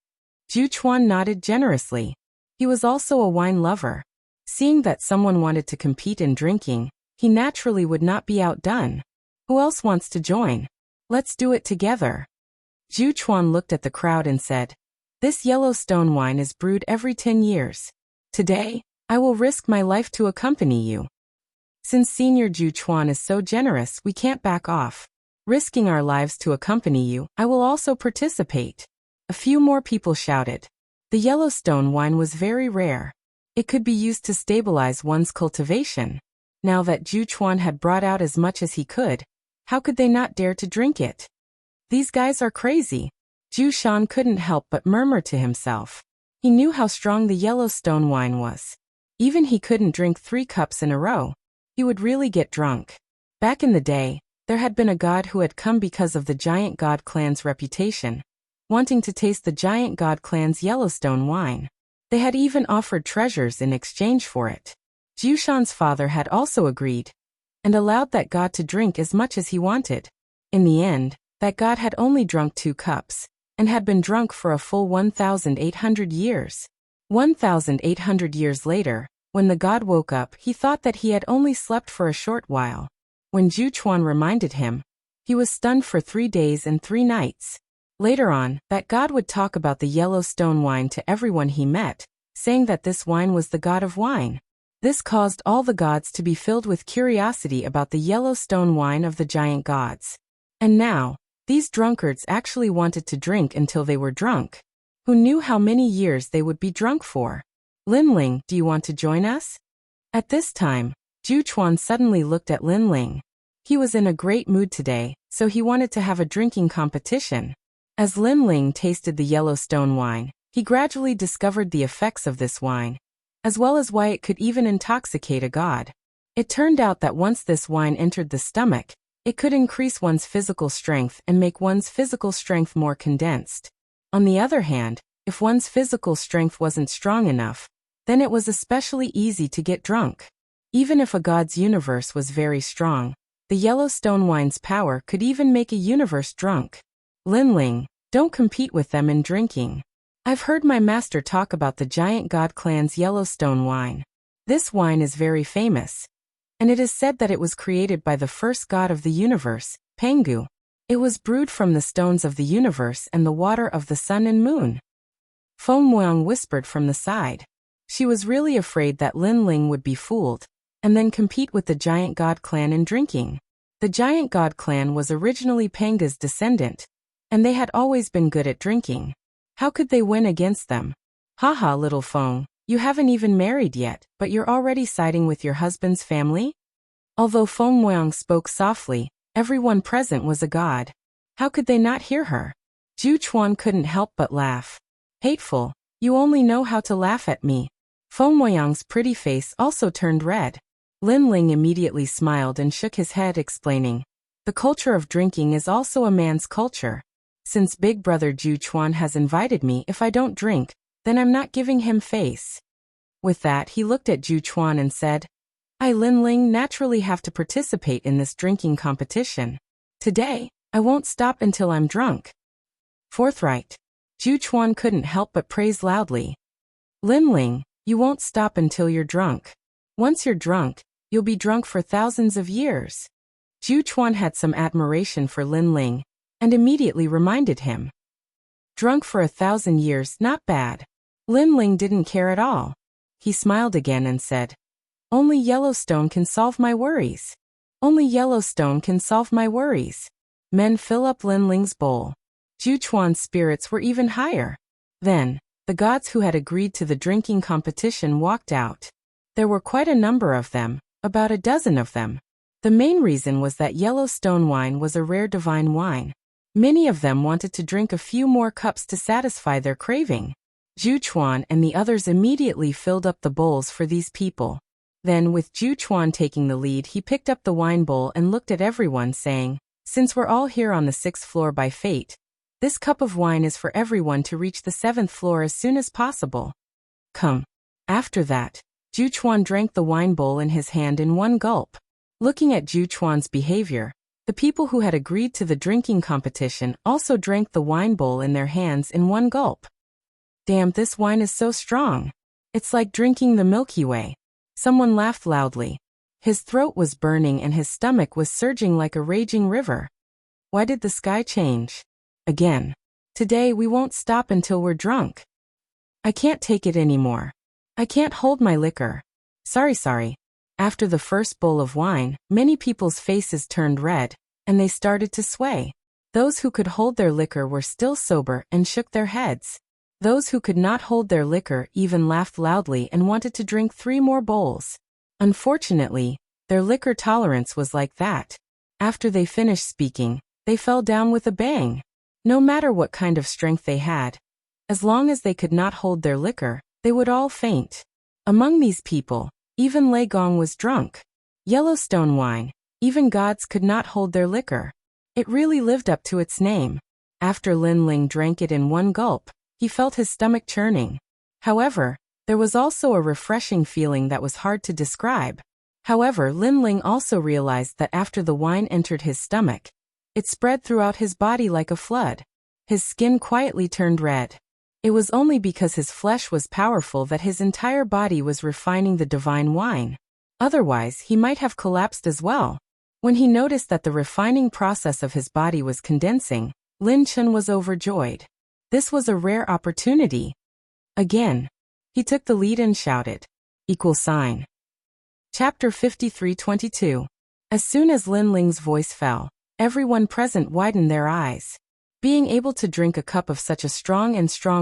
Juchuan nodded generously. He was also a wine lover. Seeing that someone wanted to compete in drinking, he naturally would not be outdone. Who else wants to join? Let's do it together. Juchuan looked at the crowd and said, This Yellowstone wine is brewed every 10 years. Today, I will risk my life to accompany you. Since Senior Juchuan is so generous, we can't back off. Risking our lives to accompany you, I will also participate. A few more people shouted. The Yellowstone wine was very rare. It could be used to stabilize one's cultivation. Now that Ju Chuan had brought out as much as he could, how could they not dare to drink it? These guys are crazy. Ju Shan couldn't help but murmur to himself. He knew how strong the Yellowstone wine was. Even he couldn't drink 3 cups in a row. He would really get drunk. Back in the day, there had been a god who had come because of the giant god clan's reputation, wanting to taste the giant god clan's Yellowstone wine. They had even offered treasures in exchange for it. Ju Shan's father had also agreed, and allowed that god to drink as much as he wanted. In the end, that god had only drunk 2 cups, and had been drunk for a full 1,800 years. 1,800 years later, when the god woke up, he thought that he had only slept for a short while. When Ju Chuan reminded him, he was stunned for 3 days and 3 nights. Later on, that god would talk about the Yellowstone wine to everyone he met, saying that this wine was the god of wine. This caused all the gods to be filled with curiosity about the Yellowstone wine of the giant gods. And now, these drunkards actually wanted to drink until they were drunk. Who knew how many years they would be drunk for? Lin Ling, do you want to join us? At this time, Ju Chuan suddenly looked at Lin Ling. He was in a great mood today, so he wanted to have a drinking competition. As Lin Ling tasted the Yellowstone wine, he gradually discovered the effects of this wine, as well as why it could even intoxicate a god. It turned out that once this wine entered the stomach, it could increase one's physical strength and make one's physical strength more condensed. On the other hand, if one's physical strength wasn't strong enough, then it was especially easy to get drunk. Even if a god's universe was very strong, the Yellowstone wine's power could even make a universe drunk. Lin Ling, don't compete with them in drinking. I've heard my master talk about the giant god clan's Yellowstone wine. This wine is very famous, and it is said that it was created by the first god of the universe, Pengu. It was brewed from the stones of the universe and the water of the sun and moon. Feng Muang whispered from the side. She was really afraid that Lin Ling would be fooled, and then compete with the giant god clan in drinking. The giant god clan was originally Pengu's descendant, and they had always been good at drinking. How could they win against them? Haha, little Feng, you haven't even married yet, but you're already siding with your husband's family? Although Feng Muang spoke softly, everyone present was agog. How could they not hear her? Ju Chuan couldn't help but laugh. Hateful, you only know how to laugh at me. Feng Muang's pretty face also turned red. Lin Ling immediately smiled and shook his head, explaining, the culture of drinking is also a man's culture. Since big brother Ju Chuan has invited me, if I don't drink, then I'm not giving him face. With that, he looked at Ju Chuan and said, I, Lin Ling, naturally have to participate in this drinking competition. Today, I won't stop until I'm drunk. Forthright. Ju Chuan couldn't help but praise loudly. Lin Ling, you won't stop until you're drunk. Once you're drunk, you'll be drunk for thousands of years. Ju Chuan had some admiration for Lin Ling, and immediately reminded him. Drunk for 1,000 years, not bad. Lin Ling didn't care at all. He smiled again and said, only Yellowstone can solve my worries. Only Yellowstone can solve my worries. Men, fill up Lin Ling's bowl. Ju Chuan's spirits were even higher. Then, the gods who had agreed to the drinking competition walked out. There were quite a number of them, about a dozen of them. The main reason was that Yellowstone wine was a rare divine wine. Many of them wanted to drink a few more cups to satisfy their craving. Ju Chuan and the others immediately filled up the bowls for these people. Then, with Ju Chuan taking the lead, he picked up the wine bowl and looked at everyone, saying, since we're all here on the 6th floor by fate, this cup of wine is for everyone to reach the 7th floor as soon as possible. Come. After that, Ju Chuan drank the wine bowl in his hand in one gulp. Looking at Ju Chuan's behavior, the people who had agreed to the drinking competition also drank the wine bowl in their hands in one gulp. Damn, this wine is so strong. It's like drinking the Milky Way. Someone laughed loudly. His throat was burning and his stomach was surging like a raging river. Why did the sky change? Again. Today we won't stop until we're drunk. I can't take it anymore. I can't hold my liquor. Sorry. After the first bowl of wine, many people's faces turned red, and they started to sway. Those who could hold their liquor were still sober and shook their heads. Those who could not hold their liquor even laughed loudly and wanted to drink 3 more bowls. Unfortunately, Their liquor tolerance was like that. After they finished speaking, they fell down with a bang. No matter what kind of strength they had, as long as they could not hold their liquor, they would all faint. Among these people, even Lei Gong was drunk. Yellowstone wine, even gods could not hold their liquor. It really lived up to its name. After Lin Ling drank it in one gulp, he felt his stomach churning. However, there was also a refreshing feeling that was hard to describe. However, Lin Ling also realized that after the wine entered his stomach, it spread throughout his body like a flood. His skin quietly turned red. It was only because his flesh was powerful that his entire body was refining the divine wine. Otherwise, he might have collapsed as well. When he noticed that the refining process of his body was condensing, Lin Chen was overjoyed. This was a rare opportunity. Again, he took the lead and shouted, =. Chapter 53:22. As soon as Lin Ling's voice fell, everyone present widened their eyes. Being able to drink a cup of such a strong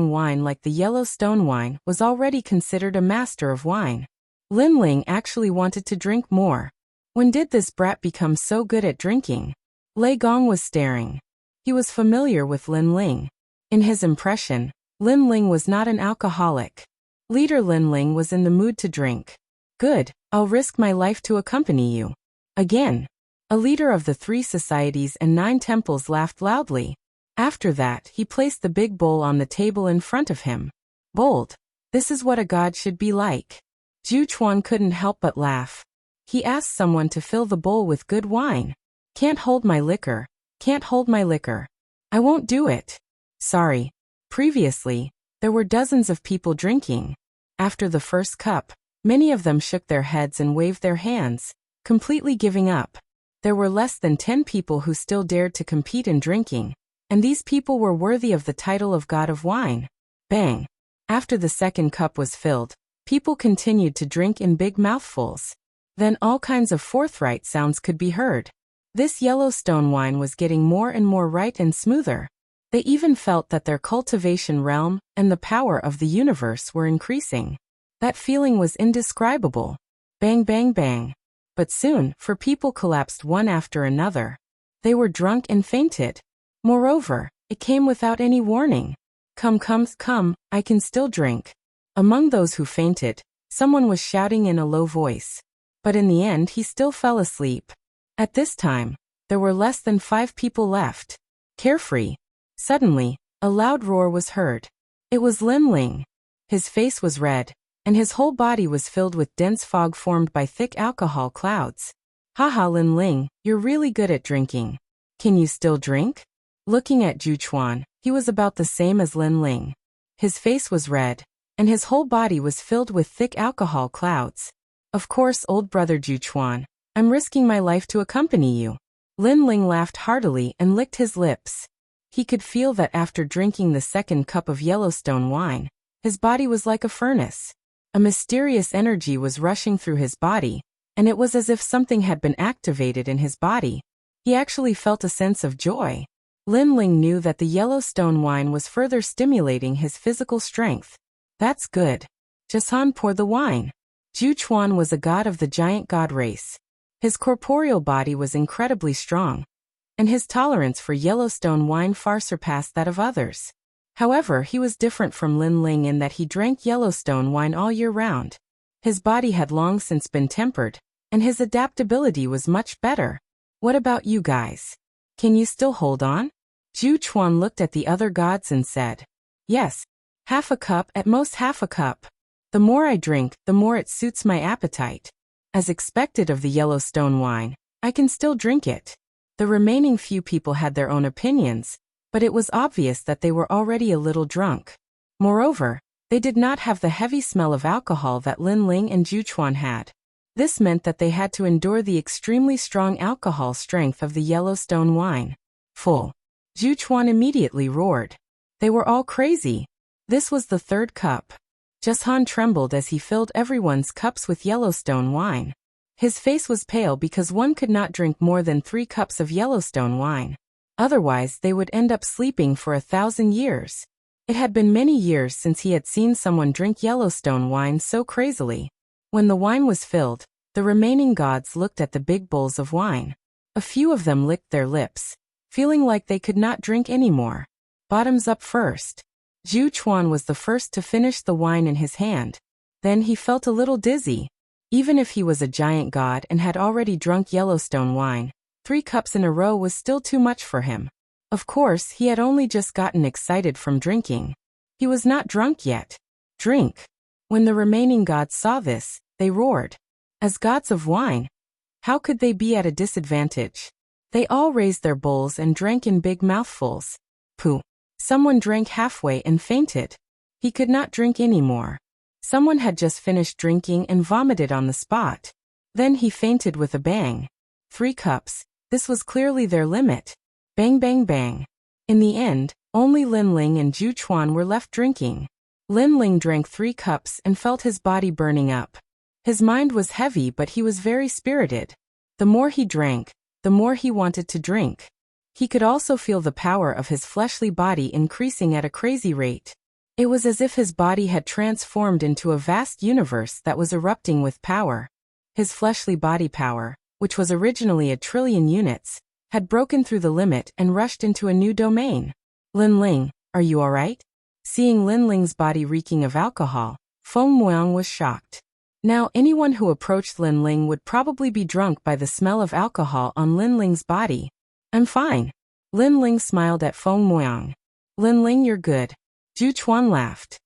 wine like the Yellowstone wine was already considered a master of wine. Lin Ling actually wanted to drink more. When did this brat become so good at drinking? Lei Gong was staring. He was familiar with Lin Ling. In his impression, Lin Ling was not an alcoholic. Leader Lin Ling was in the mood to drink. Good, I'll risk my life to accompany you. Again. A leader of the 3 societies and 9 temples laughed loudly. After that, he placed the big bowl on the table in front of him. Bold. This is what a god should be like. Zhu Chuan couldn't help but laugh. He asked someone to fill the bowl with good wine. Can't hold my liquor. Can't hold my liquor. I won't do it. Sorry. Previously, there were dozens of people drinking. After the first cup, many of them shook their heads and waved their hands, completely giving up. There were less than 10 people who still dared to compete in drinking, and these people were worthy of the title of God of Wine. Bang! After the second cup was filled, people continued to drink in big mouthfuls. Then all kinds of forthright sounds could be heard. This Yellowstone wine was getting more and more right and smoother. They even felt that their cultivation realm and the power of the universe were increasing. That feeling was indescribable. Bang, bang, bang. But soon, people collapsed one after another. They were drunk and fainted. Moreover, it came without any warning. Come, I can still drink. Among those who fainted, someone was shouting in a low voice. But in the end, he still fell asleep. At this time, there were less than 5 people left. Carefree. Suddenly, a loud roar was heard. It was Lin Ling. His face was red, and his whole body was filled with dense fog formed by thick alcohol clouds. Haha, Lin Ling, you're really good at drinking. Can you still drink? Looking at Zhu Chuan, he was about the same as Lin Ling. His face was red, and his whole body was filled with thick alcohol clouds. Of course, old brother Zhu Chuan, I'm risking my life to accompany you. Lin Ling laughed heartily and licked his lips. He could feel that after drinking the second cup of Yellowstone wine, his body was like a furnace. A mysterious energy was rushing through his body, and it was as if something had been activated in his body. He actually felt a sense of joy. Lin Ling knew that the Yellowstone wine was further stimulating his physical strength. That's good. Jason, pour the wine. Zhu Chuan was a god of the giant god race. His corporeal body was incredibly strong, and his tolerance for Yellowstone wine far surpassed that of others. However, he was different from Lin Ling in that he drank Yellowstone wine all year round. His body had long since been tempered, and his adaptability was much better. What about you guys? Can you still hold on? Zhu Chuan looked at the other gods and said, Yes. Half a cup, at most half a cup. The more I drink, the more it suits my appetite. As expected of the Yellowstone wine, I can still drink it. The remaining few people had their own opinions, but it was obvious that they were already a little drunk. Moreover, they did not have the heavy smell of alcohol that Lin Ling and Zhu Chuan had. This meant that they had to endure the extremely strong alcohol strength of the Yellowstone wine. Full. Zhu Chuan immediately roared. They were all crazy. This was the third cup. Jason trembled as he filled everyone's cups with Yellowstone wine. His face was pale because one could not drink more than 3 cups of Yellowstone wine. Otherwise, they would end up sleeping for 1,000 years. It had been many years since he had seen someone drink Yellowstone wine so crazily. When the wine was filled, The remaining gods looked at the big bowls of wine. A few of them licked their lips, feeling like they could not drink anymore. Bottoms up first. Zhu Chuan was the first to finish the wine in his hand. Then he felt a little dizzy. Even if he was a giant god and had already drunk Yellowstone wine, 3 cups in a row was still too much for him. Of course, he had only just gotten excited from drinking. He was not drunk yet. Drink. When the remaining gods saw this, they roared. As gods of wine, how could they be at a disadvantage? They all raised their bowls and drank in big mouthfuls. Pooh. Someone drank halfway and fainted. He could not drink anymore. Someone had just finished drinking and vomited on the spot. Then he fainted with a bang. 3 cups. This was clearly their limit. Bang bang bang. In the end, only Lin Ling and Zhu Chuan were left drinking. Lin Ling drank 3 cups and felt his body burning up. His mind was heavy, but he was very spirited. The more he drank, the more he wanted to drink. He could also feel the power of his fleshly body increasing at a crazy rate. It was as if his body had transformed into a vast universe that was erupting with power. His fleshly body power, which was originally 1 trillion units, had broken through the limit and rushed into a new domain. Lin Ling, are you alright? Seeing Lin Ling's body reeking of alcohol, Feng Muang was shocked. Now anyone who approached Lin Ling would probably be drunk by the smell of alcohol on Lin Ling's body. I'm fine. Lin Ling smiled at Feng Muang. Lin Ling, you're good. Zhu Chuan laughed.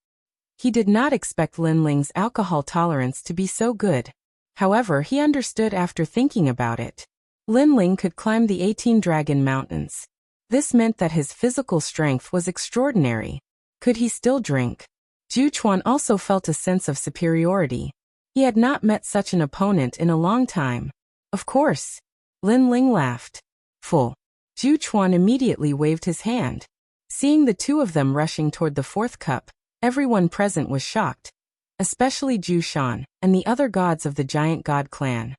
He did not expect Lin Ling's alcohol tolerance to be so good. However, he understood after thinking about it. Lin Ling could climb the 18 Dragon Mountains. This meant that his physical strength was extraordinary. Could he still drink? Zhu Chuan also felt a sense of superiority. He had not met such an opponent in a long time. Of course. Lin Ling laughed. Full. Zhu Chuan immediately waved his hand. Seeing the 2 of them rushing toward the 4th cup, everyone present was shocked, especially Zhu Shan and the other gods of the giant god clan.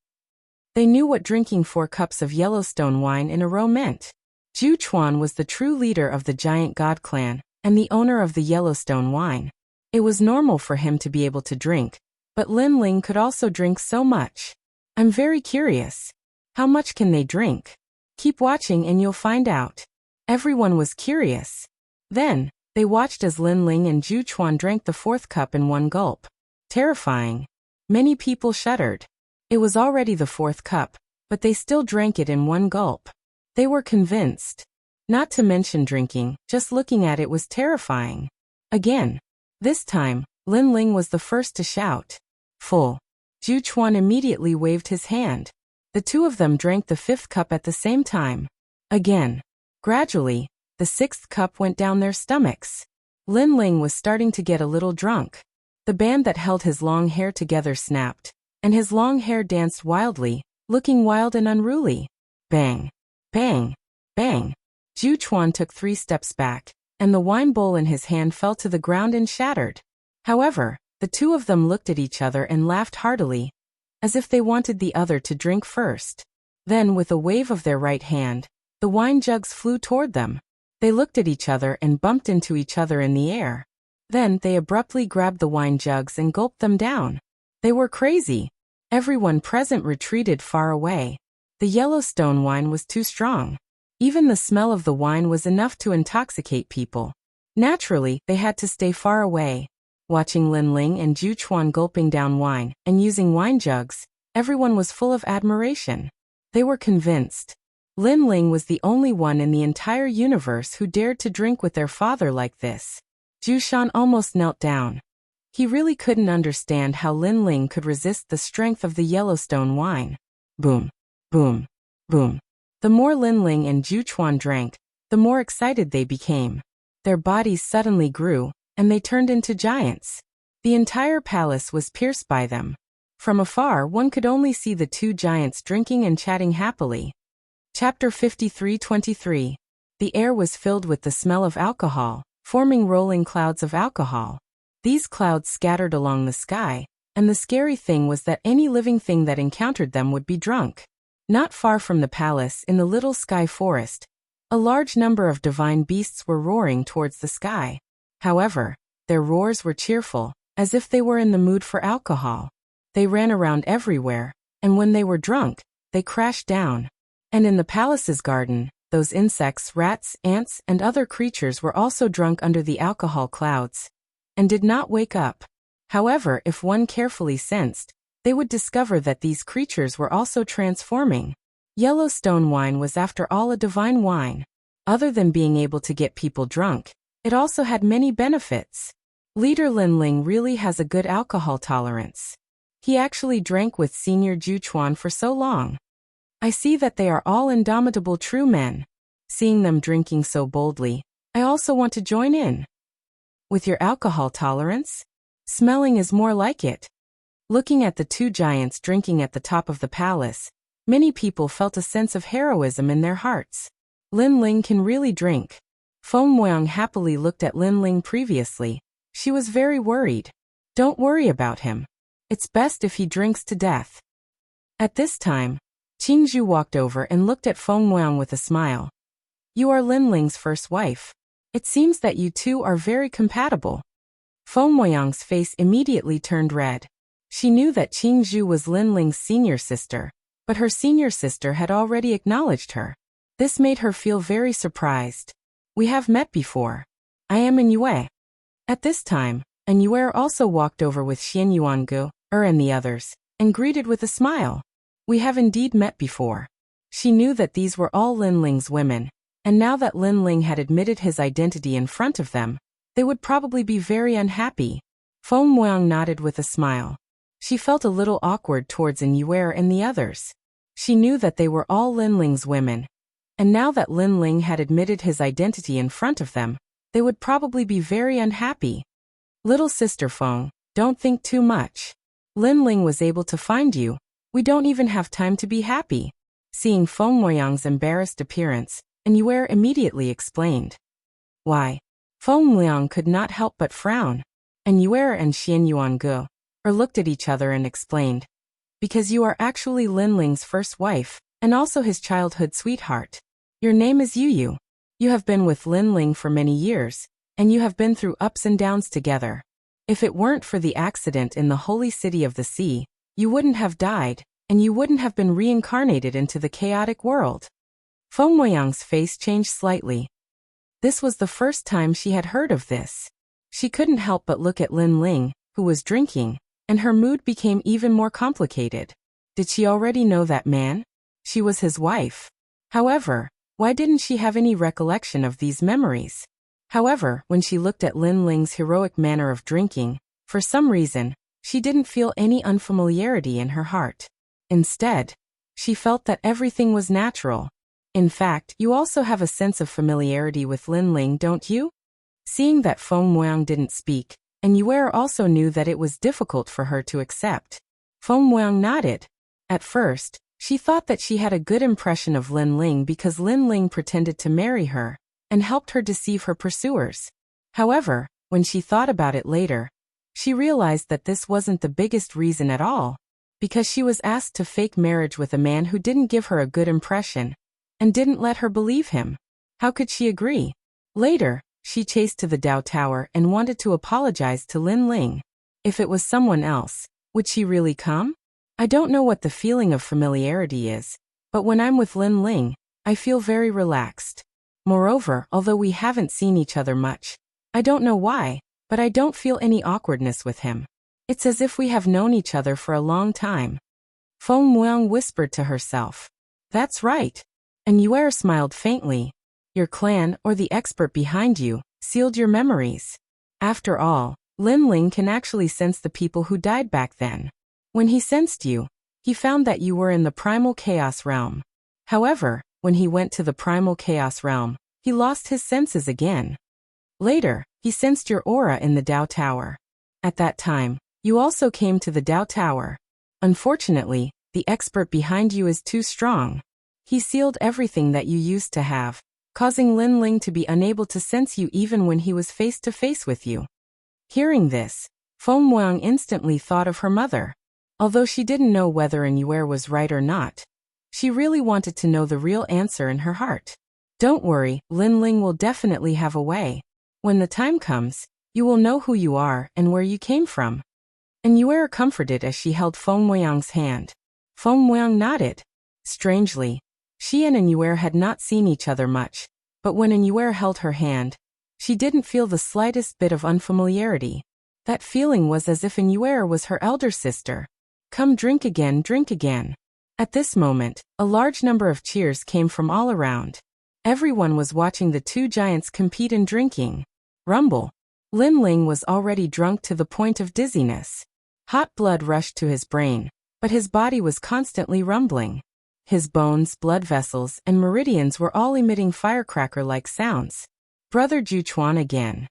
They knew what drinking 4 cups of Yellowstone wine in a row meant. Zhu Chuan was the true leader of the giant god clan and the owner of the Yellowstone wine. It was normal for him to be able to drink, but Lin Ling could also drink so much. I'm very curious. How much can they drink? Keep watching and you'll find out. Everyone was curious. Then, they watched as Lin Ling and Zhu Chuan drank the 4th cup in one gulp. Terrifying. Many people shuddered. It was already the 4th cup, but they still drank it in one gulp. They were convinced. Not to mention drinking, just looking at it was terrifying. Again. This time, Lin Ling was the first to shout. Full. Zhu Chuan immediately waved his hand. The 2 of them drank the 5th cup at the same time. Again. Gradually, the 6th cup went down their stomachs. Lin Ling was starting to get a little drunk. The band that held his long hair together snapped, and his long hair danced wildly, looking wild and unruly. Bang! Bang! Bang! Zhu Chuan took 3 steps back, and the wine bowl in his hand fell to the ground and shattered. However, the 2 of them looked at each other and laughed heartily, as if they wanted the other to drink first. Then, with a wave of their right hand, the wine jugs flew toward them. They looked at each other and bumped into each other in the air. Then they abruptly grabbed the wine jugs and gulped them down. They were crazy. Everyone present retreated far away. The Yellowstone wine was too strong. Even the smell of the wine was enough to intoxicate people. Naturally, they had to stay far away. Watching Lin Ling and Zhu Chuan gulping down wine and using wine jugs, everyone was full of admiration. They were convinced. Lin Ling was the only one in the entire universe who dared to drink with their father like this. Zhu Shan almost knelt down. He really couldn't understand how Lin Ling could resist the strength of the Yellowstone wine. Boom, boom, boom. The more Lin Ling and Zhu Chuan drank, the more excited they became. Their bodies suddenly grew, and they turned into giants. The entire palace was pierced by them. From afar, one could only see the 2 giants drinking and chatting happily. Chapter 53:23. The air was filled with the smell of alcohol, forming rolling clouds of alcohol. These clouds scattered along the sky, and the scary thing was that any living thing that encountered them would be drunk. Not far from the palace, in the little sky forest, a large number of divine beasts were roaring towards the sky. However, their roars were cheerful, as if they were in the mood for alcohol. They ran around everywhere, And when they were drunk, they crashed down. And in the palace's garden, those insects, rats, ants, and other creatures were also drunk under the alcohol clouds, and did not wake up. However, if one carefully sensed, they would discover that these creatures were also transforming. Yellowstone wine was after all a divine wine. Other than being able to get people drunk, it also had many benefits. Leader Lin Ling really has a good alcohol tolerance. He actually drank with Senior Ju Chuan for so long. I see that they are all indomitable true men. Seeing them drinking so boldly, I also want to join in. With your alcohol tolerance? Smelling is more like it. Looking at the two giants drinking at the top of the palace, many people felt a sense of heroism in their hearts. Lin Ling can really drink. Feng Muang happily looked at Lin Ling previously. She was very worried. Don't worry about him. It's best if he drinks to death. At this time, Qingzhu walked over and looked at Feng Muang with a smile. You are Lin Ling's first wife. It seems that you two are very compatible. Feng Muang's face immediately turned red. She knew that Qingzhu was Lin Ling's senior sister, but her senior sister had already acknowledged her. This made her feel very surprised. We have met before. I am in Yue. At this time, An Yue also walked over with Xian Yuangu, and the others, and greeted with a smile. We have indeed met before. She knew that these were all Lin Ling's women, and now that Lin Ling had admitted his identity in front of them, they would probably be very unhappy. Feng Muang nodded with a smile. She felt a little awkward towards An Yue and the others. She knew that they were all Lin Ling's women, and now that Lin Ling had admitted his identity in front of them, they would probably be very unhappy. Little sister Feng, don't think too much. Lin Ling was able to find you. We don't even have time to be happy. Seeing Feng Muang's embarrassed appearance, An Yue immediately explained. Why? Feng Muang could not help but frown. An Yue and Xian Yuangu looked at each other and explained. Because you are actually Lin Ling's first wife, and also his childhood sweetheart. Your name is Yu. You have been with Lin Ling for many years, and you have been through ups and downs together. If it weren't for the accident in the holy city of the sea, you wouldn't have died, and you wouldn't have been reincarnated into the chaotic world. Feng Muang's face changed slightly. This was the first time she had heard of this. She couldn't help but look at Lin Ling, who was drinking, and her mood became even more complicated. Did she already know that man? She was his wife. However, why didn't she have any recollection of these memories? However, when she looked at Lin Ling's heroic manner of drinking, for some reason, she didn't feel any unfamiliarity in her heart. Instead, she felt that everything was natural. In fact, you also have a sense of familiarity with Lin Ling, don't you? Seeing that Feng Muang didn't speak, An Yue also knew that it was difficult for her to accept. Feng Muang nodded. At first, she thought that she had a good impression of Lin Ling because Lin Ling pretended to marry her, and helped her deceive her pursuers. However, when she thought about it later, she realized that this wasn't the biggest reason at all, because she was asked to fake marriage with a man who didn't give her a good impression, and didn't let her believe him. How could she agree? Later, she chased to the Dao Tower and wanted to apologize to Lin Ling. If it was someone else, would she really come? I don't know what the feeling of familiarity is, but when I'm with Lin Ling, I feel very relaxed. Moreover, although we haven't seen each other much, I don't know why, but I don't feel any awkwardness with him. It's as if we have known each other for a long time. Feng Muang whispered to herself. That's right. And Yue smiled faintly. Your clan, or the expert behind you, sealed your memories. After all, Lin Ling can actually sense the people who died back then. When he sensed you, he found that you were in the primal chaos realm. However, when he went to the primal chaos realm, he lost his senses again. Later, he sensed your aura in the Dao Tower. At that time, you also came to the Dao Tower. Unfortunately, the expert behind you is too strong. He sealed everything that you used to have, causing Lin Ling to be unable to sense you even when he was face to face with you. Hearing this, Feng Muang instantly thought of her mother. Although she didn't know whether An Yue was right or not, she really wanted to know the real answer in her heart. Don't worry, Lin Ling will definitely have a way. When the time comes, you will know who you are and where you came from. And Yue comforted as she held Feng Muang's hand. Feng Muang nodded. Strangely, she and Yuer had not seen each other much, but when Yuer held her hand, she didn't feel the slightest bit of unfamiliarity. That feeling was as if Yuer was her elder sister. Come drink again, drink again. At this moment, a large number of cheers came from all around. Everyone was watching the two giants compete in drinking. Rumble. Lin Ling was already drunk to the point of dizziness. Hot blood rushed to his brain, but his body was constantly rumbling. His bones, blood vessels, and meridians were all emitting firecracker-like sounds. Brother Juchuan again.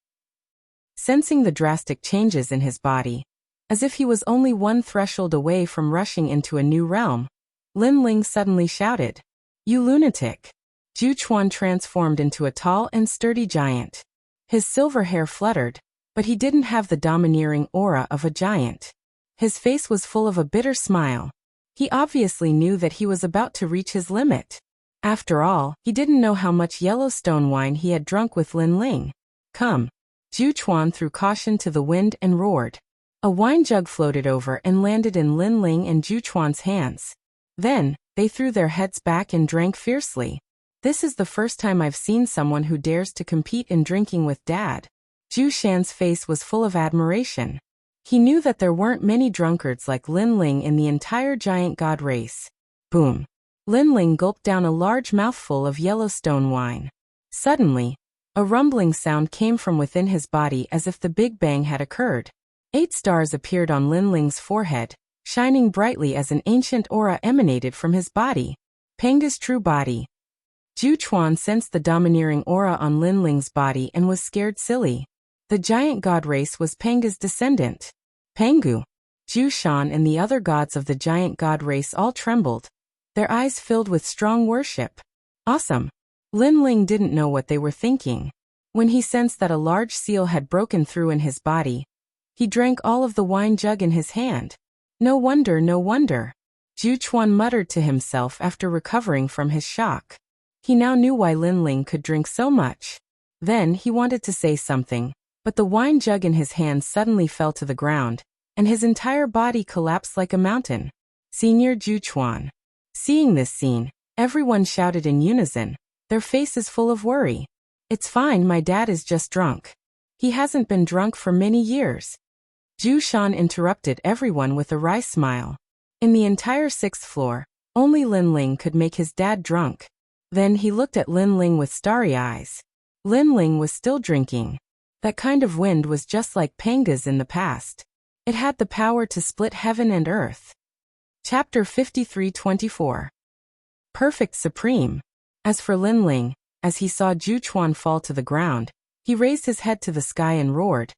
Sensing the drastic changes in his body, as if he was only one threshold away from rushing into a new realm, Lin Ling suddenly shouted, "You lunatic!" Juchuan transformed into a tall and sturdy giant. His silver hair fluttered, but he didn't have the domineering aura of a giant. His face was full of a bitter smile. He obviously knew that he was about to reach his limit. After all, he didn't know how much Yellowstone wine he had drunk with Lin Ling. Come. Juchuan threw caution to the wind and roared. A wine jug floated over and landed in Lin Ling and Juchuan's hands. Then, they threw their heads back and drank fiercely. This is the first time I've seen someone who dares to compete in drinking with Dad. Ju Shan's face was full of admiration. He knew that there weren't many drunkards like Lin Ling in the entire giant god race. Boom. Lin Ling gulped down a large mouthful of Yellowstone wine. Suddenly, a rumbling sound came from within his body as if the Big Bang had occurred. 8 stars appeared on Lin Ling's forehead, shining brightly as an ancient aura emanated from his body. Panga's true body. Juchuan sensed the domineering aura on Lin Ling's body and was scared silly. The giant god race was Panga's descendant. Pangu. Ju Shan and the other gods of the giant god race all trembled. Their eyes filled with strong worship. Awesome. Lin Ling didn't know what they were thinking. When he sensed that a large seal had broken through in his body, he drank all of the wine jug in his hand. No wonder, no wonder. Juchuan muttered to himself after recovering from his shock. He now knew why Lin Ling could drink so much. Then he wanted to say something, but the wine jug in his hand suddenly fell to the ground, and his entire body collapsed like a mountain. Senior Juchuan. Seeing this scene, everyone shouted in unison, their faces full of worry. It's fine, my dad is just drunk. He hasn't been drunk for many years. Ju Shan interrupted everyone with a wry smile. In the entire 6th floor, only Lin Ling could make his dad drunk. Then he looked at Lin Ling with starry eyes. Lin Ling was still drinking. That kind of wind was just like Panga's in the past. It had the power to split heaven and earth. Chapter 53-24. Perfect Supreme. As for Lin Ling, as he saw Juchuan fall to the ground, he raised his head to the sky and roared,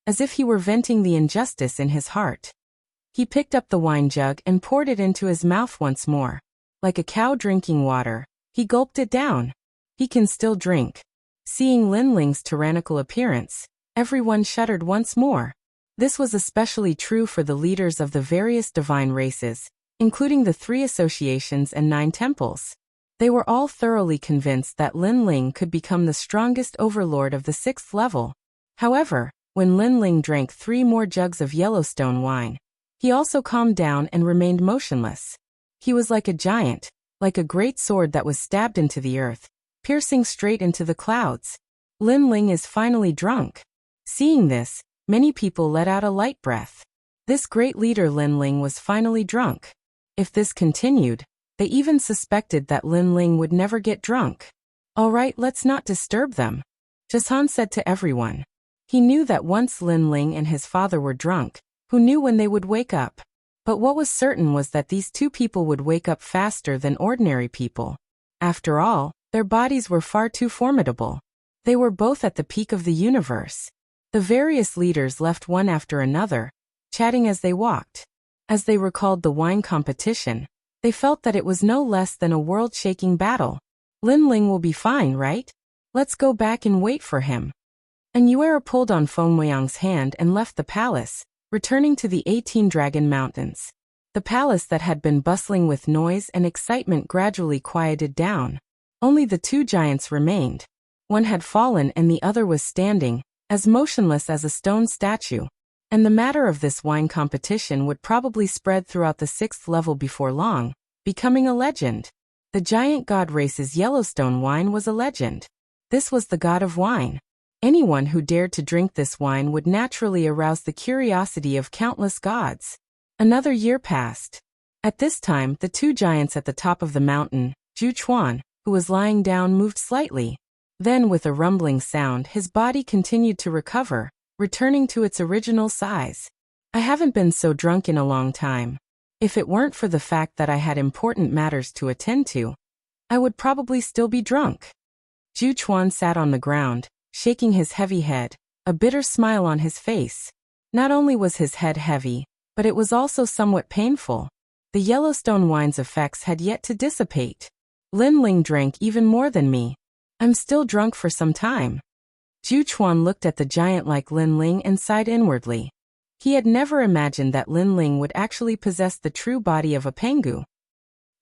as if he were venting the injustice in his heart. He picked up the wine jug and poured it into his mouth once more. Like a cow drinking water, he gulped it down. He can still drink. Seeing Lin Ling's tyrannical appearance, everyone shuddered once more. This was especially true for the leaders of the various divine races, including the 3 associations and 9 temples. They were all thoroughly convinced that Lin Ling could become the strongest overlord of the 6th level. However, when Lin Ling drank 3 more jugs of Yellowstone wine, he also calmed down and remained motionless. He was like a giant, like a great sword that was stabbed into the earth, piercing straight into the clouds. Lin Ling is finally drunk. Seeing this, many people let out a light breath. This great leader Lin Ling was finally drunk. If this continued, they even suspected that Lin Ling would never get drunk. All right, let's not disturb them, Jason said to everyone. He knew that once Lin Ling and his father were drunk, who knew when they would wake up? But what was certain was that these 2 people would wake up faster than ordinary people. After all, their bodies were far too formidable. They were both at the peak of the universe. The various leaders left one after another, chatting as they walked. As they recalled the wine competition, they felt that it was no less than a world-shaking battle. Lin Ling will be fine, right? Let's go back and wait for him. And Yuera pulled on Feng Muang's hand and left the palace, returning to the 18 Dragon Mountains. The palace that had been bustling with noise and excitement gradually quieted down. Only the 2 giants remained. One had fallen and the other was standing, as motionless as a stone statue. And the matter of this wine competition would probably spread throughout the 6th level before long, becoming a legend. The giant god race's Yellowstone wine was a legend. This was the god of wine. Anyone who dared to drink this wine would naturally arouse the curiosity of countless gods. Another year passed. At this time, the two giants at the top of the mountain, Zhu Chuan, who was lying down, moved slightly. Then, with a rumbling sound, his body continued to recover, returning to its original size. I haven't been so drunk in a long time. If it weren't for the fact that I had important matters to attend to, I would probably still be drunk. Zhu Chuan sat on the ground, shaking his heavy head, a bitter smile on his face. Not only was his head heavy, but it was also somewhat painful. The Yellowstone wine's effects had yet to dissipate. Lin Ling drank even more than me. I'm still drunk for some time. Zhu Chuan looked at the giant like Lin Ling and sighed inwardly. He had never imagined that Lin Ling would actually possess the true body of a Pengu.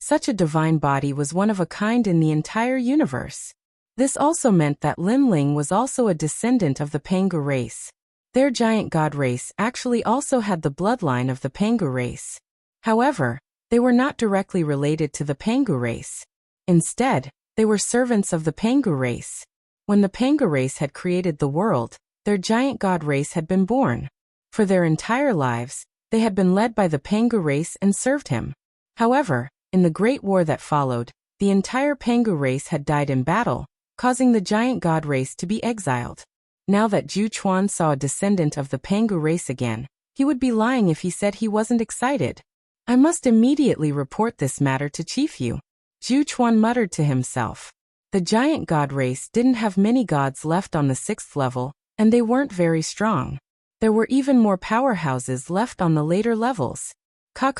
Such a divine body was one of a kind in the entire universe. This also meant that Lin Ling was also a descendant of the Pengu race. Their giant god race actually also had the bloodline of the Pengu race. However, they were not directly related to the Pengu race. Instead, they were servants of the Pengu race. When the Pengu race had created the world, their giant god race had been born. For their entire lives, they had been led by the Pengu race and served him. However, in the Great War that followed, the entire Pengu race had died in battle, causing the giant god race to be exiled. Now that Zhu Chuan saw a descendant of the Pengu race again, he would be lying if he said he wasn't excited. I must immediately report this matter to Chief Yu. Zhu Chuan muttered to himself. The giant god race didn't have many gods left on the 6th level, and they weren't very strong. There were even more powerhouses left on the later levels. Ka.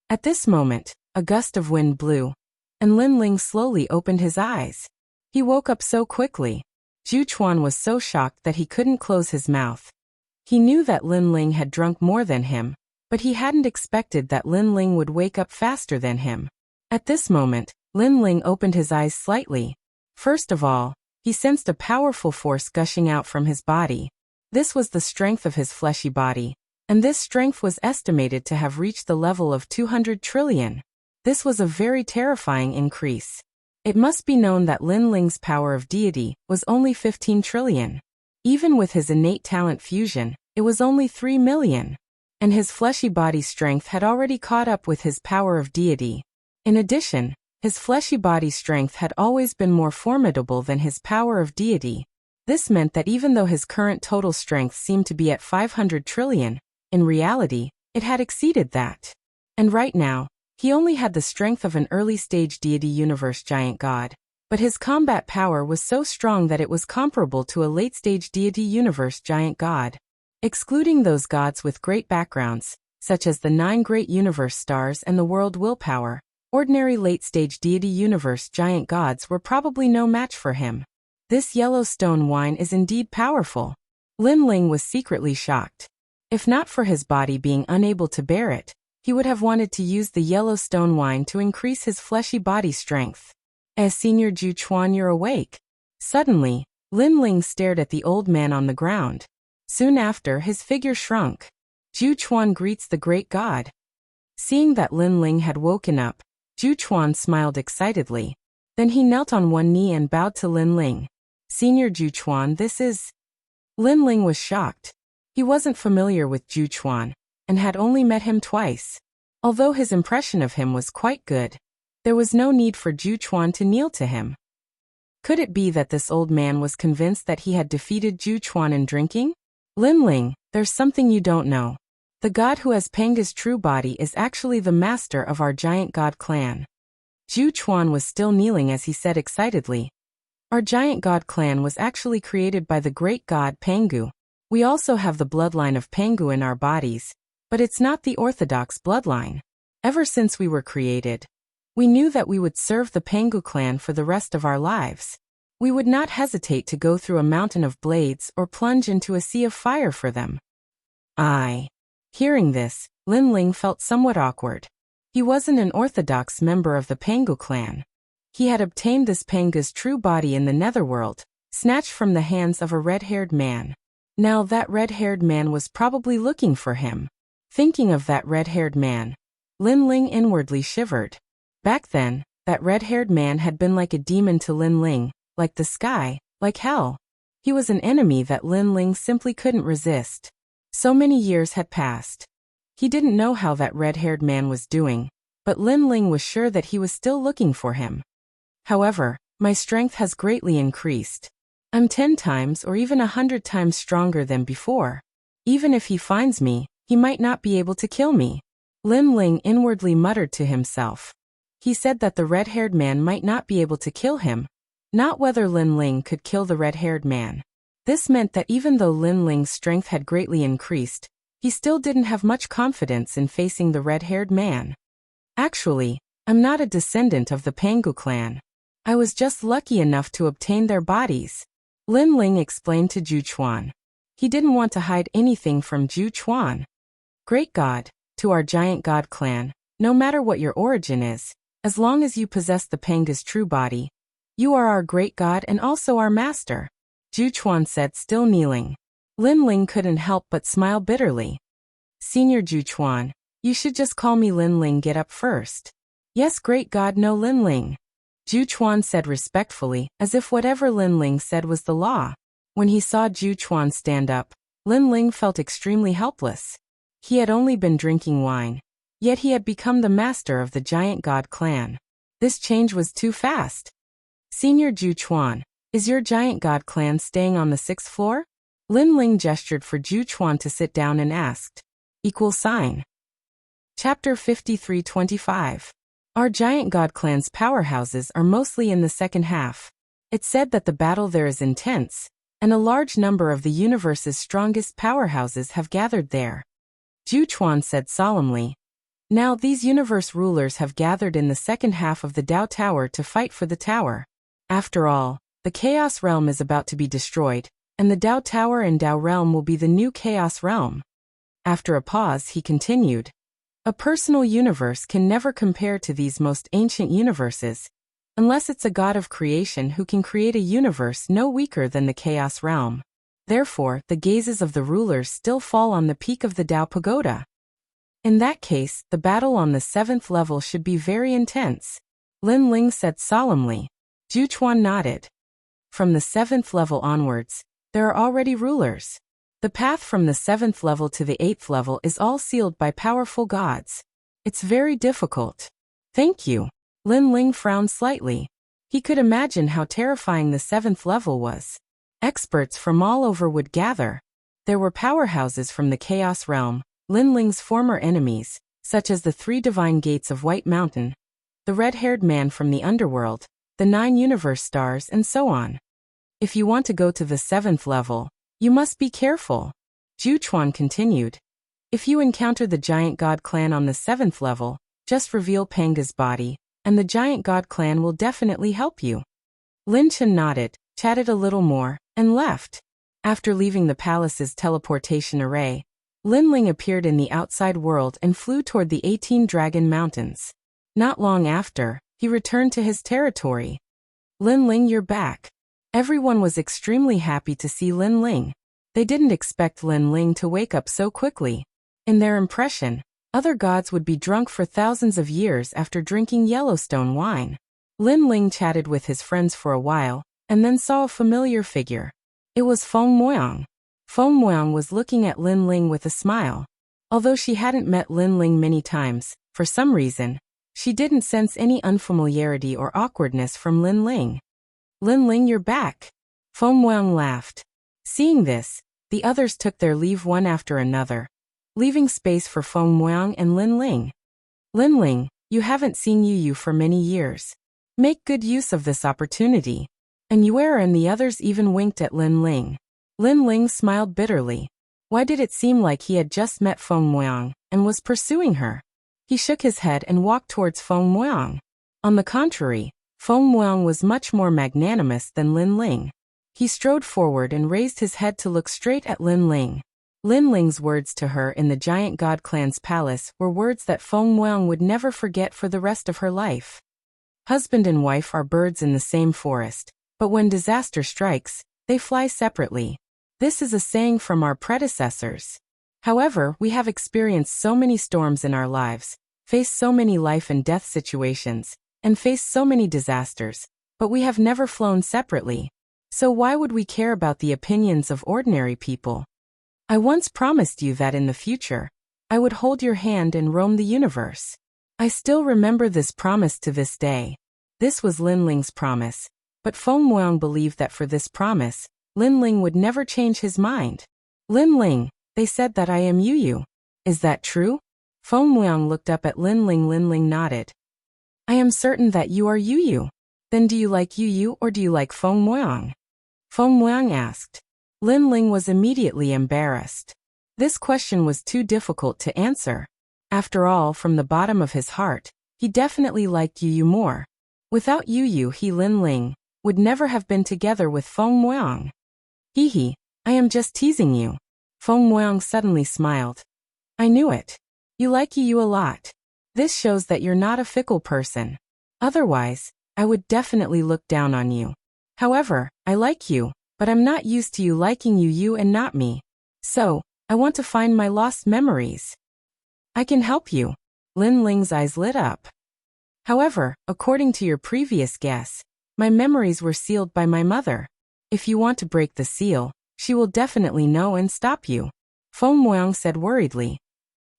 At this moment, a gust of wind blew, and Lin Ling slowly opened his eyes. He woke up so quickly. Zhu Chuan was so shocked that he couldn't close his mouth. He knew that Lin Ling had drunk more than him, but he hadn't expected that Lin Ling would wake up faster than him. At this moment, Lin Ling opened his eyes slightly. First of all, he sensed a powerful force gushing out from his body. This was the strength of his fleshy body, and this strength was estimated to have reached the level of 200 trillion. This was a very terrifying increase. It must be known that Lin Ling's power of deity was only 15 trillion. Even with his innate talent fusion, it was only 3 million. And his fleshy body strength had already caught up with his power of deity. In addition, his fleshy body strength had always been more formidable than his power of deity. This meant that even though his current total strength seemed to be at 500 trillion, in reality, it had exceeded that. And right now, he only had the strength of an early-stage deity universe giant god, but his combat power was so strong that it was comparable to a late-stage deity universe giant god. Excluding those gods with great backgrounds, such as the 9 great universe stars and the world willpower, ordinary late-stage deity universe giant gods were probably no match for him. This Yellowstone wine is indeed powerful. Lin Ling was secretly shocked. If not for his body being unable to bear it, he would have wanted to use the Yellowstone wine to increase his fleshy body strength. As Senior Zhu Chuan, you're awake. Suddenly, Lin Ling stared at the old man on the ground. Soon after, his figure shrunk. Zhu Chuan greets the great god. Seeing that Lin Ling had woken up, Zhu Chuan smiled excitedly. Then he knelt on one knee and bowed to Lin Ling. Senior Zhu Chuan, this is... Lin Ling was shocked. He wasn't familiar with Zhu Chuan, and had only met him twice. Although his impression of him was quite good, there was no need for Zhu Chuan to kneel to him. Could it be that this old man was convinced that he had defeated Zhu Chuan in drinking? Lin Ling, there's something you don't know. The god who has Pengu's true body is actually the master of our giant god clan. Zhu Chuan was still kneeling as he said excitedly. Our giant god clan was actually created by the great god Pengu. We also have the bloodline of Pengu in our bodies, but it's not the orthodox bloodline. Ever since we were created, we knew that we would serve the Pengu clan for the rest of our lives. We would not hesitate to go through a mountain of blades or plunge into a sea of fire for them. Hearing this, Lin Ling felt somewhat awkward. He wasn't an orthodox member of the Pengu clan. He had obtained this Pengu's true body in the netherworld, snatched from the hands of a red-haired man. Now that red-haired man was probably looking for him. Thinking of that red-haired man, Lin Ling inwardly shivered. Back then, that red-haired man had been like a demon to Lin Ling, like the sky, like hell. He was an enemy that Lin Ling simply couldn't resist. So many years had passed. He didn't know how that red-haired man was doing, but Lin Ling was sure that he was still looking for him. However, my strength has greatly increased. I'm 10 times or even 100 times stronger than before. Even if he finds me, he might not be able to kill me. Lin Ling inwardly muttered to himself. He said that the red-haired man might not be able to kill him, not whether Lin Ling could kill the red-haired man. This meant that even though Lin Ling's strength had greatly increased, he still didn't have much confidence in facing the red-haired man. Actually, I'm not a descendant of the Pangu clan. I was just lucky enough to obtain their bodies, Lin Ling explained to Zhu Chuan. He didn't want to hide anything from Zhu Chuan. Great God, to our giant god clan, no matter what your origin is, as long as you possess the Panga's true body, you are our great god and also our master, Zhu Chuan said, still kneeling. Lin Ling couldn't help but smile bitterly. Senior Zhu Chuan, you should just call me Lin Ling. Get up first. Yes, great god, no Lin Ling, Zhu Chuan said respectfully, as if whatever Lin Ling said was the law. When he saw Zhu Chuan stand up, Lin Ling felt extremely helpless. He had only been drinking wine, yet he had become the master of the giant god clan. This change was too fast. Senior Zhu Chuan, is your giant god clan staying on the 6th floor? Lin Ling gestured for Zhu Chuan to sit down and asked. Chapter 53:25. Our giant god clan's powerhouses are mostly in the second half. It's said that the battle there is intense, and a large number of the universe's strongest powerhouses have gathered there. Zhu Chuan said solemnly. Now these universe rulers have gathered in the second half of the Dao Tower to fight for the tower. After all, the Chaos Realm is about to be destroyed, and the Dao Tower and Dao Realm will be the new Chaos Realm. After a pause, he continued. A personal universe can never compare to these most ancient universes, unless it's a god of creation who can create a universe no weaker than the Chaos Realm. Therefore, the gazes of the rulers still fall on the peak of the Dao Pagoda. In that case, the battle on the 7th level should be very intense, Lin Ling said solemnly. Zhu Chuan nodded. From the 7th level onwards, there are already rulers. The path from the 7th level to the 8th level is all sealed by powerful gods. It's very difficult. Thank you. Lin Ling frowned slightly. He could imagine how terrifying the 7th level was. Experts from all over would gather. There were powerhouses from the Chaos Realm, Lin Ling's former enemies, such as the 3 divine gates of White Mountain, the red-haired man from the underworld, the 9 universe stars, and so on. If you want to go to the 7th level, you must be careful, Zhu Chuan continued. If you encounter the giant god clan on the 7th level, just reveal Panga's body, and the giant god clan will definitely help you. Lin Chen nodded, chatted a little more, and left. After leaving the palace's teleportation array, Lin Ling appeared in the outside world and flew toward the 18 Dragon Mountains. Not long after, he returned to his territory. Lin Ling, you're back. Everyone was extremely happy to see Lin Ling. They didn't expect Lin Ling to wake up so quickly. In their impression, other gods would be drunk for thousands of years after drinking Yellowstone wine. Lin Ling chatted with his friends for a while, and then saw a familiar figure. It was Feng Moyang. Feng Moyang was looking at Lin Ling with a smile. Although she hadn't met Lin Ling many times, for some reason, she didn't sense any unfamiliarity or awkwardness from Lin Ling. Lin Ling, you're back. Feng Moyang laughed. Seeing this, the others took their leave one after another, leaving space for Feng Moyang and Lin Ling. Lin Ling, you haven't seen Yu for many years. Make good use of this opportunity. And Yuera and the others even winked at Lin Ling. Lin Ling smiled bitterly. Why did it seem like he had just met Feng Moyang and was pursuing her? He shook his head and walked towards Feng Moyang. On the contrary, Feng Moyang was much more magnanimous than Lin Ling. He strode forward and raised his head to look straight at Lin Ling. Lin Ling's words to her in the giant god clan's palace were words that Feng Moyang would never forget for the rest of her life. Husband and wife are birds in the same forest, but when disaster strikes, they fly separately. This is a saying from our predecessors. However, we have experienced so many storms in our lives, faced so many life and death situations, and faced so many disasters, but we have never flown separately. So why would we care about the opinions of ordinary people? I once promised you that in the future, I would hold your hand and roam the universe. I still remember this promise to this day. This was Lin Ling's promise, but Feng Muang believed that for this promise, Lin Ling would never change his mind. Lin Ling, they said that I am Yu Yu. Is that true? Feng Muang looked up at Lin Ling. Lin Ling nodded. I am certain that you are Yu Yu. Then do you like Yu Yu or do you like Feng Muang? Feng Muang asked. Lin Ling was immediately embarrassed. This question was too difficult to answer. After all, from the bottom of his heart, he definitely liked Yu Yu more. Without Yu Yu, Lin Ling would never have been together with Feng Muang. Hee, I am just teasing you. Feng Muang suddenly smiled. I knew it. You like Yu Yu a lot. This shows that you're not a fickle person. Otherwise, I would definitely look down on you. However, I like you, but I'm not used to you liking Yu Yu and not me. So, I want to find my lost memories. I can help you. Lin Ling's eyes lit up. However, according to your previous guess, my memories were sealed by my mother. If you want to break the seal, she will definitely know and stop you. Feng Muang said worriedly.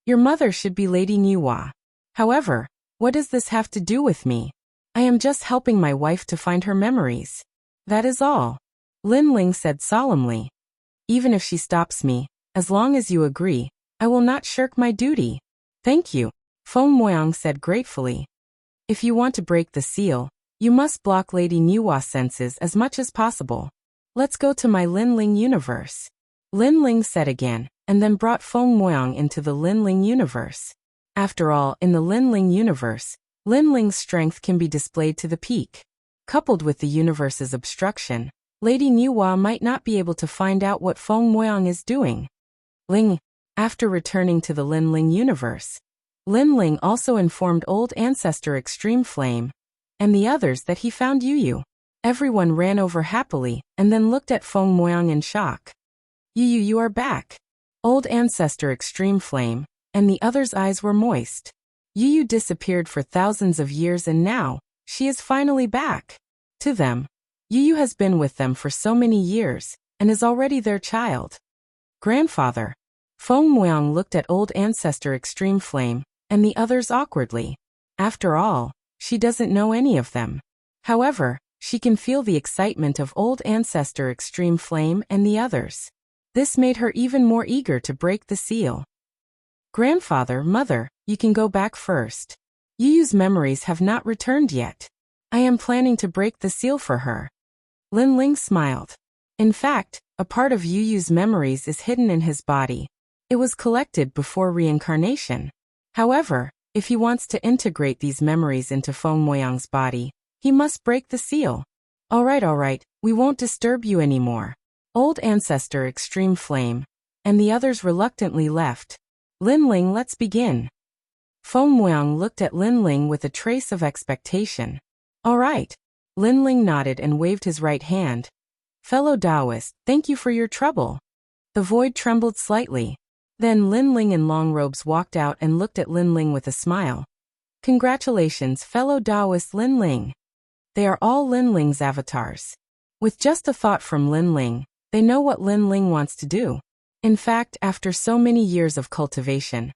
Your mother should be Lady Niwa. However, what does this have to do with me? I am just helping my wife to find her memories. That is all. Lin Ling said solemnly. Even if she stops me, as long as you agree, I will not shirk my duty. Thank you, Feng Muang said gratefully. If you want to break the seal, you must block Lady Niwa's senses as much as possible. Let's go to my Lin Ling universe. Lin Ling said again, and then brought Feng Muang into the Lin Ling universe. After all, in the Lin Ling universe, Lin Ling's strength can be displayed to the peak. Coupled with the universe's obstruction, Lady Niwa might not be able to find out what Feng Muang is doing. Ling. After returning to the Lin Ling universe, Lin Ling also informed old ancestor Extreme Flame and the others that he found Yu Yu. Everyone ran over happily and then looked at Feng Muang in shock. Yu Yu, you are back. Old ancestor Extreme Flame and the others' eyes were moist. Yu Yu disappeared for thousands of years and now, she is finally back. To them, Yu Yu has been with them for so many years and is already their child. Grandfather. Feng Muang looked at old ancestor Extreme Flame and the others awkwardly. After all, she doesn't know any of them. However, she can feel the excitement of old ancestor Extreme Flame and the others. This made her even more eager to break the seal. Grandfather, mother, you can go back first. Yu Yu's memories have not returned yet. I am planning to break the seal for her. Lin Ling smiled. In fact, a part of Yu Yu's memories is hidden in his body. It was collected before reincarnation. However, if he wants to integrate these memories into Feng Muang's body, he must break the seal. Alright, we won't disturb you anymore. Old ancestor Extreme Flame and the others reluctantly left. Lin Ling, let's begin. Feng Muang looked at Lin Ling with a trace of expectation. Alright. Lin Ling nodded and waved his right hand. Fellow Taoist, thank you for your trouble. The void trembled slightly. Then Lin Ling in long robes walked out and looked at Lin Ling with a smile. Congratulations, fellow Taoist Lin Ling. They are all Lin Ling's avatars. With just a thought from Lin Ling, they know what Lin Ling wants to do. In fact, after so many years of cultivation,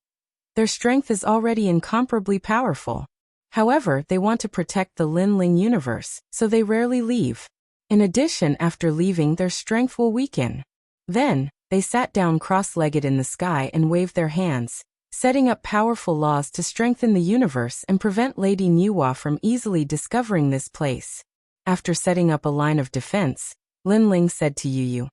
their strength is already incomparably powerful. However, they want to protect the Lin Ling universe, so they rarely leave. In addition, after leaving, their strength will weaken. Then, they sat down cross-legged in the sky and waved their hands, setting up powerful laws to strengthen the universe and prevent Lady Niwa from easily discovering this place. After setting up a line of defense, Lin Ling said to Yu Yu,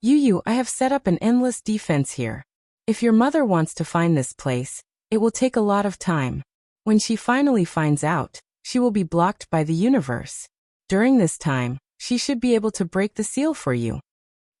Yu Yu, I have set up an endless defense here. If your mother wants to find this place, it will take a lot of time. When she finally finds out, she will be blocked by the universe. During this time, she should be able to break the seal for you. ==